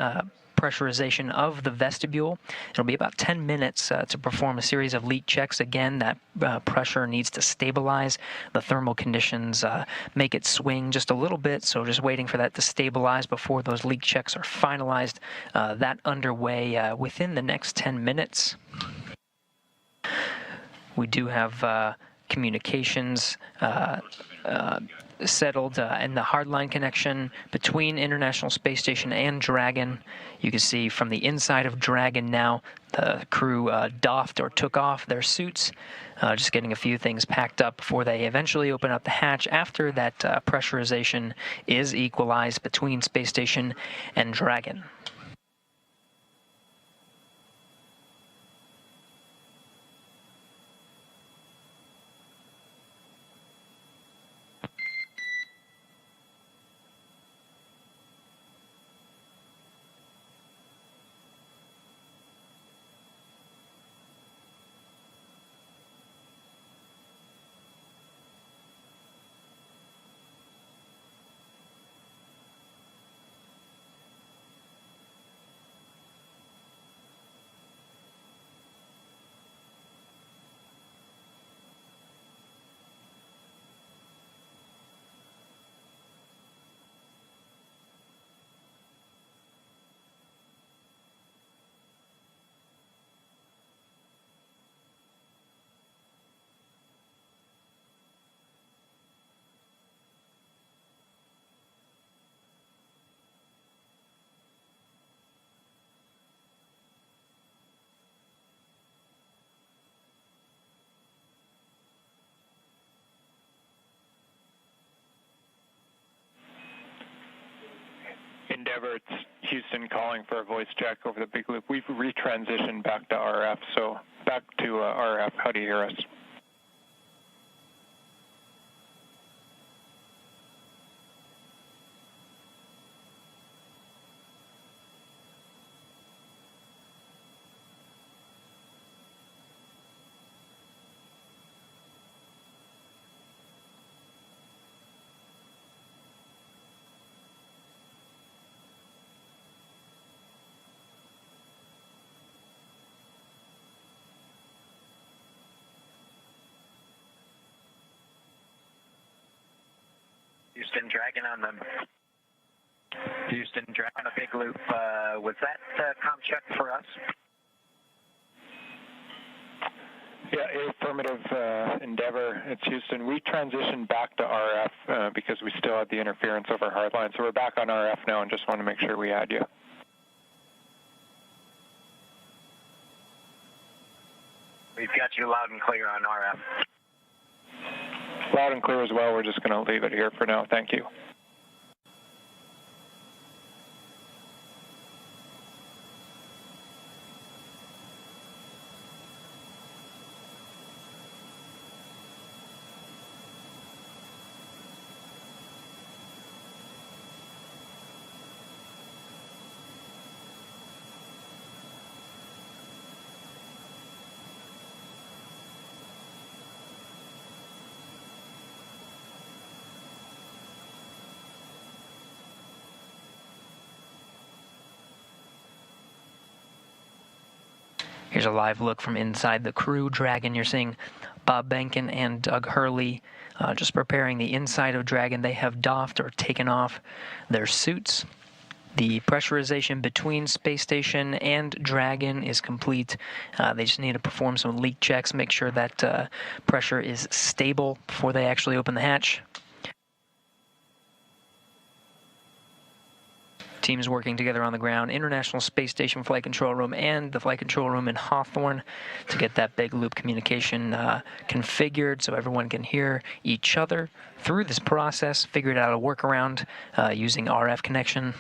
[SPEAKER 7] pressurization of the vestibule. It'll be about 10 minutes to perform a series of leak checks. Again, that pressure needs to stabilize. The thermal conditions make it swing just a little bit, so just waiting for that to stabilize before those leak checks are finalized. That underway within the next 10 minutes. We do have communications settled in the hardline connection between International Space Station and Dragon. You can see from the inside of Dragon now, the crew doffed or took off their suits, just getting a few things packed up before they eventually open up the hatch after that pressurization is equalized between Space Station and Dragon.
[SPEAKER 8] Endeavor, it's Houston calling for a voice check over the big loop. We've retransitioned back to RF, so back to RF. How do you hear us?
[SPEAKER 5] Houston Dragon on the Houston Dragon on a big loop. Was that comm check for us?
[SPEAKER 8] Yeah, affirmative, Endeavor. It's Houston. We transitioned back to RF because we still had the interference over hardline, so we're back on RF now and just want to make sure we had you.
[SPEAKER 5] We've got you loud and clear on RF.
[SPEAKER 8] Loud and clear as well. We're just going to leave it here for now. Thank you.
[SPEAKER 7] Here's a live look from inside the Crew Dragon. You're seeing Bob Behnken and Doug Hurley just preparing the inside of Dragon. They have doffed or taken off their suits. The pressurization between Space Station and Dragon is complete. They just need to perform some leak checks, make sure that pressure is stable before they actually open the hatch. Teams working together on the ground, International Space Station Flight Control Room and the Flight Control Room in Hawthorne to get that big loop communication configured so everyone can hear each other through this process, figured out a workaround using RF connection.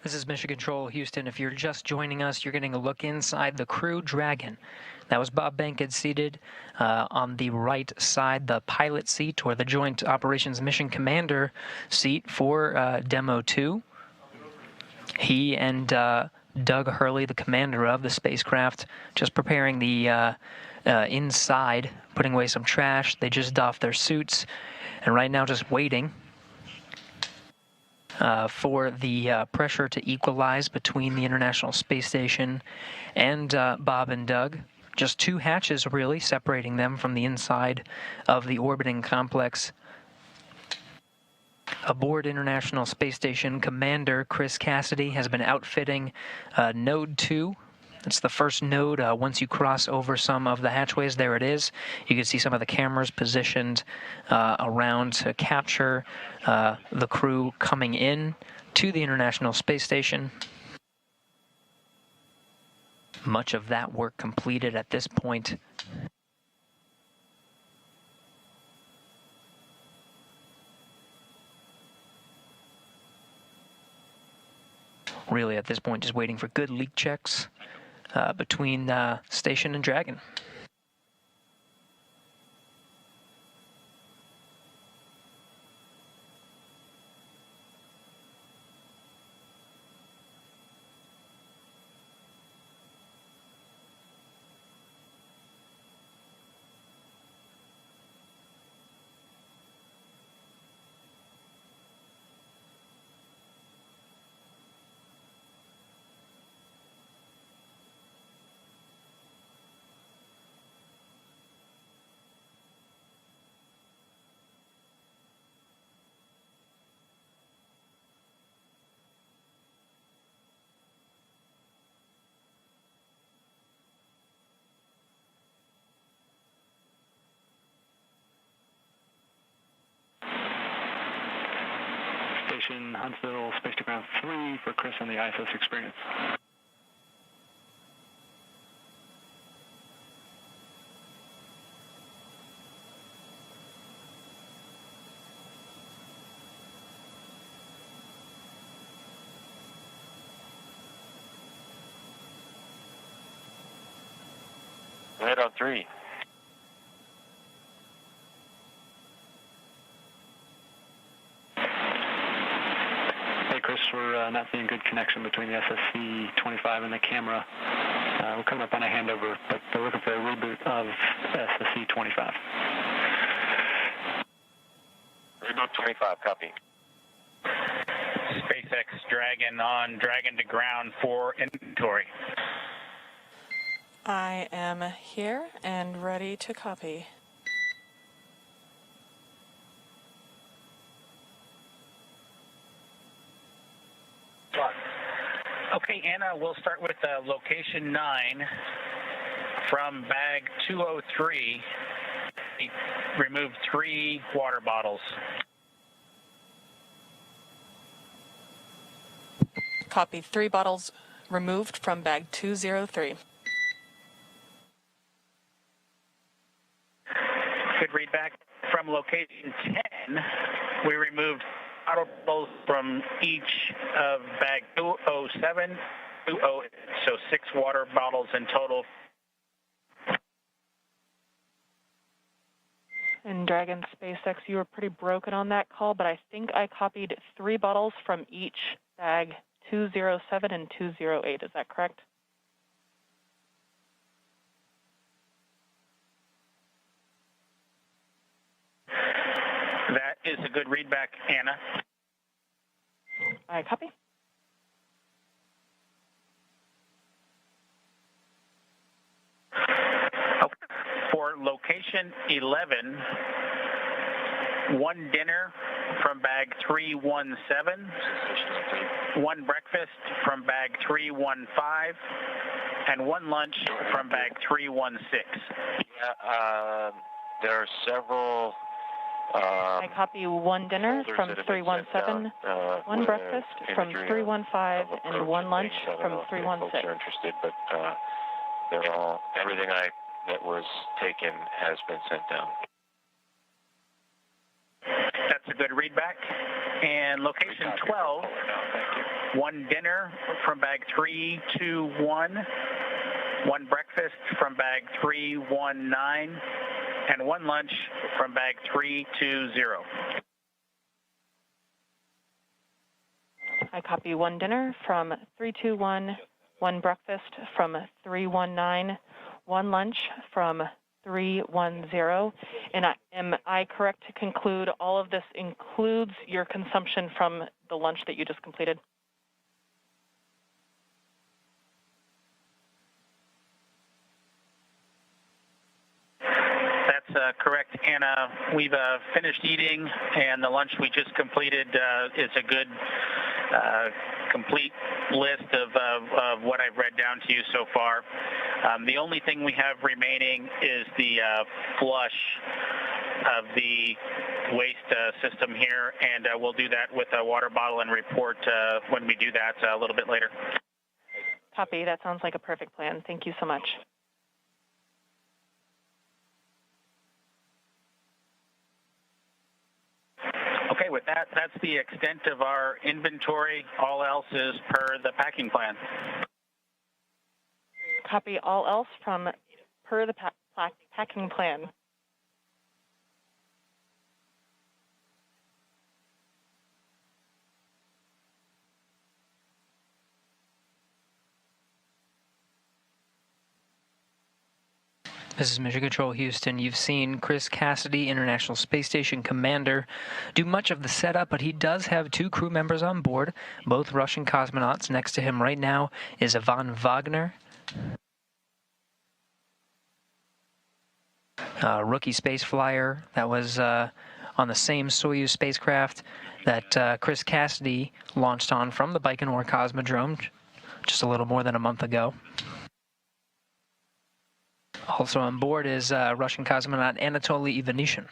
[SPEAKER 7] This is Mission Control, Houston. If you're just joining us, you're getting a look inside the Crew Dragon. That was Bob Bankhead seated on the right side, the pilot seat, or the Joint Operations Mission Commander seat for Demo 2. He and Doug Hurley, the commander of the spacecraft, just preparing the inside, putting away some trash. They just doffed their suits, and right now just waiting for the pressure to equalize between the International Space Station and Bob and Doug. Just two hatches, really, separating them from the inside of the orbiting complex. Aboard International Space Station, Commander Chris Cassidy has been outfitting Node 2. It's the first node. Once you cross over some of the hatchways, there it is. You can see some of the cameras positioned around to capture the crew coming in to the International Space Station. Much of that work completed at this point. Really, at this point, just waiting for good leak checks between Station and Dragon.
[SPEAKER 14] Station Huntsville, Space to Ground 3 for Chris on the ISS experience.
[SPEAKER 6] Go ahead on 3.
[SPEAKER 14] Chris, we're not seeing good connection between the SSC-25 and the camera. We're coming up on a handover, but they're looking for a reboot of SSC-25.
[SPEAKER 6] Reboot 25, copy.
[SPEAKER 4] SpaceX Dragon on Dragon to ground for inventory.
[SPEAKER 3] I am here and ready to copy.
[SPEAKER 4] Okay, Anna, we'll start with location 9 from bag 203. Remove 3 water bottles.
[SPEAKER 3] Copy. 3 bottles removed from bag 203.
[SPEAKER 4] Good readback. From location 10, we removed bottles from each of bag 207, 208, so 6 water bottles in total.
[SPEAKER 9] And Dragon SpaceX, you were pretty broken on that call, but I think I copied 3 bottles from each bag 207 and 208. Is that correct?
[SPEAKER 4] That is a good readback, Anna.
[SPEAKER 9] I copy.
[SPEAKER 4] Okay. For location 11, 1 dinner from bag 317, 1 breakfast from bag 315, and 1 lunch from bag 316.
[SPEAKER 6] Yeah, there are several.
[SPEAKER 9] I copy 1 dinner from 317, 1 breakfast from 315, and 1 lunch from 316.
[SPEAKER 6] Folks are interested, but they're all everything that was taken has been sent down.
[SPEAKER 4] That's a good readback. And location 12, one dinner from bag 321, one breakfast from bag 319, and one lunch from bag 320.
[SPEAKER 9] I copy one dinner from 321, one breakfast from 319, one lunch from 310. And am I correct to conclude all of this includes your consumption from the lunch that you just completed?
[SPEAKER 4] That's correct, Anna. We've finished eating, and the lunch we just completed is a good, complete list of what I've read down to you so far. The only thing we have remaining is the flush of the waste system here, and we'll do that with a water bottle and report when we do that a little bit later.
[SPEAKER 9] Copy. That sounds like a perfect plan. Thank you so much.
[SPEAKER 4] Okay, with that, that's the extent of our inventory. All else is per the packing plan.
[SPEAKER 9] Copy all else from per the packing plan.
[SPEAKER 7] This is Mission Control Houston. You've seen Chris Cassidy, International Space Station Commander, do much of the setup, but he does have two crew members on board, both Russian cosmonauts. Next to him right now is Ivan Wagner, rookie space flyer that was on the same Soyuz spacecraft that Chris Cassidy launched on from the Baikonur Cosmodrome just a little more than a month ago. Also on board is Russian cosmonaut Anatoly Ivanishin.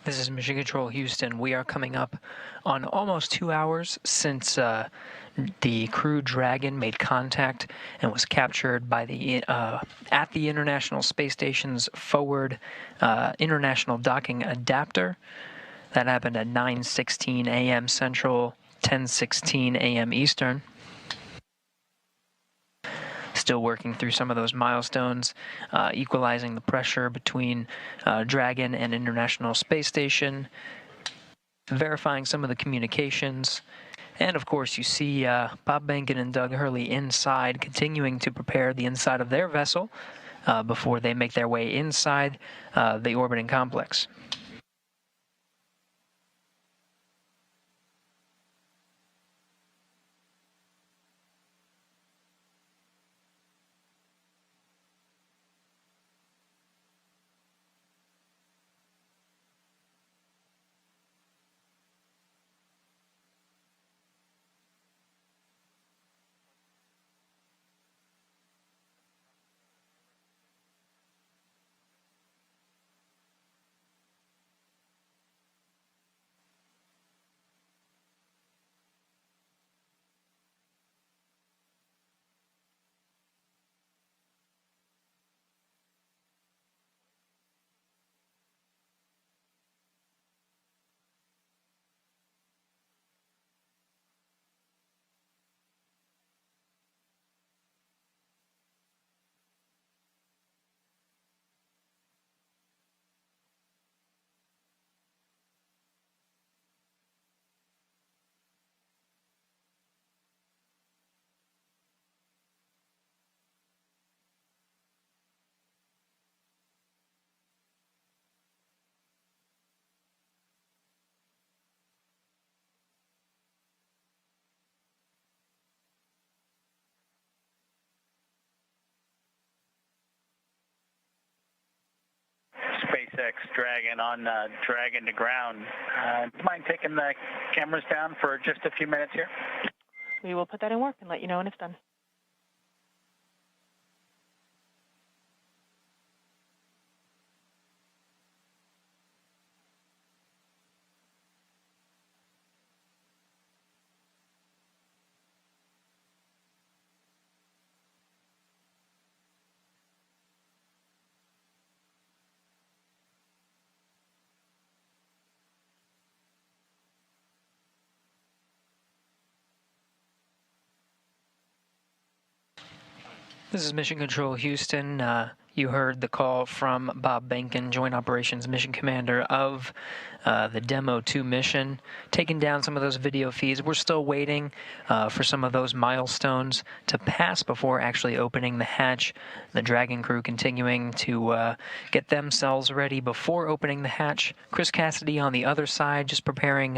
[SPEAKER 7] This is Mission Control Houston. We are coming up on almost 2 hours since the Crew Dragon made contact and was captured by the at the International Space Station's forward international docking adapter. That happened at 9:16 a.m. Central, 10:16 a.m. Eastern. Still working through some of those milestones, equalizing the pressure between Dragon and International Space Station, verifying some of the communications, and of course you see Bob Behnken and Doug Hurley inside, continuing to prepare the inside of their vessel before they make their way inside the orbiting complex.
[SPEAKER 4] SpaceX Dragon on Dragon to ground. Do you mind taking the cameras down for just a few minutes here?
[SPEAKER 9] We will put that in work and let you know when it's done.
[SPEAKER 7] This is Mission Control Houston. You heard the call from Bob Behnken, Joint Operations Mission Commander of the Demo 2 mission, taking down some of those video feeds. We're still waiting for some of those milestones to pass before actually opening the hatch. The Dragon crew continuing to get themselves ready before opening the hatch. Chris Cassidy on the other side, just preparing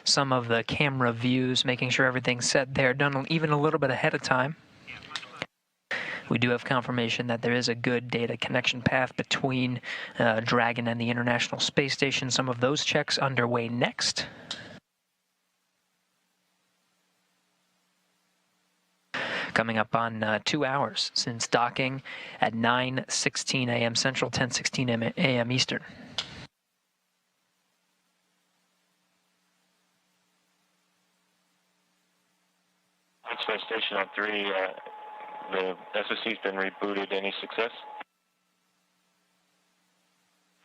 [SPEAKER 7] some of the camera views, making sure everything's set there, done even a little bit ahead of time. We do have confirmation that there is a good data connection path between Dragon and the International Space Station. Some of those checks underway next. Coming up on 2 hours since docking at 9:16 a.m. Central, 10:16 a.m. Eastern.
[SPEAKER 15] Space Station on 3. The SSC's been rebooted. Any success?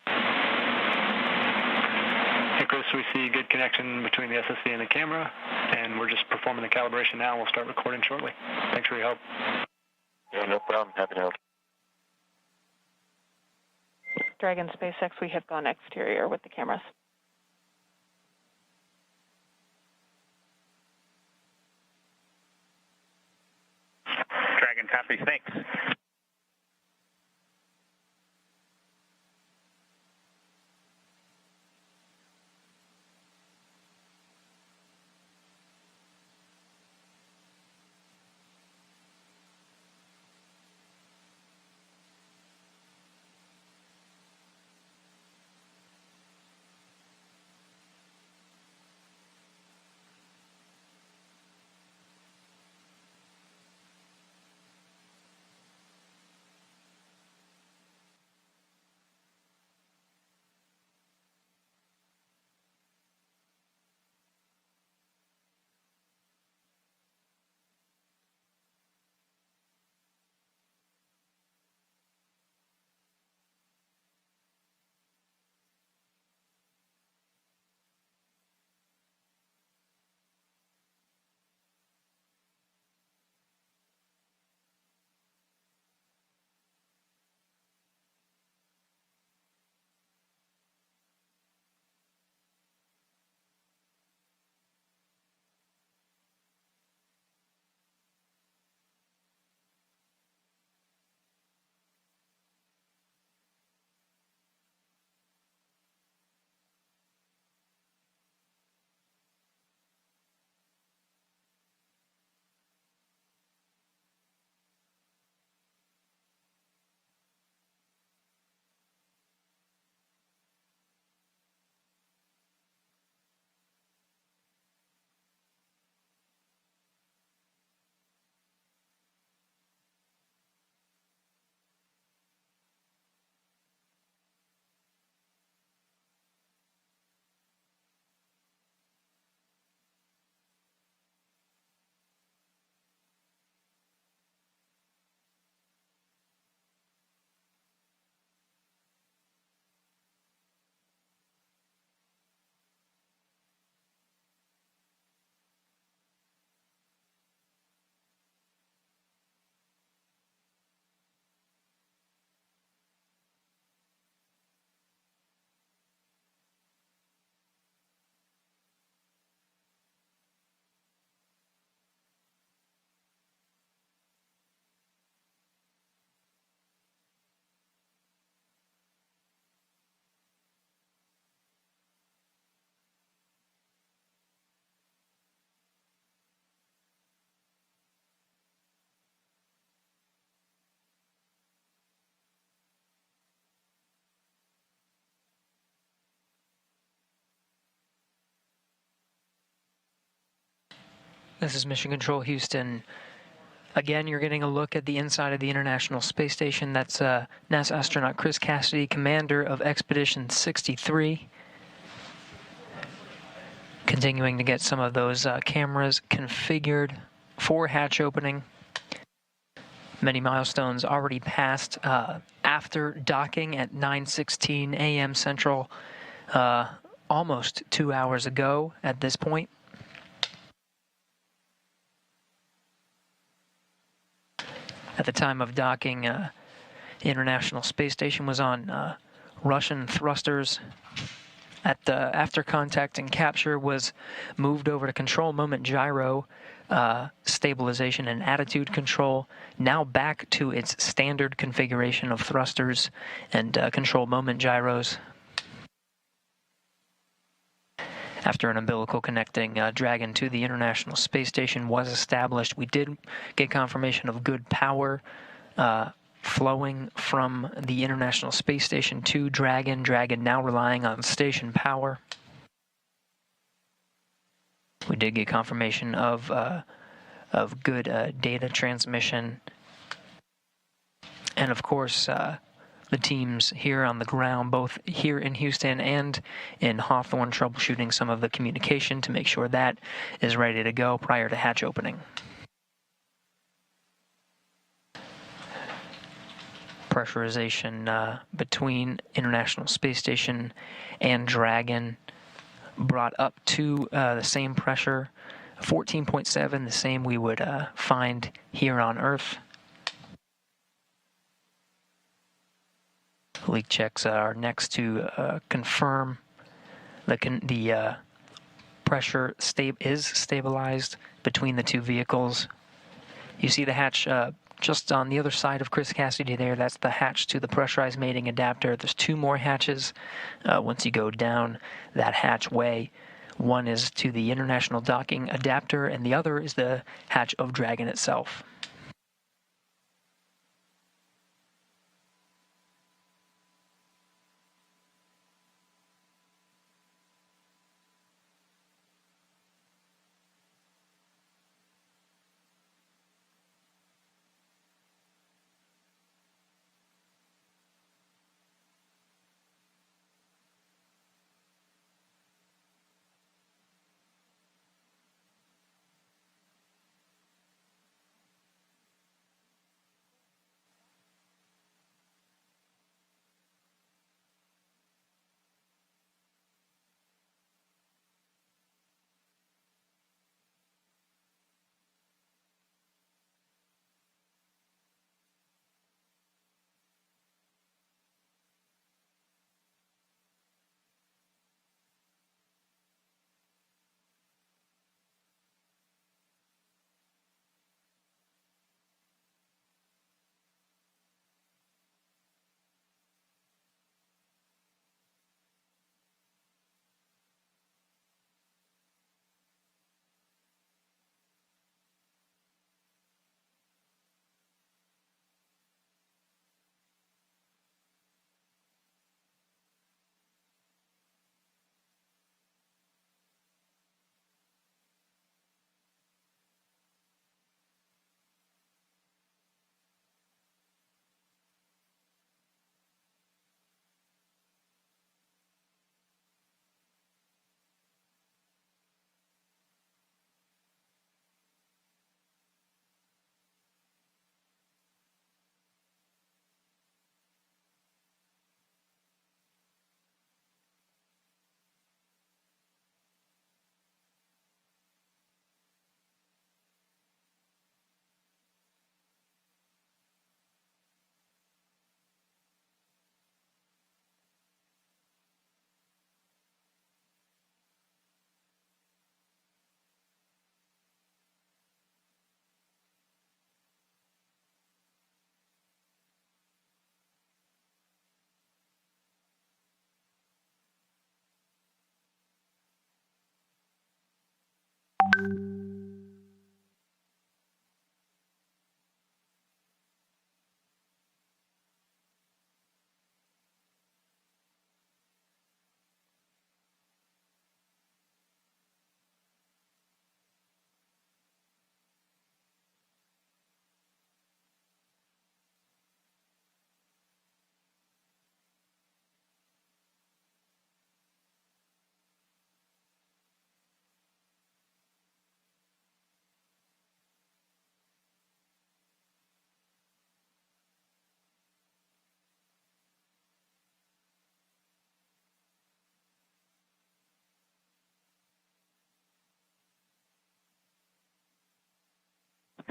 [SPEAKER 14] Hey, Chris, we see good connection between the SSC and the camera, and we're just performing the calibration now. We'll start recording shortly. Thanks for your help.
[SPEAKER 15] Yeah, no problem. Happy to help.
[SPEAKER 9] Dragon SpaceX, we have gone exterior with the cameras.
[SPEAKER 4] Dragon copy, thanks.
[SPEAKER 7] This is Mission Control Houston. Again, you're getting a look at the inside of the International Space Station. That's NASA astronaut Chris Cassidy, commander of Expedition 63. Continuing to get some of those cameras configured for hatch opening. Many milestones already passed after docking at 9:16 a.m. Central, almost 2 hours ago at this point. At the time of docking, the International Space Station was on Russian thrusters. After contact and capture, was moved over to control moment gyro, stabilization and attitude control. Now back to its standard configuration of thrusters and control moment gyros. After an umbilical connecting Dragon to the International Space Station was established, we did get confirmation of good power flowing from the International Space Station to Dragon. Dragon now relying on station power. We did get confirmation of good data transmission. And of course, the teams here on the ground, both here in Houston and in Hawthorne, troubleshooting some of the communication to make sure that is ready to go prior to hatch opening. Pressurization between International Space Station and Dragon brought up to the same pressure, 14.7, the same we would find here on Earth. Leak checks are next to confirm the pressure is stabilized between the two vehicles. You see the hatch just on the other side of Chris Cassidy there. That's the hatch to the pressurized mating adapter. There's two more hatches once you go down that hatchway. One is to the International Docking Adapter, and the other is the hatch of Dragon itself.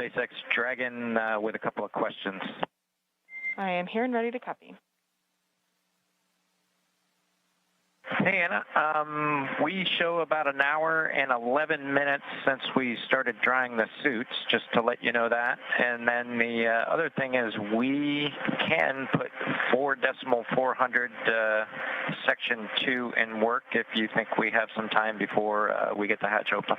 [SPEAKER 5] SpaceX Dragon with a couple of questions.
[SPEAKER 9] I am here and ready to copy.
[SPEAKER 5] Hey, Anna. We show about an hour and 11 minutes since we started drying the suits, just to let you know that. And then the other thing is we can put 4.400 section 2 in work if you think we have some time before we get the hatch open.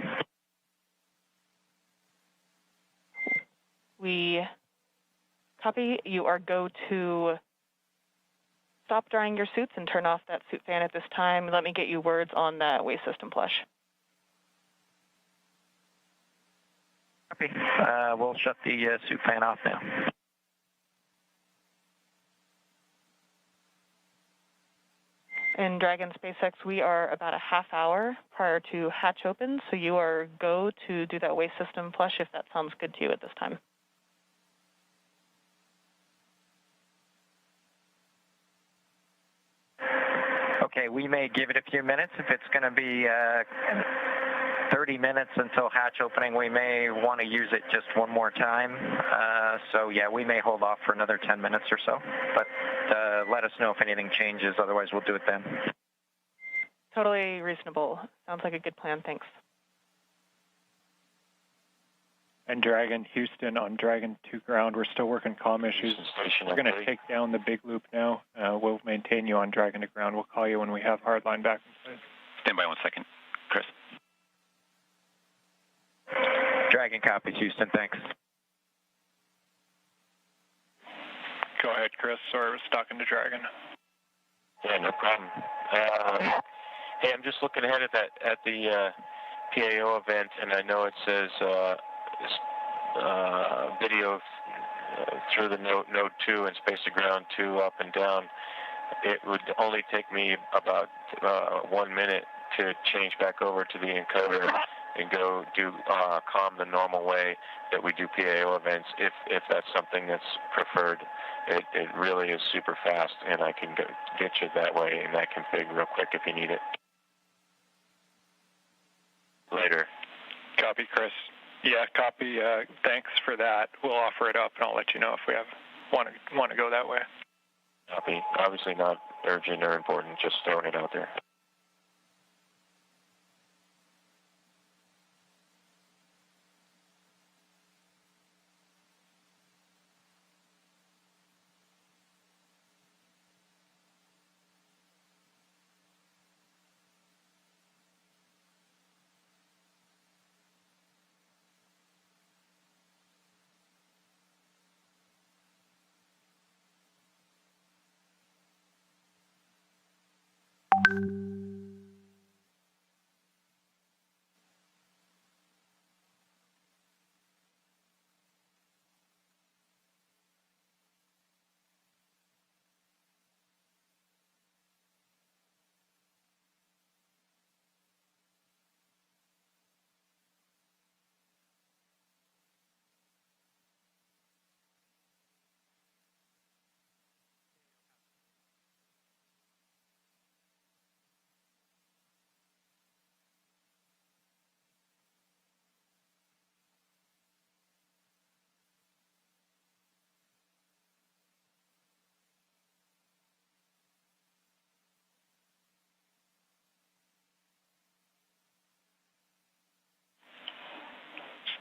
[SPEAKER 9] We copy. You are go to stop drying your suits and turn off that suit fan at this time. Let me get you words on that waste system flush.
[SPEAKER 5] Copy. We'll shut the suit fan off now.
[SPEAKER 9] In Dragon SpaceX, we are about a half hour prior to hatch open, so you are go to do that waste system flush if that sounds good to you at this time.
[SPEAKER 5] Okay, we may give it a few minutes. If it's going to be 30 minutes until hatch opening, we may want to use it just one more time. So yeah, we may hold off for another 10 minutes or so. But let us know if anything changes. Otherwise, we'll do it then.
[SPEAKER 9] Totally reasonable. Sounds like a good plan. Thanks.
[SPEAKER 8] And Dragon, Houston on Dragon 2 ground. We're still working comm issues. We're going to take down the big loop now. We'll maintain you on Dragon to ground. We'll call you when we have hardline back in place.
[SPEAKER 16] Stand by 1 second. Chris.
[SPEAKER 5] Dragon copies, Houston. Thanks.
[SPEAKER 8] Go ahead, Chris. Sorry, I was talking to Dragon.
[SPEAKER 15] Yeah, no problem. Hey, I'm just looking ahead at the PAO event, and I know it says video through the node 2 and space to ground 2 up and down. It would only take me about 1 minute to change back over to the encoder and go do comm the normal way that we do PAO events, if that's something that's preferred. It really is super fast, and I can get you that way in that config real quick if you need it. Later.
[SPEAKER 8] Copy, Chris. Yeah, copy. Thanks for that. We'll offer it up, and I'll let you know if we want to go that way.
[SPEAKER 15] Copy. Obviously not urgent or important, just throwing it out there.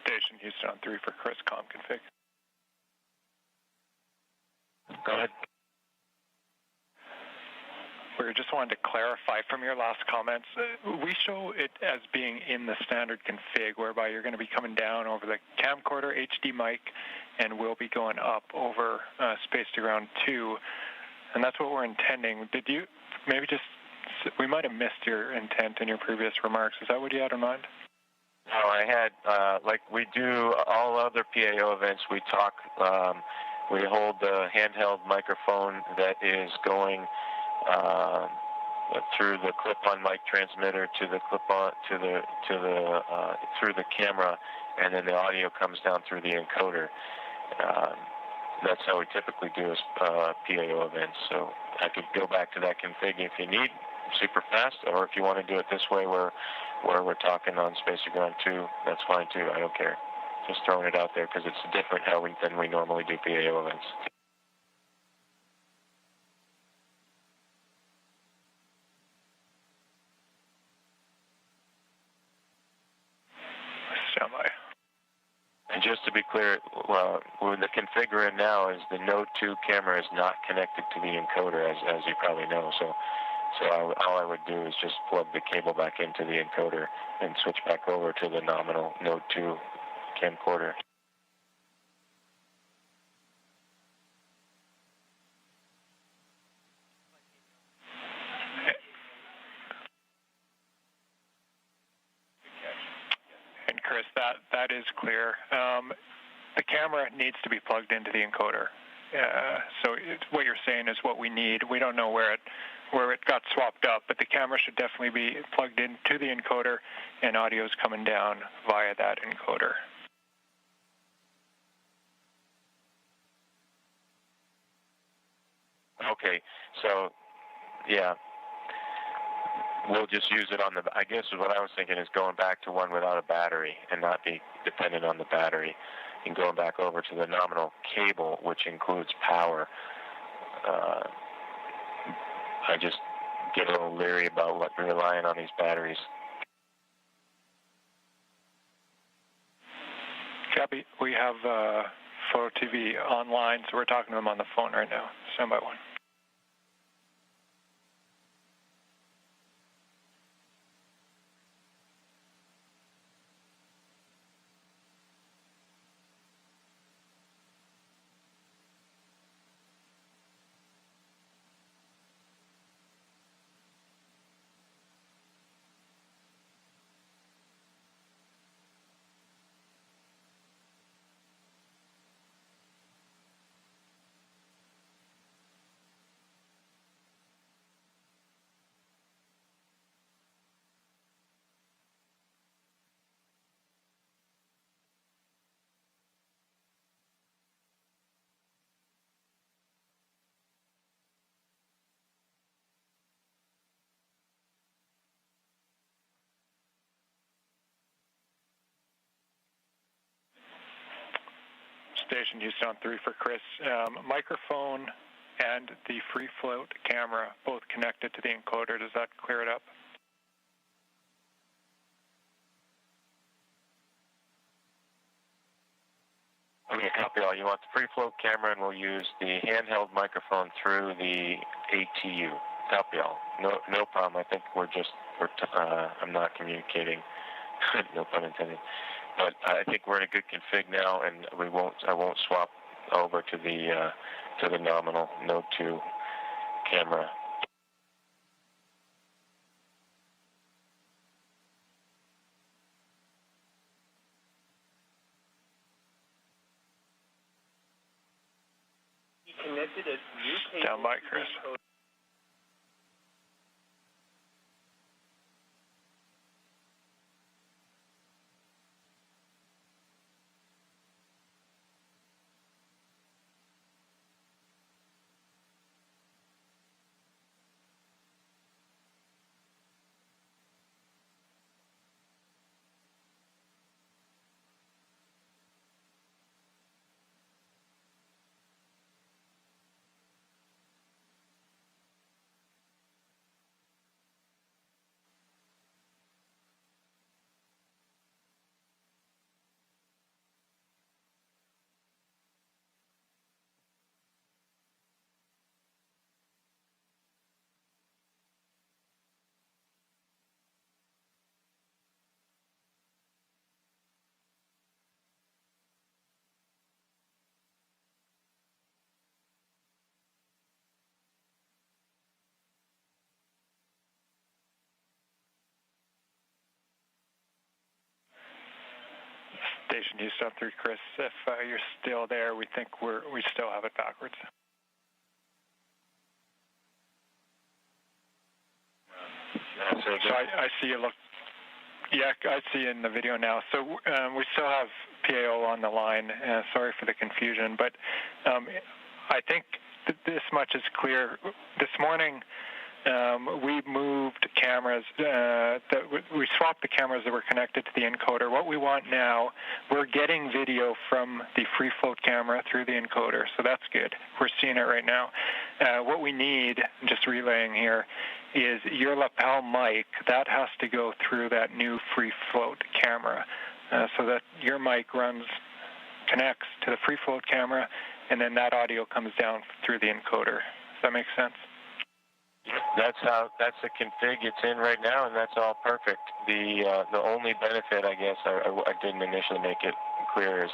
[SPEAKER 8] Station Houston on 3 for Chris, comm config.
[SPEAKER 15] Go ahead.
[SPEAKER 8] We just wanted to clarify from your last comments. We show it as being in the standard config, whereby you're going to be coming down over the camcorder HD mic, and we'll be going up over space to ground 2, and that's what we're intending. Did you maybe just? We might have missed your intent in your previous remarks. Is that what you had in mind?
[SPEAKER 15] No, I had, like we do all other PAO events, we talk, we hold the handheld microphone that is going through the clip-on mic transmitter to the clip-on, through the camera, and then the audio comes down through the encoder. That's how we typically do PAO events, so I could go back to that config if you need, super fast, or if you want to do it this way where we're talking on space to ground 2, that's fine too. I don't care. Just throwing it out there because it's different than we normally do PAO events.
[SPEAKER 8] Standby.
[SPEAKER 15] And just to be clear, the config we're in now is the Node 2 camera is not connected to the encoder, as you probably know. So all I would do is just plug the cable back into the encoder and switch back over to the nominal Node 2 camcorder.
[SPEAKER 8] And Chris, that is clear. The camera needs to be plugged into the encoder. So what you're saying is what we need. We don't know where it got swapped up, but the camera should definitely be plugged into the encoder, and audio is coming down via that encoder.
[SPEAKER 15] Okay, so yeah, we'll just use it on the. I guess what I was thinking is going back to one without a battery and not be dependent on the battery, and going back over to the nominal cable, which includes power. I just get a little leery about relying on these batteries.
[SPEAKER 8] Copy. We have Photo TV online, so we're talking to them on the phone right now. Standby one. Station Houston on 3 for Chris. Microphone and the free float camera both connected to the encoder. Does that clear it up?
[SPEAKER 15] Okay, copy all. You want the free float camera, and we'll use the handheld microphone through the ATU. Copy all. No problem. I think I'm not communicating. No pun intended. But I think we're in a good config now, and I won't swap over to the nominal Node 2 camera.
[SPEAKER 8] Stand by, Chris. Station Houston 3, Chris. If you're still there, we think we still have it backwards. So I see you look. Yeah, I see in the video now. So we still have PAO on the line. Sorry for the confusion, but I think this much is clear. This morning, we moved cameras, we swapped the cameras that were connected to the encoder. What we want now, we're getting video from the free float camera through the encoder, so that's good. We're seeing it right now. What we need, just relaying here, is your lapel mic. That has to go through that new free float camera, so that your mic connects to the free float camera, and then that audio comes down through the encoder. Does that make sense?
[SPEAKER 15] That's the config it's in right now, and that's all perfect. The only benefit, I guess, I didn't initially make it clear, is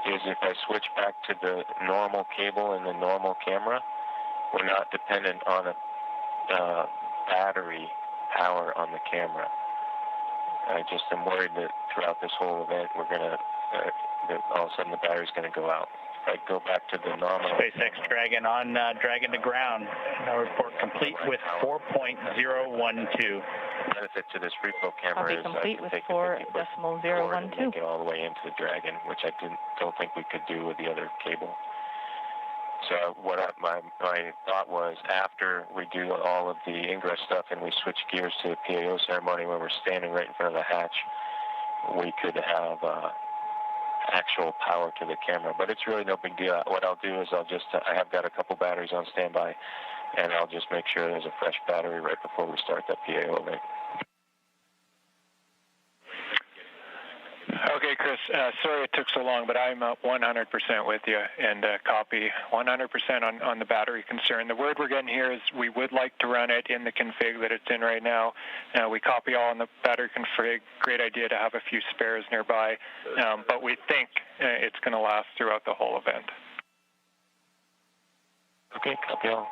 [SPEAKER 15] if I switch back to the normal cable and the normal camera, we're not dependent on a battery power on the camera. I just am worried that throughout this whole event, we're gonna that all of a sudden the battery's gonna go out. I go back to the normal.
[SPEAKER 4] SpaceX Dragon on Dragon to ground. Report complete with 4.012.
[SPEAKER 15] The benefit to this free flow camera is I can take the
[SPEAKER 9] 4.012.
[SPEAKER 15] and make it all the way into the Dragon, which I don't think we could do with the other cable. So my thought was, after we do all of the ingress stuff and we switch gears to the PAO ceremony when we're standing right in front of the hatch, we could have actual power to the camera. But it's really no big deal. What I'll do is I have got a couple batteries on standby, and I'll just make sure there's a fresh battery right before we start that PAO event.
[SPEAKER 8] Okay, Chris, sorry it took so long, but I'm 100% with you, and copy 100% on the battery concern. The word we're getting here is we would like to run it in the config that it's in right now. We copy all in the battery config. Great idea to have a few spares nearby, but we think it's going to last throughout the whole event.
[SPEAKER 15] Okay, copy all.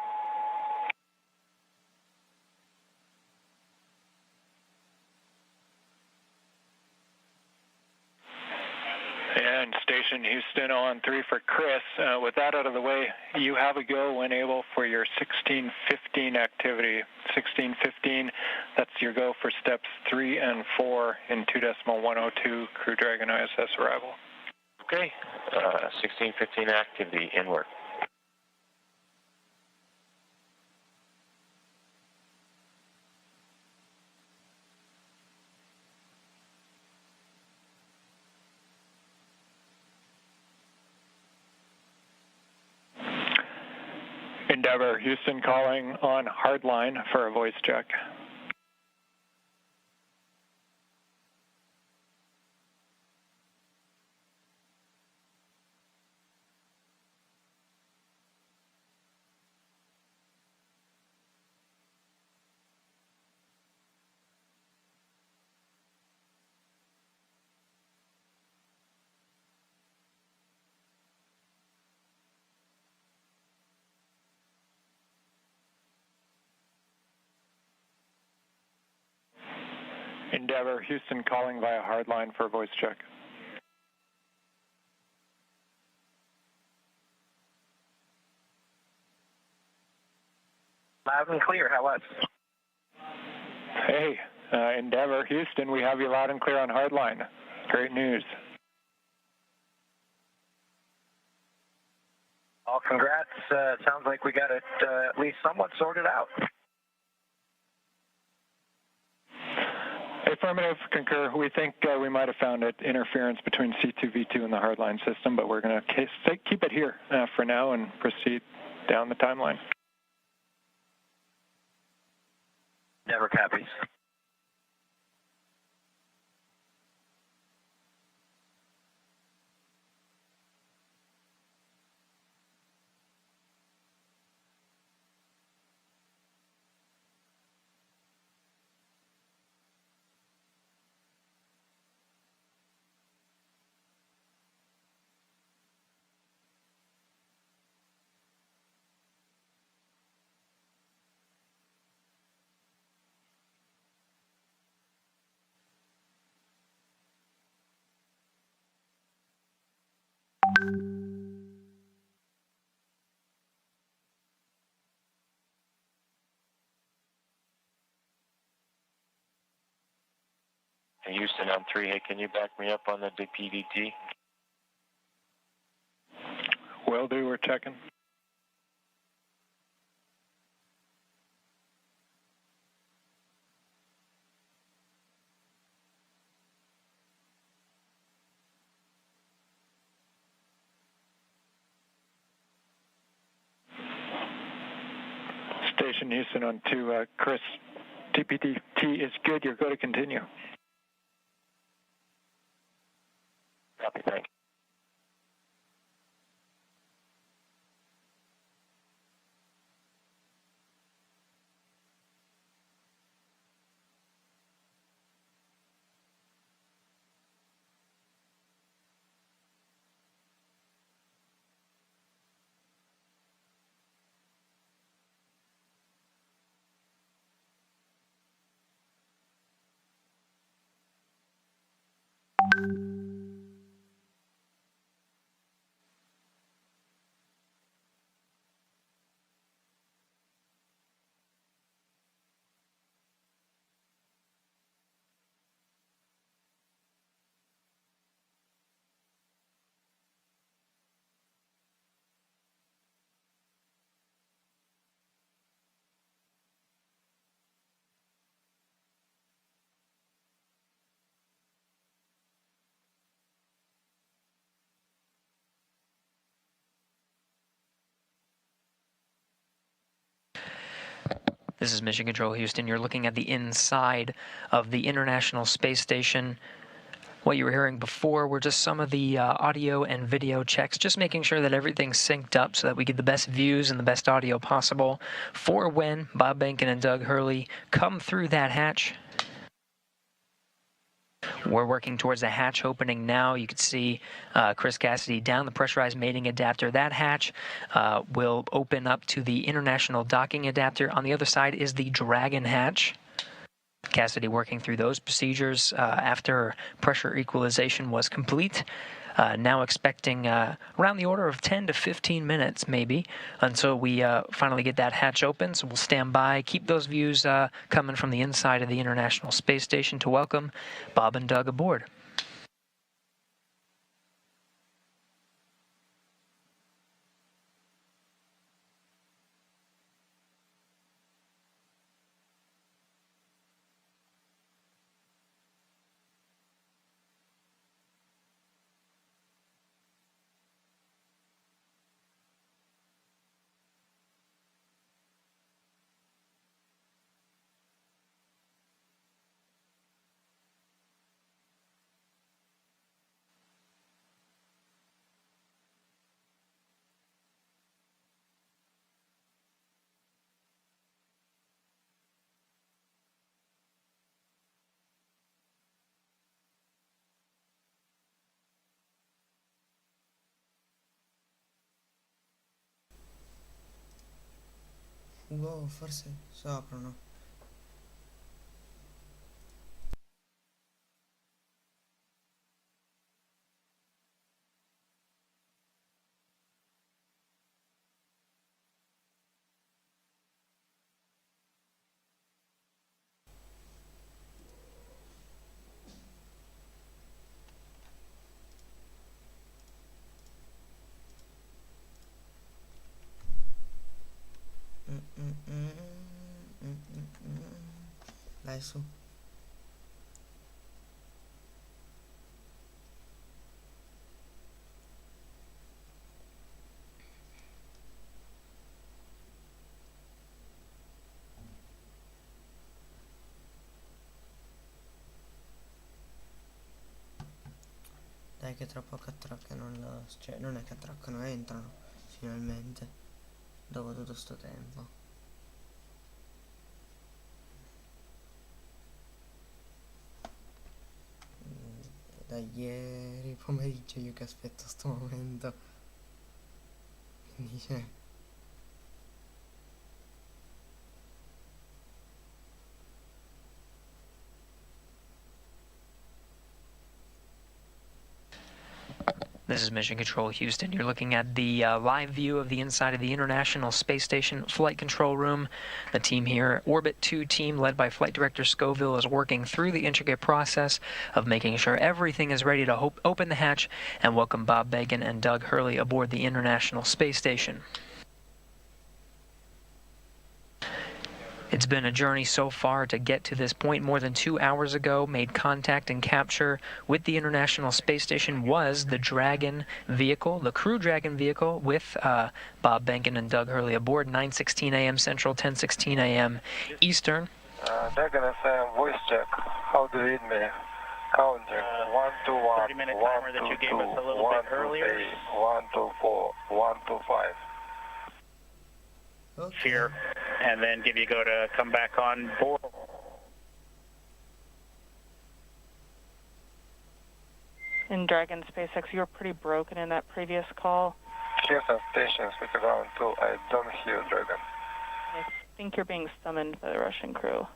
[SPEAKER 8] And Station Houston on 3 for Chris. With that out of the way, you have a go when able for your 1615 activity. 1615, that's your go for steps 3 and 4 in 2.102 Crew Dragon ISS arrival.
[SPEAKER 15] Okay, 1615 activity, in work.
[SPEAKER 8] Endeavour, Houston calling on hardline for a voice check. Endeavour, Houston calling via hardline for a voice check.
[SPEAKER 10] Loud and clear, how was?
[SPEAKER 8] Hey, Endeavour, Houston, we have you loud and clear on hardline. Great news.
[SPEAKER 10] Well, congrats. Sounds like we got it at least somewhat sorted out.
[SPEAKER 8] Affirmative, concur. We think we might have found interference between C2V2 and the hardline system, but we're going to keep it here for now and proceed down the timeline.
[SPEAKER 10] Never copies.
[SPEAKER 15] Houston on 3, hey, can you back me up on the PDT?
[SPEAKER 8] Will do, we're checking. Station Houston on 2. Chris, TPT is good. You're going to continue.
[SPEAKER 15] Copy, thank you.
[SPEAKER 7] This is Mission Control Houston. You're looking at the inside of the International Space Station. What you were hearing before were just some of the audio and video checks, just making sure that everything's synced up so that we get the best views and the best audio possible for when Bob Behnken and Doug Hurley come through that hatch. We're working towards a hatch opening now. You can see Chris Cassidy down the pressurized mating adapter. That hatch will open up to the international docking adapter. On the other side is the Dragon hatch. Cassidy working through those procedures after pressure equalization was complete. Now expecting around the order of 10 to 15 minutes maybe until we finally get that hatch open. So we'll stand by, keep those views coming from the inside of the International Space Station to welcome Bob and Doug aboard.
[SPEAKER 12] Boh, forse s'aprono. Dai su. Dai che tra poco attraccano cioè non è che attraccano, entrano finalmente dopo tutto sto tempo. Da ieri pomeriggio io che aspetto sto momento, quindi cioè
[SPEAKER 7] This is Mission Control Houston. You're looking at the live view of the inside of the International Space Station Flight Control Room. The team here, Orbit 2 team led by Flight Director Scoville, is working through the intricate process of making sure everything is ready to open the hatch and welcome Bob Behnken and Doug Hurley aboard the International Space Station. It's been a journey so far to get to this point. More than 2 hours ago, made contact and capture with the International Space Station was the Dragon vehicle, the Crew Dragon vehicle, with Bob Behnken and Doug Hurley aboard, 9:16 a.m. Central, 10:16 a.m. Eastern.
[SPEAKER 6] Dragon FM voice check. How do you read me? Counter. 1, 2, 1.
[SPEAKER 4] 30-minute timer that you gave us a little bit earlier.
[SPEAKER 6] 1, 2, 4. 1, 2, 5.
[SPEAKER 4] Here, and then give you a go to come back on board.
[SPEAKER 9] In Dragon SpaceX, you were pretty broken in that previous call.
[SPEAKER 6] Houston Station, speak ground 2. I don't hear Dragon.
[SPEAKER 9] I think you're being summoned by the Russian crew.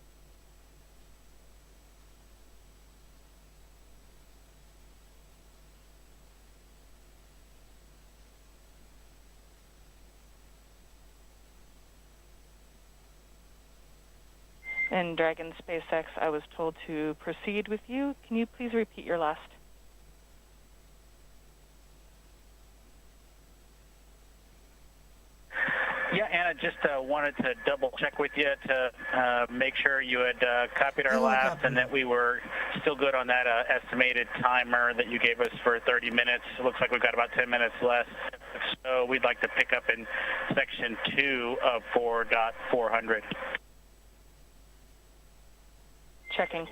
[SPEAKER 9] In Dragon SpaceX, I was told to proceed with you. Can you please repeat your last?
[SPEAKER 4] Yeah, Anna, just wanted to double check with you to make sure you had copied our last and that we were still good on that estimated timer that you gave us for 30 minutes. It looks like we've got about 10 minutes left. So we'd like to pick up in section 2 of 4.400.
[SPEAKER 9] Checking.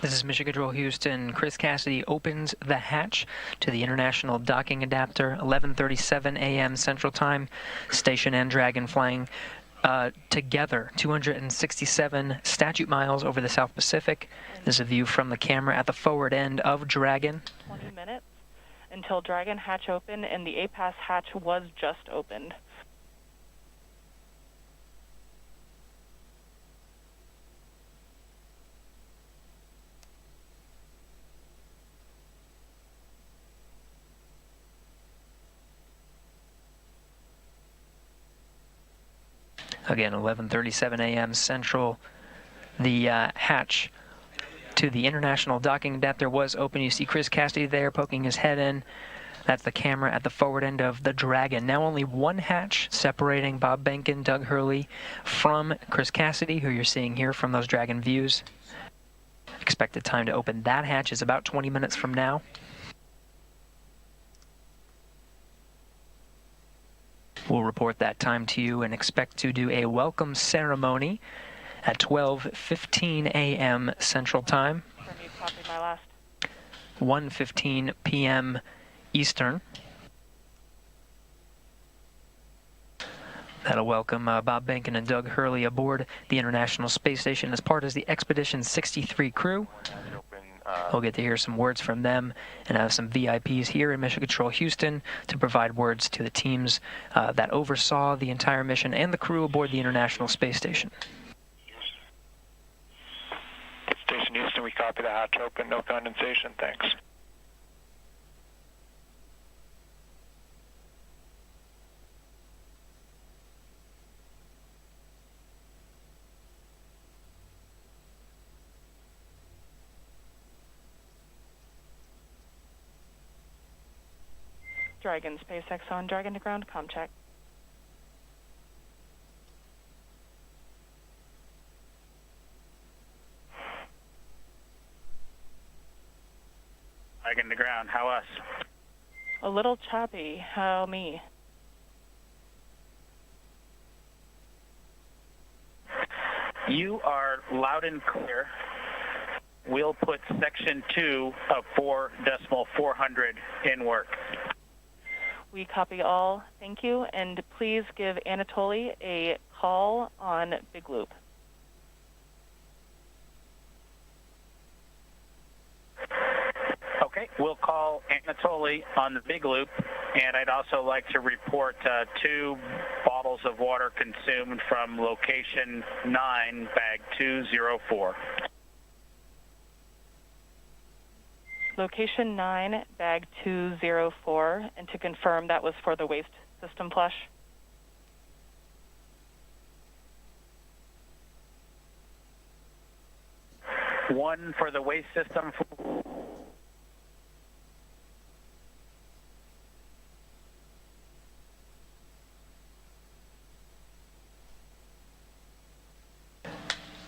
[SPEAKER 7] This is Mission Control Houston. Chris Cassidy opens the hatch to the International Docking Adapter, 11:37 a.m. Central Time. Station and Dragon flying together, 267 statute miles over the South Pacific. There's a view from the camera at the forward end of Dragon.
[SPEAKER 9] 20 minutes until Dragon hatch open, and the APAS hatch was just opened.
[SPEAKER 7] Again, 11:37 a.m. Central. The hatch to the International Docking Adapter was open. You see Chris Cassidy there poking his head in. That's the camera at the forward end of the Dragon. Now only one hatch separating Bob Behnken, Doug Hurley from Chris Cassidy, who you're seeing here from those Dragon views. Expected time to open that hatch is about 20 minutes from now. We'll report that time to you and expect to do a welcome ceremony at 12:15 a.m. Central Time, 1:15 p.m. Eastern. That'll welcome Bob Behnken and Doug Hurley aboard the International Space Station as part of the Expedition 63 crew. We'll get to hear some words from them and have some VIPs here in Mission Control Houston to provide words to the teams that oversaw the entire mission and the crew aboard the International Space Station.
[SPEAKER 8] Station Houston, we copy the hatch open, no condensation, thanks.
[SPEAKER 9] Dragon SpaceX on Dragon to ground, comm check.
[SPEAKER 4] Dragon to ground, how us?
[SPEAKER 9] A little choppy, how me?
[SPEAKER 4] You are loud and clear. We'll put section 2 of 4.400 in work.
[SPEAKER 9] We copy all. Thank you. And please give Anatoly a call on Big Loop.
[SPEAKER 4] Okay, we'll call Anatoly on the Big Loop, and I'd also like to report 2 bottles of water consumed from location 9, bag 204.
[SPEAKER 9] Location 9, bag 204, and to confirm that was for the waste system flush.
[SPEAKER 4] 1 for the waste system.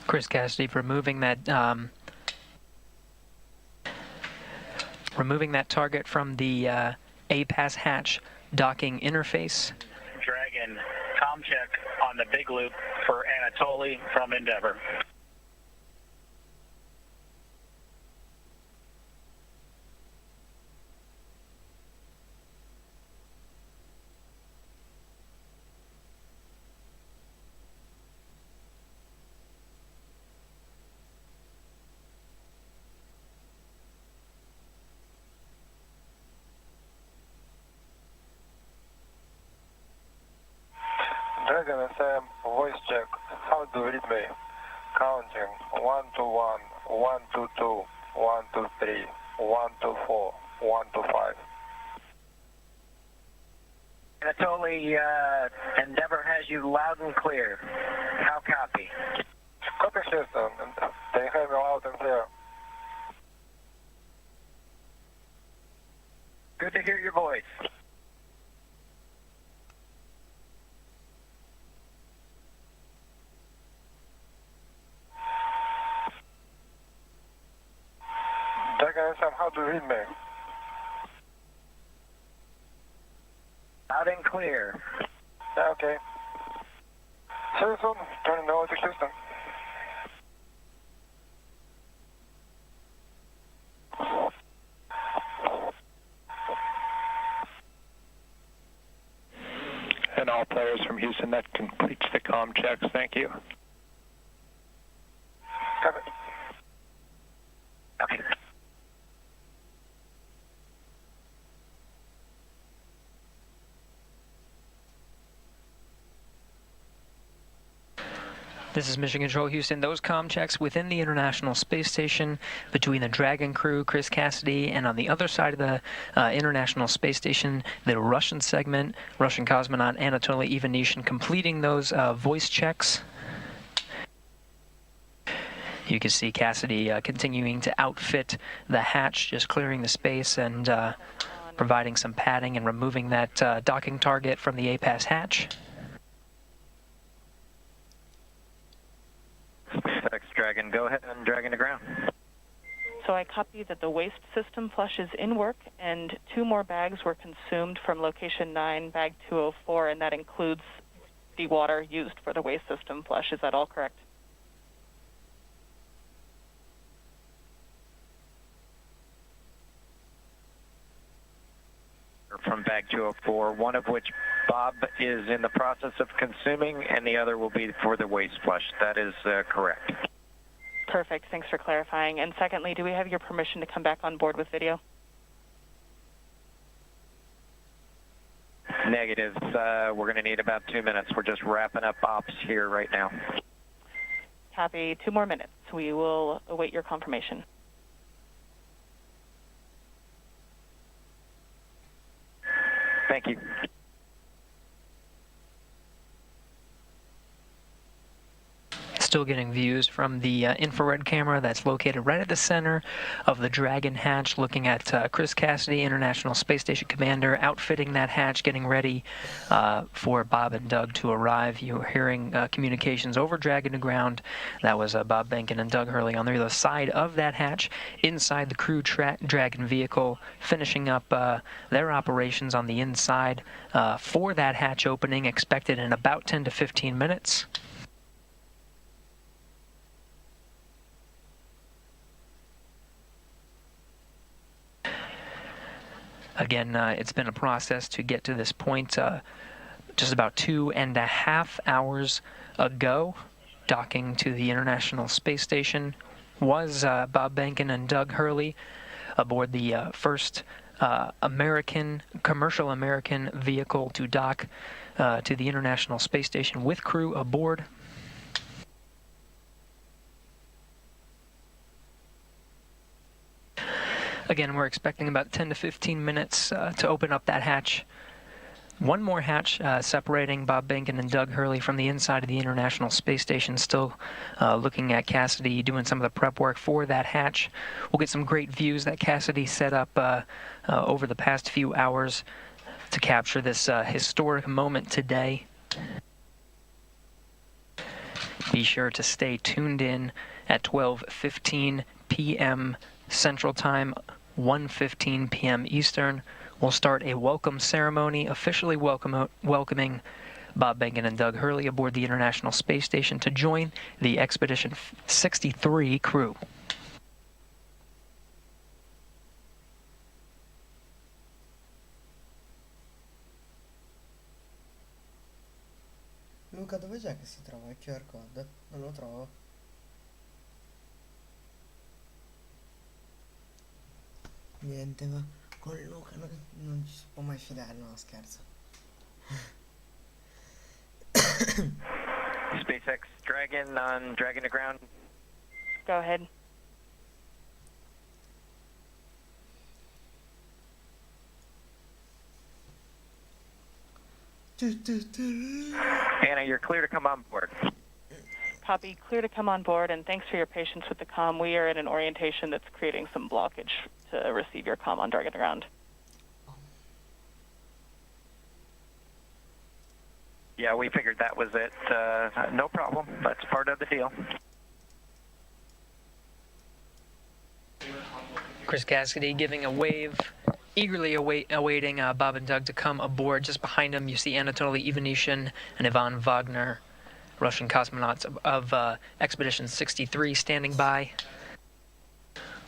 [SPEAKER 7] Chris Cassidy removing that target from the APAS hatch docking interface.
[SPEAKER 4] Dragon, com check on the big loop for Anatoly from Endeavour.
[SPEAKER 6] Dragon FM, voice check. How do you read me? Counting 1 to 1, 1 to 2, 1 to 3, 1 to 4, 1 to 5.
[SPEAKER 10] Anatoly, Endeavour has you loud and clear. How copy?
[SPEAKER 6] Copy system. They have you loud and clear.
[SPEAKER 10] Good to hear your voice.
[SPEAKER 6] Dragon FM, how do you read me?
[SPEAKER 10] Loud and clear.
[SPEAKER 6] Yeah, okay. See you soon. Turning the electric system.
[SPEAKER 8] And all players from Houston, that completes the comm checks. Thank you.
[SPEAKER 6] Copy.
[SPEAKER 10] Okay.
[SPEAKER 7] This is Mission Control Houston. Those comm checks within the International Space Station between the Dragon crew, Chris Cassidy, and on the other side of the International Space Station, the Russian segment, Russian cosmonaut Anatoly Ivanishin completing those voice checks. You can see Cassidy continuing to outfit the hatch, just clearing the space and providing some padding and removing that docking target from the APAS hatch.
[SPEAKER 5] SpaceX Dragon, go ahead and drag into ground.
[SPEAKER 9] So I copy that the waste system flush is in work, and 2 more bags were consumed from location 9, bag 204, and that includes the water used for the waste system flush. Is that all correct?
[SPEAKER 5] From bag 204, one of which Bob is in the process of consuming, and the other will be for the waste flush. That is correct.
[SPEAKER 9] Perfect. Thanks for clarifying. And secondly, do we have your permission to come back on board with video?
[SPEAKER 5] Negative. We're going to need about 2 minutes. We're just wrapping up ops here right now.
[SPEAKER 9] Copy. 2 more minutes. We will await your confirmation.
[SPEAKER 5] Thank you.
[SPEAKER 7] Still getting views from the infrared camera that's located right at the center of the Dragon hatch, looking at Chris Cassidy, International Space Station Commander, outfitting that hatch, getting ready for Bob and Doug to arrive. You're hearing communications over Dragon to ground. That was Bob Behnken and Doug Hurley on the other side of that hatch, inside the crew Dragon vehicle, finishing up their operations on the inside for that hatch opening, expected in about 10 to 15 minutes. Again, it's been a process to get to this point. Just about 2.5 hours ago, docking to the International Space Station was Bob Behnken and Doug Hurley aboard the first commercial American vehicle to dock to the International Space Station with crew aboard. Again, we're expecting about 10 to 15 minutes to open up that hatch one more hatch separating Bob Behnken and Doug Hurley from the inside of the International Space Station. Still looking at Cassidy doing some of the prep work for that hatch. We'll get some great views that Cassidy set up over the past few hours to capture this historic moment today. Be sure to stay tuned in at 12:15 p.m. Central Time, 1:15 p.m. Eastern. We'll start a welcome ceremony officially welcoming Bob Behnken and Doug Hurley aboard the International Space Station to join the Expedition 63 crew.
[SPEAKER 12] Luca, dove c'è che si trova il QR code? Non lo trovo. Niente, ma con Luca non ci si può mai fidare, no, scherzo.
[SPEAKER 5] SpaceX Dragon on Dragon to ground.
[SPEAKER 9] Go ahead.
[SPEAKER 5] Anna, you're clear to come on board.
[SPEAKER 9] Copy. Clear to come on board, and thanks for your patience with the comm. We are in an orientation that's creating some blockage to receive your comm on Dragon to ground.
[SPEAKER 5] Yeah, we figured that was it. No problem. That's part of the deal.
[SPEAKER 7] Chris Cassidy giving a wave, eagerly awaiting Bob and Doug to come aboard. Just behind him, you see Anatoly Ivanishin and Ivan Wagner, Russian cosmonauts of Expedition 63 standing by.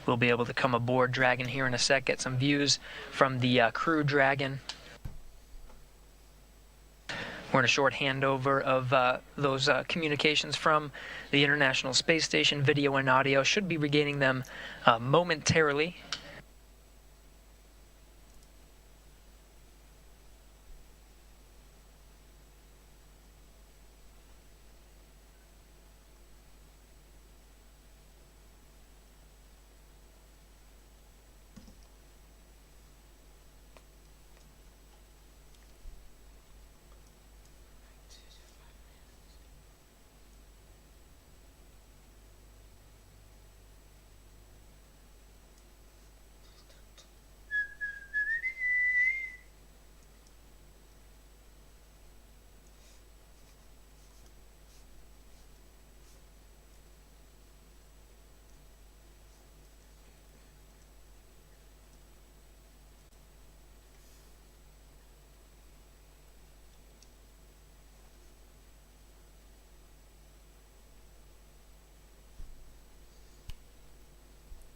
[SPEAKER 7] We'll be able to come aboard Dragon here in a sec, get some views from the Crew Dragon. We're in a short handover of those communications from the International Space Station. Video and audio should be regaining them momentarily.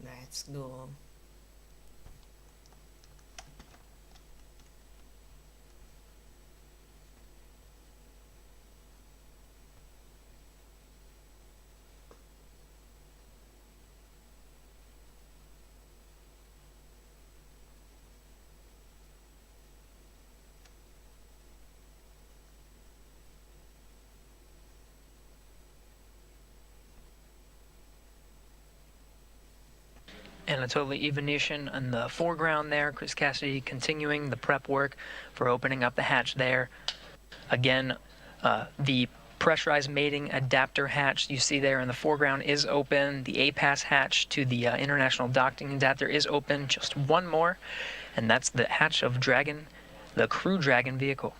[SPEAKER 12] Let's go.
[SPEAKER 7] Anatoly Ivanishin in the foreground there. Chris Cassidy continuing the prep work for opening up the hatch there. Again, the pressurized mating adapter hatch you see there in the foreground is open. The APAS hatch to the International Docking Adapter is open. Just one more, and that's the hatch of Dragon, the Crew Dragon vehicle.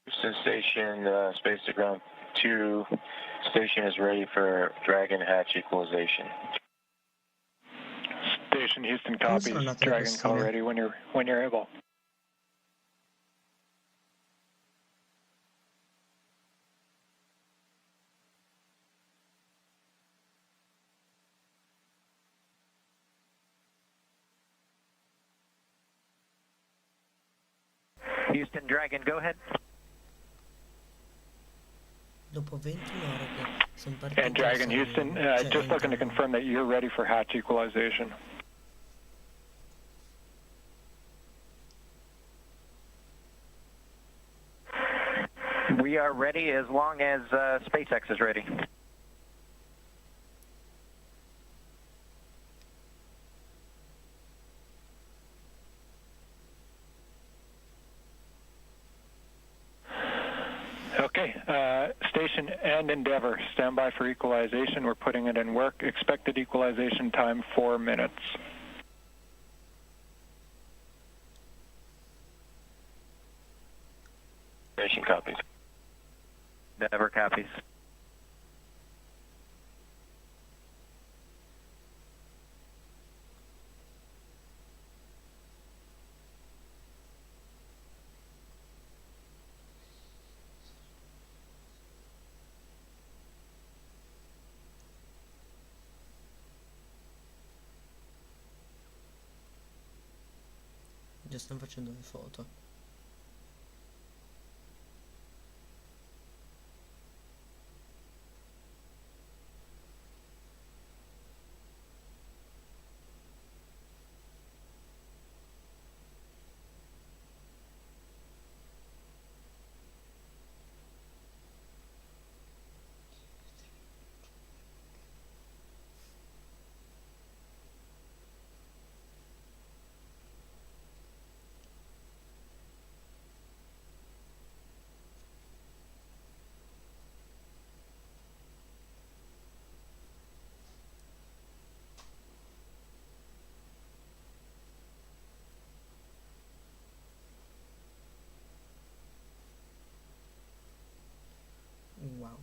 [SPEAKER 15] Houston Station, space to ground 2. Station is ready for Dragon hatch equalization.
[SPEAKER 8] Station Houston copies. Dragon call ready when you're able.
[SPEAKER 5] And Dragon, go ahead.
[SPEAKER 12] Dopo 21 ore che sono partito.
[SPEAKER 8] And Dragon Houston, just looking to confirm that you're ready for hatch equalization.
[SPEAKER 5] We are ready as long as SpaceX is ready.
[SPEAKER 8] Okay, station and Endeavour, stand by for equalization. We're putting it in work. Expected equalization time 4 minutes.
[SPEAKER 15] Station copies.
[SPEAKER 5] Endeavour copies.
[SPEAKER 12] Già stanno facendo le foto. Wow.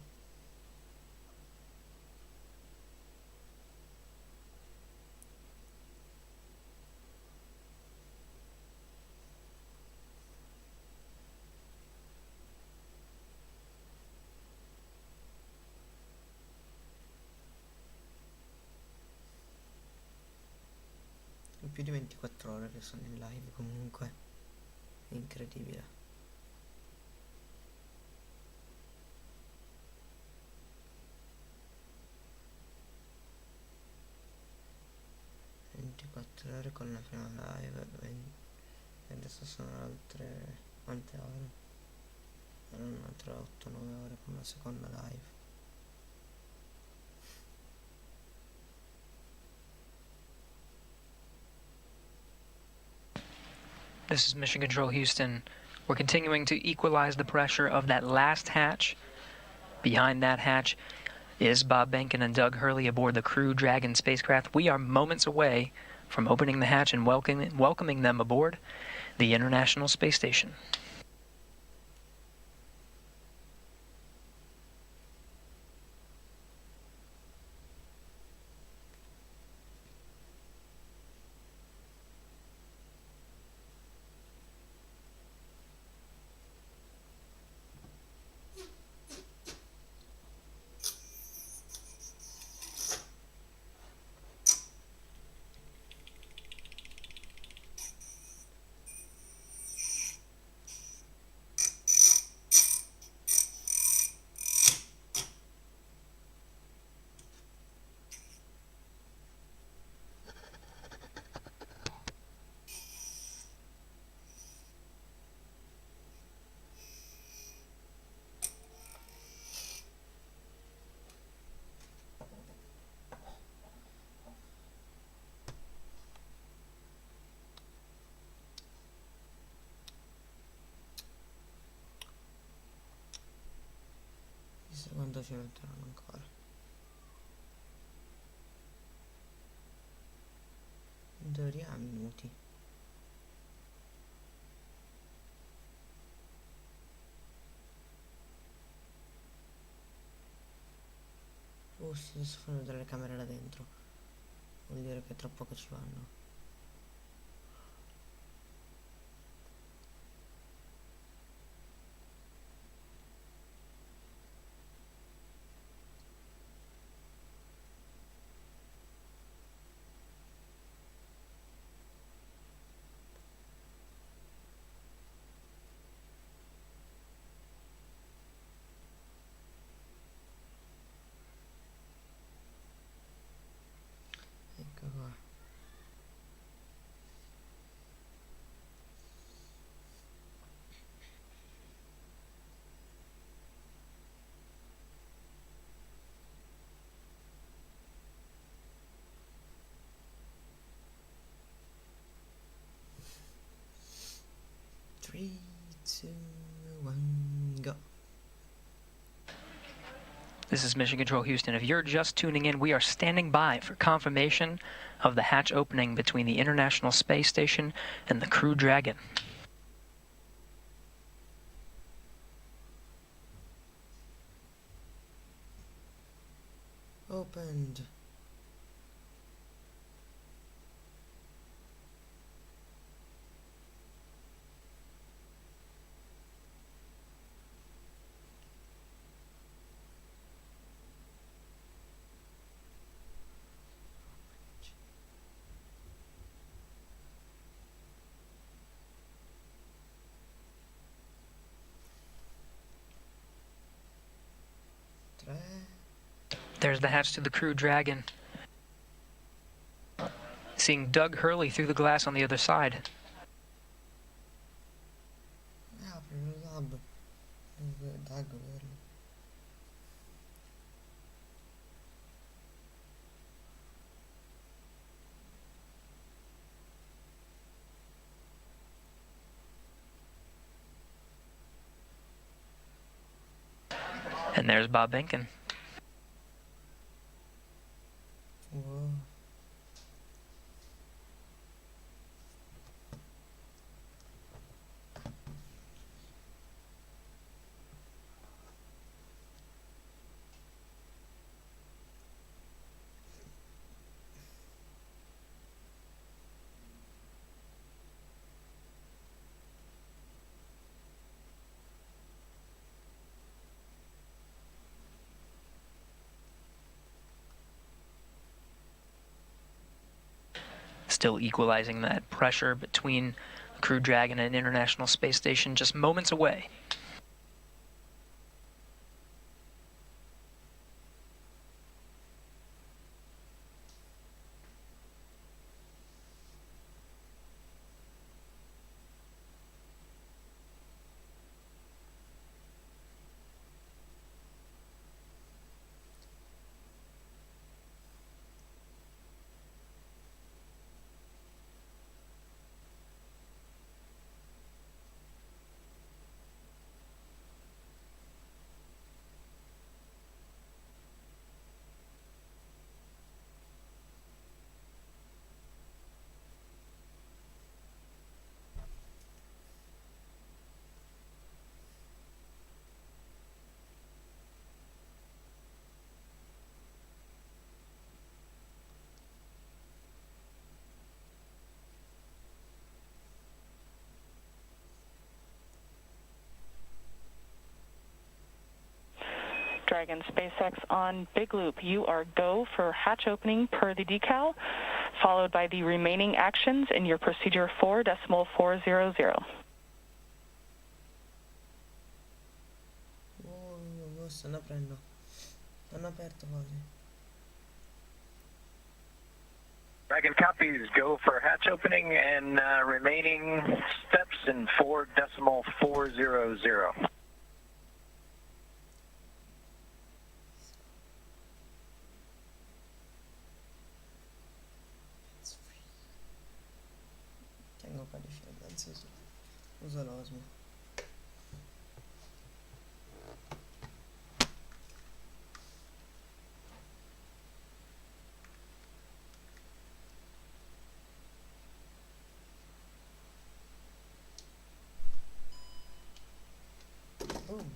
[SPEAKER 12] È più di 24 ore che sono in live comunque. È incredibile. Ore con la prima live e adesso sono altre quante ore? Erano altre 8-9 ore con la seconda live.
[SPEAKER 7] This is Mission Control Houston. We're continuing to equalize the pressure of that last hatch. Behind that hatch is Bob Behnken and Doug Hurley aboard the Crew Dragon spacecraft. We are moments away from opening the hatch and welcoming them aboard the International Space Station.
[SPEAKER 12] Chissà quanto ci metteranno ancora. In teoria minuti. Sì, adesso fanno vedere le camere là dentro. Vuol dire che tra poco ci vanno. 3, 2, 1, go.
[SPEAKER 7] This is Mission Control Houston. If you're just tuning in, we are standing by for confirmation of the hatch opening between the International Space Station and the Crew Dragon.
[SPEAKER 12] Opened.
[SPEAKER 7] There's the hatch to the Crew Dragon. Seeing Doug Hurley through the glass on the other side.
[SPEAKER 12] Apri il lab. Doug Hurley.
[SPEAKER 7] And there's Bob Behnken.
[SPEAKER 12] Whoa.
[SPEAKER 7] Still equalizing that pressure between the Crew Dragon and International Space Station, just moments away.
[SPEAKER 9] Dragon SpaceX on Big Loop. You are go for hatch opening per the decal, followed by the remaining actions in your procedure 4.400.
[SPEAKER 12] Oh, stanno aprendo. Hanno aperto quasi.
[SPEAKER 10] Dragon copies, go for hatch opening and remaining steps in 4.400.
[SPEAKER 12] Tengo calificato, anzi uso l'osmo. Boom.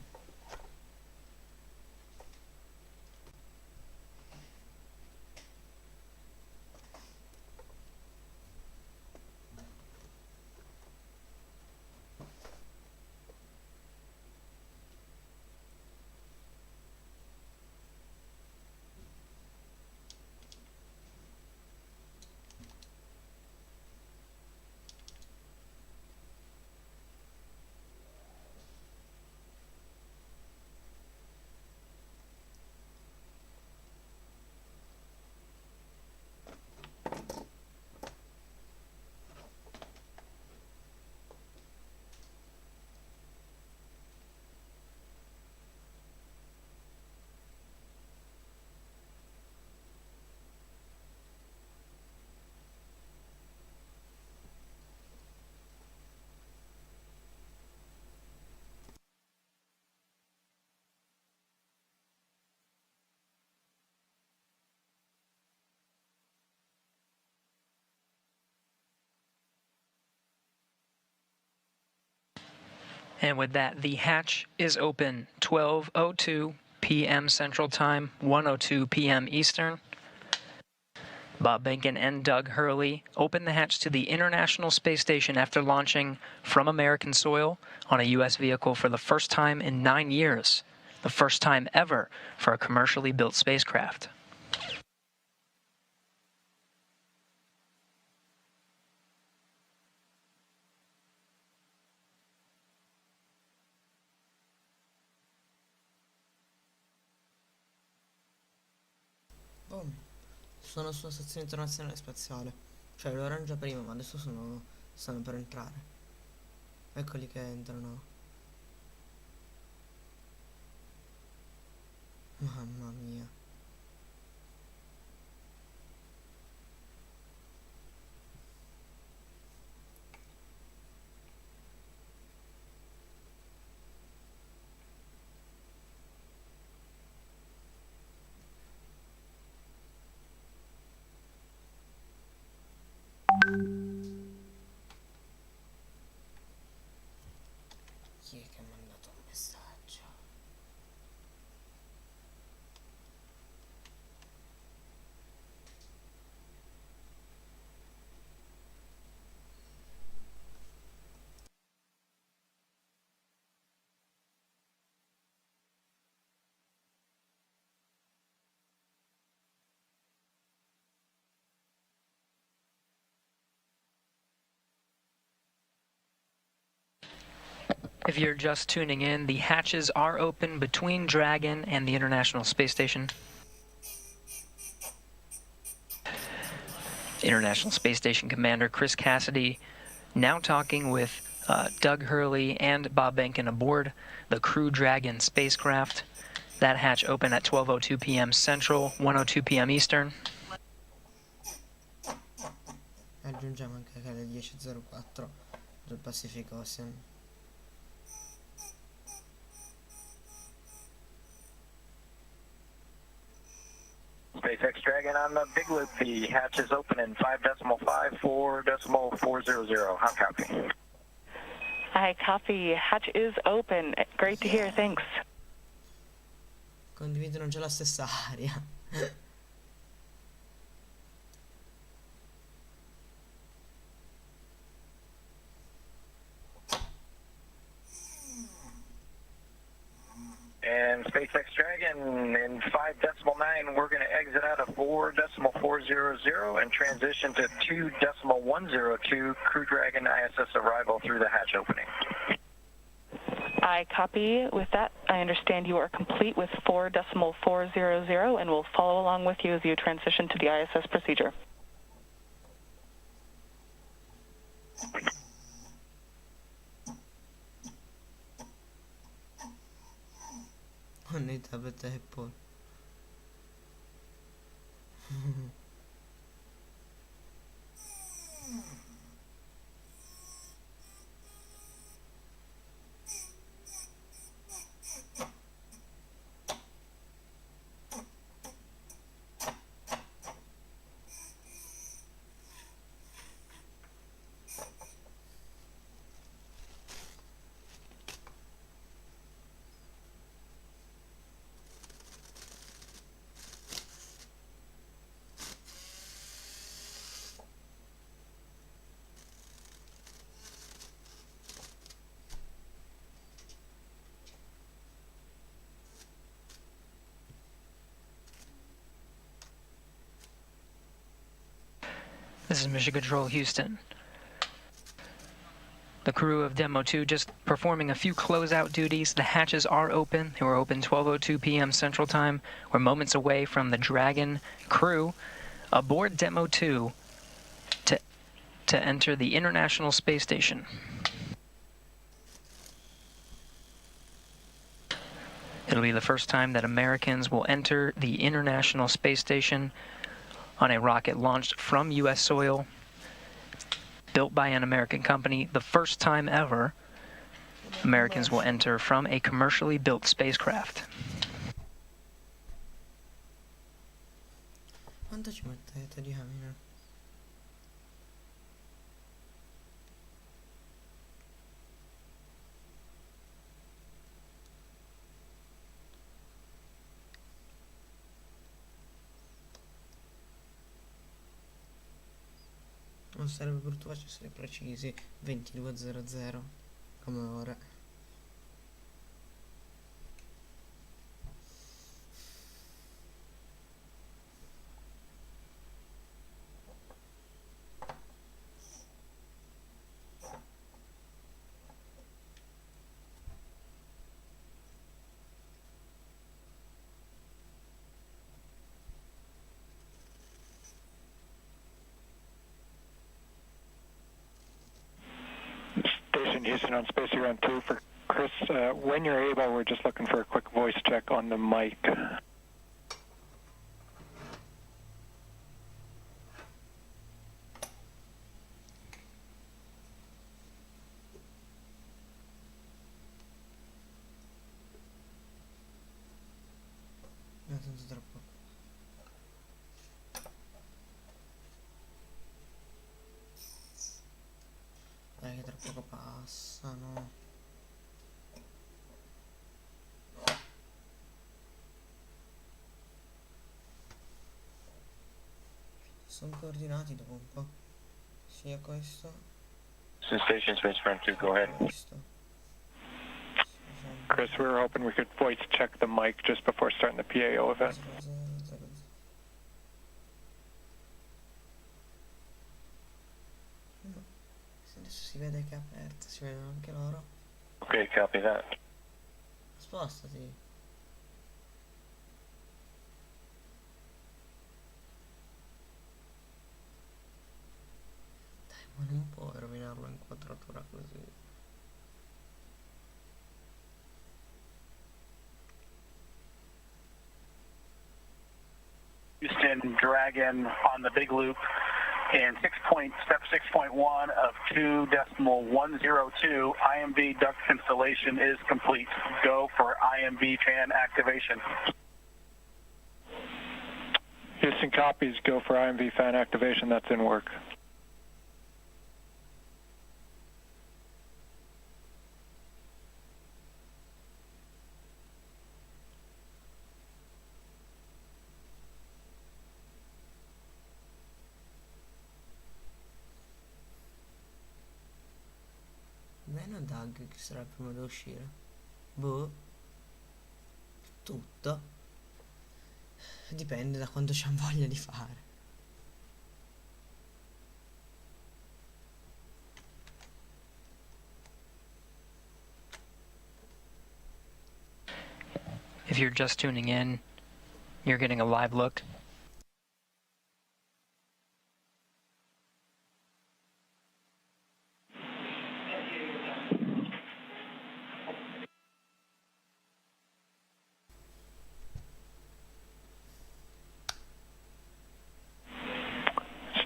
[SPEAKER 7] And with that, the hatch is open 12:02 p.m. Central Time, 1:02 p.m. Eastern. Bob Behnken and Doug Hurley opened the hatch to the International Space Station after launching from American soil on a U.S. vehicle for the first time in 9 years, the first time ever for a commercially built spacecraft.
[SPEAKER 12] Boom. Sono sulla stazione internazionale spaziale. Cioè lo erano già prima, ma adesso stanno per entrare. Eccoli che entrano. Mamma mia. Chi è che ha mandato un messaggio?
[SPEAKER 7] If you're just tuning in, the hatches are open between Dragon and the International Space Station. International Space Station Commander Chris Cassidy now talking with Doug Hurley and Bob Behnken aboard the Crew Dragon spacecraft. That hatch opened at 12:02 p.m. Central, 1:02 p.m. Eastern.
[SPEAKER 12] Aggiungiamo anche che alle 10:04 del Pacific Ocean.
[SPEAKER 5] SpaceX Dragon on the big loop. The hatch is open in 5.54.400. How copy?
[SPEAKER 9] I copy. Hatch is open. Great to hear. Thanks.
[SPEAKER 12] Condividono già la stessa aria.
[SPEAKER 5] And SpaceX Dragon in 5.9, we're going to exit out of 4.400 and transition to 2.102 Crew Dragon ISS arrival through the hatch opening.
[SPEAKER 9] I copy. With that, I understand you are complete with 4.400 and will follow along with you as you transition to the ISS procedure.
[SPEAKER 12] I need to have a table.
[SPEAKER 7] This is Mission Control Houston. The crew of Demo 2 just performing a few closeout duties. The hatches are open. They were open 12:02 p.m. Central Time. We're moments away from the Dragon crew aboard Demo 2 to enter the International Space Station. It'll be the first time that Americans will enter the International Space Station on a rocket launched from U.S. soil, built by an American company. The first time ever Americans will enter from a commercially built spacecraft.
[SPEAKER 12] Quanto ci mettete, diamine? non sarebbe brutto facessero precisi 22:00 come ora.
[SPEAKER 8] Station Houston on Space Ground 2 for Chris. When you're able, we're just looking for a quick voice check on the mic.
[SPEAKER 12] No, tanto troppo. Dai che tra poco passano. Sono coordinati dopo un po'. Sia questo.
[SPEAKER 15] Station Space Ground 2, go ahead.
[SPEAKER 12] Questo.
[SPEAKER 8] Chris, we were hoping we could voice check the mic just before starting the PAO event.
[SPEAKER 12] No. Adesso si vede che è aperto, si vedono anche loro.
[SPEAKER 15] Okay, copy that.
[SPEAKER 12] Spostati. Dai, ma non puoi rovinarlo in quadratura così.
[SPEAKER 4] Houston Dragon on the big loop in step 6.1 of 2.102. IMV duct installation is complete. Go for IMV fan activation.
[SPEAKER 8] Houston copies, go for IMV fan activation, that's in work.
[SPEAKER 12] Meno Doug che sarà il primo da uscire. Boh. Tutto. Dipende da quanto c'ha voglia di fare.
[SPEAKER 7] If you're just tuning in, you're getting a live look.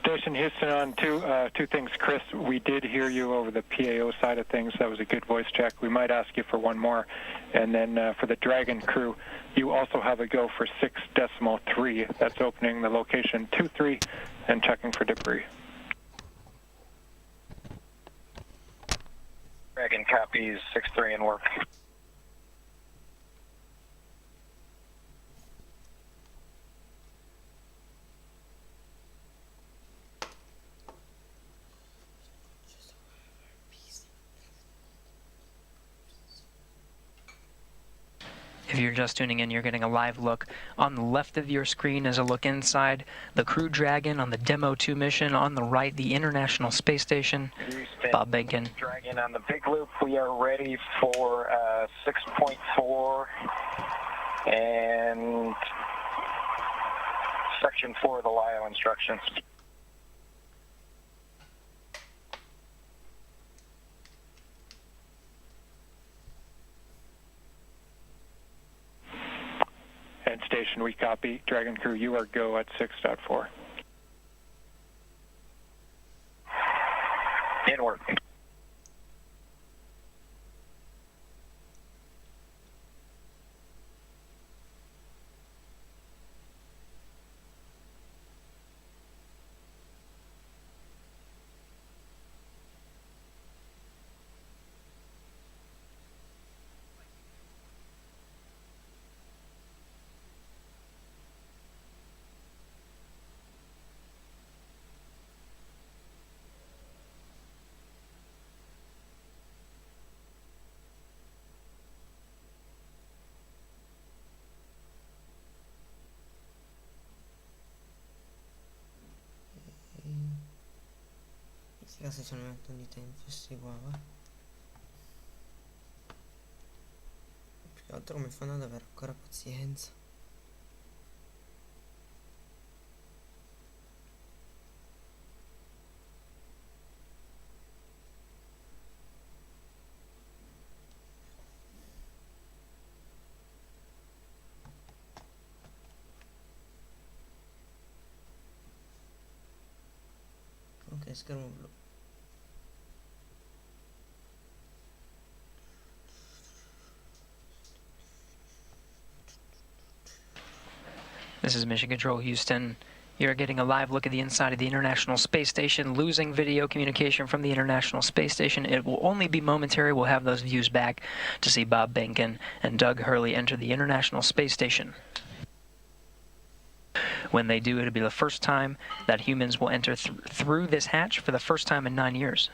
[SPEAKER 8] Station Houston on two things. Chris, we did hear you over the PAO side of things. That was a good voice check. We might ask you for one more. And then for the Dragon crew, you also have a go for 6.3. That's opening the location 23 and checking for debris.
[SPEAKER 5] Dragon copies 6-3 in work.
[SPEAKER 7] If you're just tuning in, you're getting a live look. On the left of your screen is a look inside the Crew Dragon on the Demo 2 mission. On the right, the International Space Station. Bob Behnken.
[SPEAKER 5] Dragon on the big loop. We are ready for 6.4 and section 4 of the LIO instructions.
[SPEAKER 8] And Station, we copy. Dragon crew, you are go at 6.4.
[SPEAKER 5] In work.
[SPEAKER 12] Sti cazzi ce ne mettono di tempo sti qua, va. Più che altro mi fanno ad avere ancora pazienza. Ok, schermo blu.
[SPEAKER 7] This is Mission Control Houston. You're getting a live look at the inside of the International Space Station, losing video communication from the International Space Station. It will only be momentary. We'll have those views back to see Bob Behnken and Doug Hurley enter the International Space Station. When they do, it'll be the first time that humans will enter through this hatch for the first time in 9 years.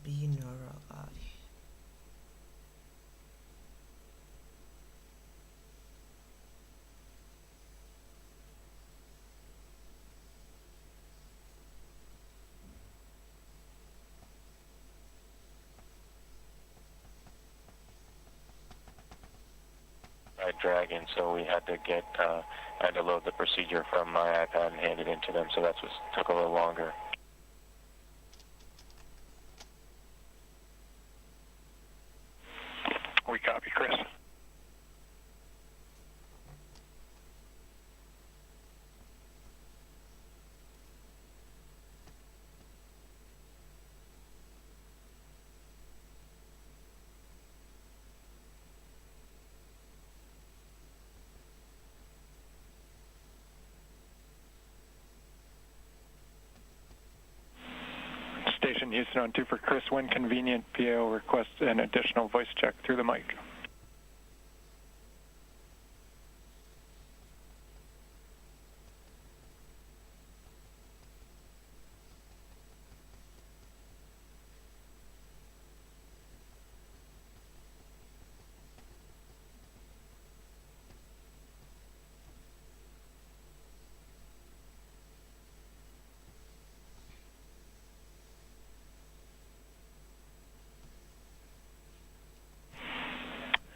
[SPEAKER 12] Binaural.
[SPEAKER 15] Dragon, so we had to get I had to load the procedure from my iPad and hand it into them, so that's what took a little longer.
[SPEAKER 8] We copy, Chris. Station Houston on 2 for Chris. When convenient, PAO requests an additional voice check through the mic.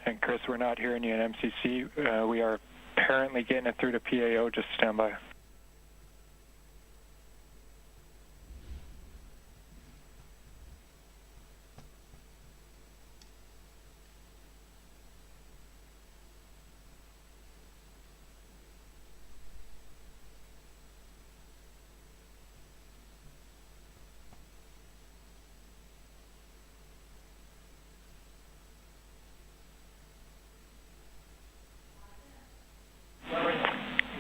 [SPEAKER 8] And Chris, we're not hearing you in MCC. We are apparently getting it through to PAO. Just stand by.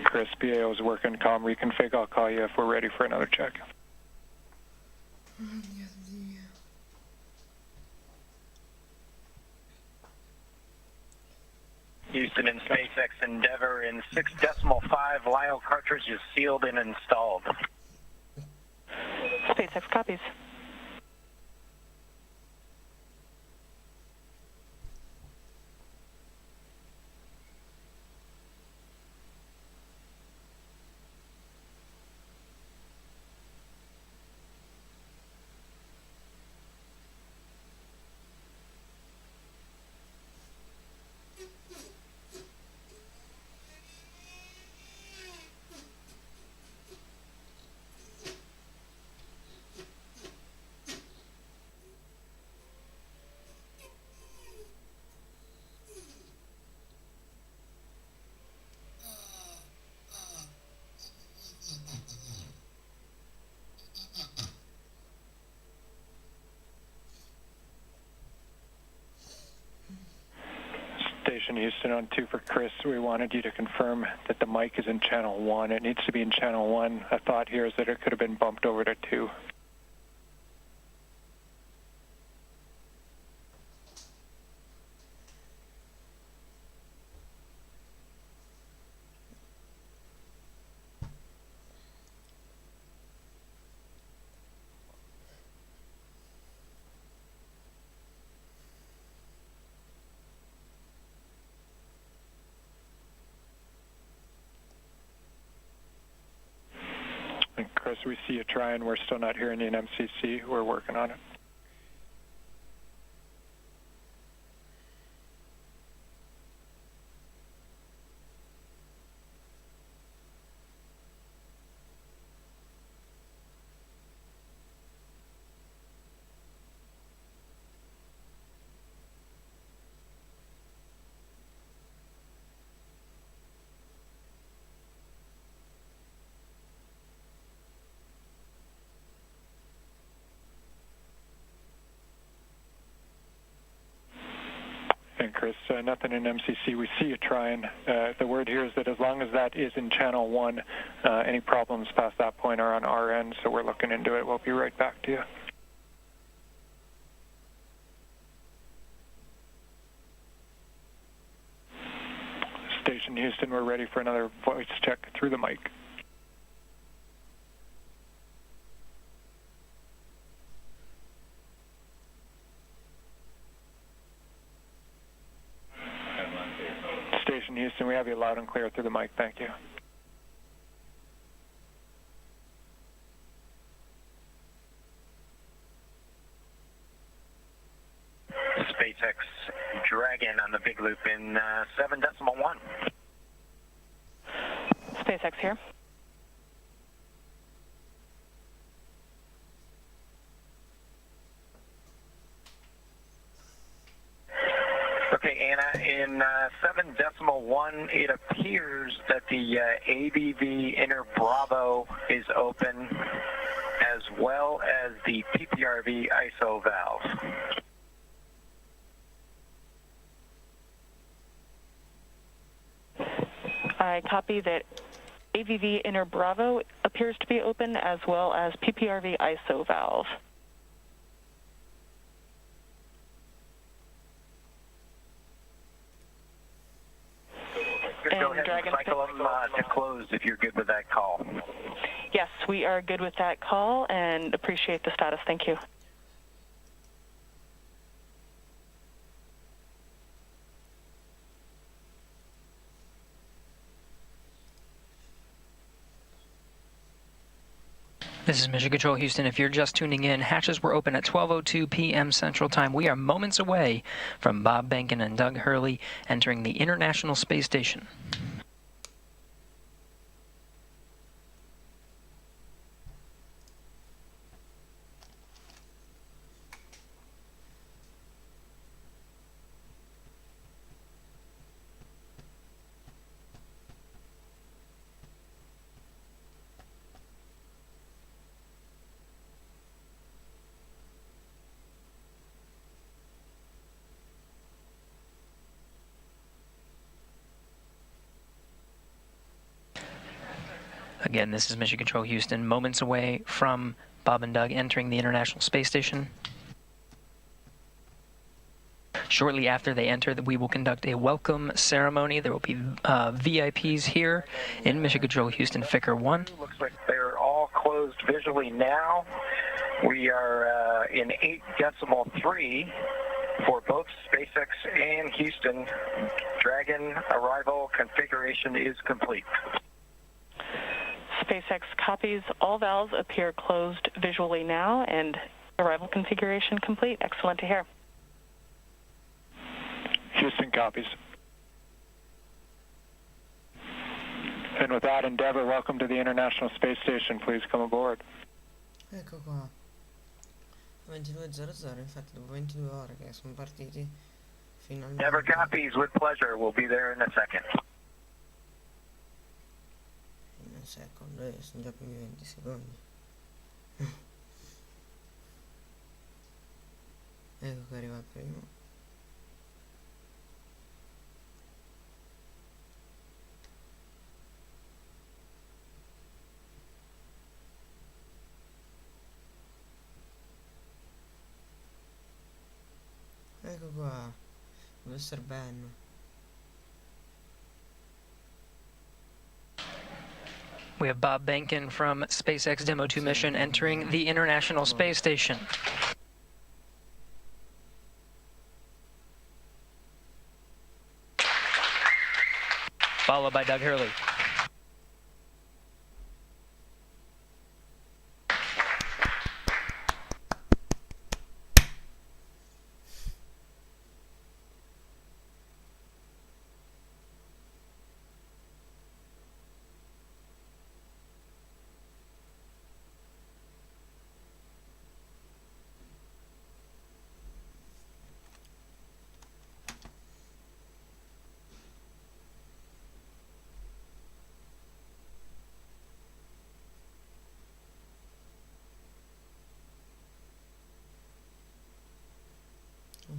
[SPEAKER 8] Chris, PAO is working comm reconfig. I'll call you if we're ready for another check.
[SPEAKER 5] Houston and SpaceX Endeavour in 6.5 Lyle cartridge is sealed and installed.
[SPEAKER 9] SpaceX copies.
[SPEAKER 8] Station Houston on 2 for Chris. We wanted you to confirm that the mic is in channel 1. It needs to be in channel 1. A thought here is that it could have been bumped over to 2. And Chris, we see you trying. We're still not hearing you in MCC. We're working on it. And Chris, nothing in MCC. We see you trying. The word here is that as long as that is in channel 1, any problems past that point are on our end, so we're looking into it. We'll be right back to you. Station Houston, we're ready for another voice check through the mic. Station Houston, we have you loud and clear through the mic. Thank you.
[SPEAKER 5] SpaceX Dragon on the big loop in 7.1.
[SPEAKER 9] SpaceX here.
[SPEAKER 5] Okay, Anna, in 7.1, it appears that the AVV inner Bravo is open, as well as the PPRV ISO valve.
[SPEAKER 9] I copy that AVV inner Bravo appears to be open, as well as PPRV ISO valve.
[SPEAKER 5] Go ahead and cycle them to close if you're good with that call.
[SPEAKER 9] Yes, we are good with that call and appreciate the status. Thank you.
[SPEAKER 7] This is Mission Control Houston. If you're just tuning in, hatches were open at 12:02 p.m. Central Time. We are moments away from Bob Behnken and Doug Hurley entering the International Space Station. Again, this is Mission Control Houston, moments away from Bob and Doug entering the International Space Station. Shortly after they enter, we will conduct a welcome ceremony. There will be VIPs here in Mission Control Houston, Ficker 1.
[SPEAKER 5] Looks like they're all closed visually now. We are in 8.3 for both SpaceX and Houston. Dragon arrival configuration is complete.
[SPEAKER 9] SpaceX copies. All valves appear closed visually now, and arrival configuration complete. Excellent to hear.
[SPEAKER 8] Houston copies. And with that, Endeavour, welcome to the International Space Station. Please come aboard.
[SPEAKER 12] Ecco qua. 22:00, infatti dopo 22 ore che sono partiti, finalmente...
[SPEAKER 5] Endeavour copies, with pleasure. We'll be there in a second.
[SPEAKER 12] In a second, sono già più di 20 secondi. Ecco che arriva il primo. Ecco qua, deve essere Ben.
[SPEAKER 7] We have Bob Behnken from SpaceX Demo 2 mission entering the International Space Station. Followed by Doug Hurley.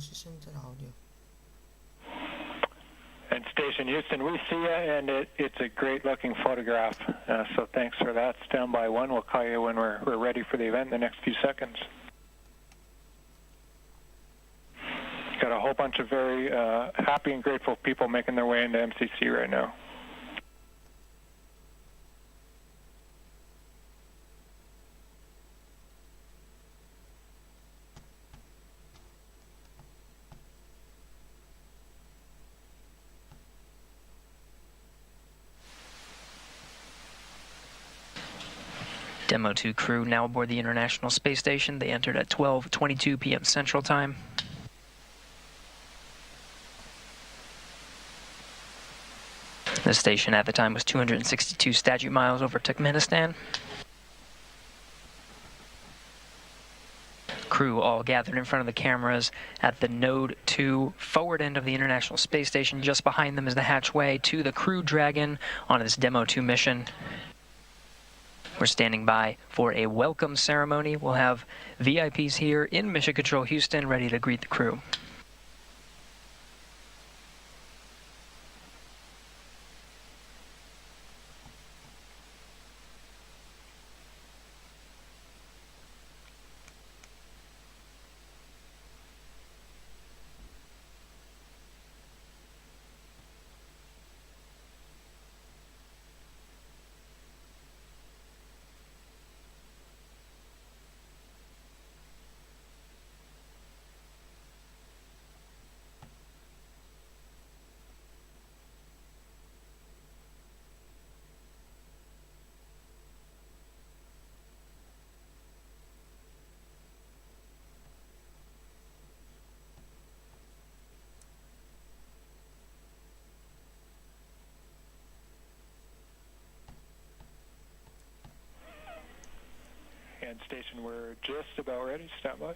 [SPEAKER 12] si sente l'audio.
[SPEAKER 8] And Station Houston, we see you, and it's a great-looking photograph. So thanks for that. Stand by one. We'll call you when we're ready for the event in the next few seconds. Got a whole bunch of very happy and grateful people making their way into MCC right now.
[SPEAKER 7] Demo 2 crew now aboard the International Space Station. They entered at 12:22 p.m. Central Time. The station at the time was 262 statute miles over Turkmenistan. Crew all gathered in front of the cameras at the Node 2 forward end of the International Space Station. Just behind them is the hatchway to the Crew Dragon on this Demo 2 mission. We're standing by for a welcome ceremony. We'll have VIPs here in Mission Control Houston ready to greet the crew.
[SPEAKER 8] And Station, we're just about ready. Stand by.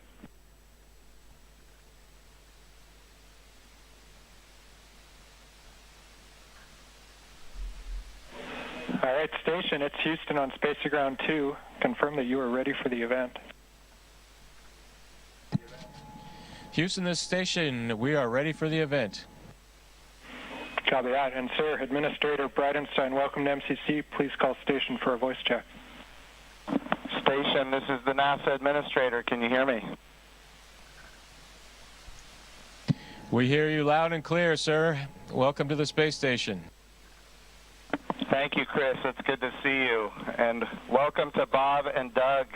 [SPEAKER 8] All right, Station, it's Houston on Space to Ground 2. Confirm that you are ready for the event.
[SPEAKER 17] Houston, this station, we are ready for the event.
[SPEAKER 8] Copy that. And sir, Administrator Bridenstine, welcome to MCC. Please call Station for a voice check.
[SPEAKER 10] Station, this is the NASA Administrator. Can you hear me?
[SPEAKER 17] We hear you loud and clear, sir. Welcome to the space station.
[SPEAKER 10] Thank you, Chris. It's good to see you. And welcome to Bob and Doug.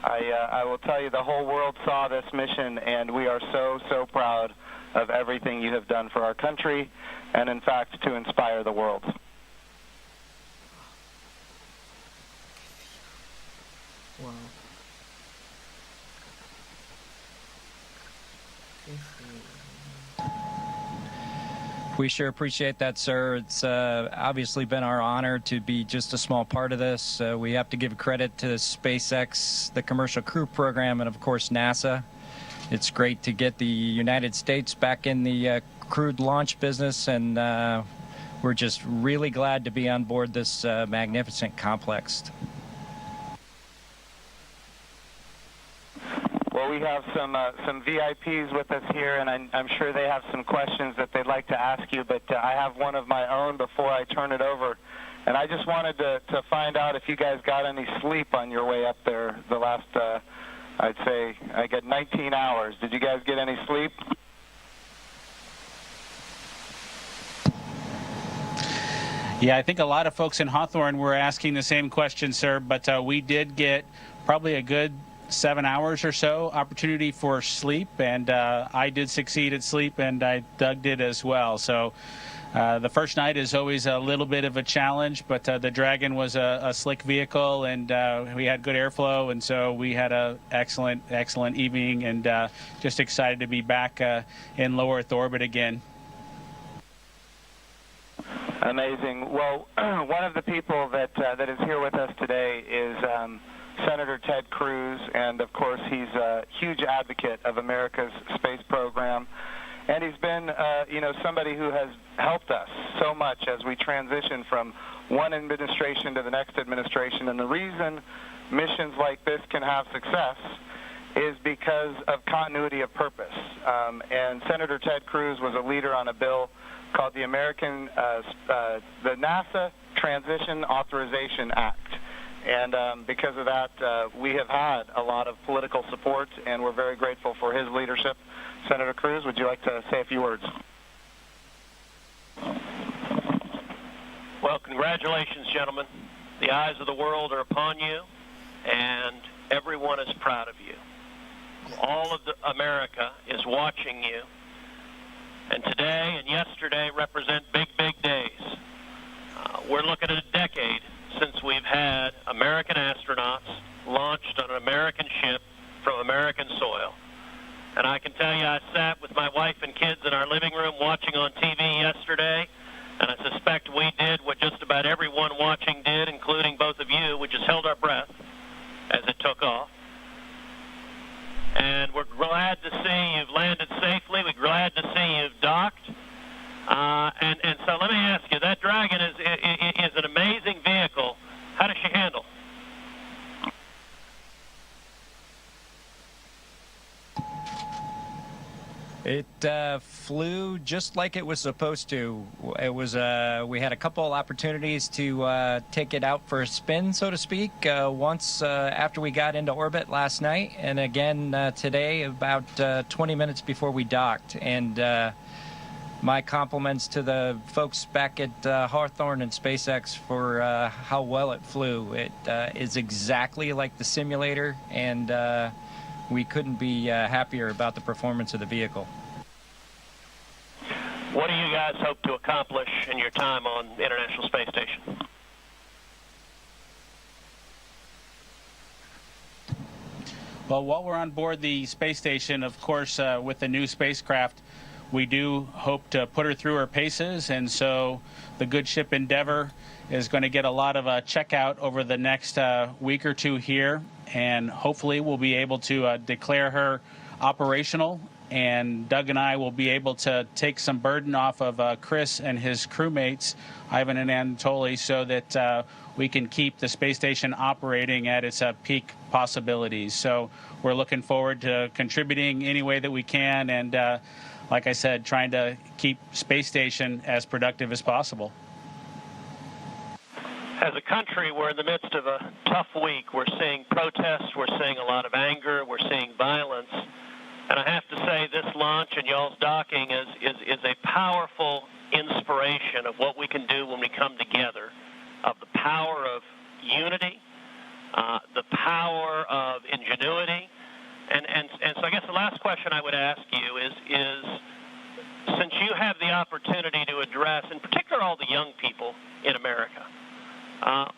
[SPEAKER 10] I will tell you, the whole world saw this mission, and we are so proud of everything you have done for our country, and in fact, to inspire the world.
[SPEAKER 12] Wow.
[SPEAKER 18] We sure appreciate that, sir. It's obviously been our honor to be just a small part of this. We have to give credit to SpaceX, the Commercial Crew Program, and of course NASA. It's great to get the United States back in the crewed launch business, and we're just really glad to be on board this magnificent complex.
[SPEAKER 10] Well, we have some VIPs with us here, and I'm sure they have some questions that they'd like to ask you, but I have one of my own before I turn it over. And I just wanted to find out if you guys got any sleep on your way up there the last, I'd say, I got 19 hours. Did you guys get any sleep?
[SPEAKER 19] Yeah, I think a lot of folks in Hawthorne were asking the same question, sir, but we did get probably a good 7 hours or so opportunity for sleep, and I did succeed at sleep, and Doug did as well. So the first night is always a little bit of a challenge, but the Dragon was a slick vehicle, and we had good airflow, and so we had a excellent evening, and just excited to be back in low Earth orbit again.
[SPEAKER 10] Amazing. Well, one of the people that is here with us today is Senator Ted Cruz, and of course he's a huge advocate of America's space program, and he's been somebody who has helped us so much as we transition from one administration to the next administration. And the reason missions like this can have success
[SPEAKER 20] is because of continuity of purpose. And Senator Ted Cruz was a leader on a bill called the the NASA Transition Authorization Act. And because of that, we have had a lot of political support, and we're very grateful for his leadership. Senator Cruz, would you like to say a few words?
[SPEAKER 21] Well, congratulations, gentlemen. The eyes of the world are upon you, and everyone is proud of you. All of America is watching you, and today and yesterday represent big, big days. We're looking at a decade since we've had American astronauts launched on an American ship from American soil. And I can tell you, I sat with my wife and kids in our living room watching on TV yesterday, and I suspect we did what just about everyone watching did, including both of you, which is held our breath as it took off. And we're glad to see you've landed safely. We're glad to see you've docked. And so let me ask you, that Dragon is an amazing vehicle. How does she handle?
[SPEAKER 18] It flew just like it was supposed to. It was we had a couple opportunities to take it out for a spin, so to speak. Once after we got into orbit last night, and again today about 20 minutes before we docked. And my compliments to the folks back at Hawthorne and SpaceX for how well it flew. It is exactly like the simulator, and we couldn't be happier about the performance of the vehicle.
[SPEAKER 21] What do you guys hope to accomplish in your time on the International Space Station?
[SPEAKER 19] Well, while we're on board the space station, of course, with the new spacecraft, we do hope to put her through her paces, and so the good ship Endeavour is going to get a lot of checkout over the next week or two here, and hopefully we'll be able to declare her operational, and Doug and I will be able to take some burden off of Chris and his crewmates, Ivan and Anatoly, so that we can keep the space station operating at its peak possibilities. So we're looking forward to contributing any way that we can, and like I said, trying to keep space station as productive as possible.
[SPEAKER 21] As a country, we're in the midst of a tough week. We're seeing protests, we're seeing a lot of anger, we're seeing violence. And I have to say, this launch and y'all's docking is a powerful inspiration of what we can do when we come together, of the power of unity, the power of ingenuity. And so I guess the last question I would ask you is since you have the opportunity to address, in particular, all the young people in America,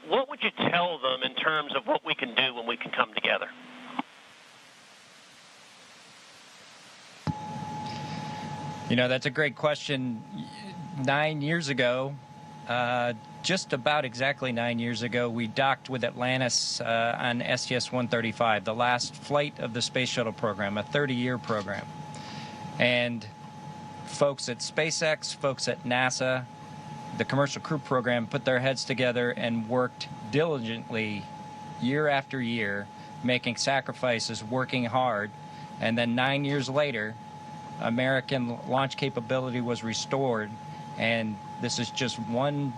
[SPEAKER 21] what would you tell them in terms of what we can do when we can come together?
[SPEAKER 18] You know, that's a great question. 9 years ago, just about exactly 9 years ago, we docked with Atlantis on STS-135, the last flight of the Space Shuttle program, a 30-year program. And folks at SpaceX, folks at NASA, the Commercial Crew Program put their heads together and worked diligently year after year, making sacrifices, working hard. And then 9 years later, American launch capability was restored, and this is just one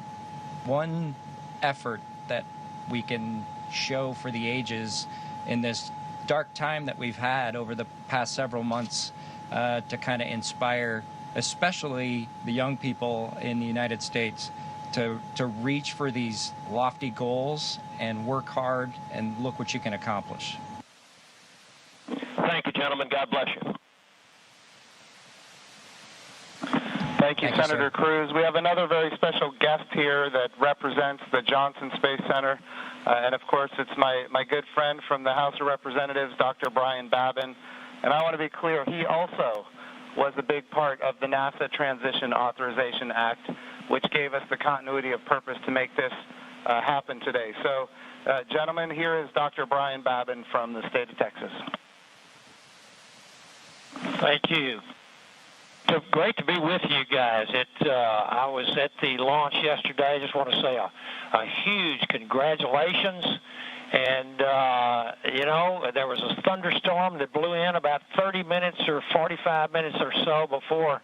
[SPEAKER 18] effort that we can show for the ages in this dark time that we've had over the past several months to kind of inspire especially the young people in the United States to reach for these lofty goals and work hard and look what you can accomplish.
[SPEAKER 21] Thank you, gentlemen. God bless you.
[SPEAKER 20] Thank you, Senator Cruz. We have another very special guest here that represents the Johnson Space Center. And, of course, it's my good friend from the House of Representatives, Dr. Brian Babin. And I want to be clear, he also was a big part of the NASA Transition Authorization Act, which gave us the continuity of purpose to make this happen today. So, gentlemen, here is Dr. Brian Babin from the state of Texas.
[SPEAKER 21] Thank you. great to be with you guys. I was at the launch yesterday. I just want to say a huge congratulations. And, there was a thunderstorm that blew in about 30 minutes or 45 minutes or so before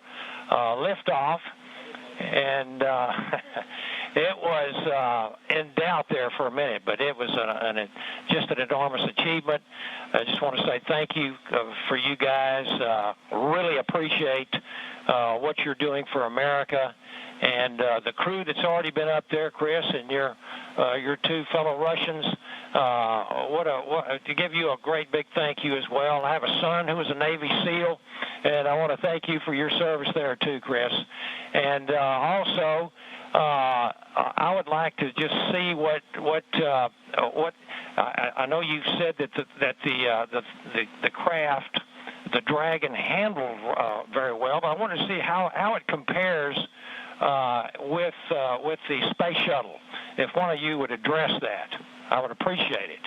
[SPEAKER 21] liftoff. And it was in doubt there for a minute, but it was just an enormous achievement. I just want to say thank you for you guys. Really appreciate what you're doing for America. And the crew that's already been up there, Chris, and your two fellow Russians, to give you a great big thank you as well. I have a son who was a Navy SEAL, and I want to thank you for your service there too, Chris. And also, I would like to just see what I know you said that the craft, the Dragon, handled very well, but I want to see how it compares with the space shuttle. If one of you would address that, I would appreciate it.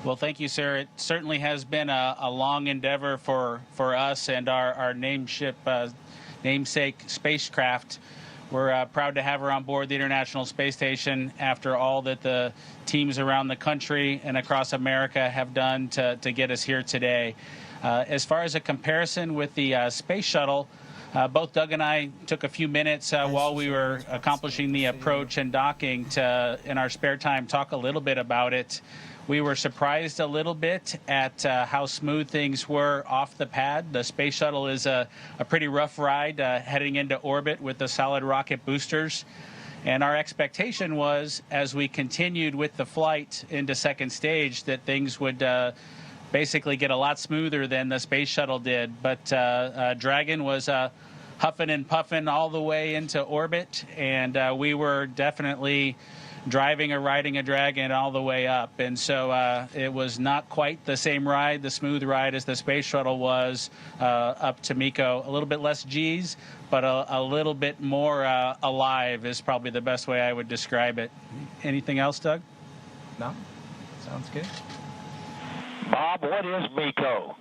[SPEAKER 19] Well, thank you, sir. It certainly has been a long endeavor for us and our namesake spacecraft. We're proud to have her on board the International Space Station after all that the teams around the country and across America have done to get us here today. As far as a comparison with the space shuttle, both Doug and I took a few minutes while we were accomplishing the approach and docking to, in our spare time, talk a little bit about it. We were surprised a little bit at how smooth things were off the pad. The space shuttle is a pretty rough ride heading into orbit with the solid rocket boosters. And our expectation was, as we continued with the flight into second stage, that things would basically get a lot smoother than the space shuttle did. But Dragon was huffing and puffing all the way into orbit, and we were definitely driving or riding a Dragon all the way up. And so it was not quite the same ride, the smooth ride, as the space shuttle was up to MECO. A little bit less G's, but a little bit more alive is probably the best way I would describe it. Anything else, Doug?
[SPEAKER 18] No? Sounds good.
[SPEAKER 21] Bob, what is MECO?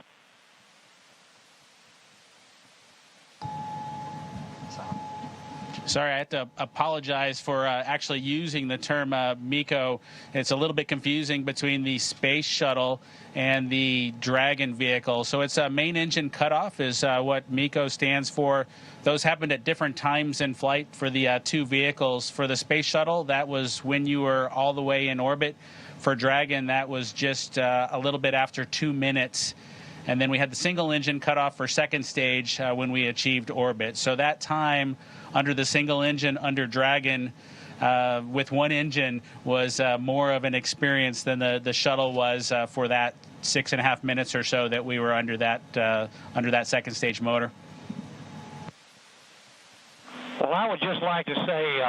[SPEAKER 19] Sorry, I have to apologize for actually using the term MECO. It's a little bit confusing between the space shuttle and the Dragon vehicle. So it's a main engine cutoff is what MECO stands for. Those happened at different times in flight for the two vehicles. For the space shuttle, that was when you were all the way in orbit. For Dragon, that was just a little bit after 2 minutes. And then we had the single engine cutoff for second stage when we achieved orbit. So that time under the single engine under Dragon with one engine was more of an experience than the shuttle was for that 6.5 minutes or so that we were under that second stage motor.
[SPEAKER 21] Well, I would just like to say,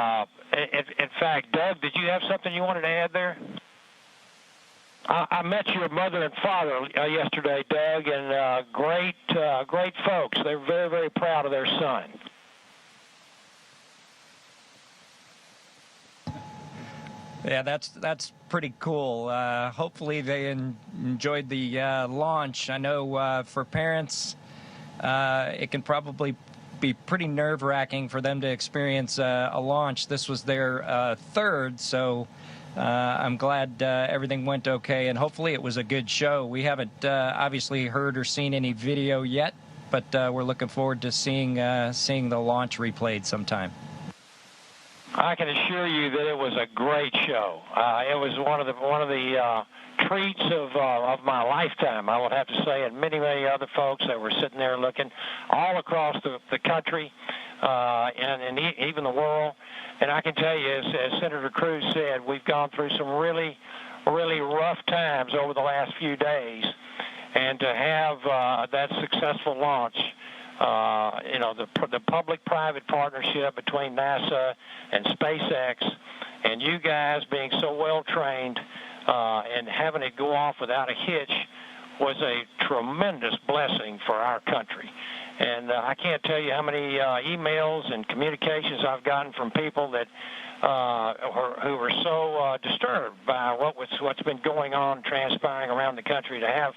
[SPEAKER 21] in fact, Doug, did you have something you wanted to add there? I met your mother and father yesterday, Doug, and great folks. They're very, very proud of their son.
[SPEAKER 18] Yeah, that's pretty cool. Hopefully they enjoyed the launch. I know for parents, it can probably be pretty nerve-wracking for them to experience a launch. This was their third, so I'm glad everything went okay, and hopefully it was a good show. We haven't obviously heard or seen any video yet, but we're looking forward to seeing the launch replayed sometime.
[SPEAKER 21] I can assure you that it was a great show. It was one of the treats of my lifetime, I would have to say, and many other folks that were sitting there looking all across the country and even the world. And I can tell you, as Senator Cruz said, we've gone through some really, really rough times over the last few days, and to have that successful launch. The public-private partnership between NASA and SpaceX, and you guys being so well-trained and having it go off without a hitch was a tremendous blessing for our country.
[SPEAKER 11] And I can't tell you how many emails and communications I've gotten from people that who were so disturbed by what's been going on, transpiring around the country, to have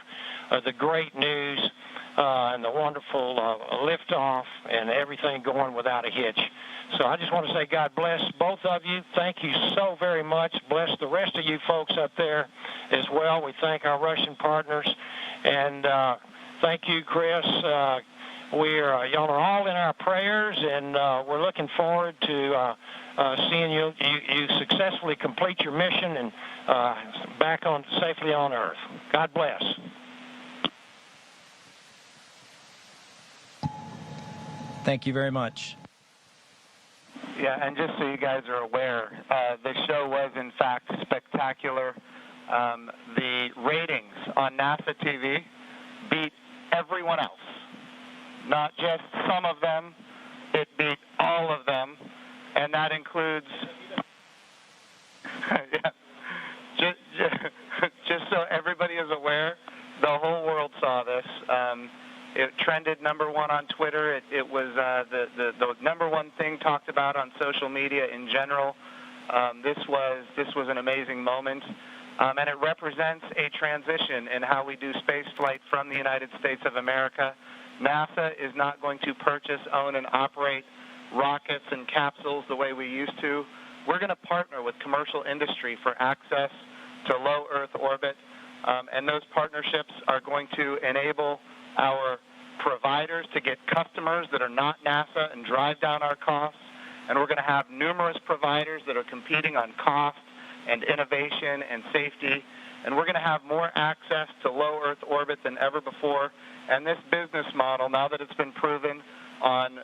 [SPEAKER 11] the great news and the wonderful liftoff and everything going without a hitch. So I just want to say God bless both of you. Thank you so very much. Bless the rest of you folks up there as well. We thank our Russian partners. And thank you, Chris. Y'all are all in our prayers, and we're looking forward to seeing you successfully complete your mission and back on safely on Earth. God bless.
[SPEAKER 18] Thank you very much.
[SPEAKER 20] Yeah, and just so you guys are aware, the show was in fact spectacular. The ratings on NASA TV beat everyone else. Not just some of them, it beat all of them, and that includes, yeah, just so everybody is aware, the whole world saw this. It trended #1 on Twitter. It was the #1 thing talked about on social media in general. This was an amazing moment, and it represents a transition in how we do space flight from the United States of America. NASA is not going to purchase, own, and operate rockets and capsules the way we used to. We're going to partner with commercial industry for access to low Earth orbit, and those partnerships are going to enable our providers to get customers that are not NASA and drive down our costs. And we're going to have numerous providers that are competing on cost and innovation and safety. And we're going to have more access to low Earth orbit than ever before. And this business model, now that it's been proven on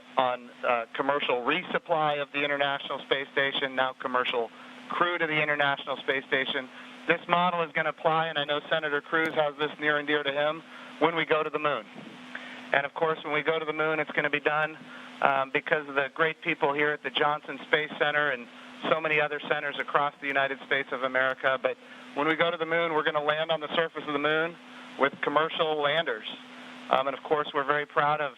[SPEAKER 20] commercial resupply of the International Space Station, now commercial crew to the International Space Station, this model is going to apply, and I know Senator Cruz has this near and dear to him, when we go to the moon. And of course, when we go to the moon, it's going to be done because of the great people here at the Johnson Space Center and so many other centers across the United States of America. But when we go to the moon, we're going to land on the surface of the moon with commercial landers. And of course, we're very proud of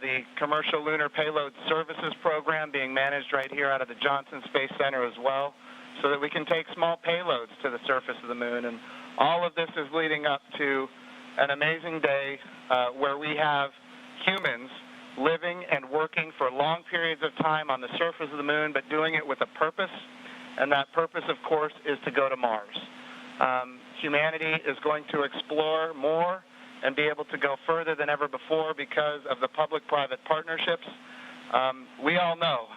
[SPEAKER 20] the Commercial Lunar Payload Services Program being managed right here out of the Johnson Space Center as well, so that we can take small payloads to the surface of the moon. And all of this is leading up to an amazing day where we have humans living and working for long periods of time on the surface of the moon, but doing it with a purpose. And that purpose, of course, is to go to Mars. Humanity is going to explore more and be able to go further than ever before because of the public-private partnerships. We all know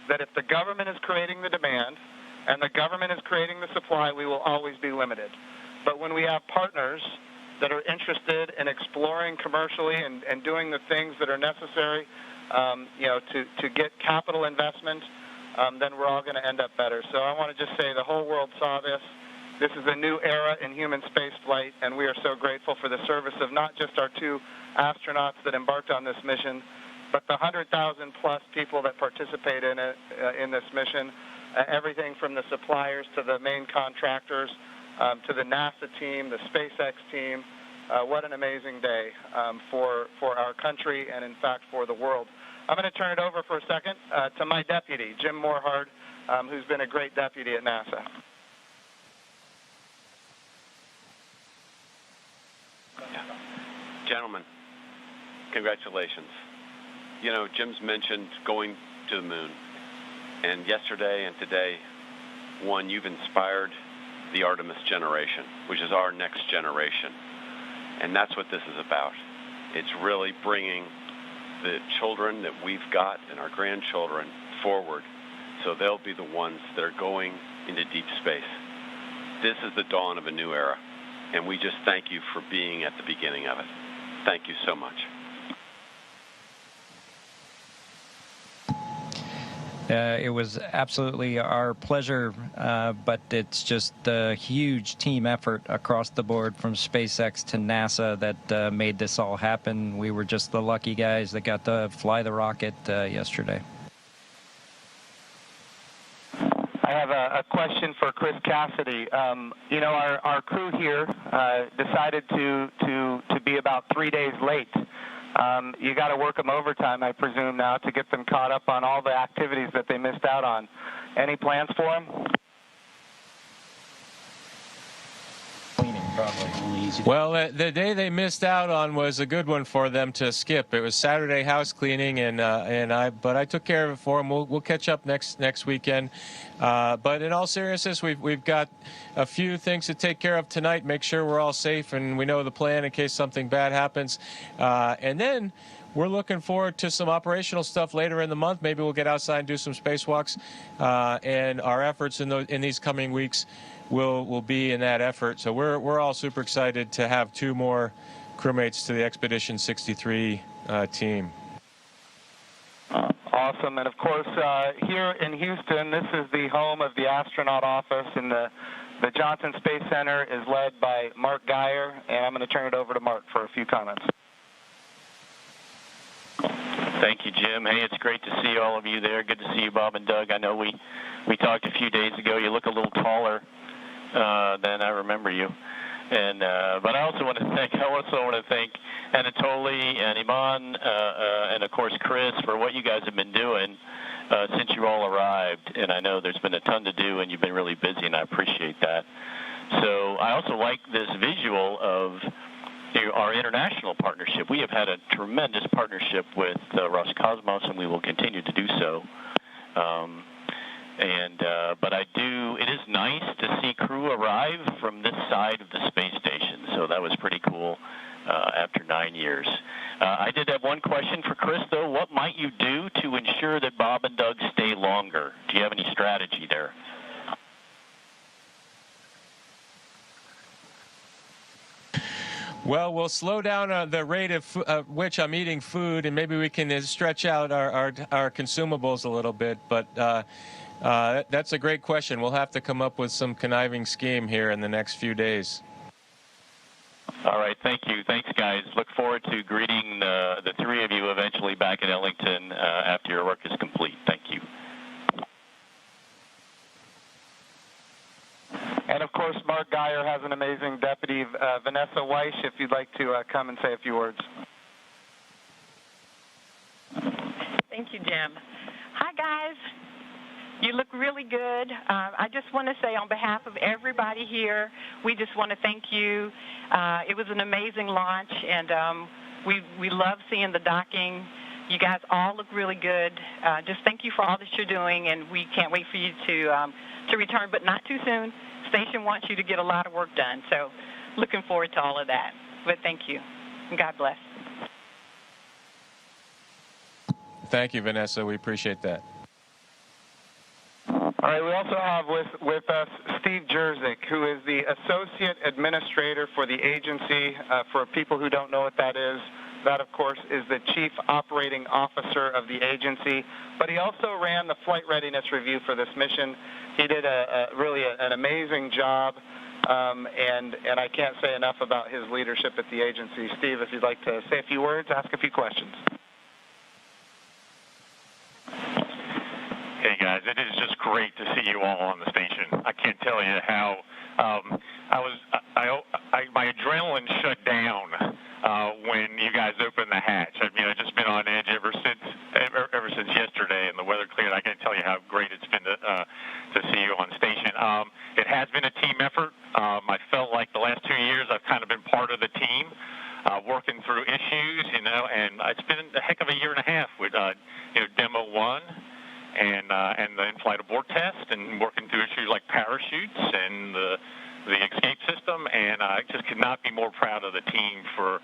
[SPEAKER 20] that if the government is creating the demand and the government is creating the supply, we will always be limited. But when we have partners that are interested in exploring commercially and doing the things that are necessary, to get capital investment, then we're all going to end up better. So I want to just say the whole world saw this. This is a new era in human space flight, and we are so grateful for the service of not just our 2 astronauts that embarked on this mission, but the 100,000-plus people that participate in it, in this mission, everything from the suppliers to the main contractors, to the NASA team, the SpaceX team. What an amazing day for our country and, in fact, for the world. I'm going to turn it over for a second to my deputy, Jim Morhard, who's been a great deputy at NASA.
[SPEAKER 22] Gentlemen, congratulations. You know, Jim's mentioned going to the moon, and yesterday and today, one, you've inspired the Artemis generation, which is our next generation. And that's what this is about. It's really bringing the children that we've got and our grandchildren forward, so they'll be the ones that are going into deep space. This is the dawn of a new era, and we just thank you for being at the beginning of it. Thank you so much.
[SPEAKER 18] It was absolutely our pleasure, but it's just a huge team effort across the board from SpaceX to NASA that made this all happen. We were just the lucky guys that got to fly the rocket yesterday.
[SPEAKER 20] I have a question for Chris Cassidy. Our crew here decided to be about 3 days late You got to work them overtime, I presume, now to get them caught up on all the activities that they missed out on. Any plans for them?
[SPEAKER 17] Well, the day they missed out on was a good one for them to skip. It was Saturday house cleaning, but I took care of it for them. We'll catch up next weekend. But in all seriousness, we've got a few things to take care of tonight. Make sure we're all safe and we know the plan in case something bad happens. And then we're looking forward to some operational stuff later in the month. Maybe we'll get outside and do some spacewalks. And our efforts in these coming weeks will be in that effort. So we're all super excited to have 2 more crewmates to the Expedition 63 team.
[SPEAKER 20] Awesome. And of course, here in Houston, this is the home of the astronaut office, and the Johnson Space Center is led by Mark Geyer, and I'm going to turn it over to Mark for a few comments.
[SPEAKER 21] Thank you, Jim. Hey, it's great to see all of you there. Good to see you, Bob and Doug. I know we talked a few days ago. You look a little taller than I remember you. And but I also want to thank Anatoly and Iman and of course Chris for what you guys have been doing since you all arrived. And I know there's been a ton to do, and you've been really busy, and I appreciate that. So I also like this visual of our international partnership. We have had a tremendous partnership with Roscosmos, and we will continue to do so. But it is nice to see crew arrive from this side of the space station. So that was pretty cool after 9 years. I did have one question for Chris, though. What might you do to ensure that Bob and Doug stay longer? Do you have any strategy there?
[SPEAKER 17] Well, we'll slow down the rate of which I'm eating food, and maybe we can stretch out our consumables a little bit. But that's a great question. We'll have to come up with some conniving scheme here in the next few days.
[SPEAKER 21] All right, thank you. Thanks, guys. Look forward to greeting the 3 of you eventually back in Ellington after your work is complete. Thank you.
[SPEAKER 20] And of course, Mark Geyer has an amazing deputy, Vanessa Weish, if you'd like to come and say a few words.
[SPEAKER 2] Thank you, Jim. Hi, guys. You look really good. I just want to say on behalf of everybody here, we just want to thank you. It was an amazing launch, and we love seeing the docking. You guys all look really good. Just thank you for all that you're doing, and we can't wait for you to return, but not too soon. Station wants you to get a lot of work done, so looking forward to all of that. But thank you, and God bless.
[SPEAKER 17] Thank you, Vanessa. We appreciate that.
[SPEAKER 20] All right, we also have with us Steve Jerzik, who is the Associate Administrator for the agency. For people who don't know what that is, that, of course, is the Chief Operating Officer of the agency. But he also ran the flight readiness review for this mission. He did really an amazing job, and I can't say enough about his leadership at the agency. Steve, if you'd like to say a few words, ask a few questions.
[SPEAKER 13] Hey guys, it is just great to see you all on the station. I can't tell you how my adrenaline shut down when you guys opened the hatch. I've just been on edge ever since yesterday, and the weather cleared. I can't tell you how great it's been to see you on station. It has been a team effort. I felt like the last 2 years I've kind of been part of the team, working through issues, and it's been a heck of a year and a half with Demo 1. And the in-flight abort test, and working through issues like parachutes and the escape system, and I just could not be more proud of the team for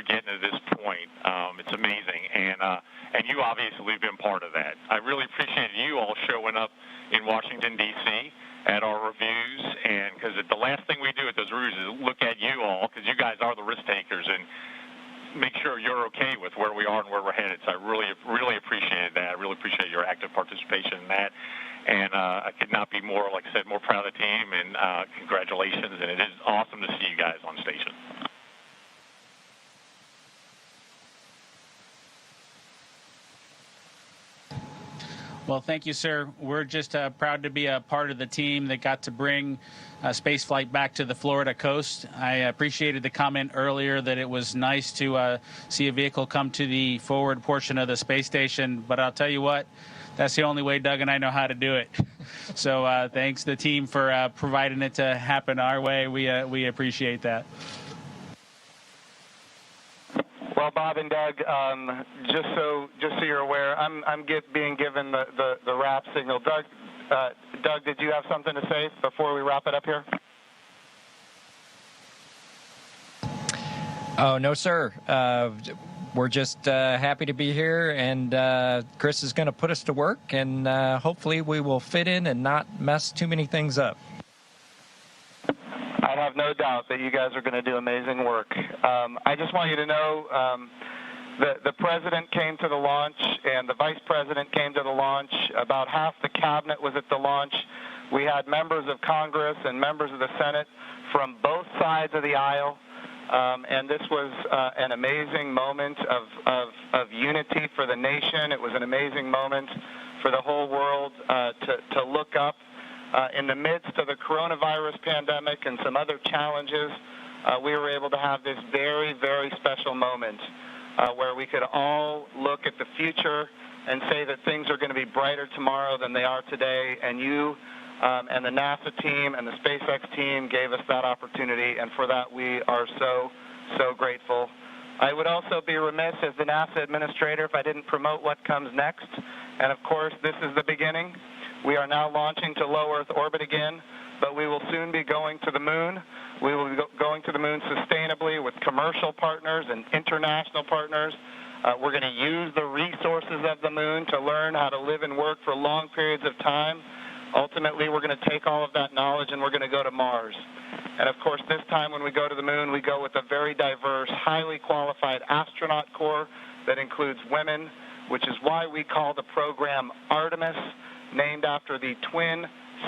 [SPEAKER 13] getting to this point. It's amazing, and you obviously have been part of that. I really appreciate you all showing up in Washington, D.C. at our reviews, and because the last thing we do at those reviews is look at you all, because you guys are the risk takers, and make sure you're okay with where we are and where we're headed. So I really, really appreciate that. I really appreciate your active participation in that. And I could not be more, like I said, more proud of the team. And congratulations. And it is awesome to see you guys on station.
[SPEAKER 19] Well, thank you, sir. We're just proud to be a part of the team that got to bring spaceflight back to the Florida coast. I appreciated the comment earlier that it was nice to see a vehicle come to the forward portion of the space station, but I'll tell you what, that's the only way Doug and I know how to do it. So thanks to the team for providing it to happen our way. We appreciate that.
[SPEAKER 20] Well, Bob and Doug, just so you're aware, I'm being given the wrap signal. Doug, did you have something to say before we wrap it up here?
[SPEAKER 18] Oh, no, sir. We're just happy to be here, and Chris is going to put us to work, and hopefully we will fit in and not mess too many things up.
[SPEAKER 20] I have no doubt that you guys are going to do amazing work. I just want you to know the president came to the launch and the vice president came to the launch. About half the cabinet was at the launch. We had members of Congress and members of the Senate from both sides of the aisle. And this was an amazing moment of unity for the nation. It was an amazing moment for the whole world to look up. In the midst of the coronavirus pandemic and some other challenges, we were able to have this very, very special moment where we could all look at the future and say that things are going to be brighter tomorrow than they are today. And you and the NASA team and the SpaceX team gave us that opportunity, and for that we are so, so grateful. I would also be remiss as the NASA administrator if I didn't promote what comes next. And of course, this is the beginning. We are now launching to low Earth orbit again, but we will soon be going to the moon. We will be going to the moon sustainably with commercial partners and international partners. We're going to use the resources of the moon to learn how to live and work for long periods of time. Ultimately, we're going to take all of that knowledge and we're going to go to Mars. And of course, this time when we go to the moon, we go with a very diverse, highly qualified astronaut corps that includes women, which is why we call the program Artemis, named after the twin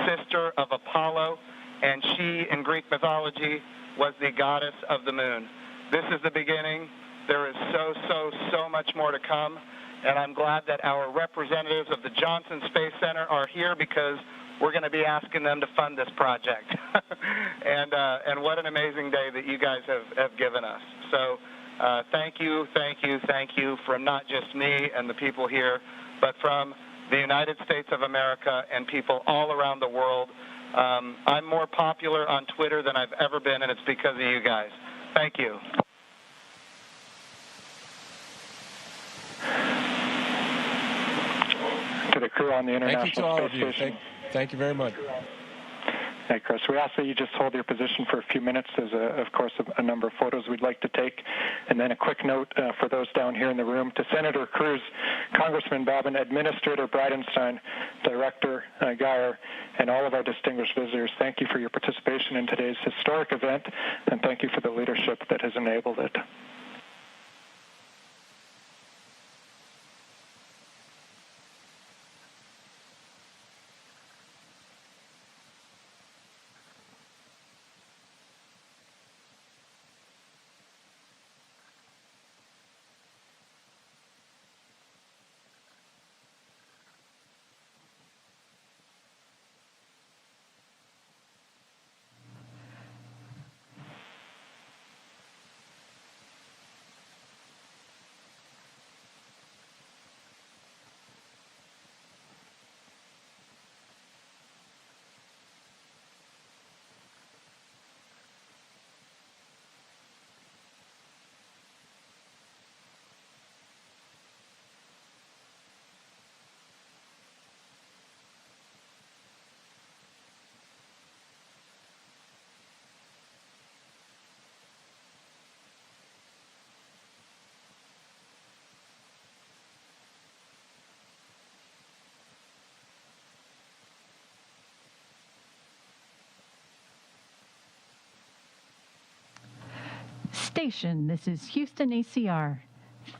[SPEAKER 20] sister of Apollo, and she, in Greek mythology, was the goddess of the moon. This is the beginning. There is so much more to come, and I'm glad that our representatives of the Johnson Space Center are here because we're going to be asking them to fund this project. And what an amazing day that you guys have given us. So thank you from not just me and the people here, but from the United States of America and people all around the world. I'm more popular on Twitter than I've ever been, and it's because of you guys. Thank you.
[SPEAKER 8] To the crew on the International
[SPEAKER 17] Thank you to all
[SPEAKER 8] Space
[SPEAKER 17] of you.
[SPEAKER 8] Station.
[SPEAKER 17] Thank you very much.
[SPEAKER 8] Hey, Chris, we ask that you just hold your position for a few minutes. There's, of course, a number of photos we'd like to take. And then a quick note for those down here in the room. To Senator Cruz, Congressman Bobbin, Administrator Bridenstine, Director Geyer, and all of our distinguished visitors, thank you for your participation in today's historic event, and thank you for the leadership that has enabled it.
[SPEAKER 1] Station, this is Houston ACR.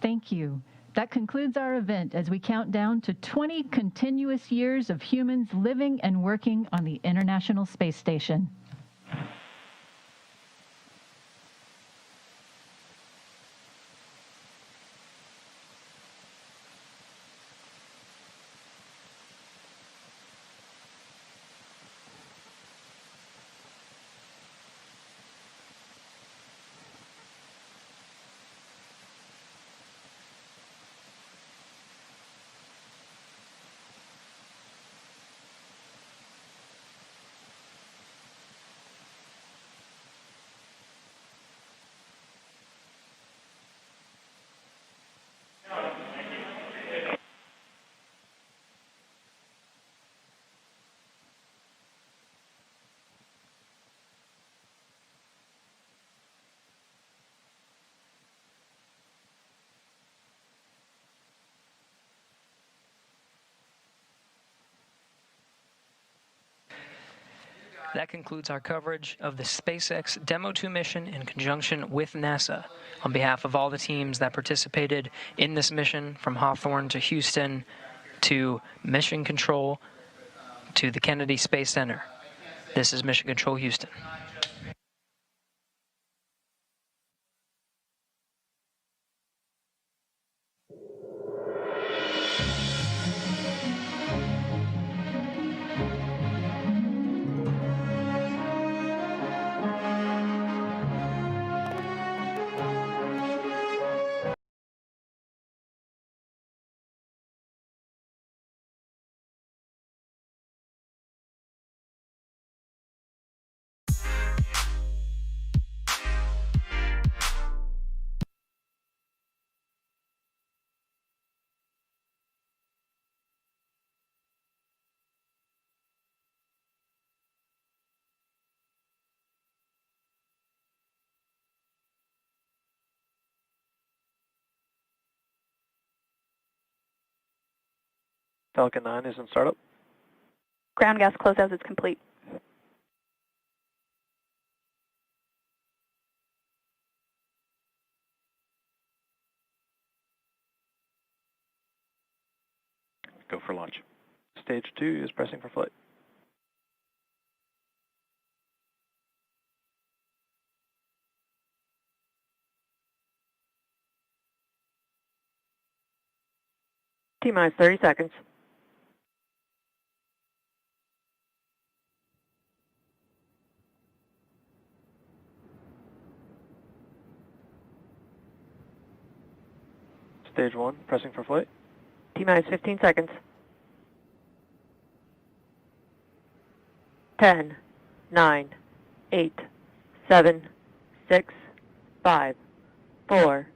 [SPEAKER 1] Thank you. That concludes our event as we count down to 20 continuous years of humans living and working on the International Space Station.
[SPEAKER 7] That concludes our coverage of the SpaceX Demo 2 mission in conjunction with NASA. On behalf of all the teams that participated in this mission, from Hawthorne to Houston to Mission Control to the Kennedy Space Center, this is Mission Control Houston.
[SPEAKER 3] Falcon 9 is in startup.
[SPEAKER 14] Ground gas closeout is complete.
[SPEAKER 3] Go for launch. Stage 2 is pressing for flight.
[SPEAKER 14] T-minus 30 seconds.
[SPEAKER 3] Stage 1, pressing for flight.
[SPEAKER 14] T-minus 15 seconds. 10, 9, 8, 7, 6, 5, 4,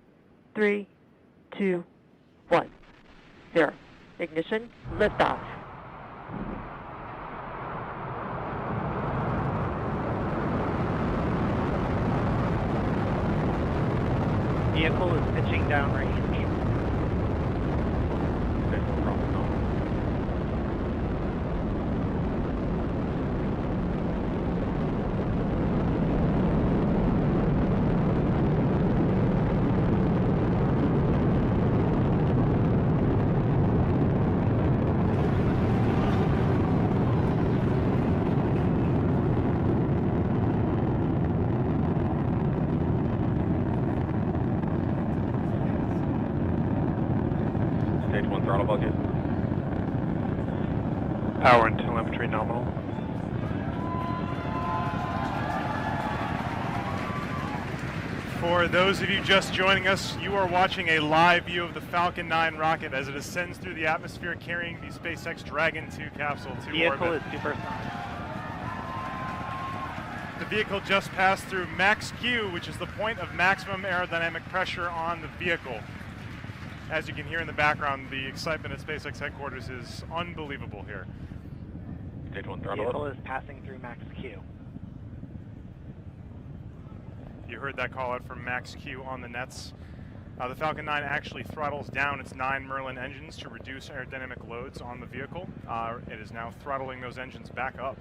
[SPEAKER 14] 3, 2, 1, 0. Ignition, liftoff.
[SPEAKER 23] Vehicle is pitching downrange.
[SPEAKER 3] Stage 1 throttle bucket.
[SPEAKER 8] Power and telemetry nominal. For those of you just joining us, you are watching a live view of the Falcon 9 rocket as it ascends through the atmosphere carrying the SpaceX Dragon 2 capsule to
[SPEAKER 23] Vehicle
[SPEAKER 8] orbit.
[SPEAKER 23] is supersonic.
[SPEAKER 8] The vehicle just passed through max Q, which is the point of maximum aerodynamic pressure on the vehicle. As you can hear in the background, the excitement at SpaceX headquarters is unbelievable here.
[SPEAKER 3] Stage 1 throttle.
[SPEAKER 23] Vehicle is passing through max Q.
[SPEAKER 8] You heard that call out from Max Q on the nets. The Falcon 9 actually throttles down its 9 Merlin engines to reduce aerodynamic loads on the vehicle. It is now throttling those engines back up.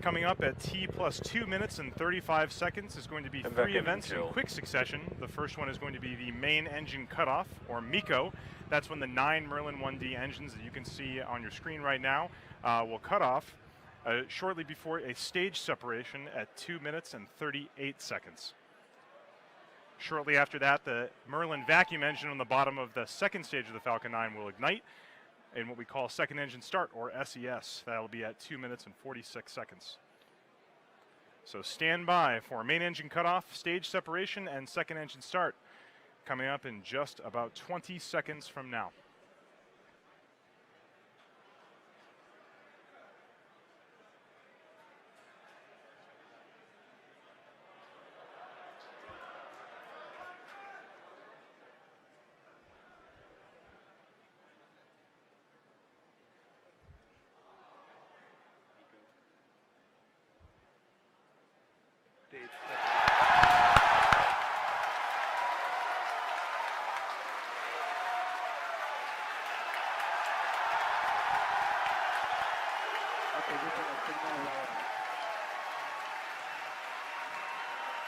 [SPEAKER 8] Coming up at T plus 2 minutes and 35 seconds is going to be three events in quick succession. The first one is going to be the main engine cutoff, or MECO. That's when the 9 Merlin 1D engines that you can see on your screen right now will cut off shortly before a stage separation at 2 minutes and 38 seconds. Shortly after that, the Merlin vacuum engine on the bottom of the second stage of the Falcon 9 will ignite in what we call second engine start, or SES. That'll be at 2 minutes and 46 seconds. So stand by for main engine cutoff, stage separation, and second engine start coming up in just about 20 seconds from now.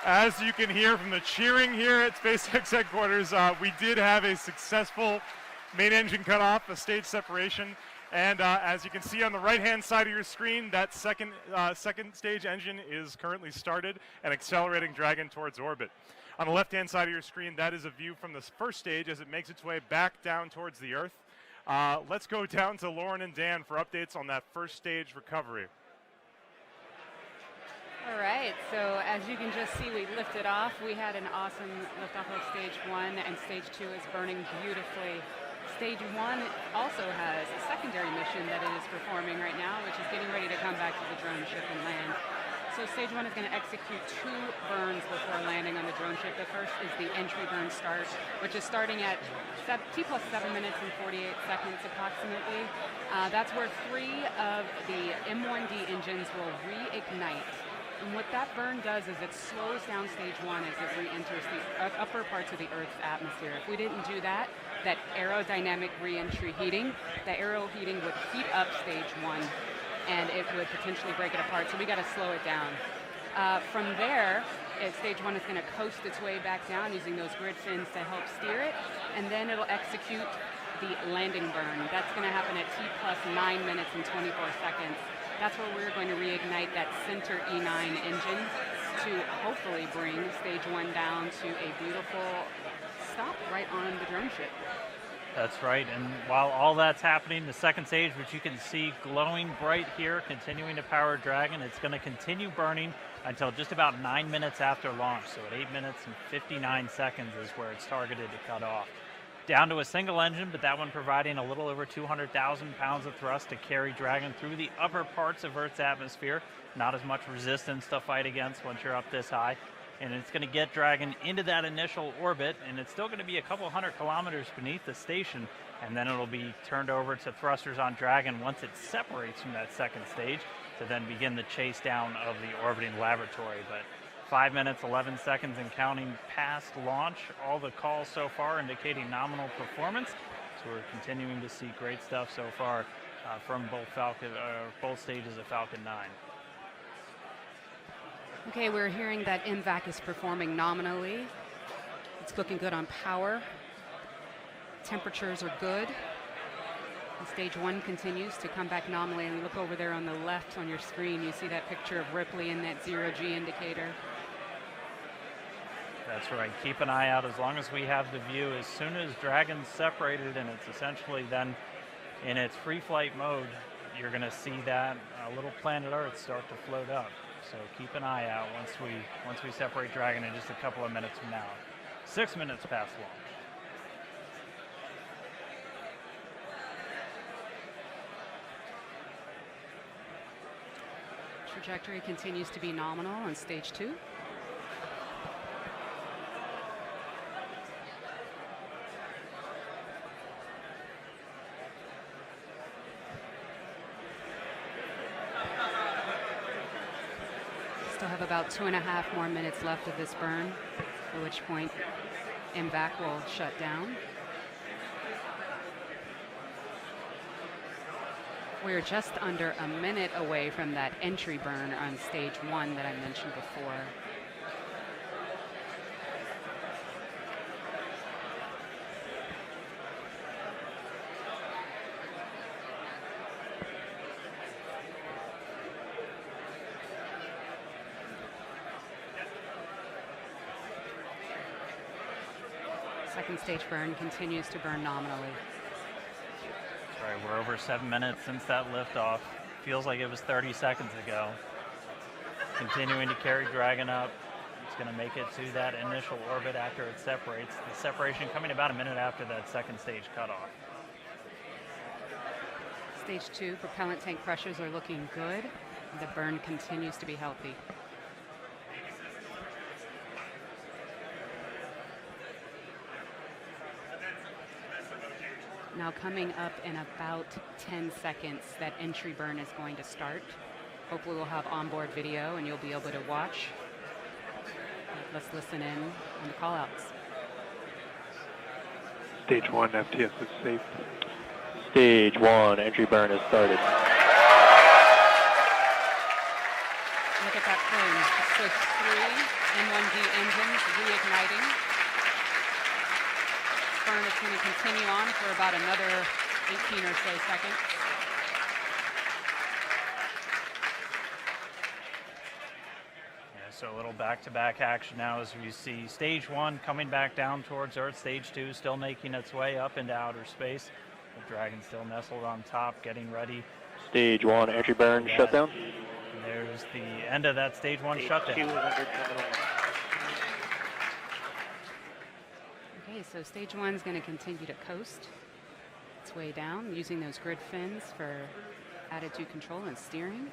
[SPEAKER 4] As you can hear from the cheering here at SpaceX headquarters, we did have a successful main engine cutoff, a stage separation. And as you can see on the right-hand side of your screen, that second stage engine is currently started and accelerating Dragon towards orbit. On the left-hand side of your screen, that is a view from the first stage as it makes its way back down towards the Earth. Let's go down to Lauren and Dan for updates on that first stage recovery.
[SPEAKER 6] All right, so as you can just see, we lifted off. We had an awesome liftoff of stage 1, and stage 2 is burning beautifully. Stage 1 also has a secondary mission that it is performing right now, which is getting ready to come back to the drone ship and land. So stage 1 is going to execute 2 burns before landing on the drone ship. The first is the entry burn start, which is starting at T plus 7 minutes and 48 seconds approximately. That's where 3 of the M1D engines will reignite. And what that burn does is it slows down stage 1 as it re-enters the upper parts of the Earth's atmosphere. If we didn't do that, that aerodynamic re-entry heating, the aero heating would heat up stage 1 and it would potentially break it apart. So we got to slow it down. From there, stage 1 is going to coast its way back down using those grid fins to help steer it, and then it'll execute the landing burn. That's going to happen at T plus 9 minutes and 24 seconds. That's where we're going to reignite that center E9 engine to hopefully bring stage 1 down to a beautiful stop right on the drone ship.
[SPEAKER 16] That's right, and while all that's happening, the second stage, which you can see glowing bright here, continuing to power Dragon, it's going to continue burning until just about 9 minutes after launch. So at 8 minutes and 59 seconds is where it's targeted to cut off. Down to a single engine, but that one providing a little over 200,000 pounds of thrust to carry Dragon through the upper parts of Earth's atmosphere. Not as much resistance to fight against once you're up this high. And it's going to get Dragon into that initial orbit, and it's still going to be a couple hundred kilometers beneath the station, and then it'll be turned over to thrusters on Dragon once it separates from that second stage to then begin the chase down of the orbiting laboratory. But 5 minutes, 11 seconds and counting past launch. All the calls so far indicating nominal performance. So we're continuing to see great stuff so far from both stages of Falcon 9.
[SPEAKER 6] Okay, we're hearing that MVAC is performing nominally. It's looking good on power. Temperatures are good. And stage 1 continues to come back nominally. And look over there on the left on your screen, you see that picture of Ripley and that 0G indicator.
[SPEAKER 16] That's right. Keep an eye out as long as we have the view. As soon as Dragon's separated and it's essentially then in its free flight mode, you're going to see that little planet Earth start to float up. So keep an eye out once we separate Dragon in just a couple of minutes from now. 6 minutes past launch.
[SPEAKER 6] Trajectory continues to be nominal on stage 2. Still have about 2.5 more minutes left of this burn, at which point MVAC will shut down. We're just under a minute away from that entry burn on stage 1 that I mentioned before. Second stage burn continues to burn nominally.
[SPEAKER 16] That's right, we're over 7 minutes since that liftoff. Feels like it was 30 seconds ago. Continuing to carry Dragon up. It's going to make it to that initial orbit after it separates. The separation coming about a minute after that second stage cutoff.
[SPEAKER 6] Stage 2 propellant tank pressures are looking good. The burn continues to be healthy. Now coming up in about 10 seconds, that entry burn is going to start. Hopefully we'll have onboard video and you'll be able to watch. Let's listen in on the call-outs.
[SPEAKER 8] Stage 1 FTS is safe.
[SPEAKER 24] Stage 1 entry burn has started.
[SPEAKER 6] look at that plume. So 3 N1D engines reigniting. Burn is going to continue on for about another 18 or so seconds.
[SPEAKER 16] So a little back-to-back action now as we see stage 1 coming back down towards Earth, stage 2 still making its way up into outer space. The Dragon still nestled on top, getting ready.
[SPEAKER 3] Stage 1 entry burn shutdown.
[SPEAKER 16] And there's the end of that stage 1 shutdown.
[SPEAKER 6] Okay, so stage 1 is going to continue to coast its way down using those grid fins for attitude control and steering.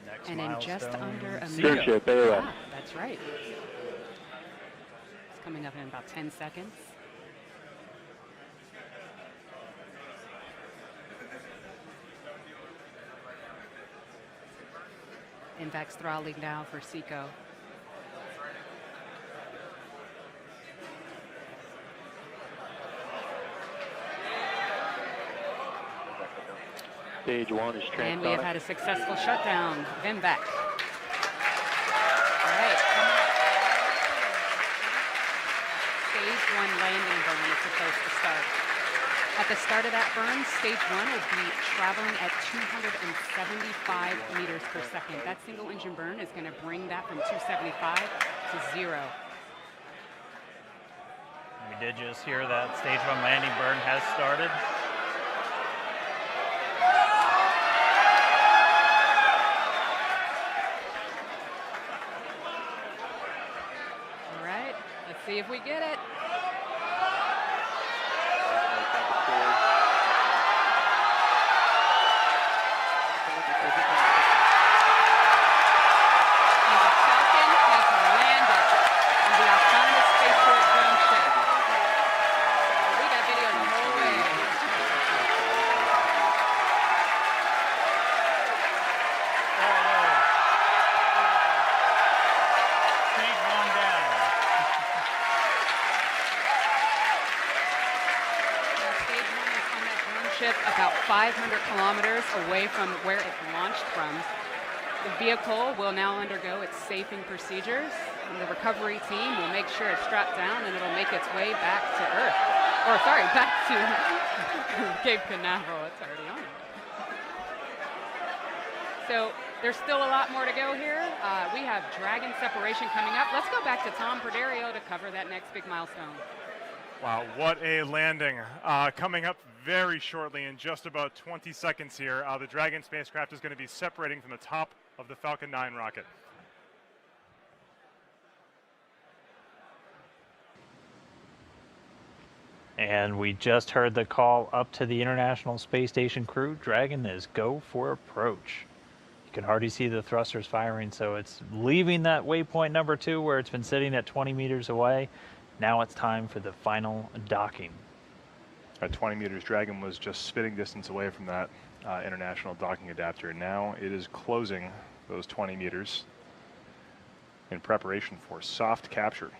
[SPEAKER 16] Next
[SPEAKER 6] and in just under a
[SPEAKER 3] Steering
[SPEAKER 6] minute.
[SPEAKER 3] ship, AOS.
[SPEAKER 6] Yeah, that's right. It's coming up in about 10 seconds. Invex throttling now for SECO.
[SPEAKER 3] Stage 1 is transonic.
[SPEAKER 6] And we have had a successful shutdown. Vimvac. All right. Stage 1 landing burn is supposed to start. At the start of that burn, stage 1 will be traveling at 275 meters per second. That single engine burn is going to bring that from 275 to 0.
[SPEAKER 16] We did just hear that stage 1 landing burn has started.
[SPEAKER 6] All right, let's see if we get it. About 500 kilometers away from where it launched from. The vehicle will now undergo its safing procedures, and the recovery team will make sure it's strapped down and it'll make its way back to Earth. Or sorry, back to Cape Canaveral. It's already on it. So there's still a lot more to go here. We have Dragon separation coming up. Let's go back to Tom Perderio to cover that next big milestone.
[SPEAKER 4] Wow, what a landing. Coming up very shortly in just about 20 seconds here. The Dragon spacecraft is going to be separating from the top of the Falcon 9 rocket.
[SPEAKER 16] And we just heard the call up to the International Space Station crew. Dragon is go for approach. You can hardly see the thrusters firing, so it's leaving that waypoint number 2 where it's been sitting at 20 meters away. Now it's time for the final docking.
[SPEAKER 5] At 20 meters, Dragon was just spitting distance away from that international docking adapter. Now it is closing those 20 meters in preparation for soft capture.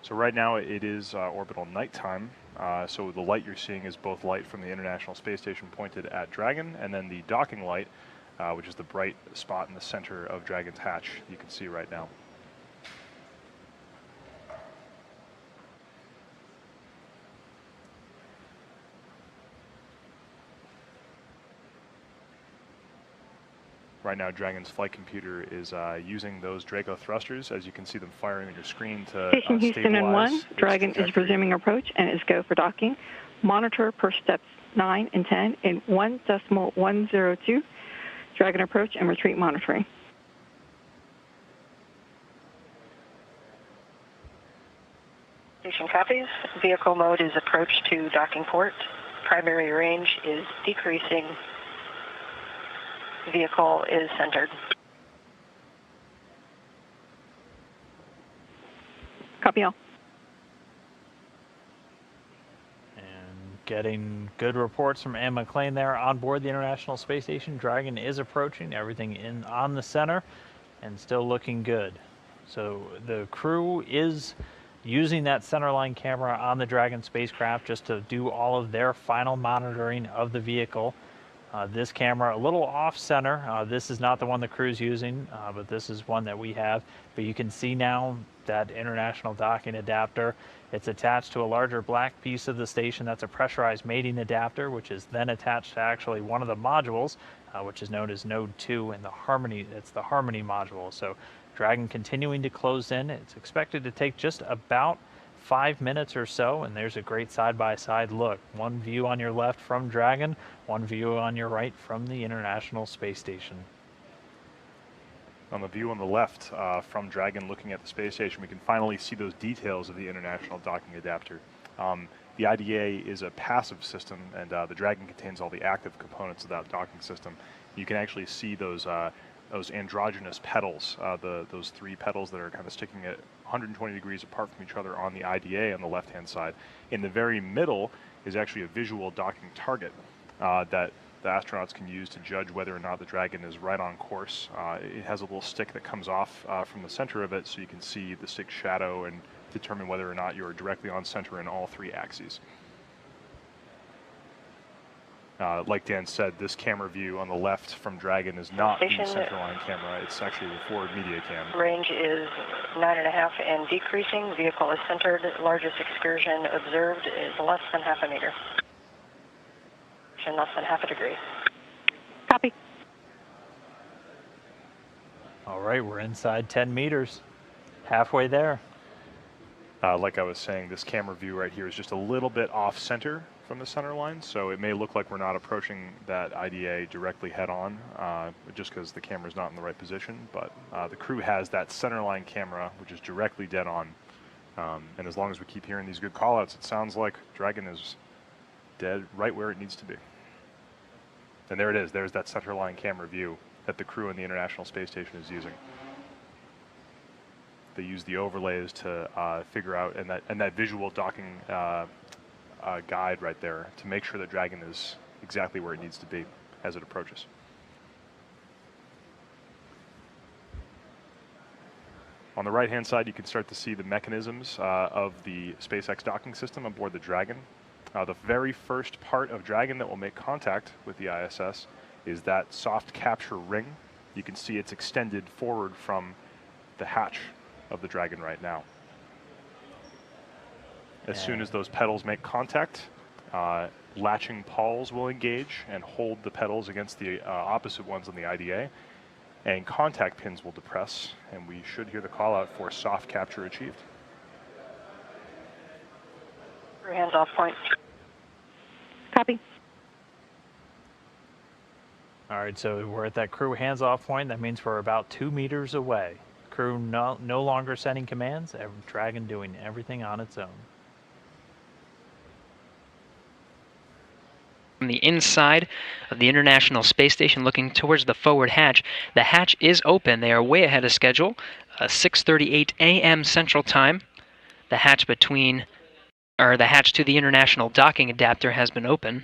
[SPEAKER 5] So right now it is orbital nighttime. So the light you're seeing is both light from the International Space Station pointed at Dragon, and then the docking light, which is the bright spot in the center of Dragon's hatch you can see right now. Right now, Dragon's flight computer is using those Draco thrusters, as you can see them firing on your screen to
[SPEAKER 9] Station Houston and 1, Dragon is resuming approach and is go for docking. Monitor per steps 9 and 10 in 1.102. Dragon approach and retreat monitoring.
[SPEAKER 15] Station copies. Vehicle mode is approach to docking port. Primary range is decreasing. Vehicle is centered.
[SPEAKER 9] Copy all.
[SPEAKER 16] And getting good reports from Anne McClain there on board the International Space Station. Dragon is approaching, everything in on the center and still looking good. So the crew is using that centerline camera on the Dragon spacecraft just to do all of their final monitoring of the vehicle. This camera a little off center. This is not the one the crew's using, but this is one that we have. But you can see now that international docking adapter. It's attached to a larger black piece of the station. That's a pressurized mating adapter, which is then attached to actually one of the modules, which is known as Node 2 in the Harmony. It's the Harmony module. So Dragon continuing to close in. It's expected to take just about 5 minutes or so, and there's a great side-by-side look. One view on your left from Dragon, one view on your right from the International Space Station.
[SPEAKER 5] On the view on the left from Dragon looking at the space station, we can finally see those details of the international docking adapter. The IDA is a passive system, and the Dragon contains all the active components of that docking system. You can actually see those androgynous petals, those 3 petals that are kind of sticking at 120 degrees apart from each other on the IDA on the left-hand side. In the very middle is actually a visual docking target that the astronauts can use to judge whether or not the Dragon is right on course. It has a little stick that comes off from the center of it, so you can see the stick's shadow and determine whether or not you're directly on center in all 3 axes. Like Dan said, this camera view on the left from Dragon is not the centerline camera. It's actually the forward media cam.
[SPEAKER 15] Range is 9.5 and decreasing. Vehicle is centered. Largest excursion observed is less than half a meter. Less than half a degree. Copy.
[SPEAKER 16] All right, we're inside 10 meters. Halfway there.
[SPEAKER 5] Like I was saying, this camera view right here is just a little bit off center from the center line, so it may look like we're not approaching that IDA directly head on, just because the camera's not in the right position, but the crew has that center line camera, which is directly dead on, and as long as we keep hearing these good callouts, it sounds like Dragon is dead right where it needs to be. And there it is, there's that center line camera view that the crew in the International Space Station is using. They use the overlays to figure out, and that visual docking guide right there to make sure that Dragon is exactly where it needs to be as it approaches. On the right-hand side, you can start to see the mechanisms of the SpaceX docking system aboard the Dragon. The very first part of Dragon that will make contact with the ISS is that soft capture ring. You can see it's extended forward from the hatch of the Dragon right now. As soon as those pedals make contact, latching pawls will engage and hold the pedals against the opposite ones on the IDA, and contact pins will depress, and we should hear the call out for soft capture achieved.
[SPEAKER 15] Hands off point. Copy.
[SPEAKER 16] All right, so we're at that crew hands-off point. That means we're about 2 meters away. Crew no longer sending commands. Dragon doing everything on its own.
[SPEAKER 7] From the inside of the International Space Station, looking towards the forward hatch, the hatch is open. They are way ahead of schedule. 6:38 a.m. Central Time. The hatch the hatch to the International Docking Adapter has been open.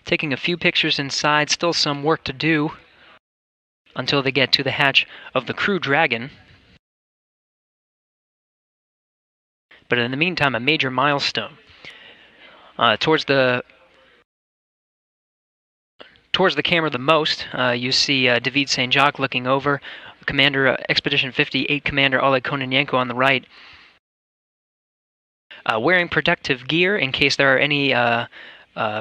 [SPEAKER 7] Taking a few pictures inside, still some work to do until they get to the hatch of the Crew Dragon. But in the meantime, a major milestone. Towards the camera the most, you see David St. Jacques looking over, Commander Expedition 58 Commander Oleg Kononenko on the right, wearing protective gear in case there are any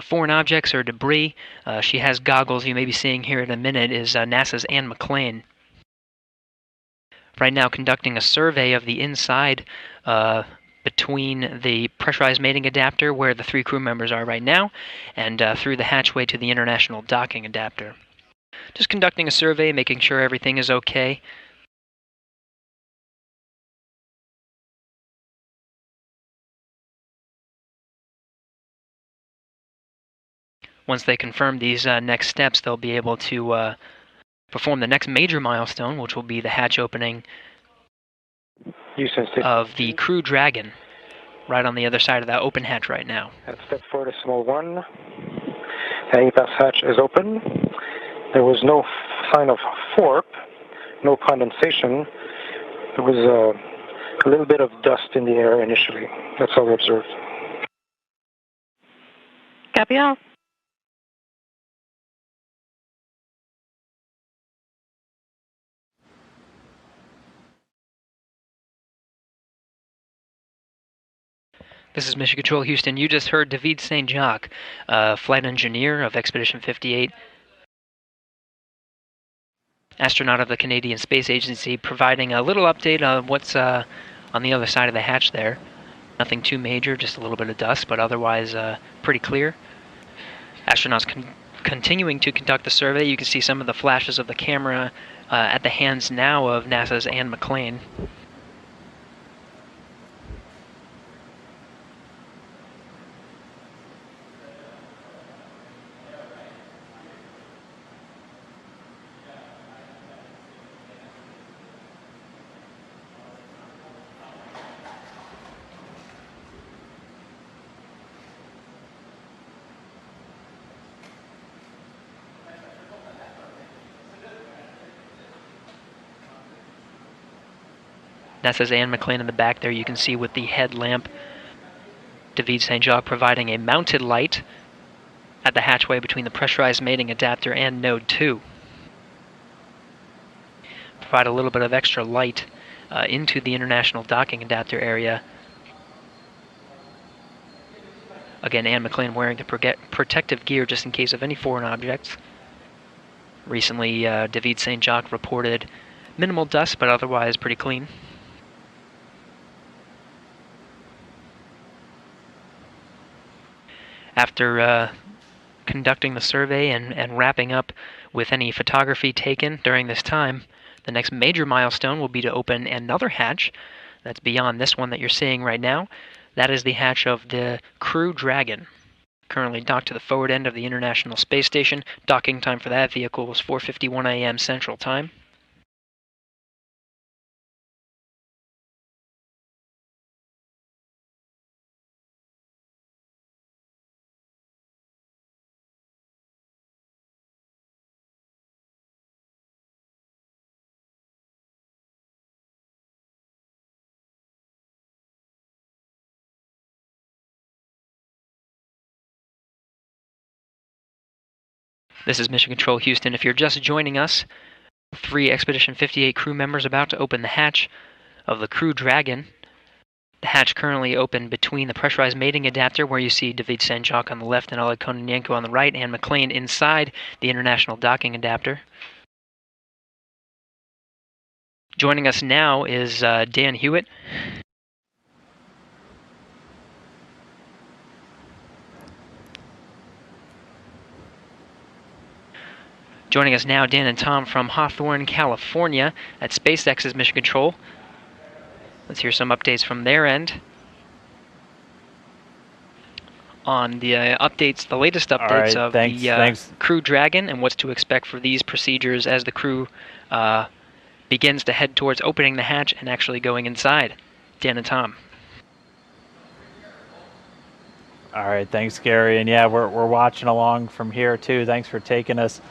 [SPEAKER 7] foreign objects or debris. She has goggles you may be seeing here in a minute, is NASA's Anne McClain. Right now conducting a survey of the inside between the pressurized mating adapter, where the 3 crew members are right now, and through the hatchway to the International Docking Adapter. Just conducting a survey, making sure everything is okay. Once they confirm these next steps, they'll be able to perform the next major milestone, which will be the hatch opening of the Crew Dragon, right on the other side of that open hatch right now.
[SPEAKER 23] At step 4.1, heading pass hatch is open. There was no sign of warp, no condensation. There was a little bit of dust in the air initially. That's all we observed.
[SPEAKER 9] Copy all.
[SPEAKER 7] This is Mission Control Houston. You just heard David St. Jacques, flight engineer of Expedition 58, astronaut of the Canadian Space Agency, providing a little update on what's on the other side of the hatch there. Nothing too major, just a little bit of dust, but otherwise pretty clear. Astronauts continuing to conduct the survey. You can see some of the flashes of the camera at the hands now of NASA's Anne McClain. NASA's Anne McClain in the back there, you can see with the headlamp. David St. Jacques providing a mounted light at the hatchway between the pressurized mating adapter and node 2. Provide a little bit of extra light into the international docking adapter area. Again, Anne McClain wearing the protective gear just in case of any foreign objects. Recently, David St. Jacques reported minimal dust, but otherwise pretty clean. After conducting the survey and wrapping up with any photography taken during this time, the next major milestone will be to open another hatch that's beyond this one that you're seeing right now. That is the hatch of the Crew Dragon, currently docked to the forward end of the International Space Station. Docking time for that vehicle was 4:51 a.m. Central Time. This is Mission Control Houston. If you're just joining us, 3 Expedition 58 crew members about to open the hatch of the Crew Dragon. The hatch currently open between the pressurized mating adapter, where you see David St. Jacques on the left and Oleg Kononenko on the right, and McClain inside the international docking adapter. Joining us now is Dan Hewitt. Joining us now, Dan and Tom from Hawthorne, California at SpaceX's Mission Control. Let's hear some updates from their end on the updates, the latest updates of the Crew Dragon and what's to expect for these procedures as the crew begins to head towards opening the hatch and actually going inside. Dan and Tom.
[SPEAKER 16] All right, thanks, Gary. And yeah, we're watching along from here too. Thanks for taking us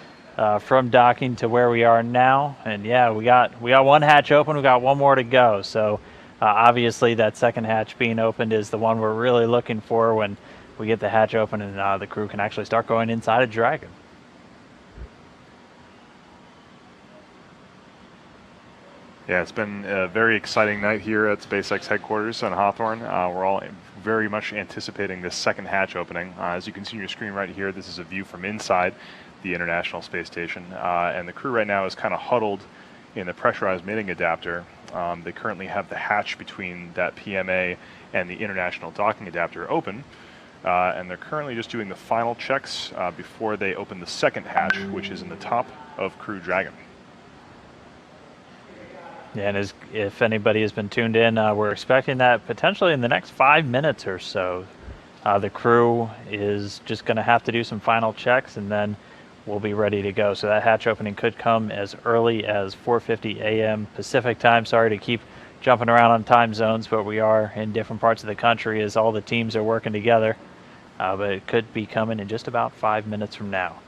[SPEAKER 16] from docking to where we are now. And yeah, we got one hatch open. We got one more to go. So obviously that second hatch being opened is the one we're really looking for when we get the hatch open and the crew can actually start going inside a Dragon.
[SPEAKER 5] Yeah, it's been a very exciting night here at SpaceX headquarters on Hawthorne. We're all very much anticipating this second hatch opening. As you can see on your screen right here, this is a view from inside the International Space Station. And the crew right now is kind of huddled in the pressurized mating adapter. They currently have the hatch between that PMA and the International Docking Adapter open. And they're currently just doing the final checks before they open the second hatch, which is in the top of Crew Dragon.
[SPEAKER 16] Yeah, and if anybody has been tuned in, we're expecting that potentially in the next 5 minutes or so. The crew is just going to have to do some final checks, and then we'll be ready to go. So that hatch opening could come as early as 4:50 a.m. Pacific time. Sorry to keep jumping around on time zones, but we are in different parts of the country as all the teams are working together. But it could be coming in just about 5 minutes from now.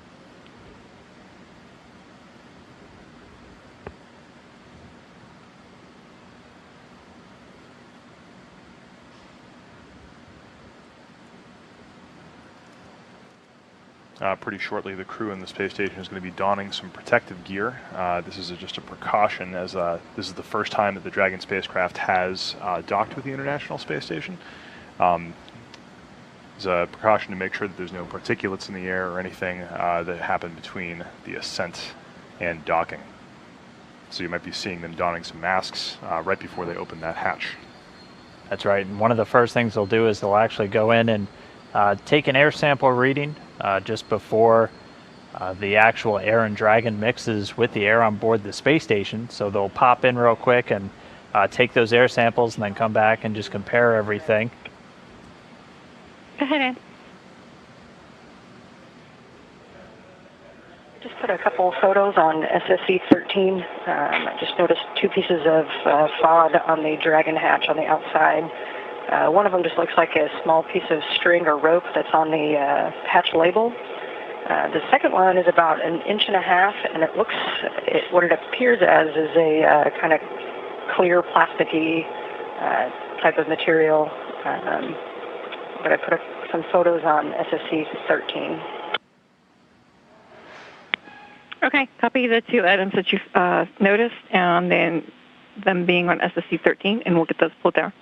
[SPEAKER 5] Pretty shortly, the crew in the space station is going to be donning some protective gear. This is just a precaution, as this is the first time that the Dragon spacecraft has docked with the International Space Station. As a precaution to make sure that there's no particulates in the air or anything that happened between the ascent and docking. So you might be seeing them donning some masks right before they open that hatch.
[SPEAKER 16] That's right. And one of the first things they'll do is they'll actually go in and take an air sample reading just before the actual air and Dragon mixes with the air on board the space station. So they'll pop in real quick and take those air samples and then come back and just compare everything.
[SPEAKER 9] Go ahead, Ann.
[SPEAKER 15] Just put a couple photos on SSC-13. I just noticed two pieces of FOD on the Dragon hatch on the outside. One of them just looks like a small piece of string or rope that's on the hatch label. The second one is about 1.5 inches, and it looks, what it appears as is a kind of clear plasticky type of material. But I put some photos on SSC-13.
[SPEAKER 9] Okay, copy the two items that you've noticed, and then them being on SSC-13, and we'll get those pulled down.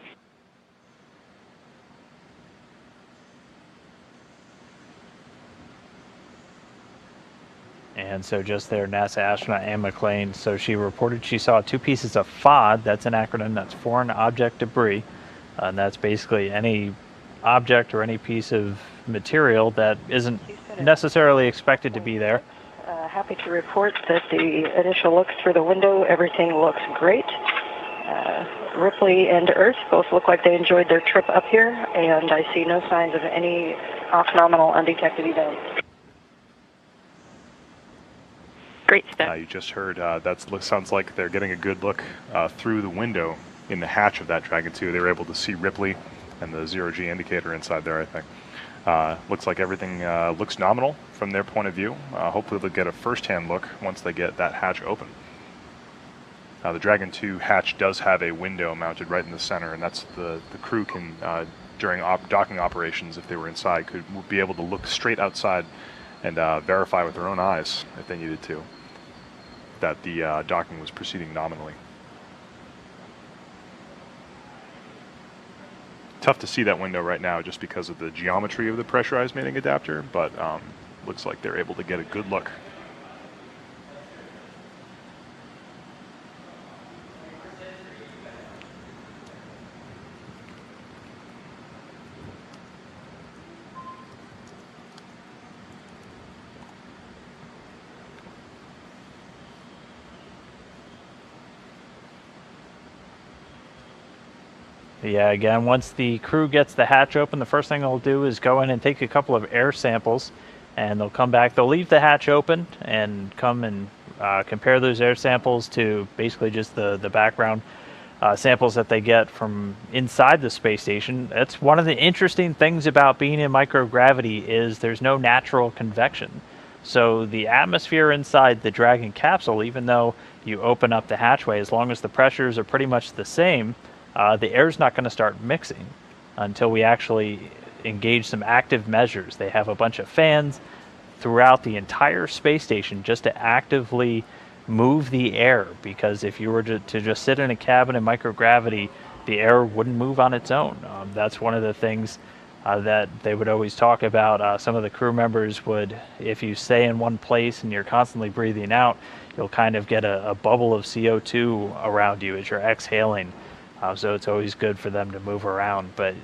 [SPEAKER 16] And so just there, NASA astronaut Ann McLean, so she reported she saw two pieces of FOD. That's an acronym, that's Foreign Object Debris. And that's basically any object or any piece of material that isn't necessarily expected to be there.
[SPEAKER 15] Happy to report that the initial look through the window, everything looks great. Ripley and Earth both look like they enjoyed their trip up here, and I see no signs of any off-nominal undetected events.
[SPEAKER 9] Great stuff.
[SPEAKER 5] You just heard that sounds like they're getting a good look through the window in the hatch of that Dragon 2. They were able to see Ripley and the zero-G indicator inside there, I think. Looks like everything looks nominal from their point of view. Hopefully they'll get a first-hand look once they get that hatch open. The Dragon 2 hatch does have a window mounted right in the center, and that's the crew can, during docking operations, if they were inside, could be able to look straight outside and verify with their own eyes, if they needed to, that the docking was proceeding nominally. Tough to see that window right now just because of the geometry of the pressurized mating adapter, but looks like they're able to get a good look.
[SPEAKER 16] Yeah, again, once the crew gets the hatch open, the first thing they'll do is go in and take a couple of air samples, and they'll come back. They'll leave the hatch open and come and compare those air samples to basically just the background samples that they get from inside the space station. That's one of the interesting things about being in microgravity is there's no natural convection. So the atmosphere inside the Dragon capsule, even though you open up the hatchway, as long as the pressures are pretty much the same, the air's not going to start mixing until we actually engage some active measures. They have a bunch of fans throughout the entire space station just to actively move the air, because if you were to just sit in a cabin in microgravity, the air wouldn't move on its own. That's one of the things that they would always talk about. Some of the crew members would, if you stay in one place and you're constantly breathing out, you'll kind of get a bubble of CO2 around you as you're exhaling. So it's always good for them to move around. But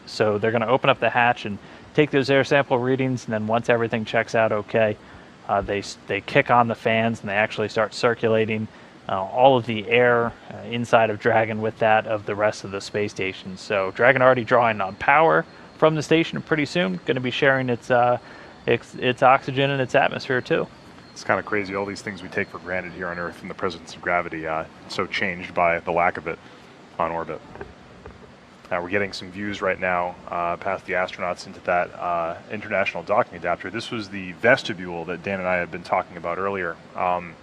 [SPEAKER 16] so they're going to open up the hatch and take those air sample readings, and then once everything checks out okay, they kick on the fans and they actually start circulating all of the air inside of Dragon with that of the rest of the space station. So Dragon already drawing on power from the station, pretty soon going to be sharing its oxygen and its atmosphere too.
[SPEAKER 5] It's kind of crazy, all these things we take for granted here on Earth in the presence of gravity, so changed by the lack of it on orbit. We're getting some views right now past the astronauts into that international docking adapter. This was the vestibule that Dan and I had been talking about earlier. And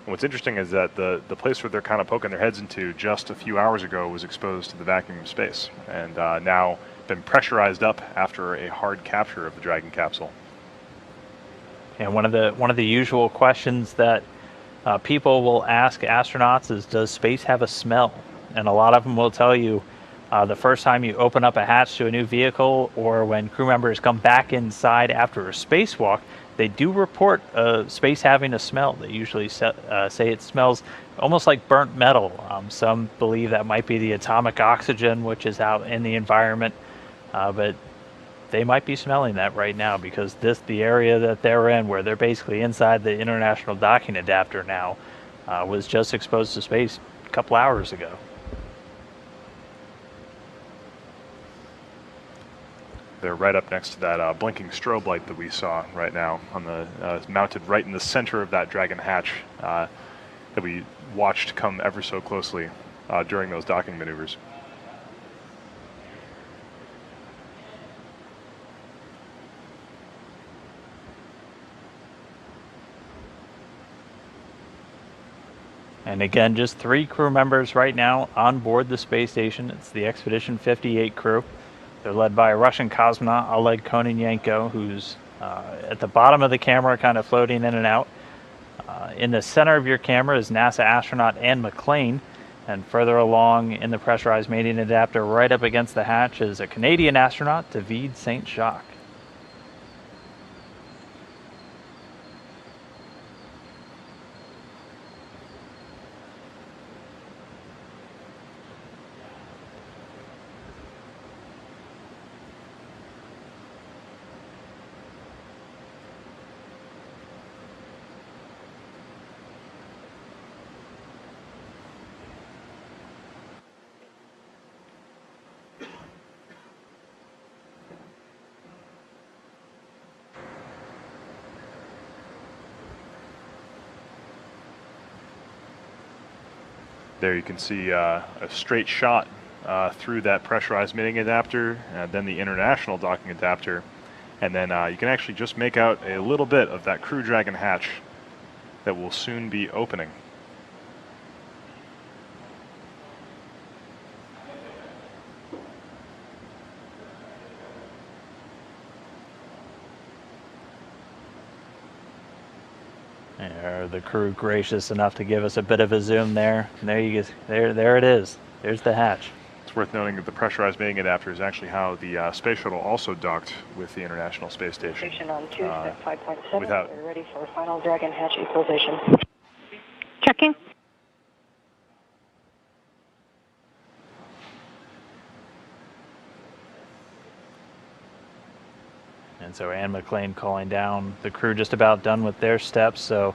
[SPEAKER 5] what's interesting is that the place where they're kind of poking their heads into just a few hours ago was exposed to the vacuum of space, and now been pressurized up after a hard capture of the Dragon capsule.
[SPEAKER 16] And one of the usual questions that people will ask astronauts is, does space have a smell? And a lot of them will tell you The first time you open up a hatch to a new vehicle, or when crew members come back inside after a spacewalk, they do report space having a smell. They usually say it smells almost like burnt metal. Some believe that might be the atomic oxygen, which is out in the environment, but they might be smelling that right now because the area that they're in, where they're basically inside the International Docking Adapter now, was just exposed to space a couple hours ago.
[SPEAKER 5] They're right up next to that blinking strobe light that we saw right now on the mounted right in the center of that Dragon hatch that we watched come ever so closely during those docking maneuvers.
[SPEAKER 16] And again, just 3 crew members right now on board the space station. It's the Expedition 58 crew. They're led by a Russian cosmonaut, Oleg Kononenko, who's at the bottom of the camera, kind of floating in and out. In the center of your camera is NASA astronaut Anne McClain, and further along in the pressurized mating adapter, right up against the hatch, is a Canadian astronaut, David St. Jacques.
[SPEAKER 5] There you can see a straight shot through that pressurized mating adapter, then the International Docking Adapter, and then you can actually just make out a little bit of that Crew Dragon hatch that will soon be opening.
[SPEAKER 16] Are the crew gracious enough to give us a bit of a zoom there? And there you go. There it is. There's the hatch.
[SPEAKER 5] It's worth noting that the pressurized mating adapter is actually how the space shuttle also docked with the International Space Station.
[SPEAKER 15] On 2, step 5.7.
[SPEAKER 5] without-
[SPEAKER 15] We're ready for final Dragon hatch equalization.
[SPEAKER 9] Checking.
[SPEAKER 16] And so Anne McClain calling down. The crew just about done with their steps, so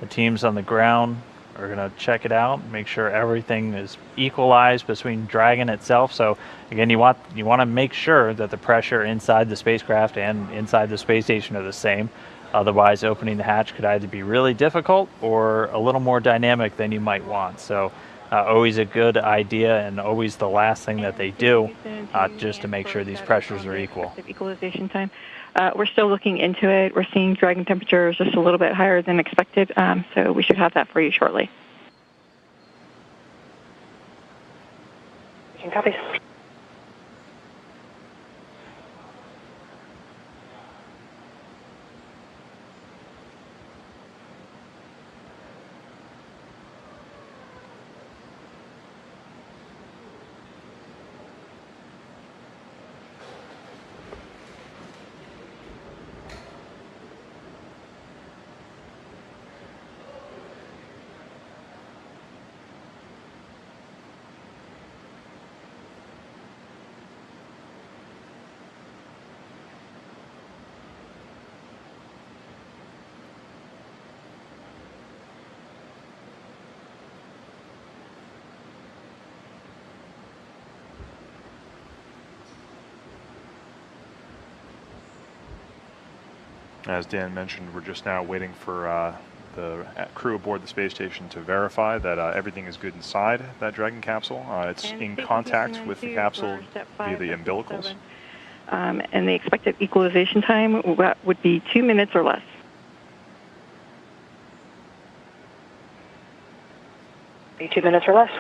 [SPEAKER 16] the teams on the ground are going to check it out, make sure everything is equalized between Dragon itself. So again, you want to make sure that the pressure inside the spacecraft and inside the space station are the same. Otherwise, opening the hatch could either be really difficult or a little more dynamic than you might want. So always a good idea, and always the last thing that they do, just to make sure these pressures are equal.
[SPEAKER 9] Equalization time. We're still looking into it. We're seeing Dragon temperatures just a little bit higher than expected, so we should have that for you shortly.
[SPEAKER 15] Copy.
[SPEAKER 5] As Dan mentioned, we're just now waiting for the crew aboard the space station to verify that everything is good inside that Dragon capsule. It's in contact with the capsule via the umbilicals.
[SPEAKER 9] And the expected equalization time would be 2 minutes or less.
[SPEAKER 15] Be 2 minutes or less.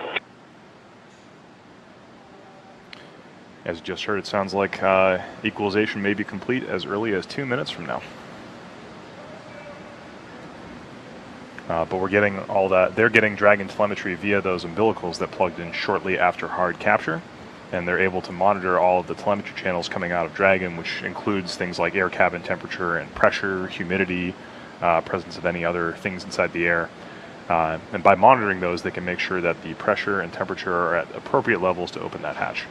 [SPEAKER 5] As you just heard, it sounds like equalization may be complete as early as 2 minutes from now. But we're getting all that. They're getting Dragon telemetry via those umbilicals that plugged in shortly after hard capture. and they're able to monitor all of the telemetry channels coming out of Dragon, which includes things like air cabin temperature and pressure, humidity, presence of any other things inside the air. And by monitoring those, they can make sure that the pressure and temperature are at appropriate levels to open that hatch.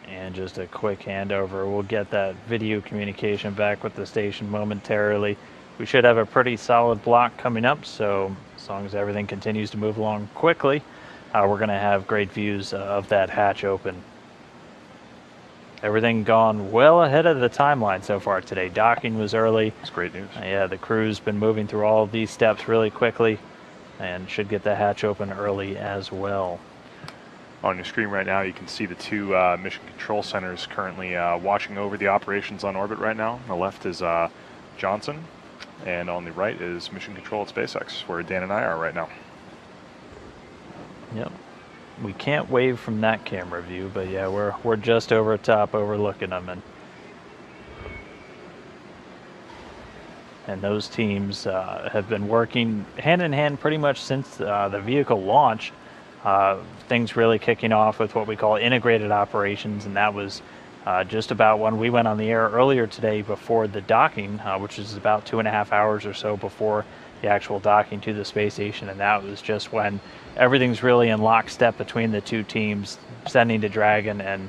[SPEAKER 16] And just a quick handover. We'll get that video communication back with the station momentarily. We should have a pretty solid block coming up, so as long as everything continues to move along quickly, we're going to have great views of that hatch open. Everything gone well ahead of the timeline so far today. Docking was early.
[SPEAKER 5] It's great news.
[SPEAKER 16] Yeah, the crew's been moving through all of these steps really quickly and should get the hatch open early as well.
[SPEAKER 5] On your screen right now, you can see the two mission control centers currently watching over the operations on orbit right now. On the left is Johnson, and on the right is Mission Control at SpaceX, where Dan and I are right now.
[SPEAKER 16] Yep. We can't wave from that camera view, but yeah, we're just over top overlooking them, and those teams have been working hand in hand pretty much since the vehicle launch. Things really kicking off with what we call integrated operations, and that was just about when we went on the air earlier today before the docking, which is about 2.5 hours or so before the actual docking to the space station, and that was just when everything's really in lockstep between the two teams, sending to Dragon and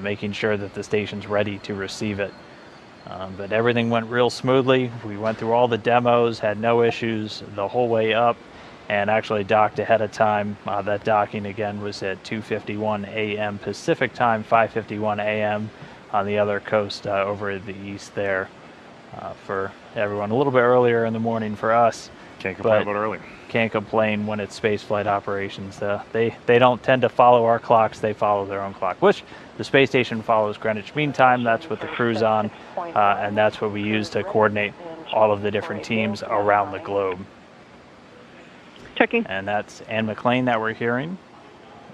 [SPEAKER 16] making sure that the station's ready to receive it. But everything went real smoothly. We went through all the demos, had no issues the whole way up, and actually docked ahead of time. That docking again was at 2:51 a.m. Pacific time, 5:51 a.m. on the other coast over at the east there. For everyone, a little bit earlier in the morning for us.
[SPEAKER 5] Can't complain about early.
[SPEAKER 16] Can't complain when it's spaceflight operations. They don't tend to follow our clocks, they follow their own clock, which the space station follows Greenwich Mean Time. That's what the crew's on, and that's what we use to coordinate all of the different teams around the globe.
[SPEAKER 9] Checking.
[SPEAKER 16] And that's Ann McLean that we're hearing,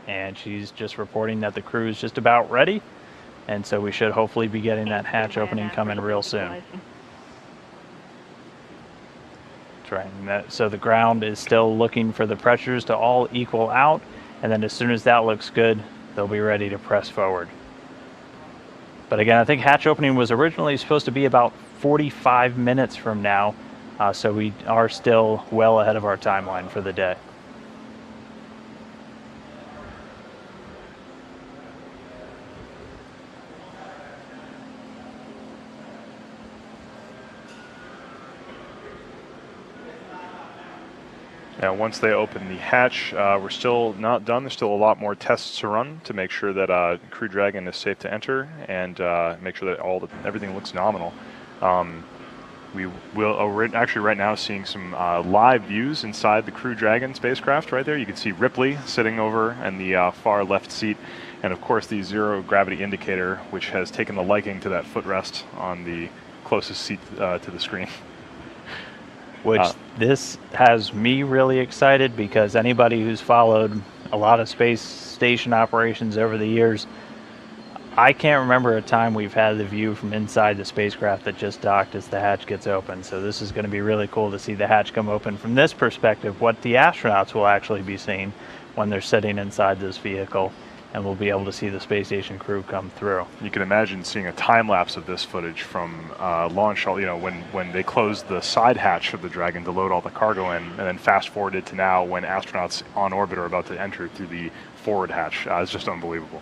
[SPEAKER 16] and she's just reporting that the crew is just about ready, and so we should hopefully be getting that hatch opening coming real soon. That's right. And so the ground is still looking for the pressures to all equal out, and then as soon as that looks good, they'll be ready to press forward. But again, I think hatch opening was originally supposed to be about 45 minutes from now. So we are still well ahead of our timeline for the day.
[SPEAKER 5] Now, once they open the hatch, we're still not done. There's still a lot more tests to run to make sure that Crew Dragon is safe to enter and make sure that everything looks nominal. We're actually right now seeing some live views inside the Crew Dragon spacecraft right there. You can see Ripley sitting over in the far left seat, and of course the zero gravity indicator, which has taken the liking to that footrest on the closest seat to the screen.
[SPEAKER 16] Which this has me really excited, because anybody who's followed a lot of space station operations over the years, I can't remember a time we've had the view from inside the spacecraft that just docked as the hatch gets open. So this is going to be really cool to see the hatch come open from this perspective, what the astronauts will actually be seeing when they're sitting inside this vehicle, and we'll be able to see the space station crew come through.
[SPEAKER 5] You can imagine seeing a time lapse of this footage from launch, when they closed the side hatch of the Dragon to load all the cargo in, and then fast forwarded to now when astronauts on orbit are about to enter through the forward hatch. It's just unbelievable.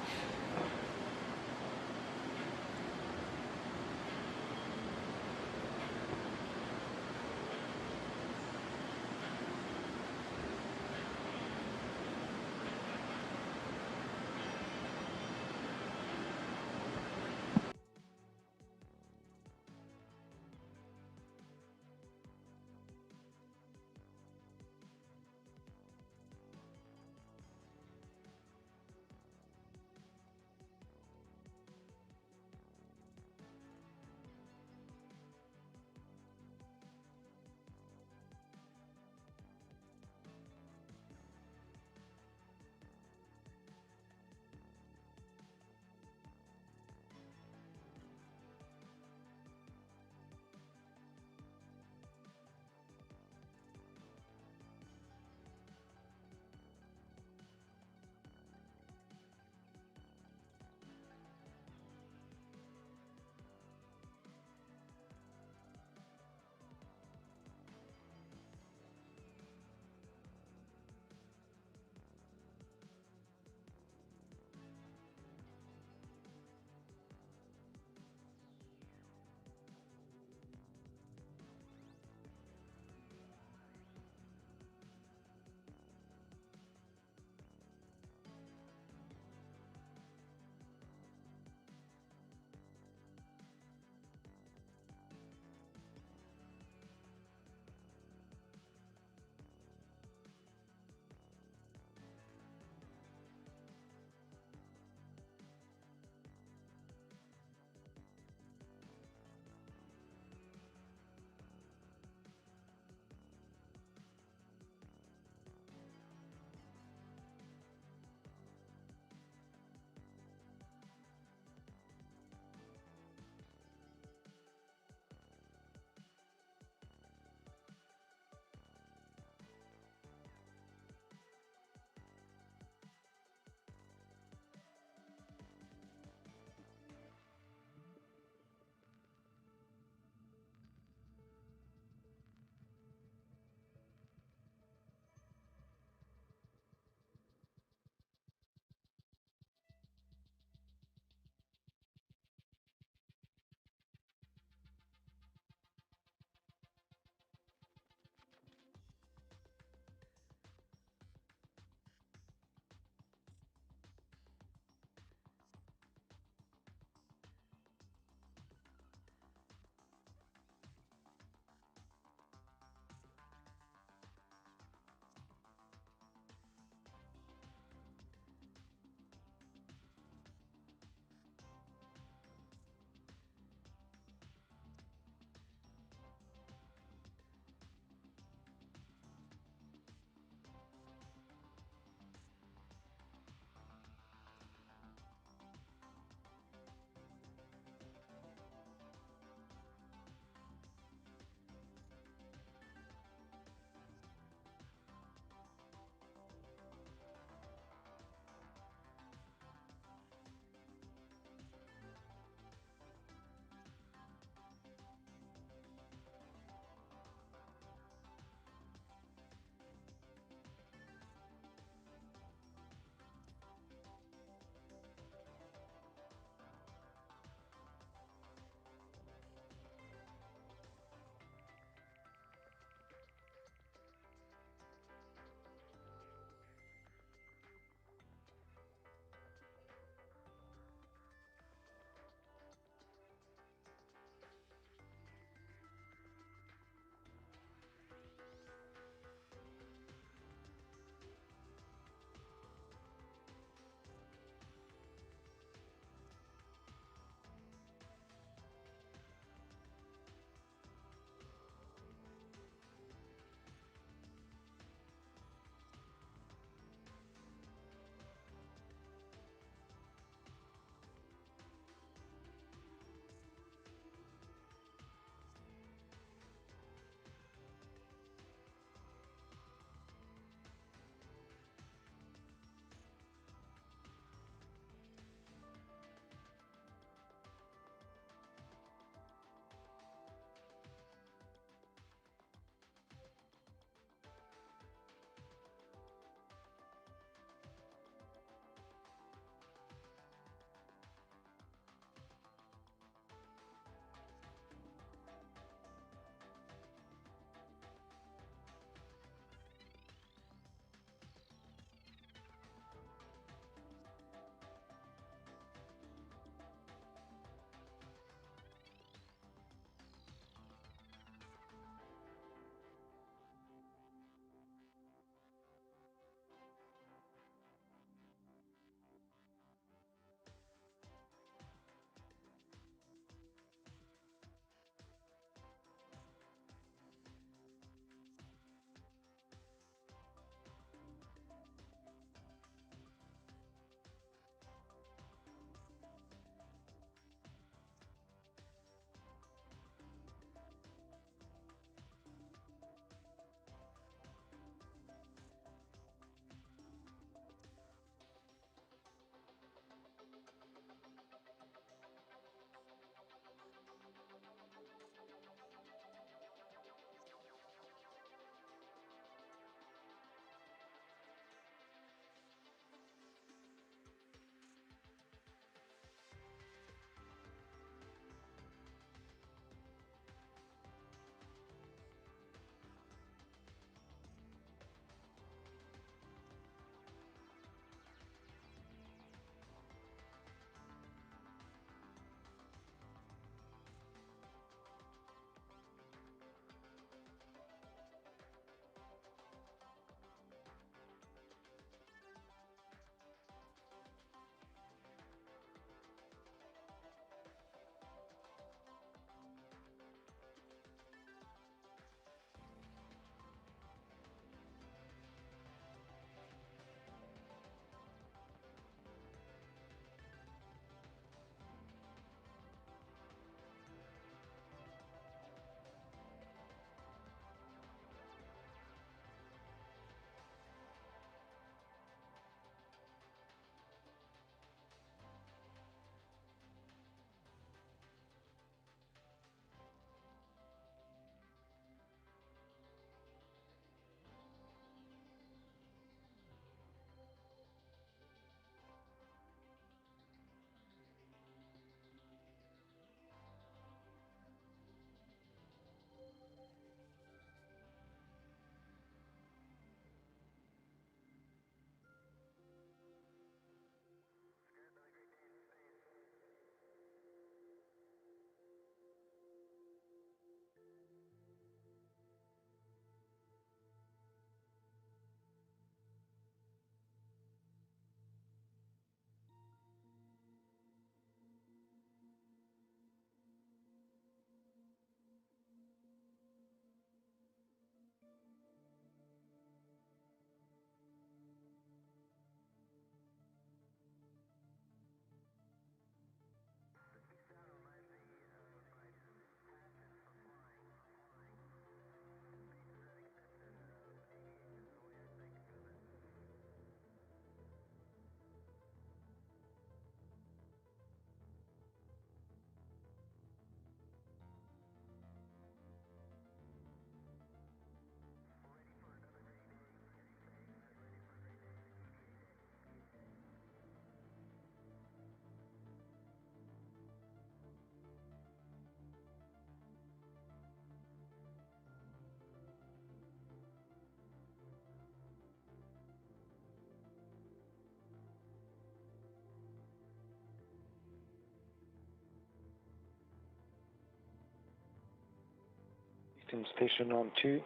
[SPEAKER 23] in station on 2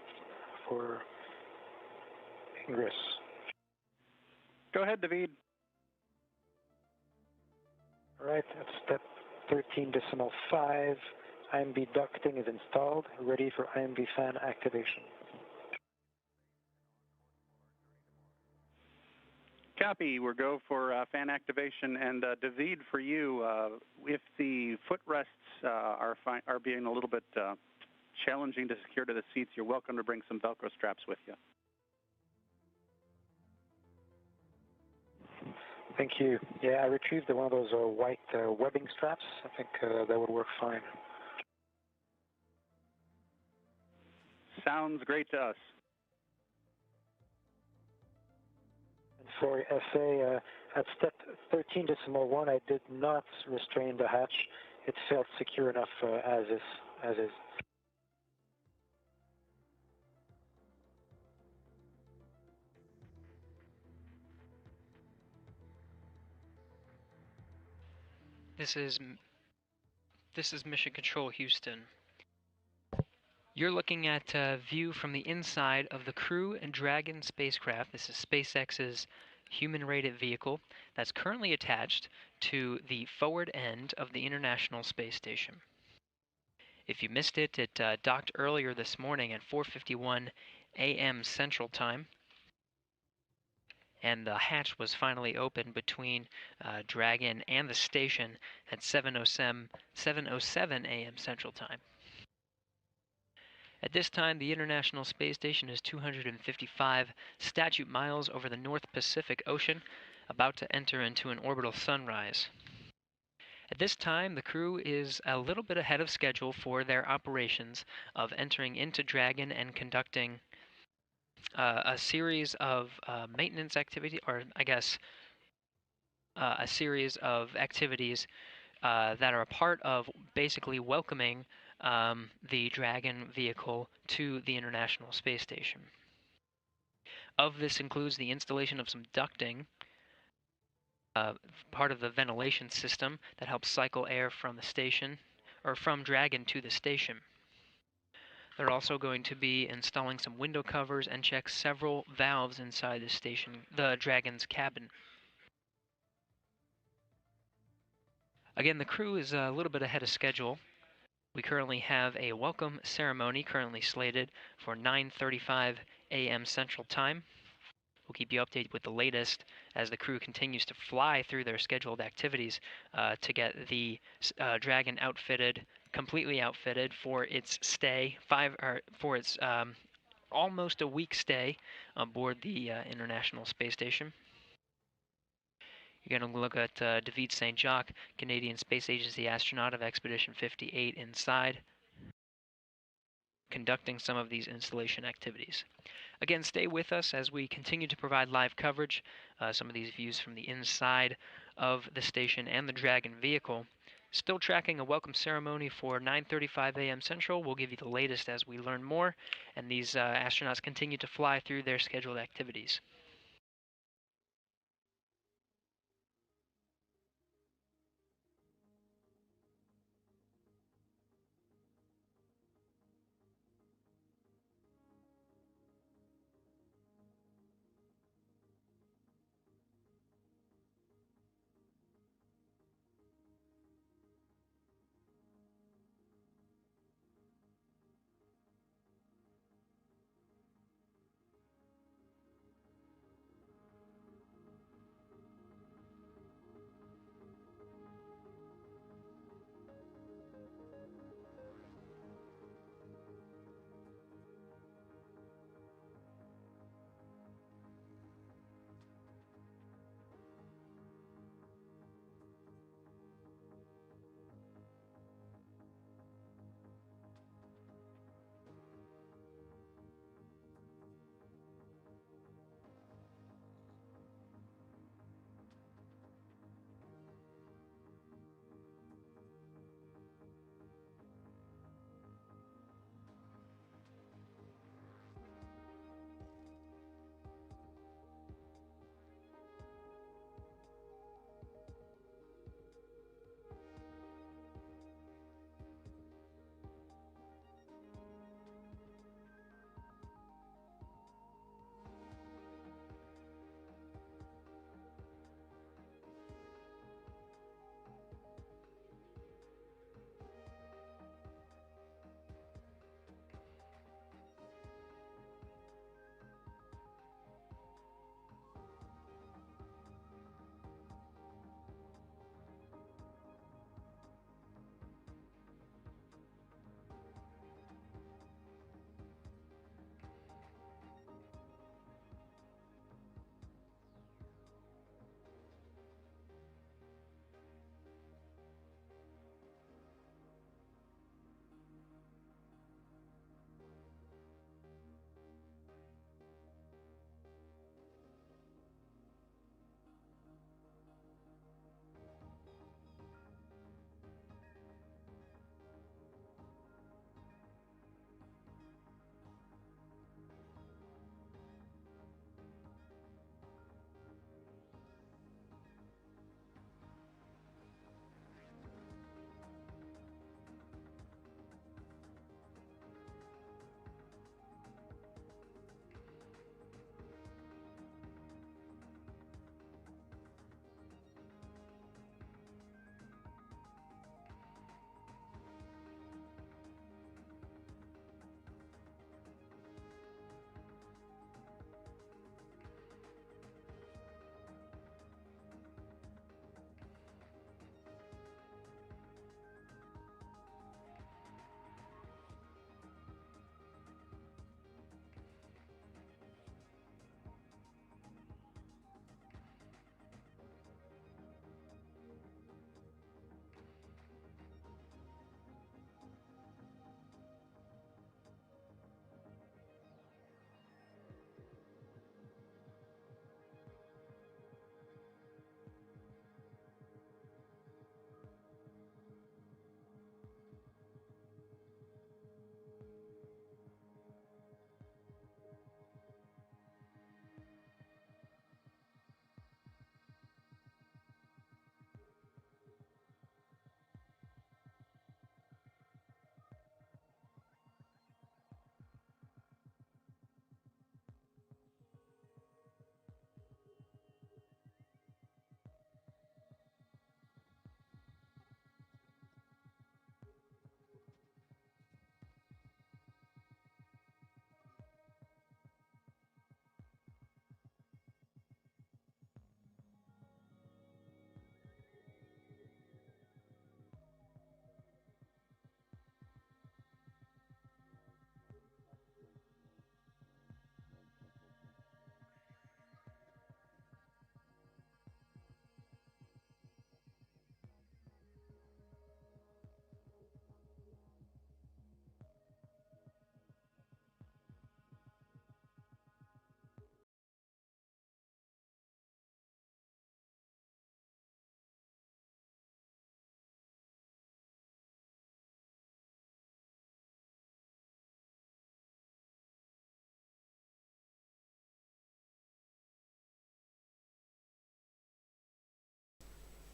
[SPEAKER 23] for ingress.
[SPEAKER 3] Go ahead, David.
[SPEAKER 23] All right, at step 13.5, IMB ducting is installed, ready for IMB fan activation.
[SPEAKER 3] Copy. We'll go for fan activation. And David, for you, if the footrests are being a little bit challenging to secure to the seats, you're welcome to bring some Velcro straps with you.
[SPEAKER 23] Thank you. Yeah, I retrieved one of those white webbing straps. I think that would work fine.
[SPEAKER 3] Sounds great to us.
[SPEAKER 23] And for SA, at step 13.1, I did not restrain the hatch. It felt secure enough as is.
[SPEAKER 7] This is Mission Control Houston. You're looking at a view from the inside of the Crew Dragon spacecraft. This is SpaceX's human-rated vehicle that's currently attached to the forward end of the International Space Station. If you missed it, it docked earlier this morning at 4:51 a.m. Central Time, and the hatch was finally opened between Dragon and the station at 7:07 a.m. Central Time. At this time, the International Space Station is 255 statute miles over the North Pacific Ocean, about to enter into an orbital sunrise. At this time, the crew is a little bit ahead of schedule for their operations of entering into Dragon and conducting a series of maintenance activity, or I guess a series of activities that are a part of basically welcoming the Dragon vehicle to the International Space Station. Of this includes the installation of some ducting, part of the ventilation system that helps cycle air from the station, or from Dragon to the station. They're also going to be installing some window covers and check several valves inside the Dragon's cabin. Again, the crew is a little bit ahead of schedule. We currently have a welcome ceremony currently slated for 9:35 a.m. Central Time. We'll keep you updated with the latest as the crew continues to fly through their scheduled activities to get the Dragon completely outfitted for its stay, for its almost a week stay aboard the International Space Station. You're going to look at David St. Jacques, Canadian Space Agency astronaut of Expedition 58 inside, conducting some of these installation activities. Again, stay with us as we continue to provide live coverage, some of these views from the inside of the station and the Dragon vehicle. Still tracking a welcome ceremony for 9:35 a.m. Central. We'll give you the latest as we learn more, and these astronauts continue to fly through their scheduled activities.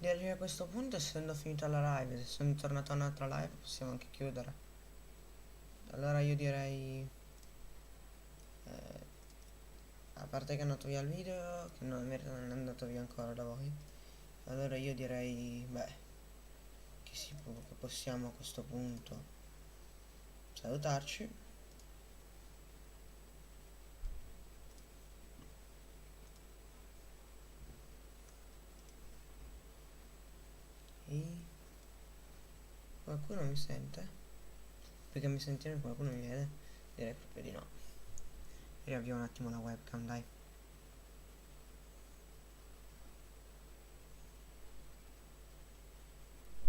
[SPEAKER 10] Direi che a questo punto, essendo finita la live, essendo tornata un'altra live, possiamo anche chiudere. Allora io direi... a parte che è andato via il video, che non è andato via ancora da voi. Allora io direi, beh, che possiamo a questo punto salutarci. E qualcuno mi sente? Perché mi sentire qualcuno mi vede? Direi proprio di no. Riavvio un attimo la webcam, dai.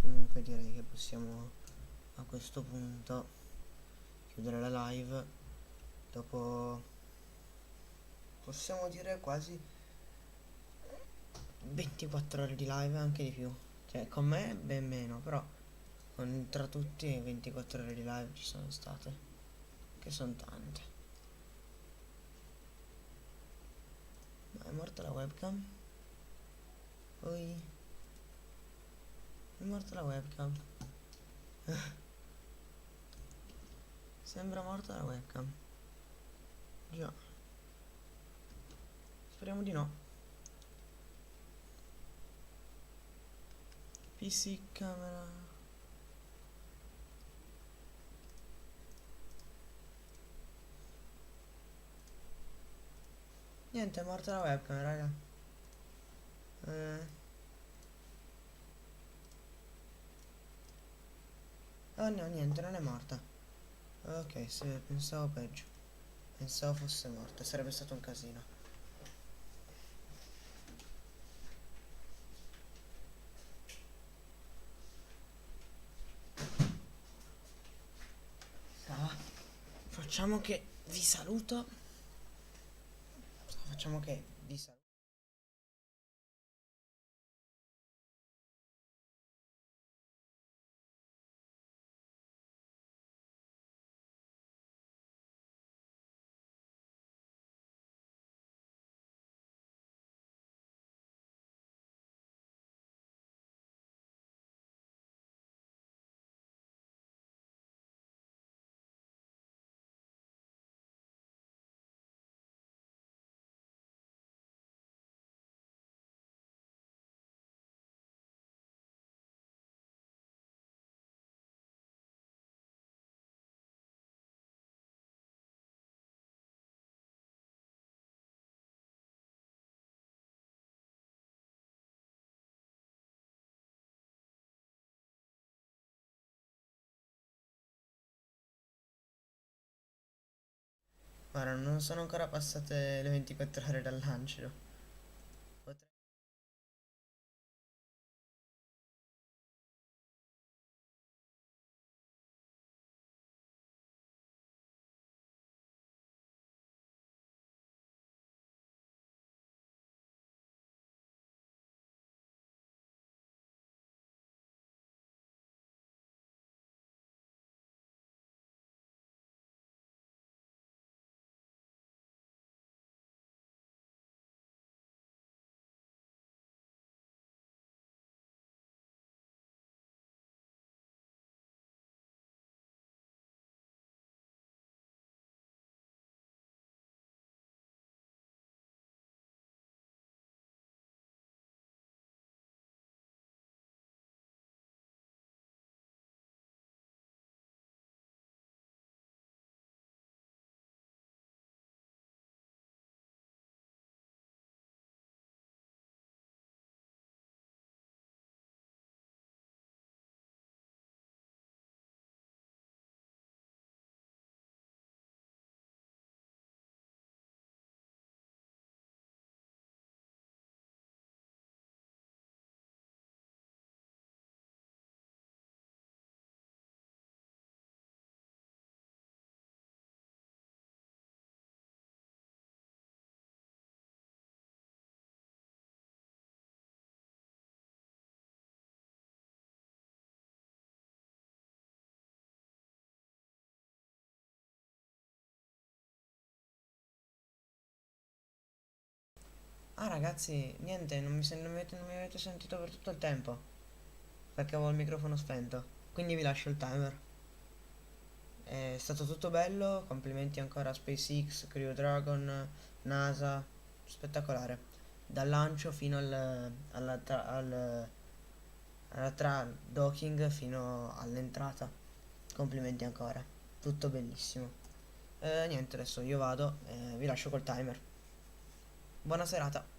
[SPEAKER 10] Comunque direi che possiamo a questo punto chiudere la live. Dopo possiamo dire quasi 24 ore di live, anche di più. Cioè con me ben meno, però tra tutti 24 ore di live ci sono state, che sono tante. Ma è morta la webcam? Poi è morta la webcam. Sembra morta la webcam. Già. Speriamo di no. PC camera. Niente, è morta la webcam, raga. Oh no, niente, non è morta. Ok, pensavo peggio. Pensavo fosse morta, sarebbe stato un casino. Facciamo che vi saluto. Facciamo che vi saluto. Guarda, non sono ancora passate le 24 ore dal lancio. Ah ragazzi, niente, non mi avete sentito per tutto il tempo. Perché avevo il microfono spento. Quindi vi lascio il timer. È stato tutto bello, complimenti ancora a SpaceX, Crew Dragon, NASA, spettacolare. Dal lancio fino alla docking fino all'entrata. Complimenti ancora, tutto bellissimo. Niente, adesso io vado, vi lascio col timer. Buona serata.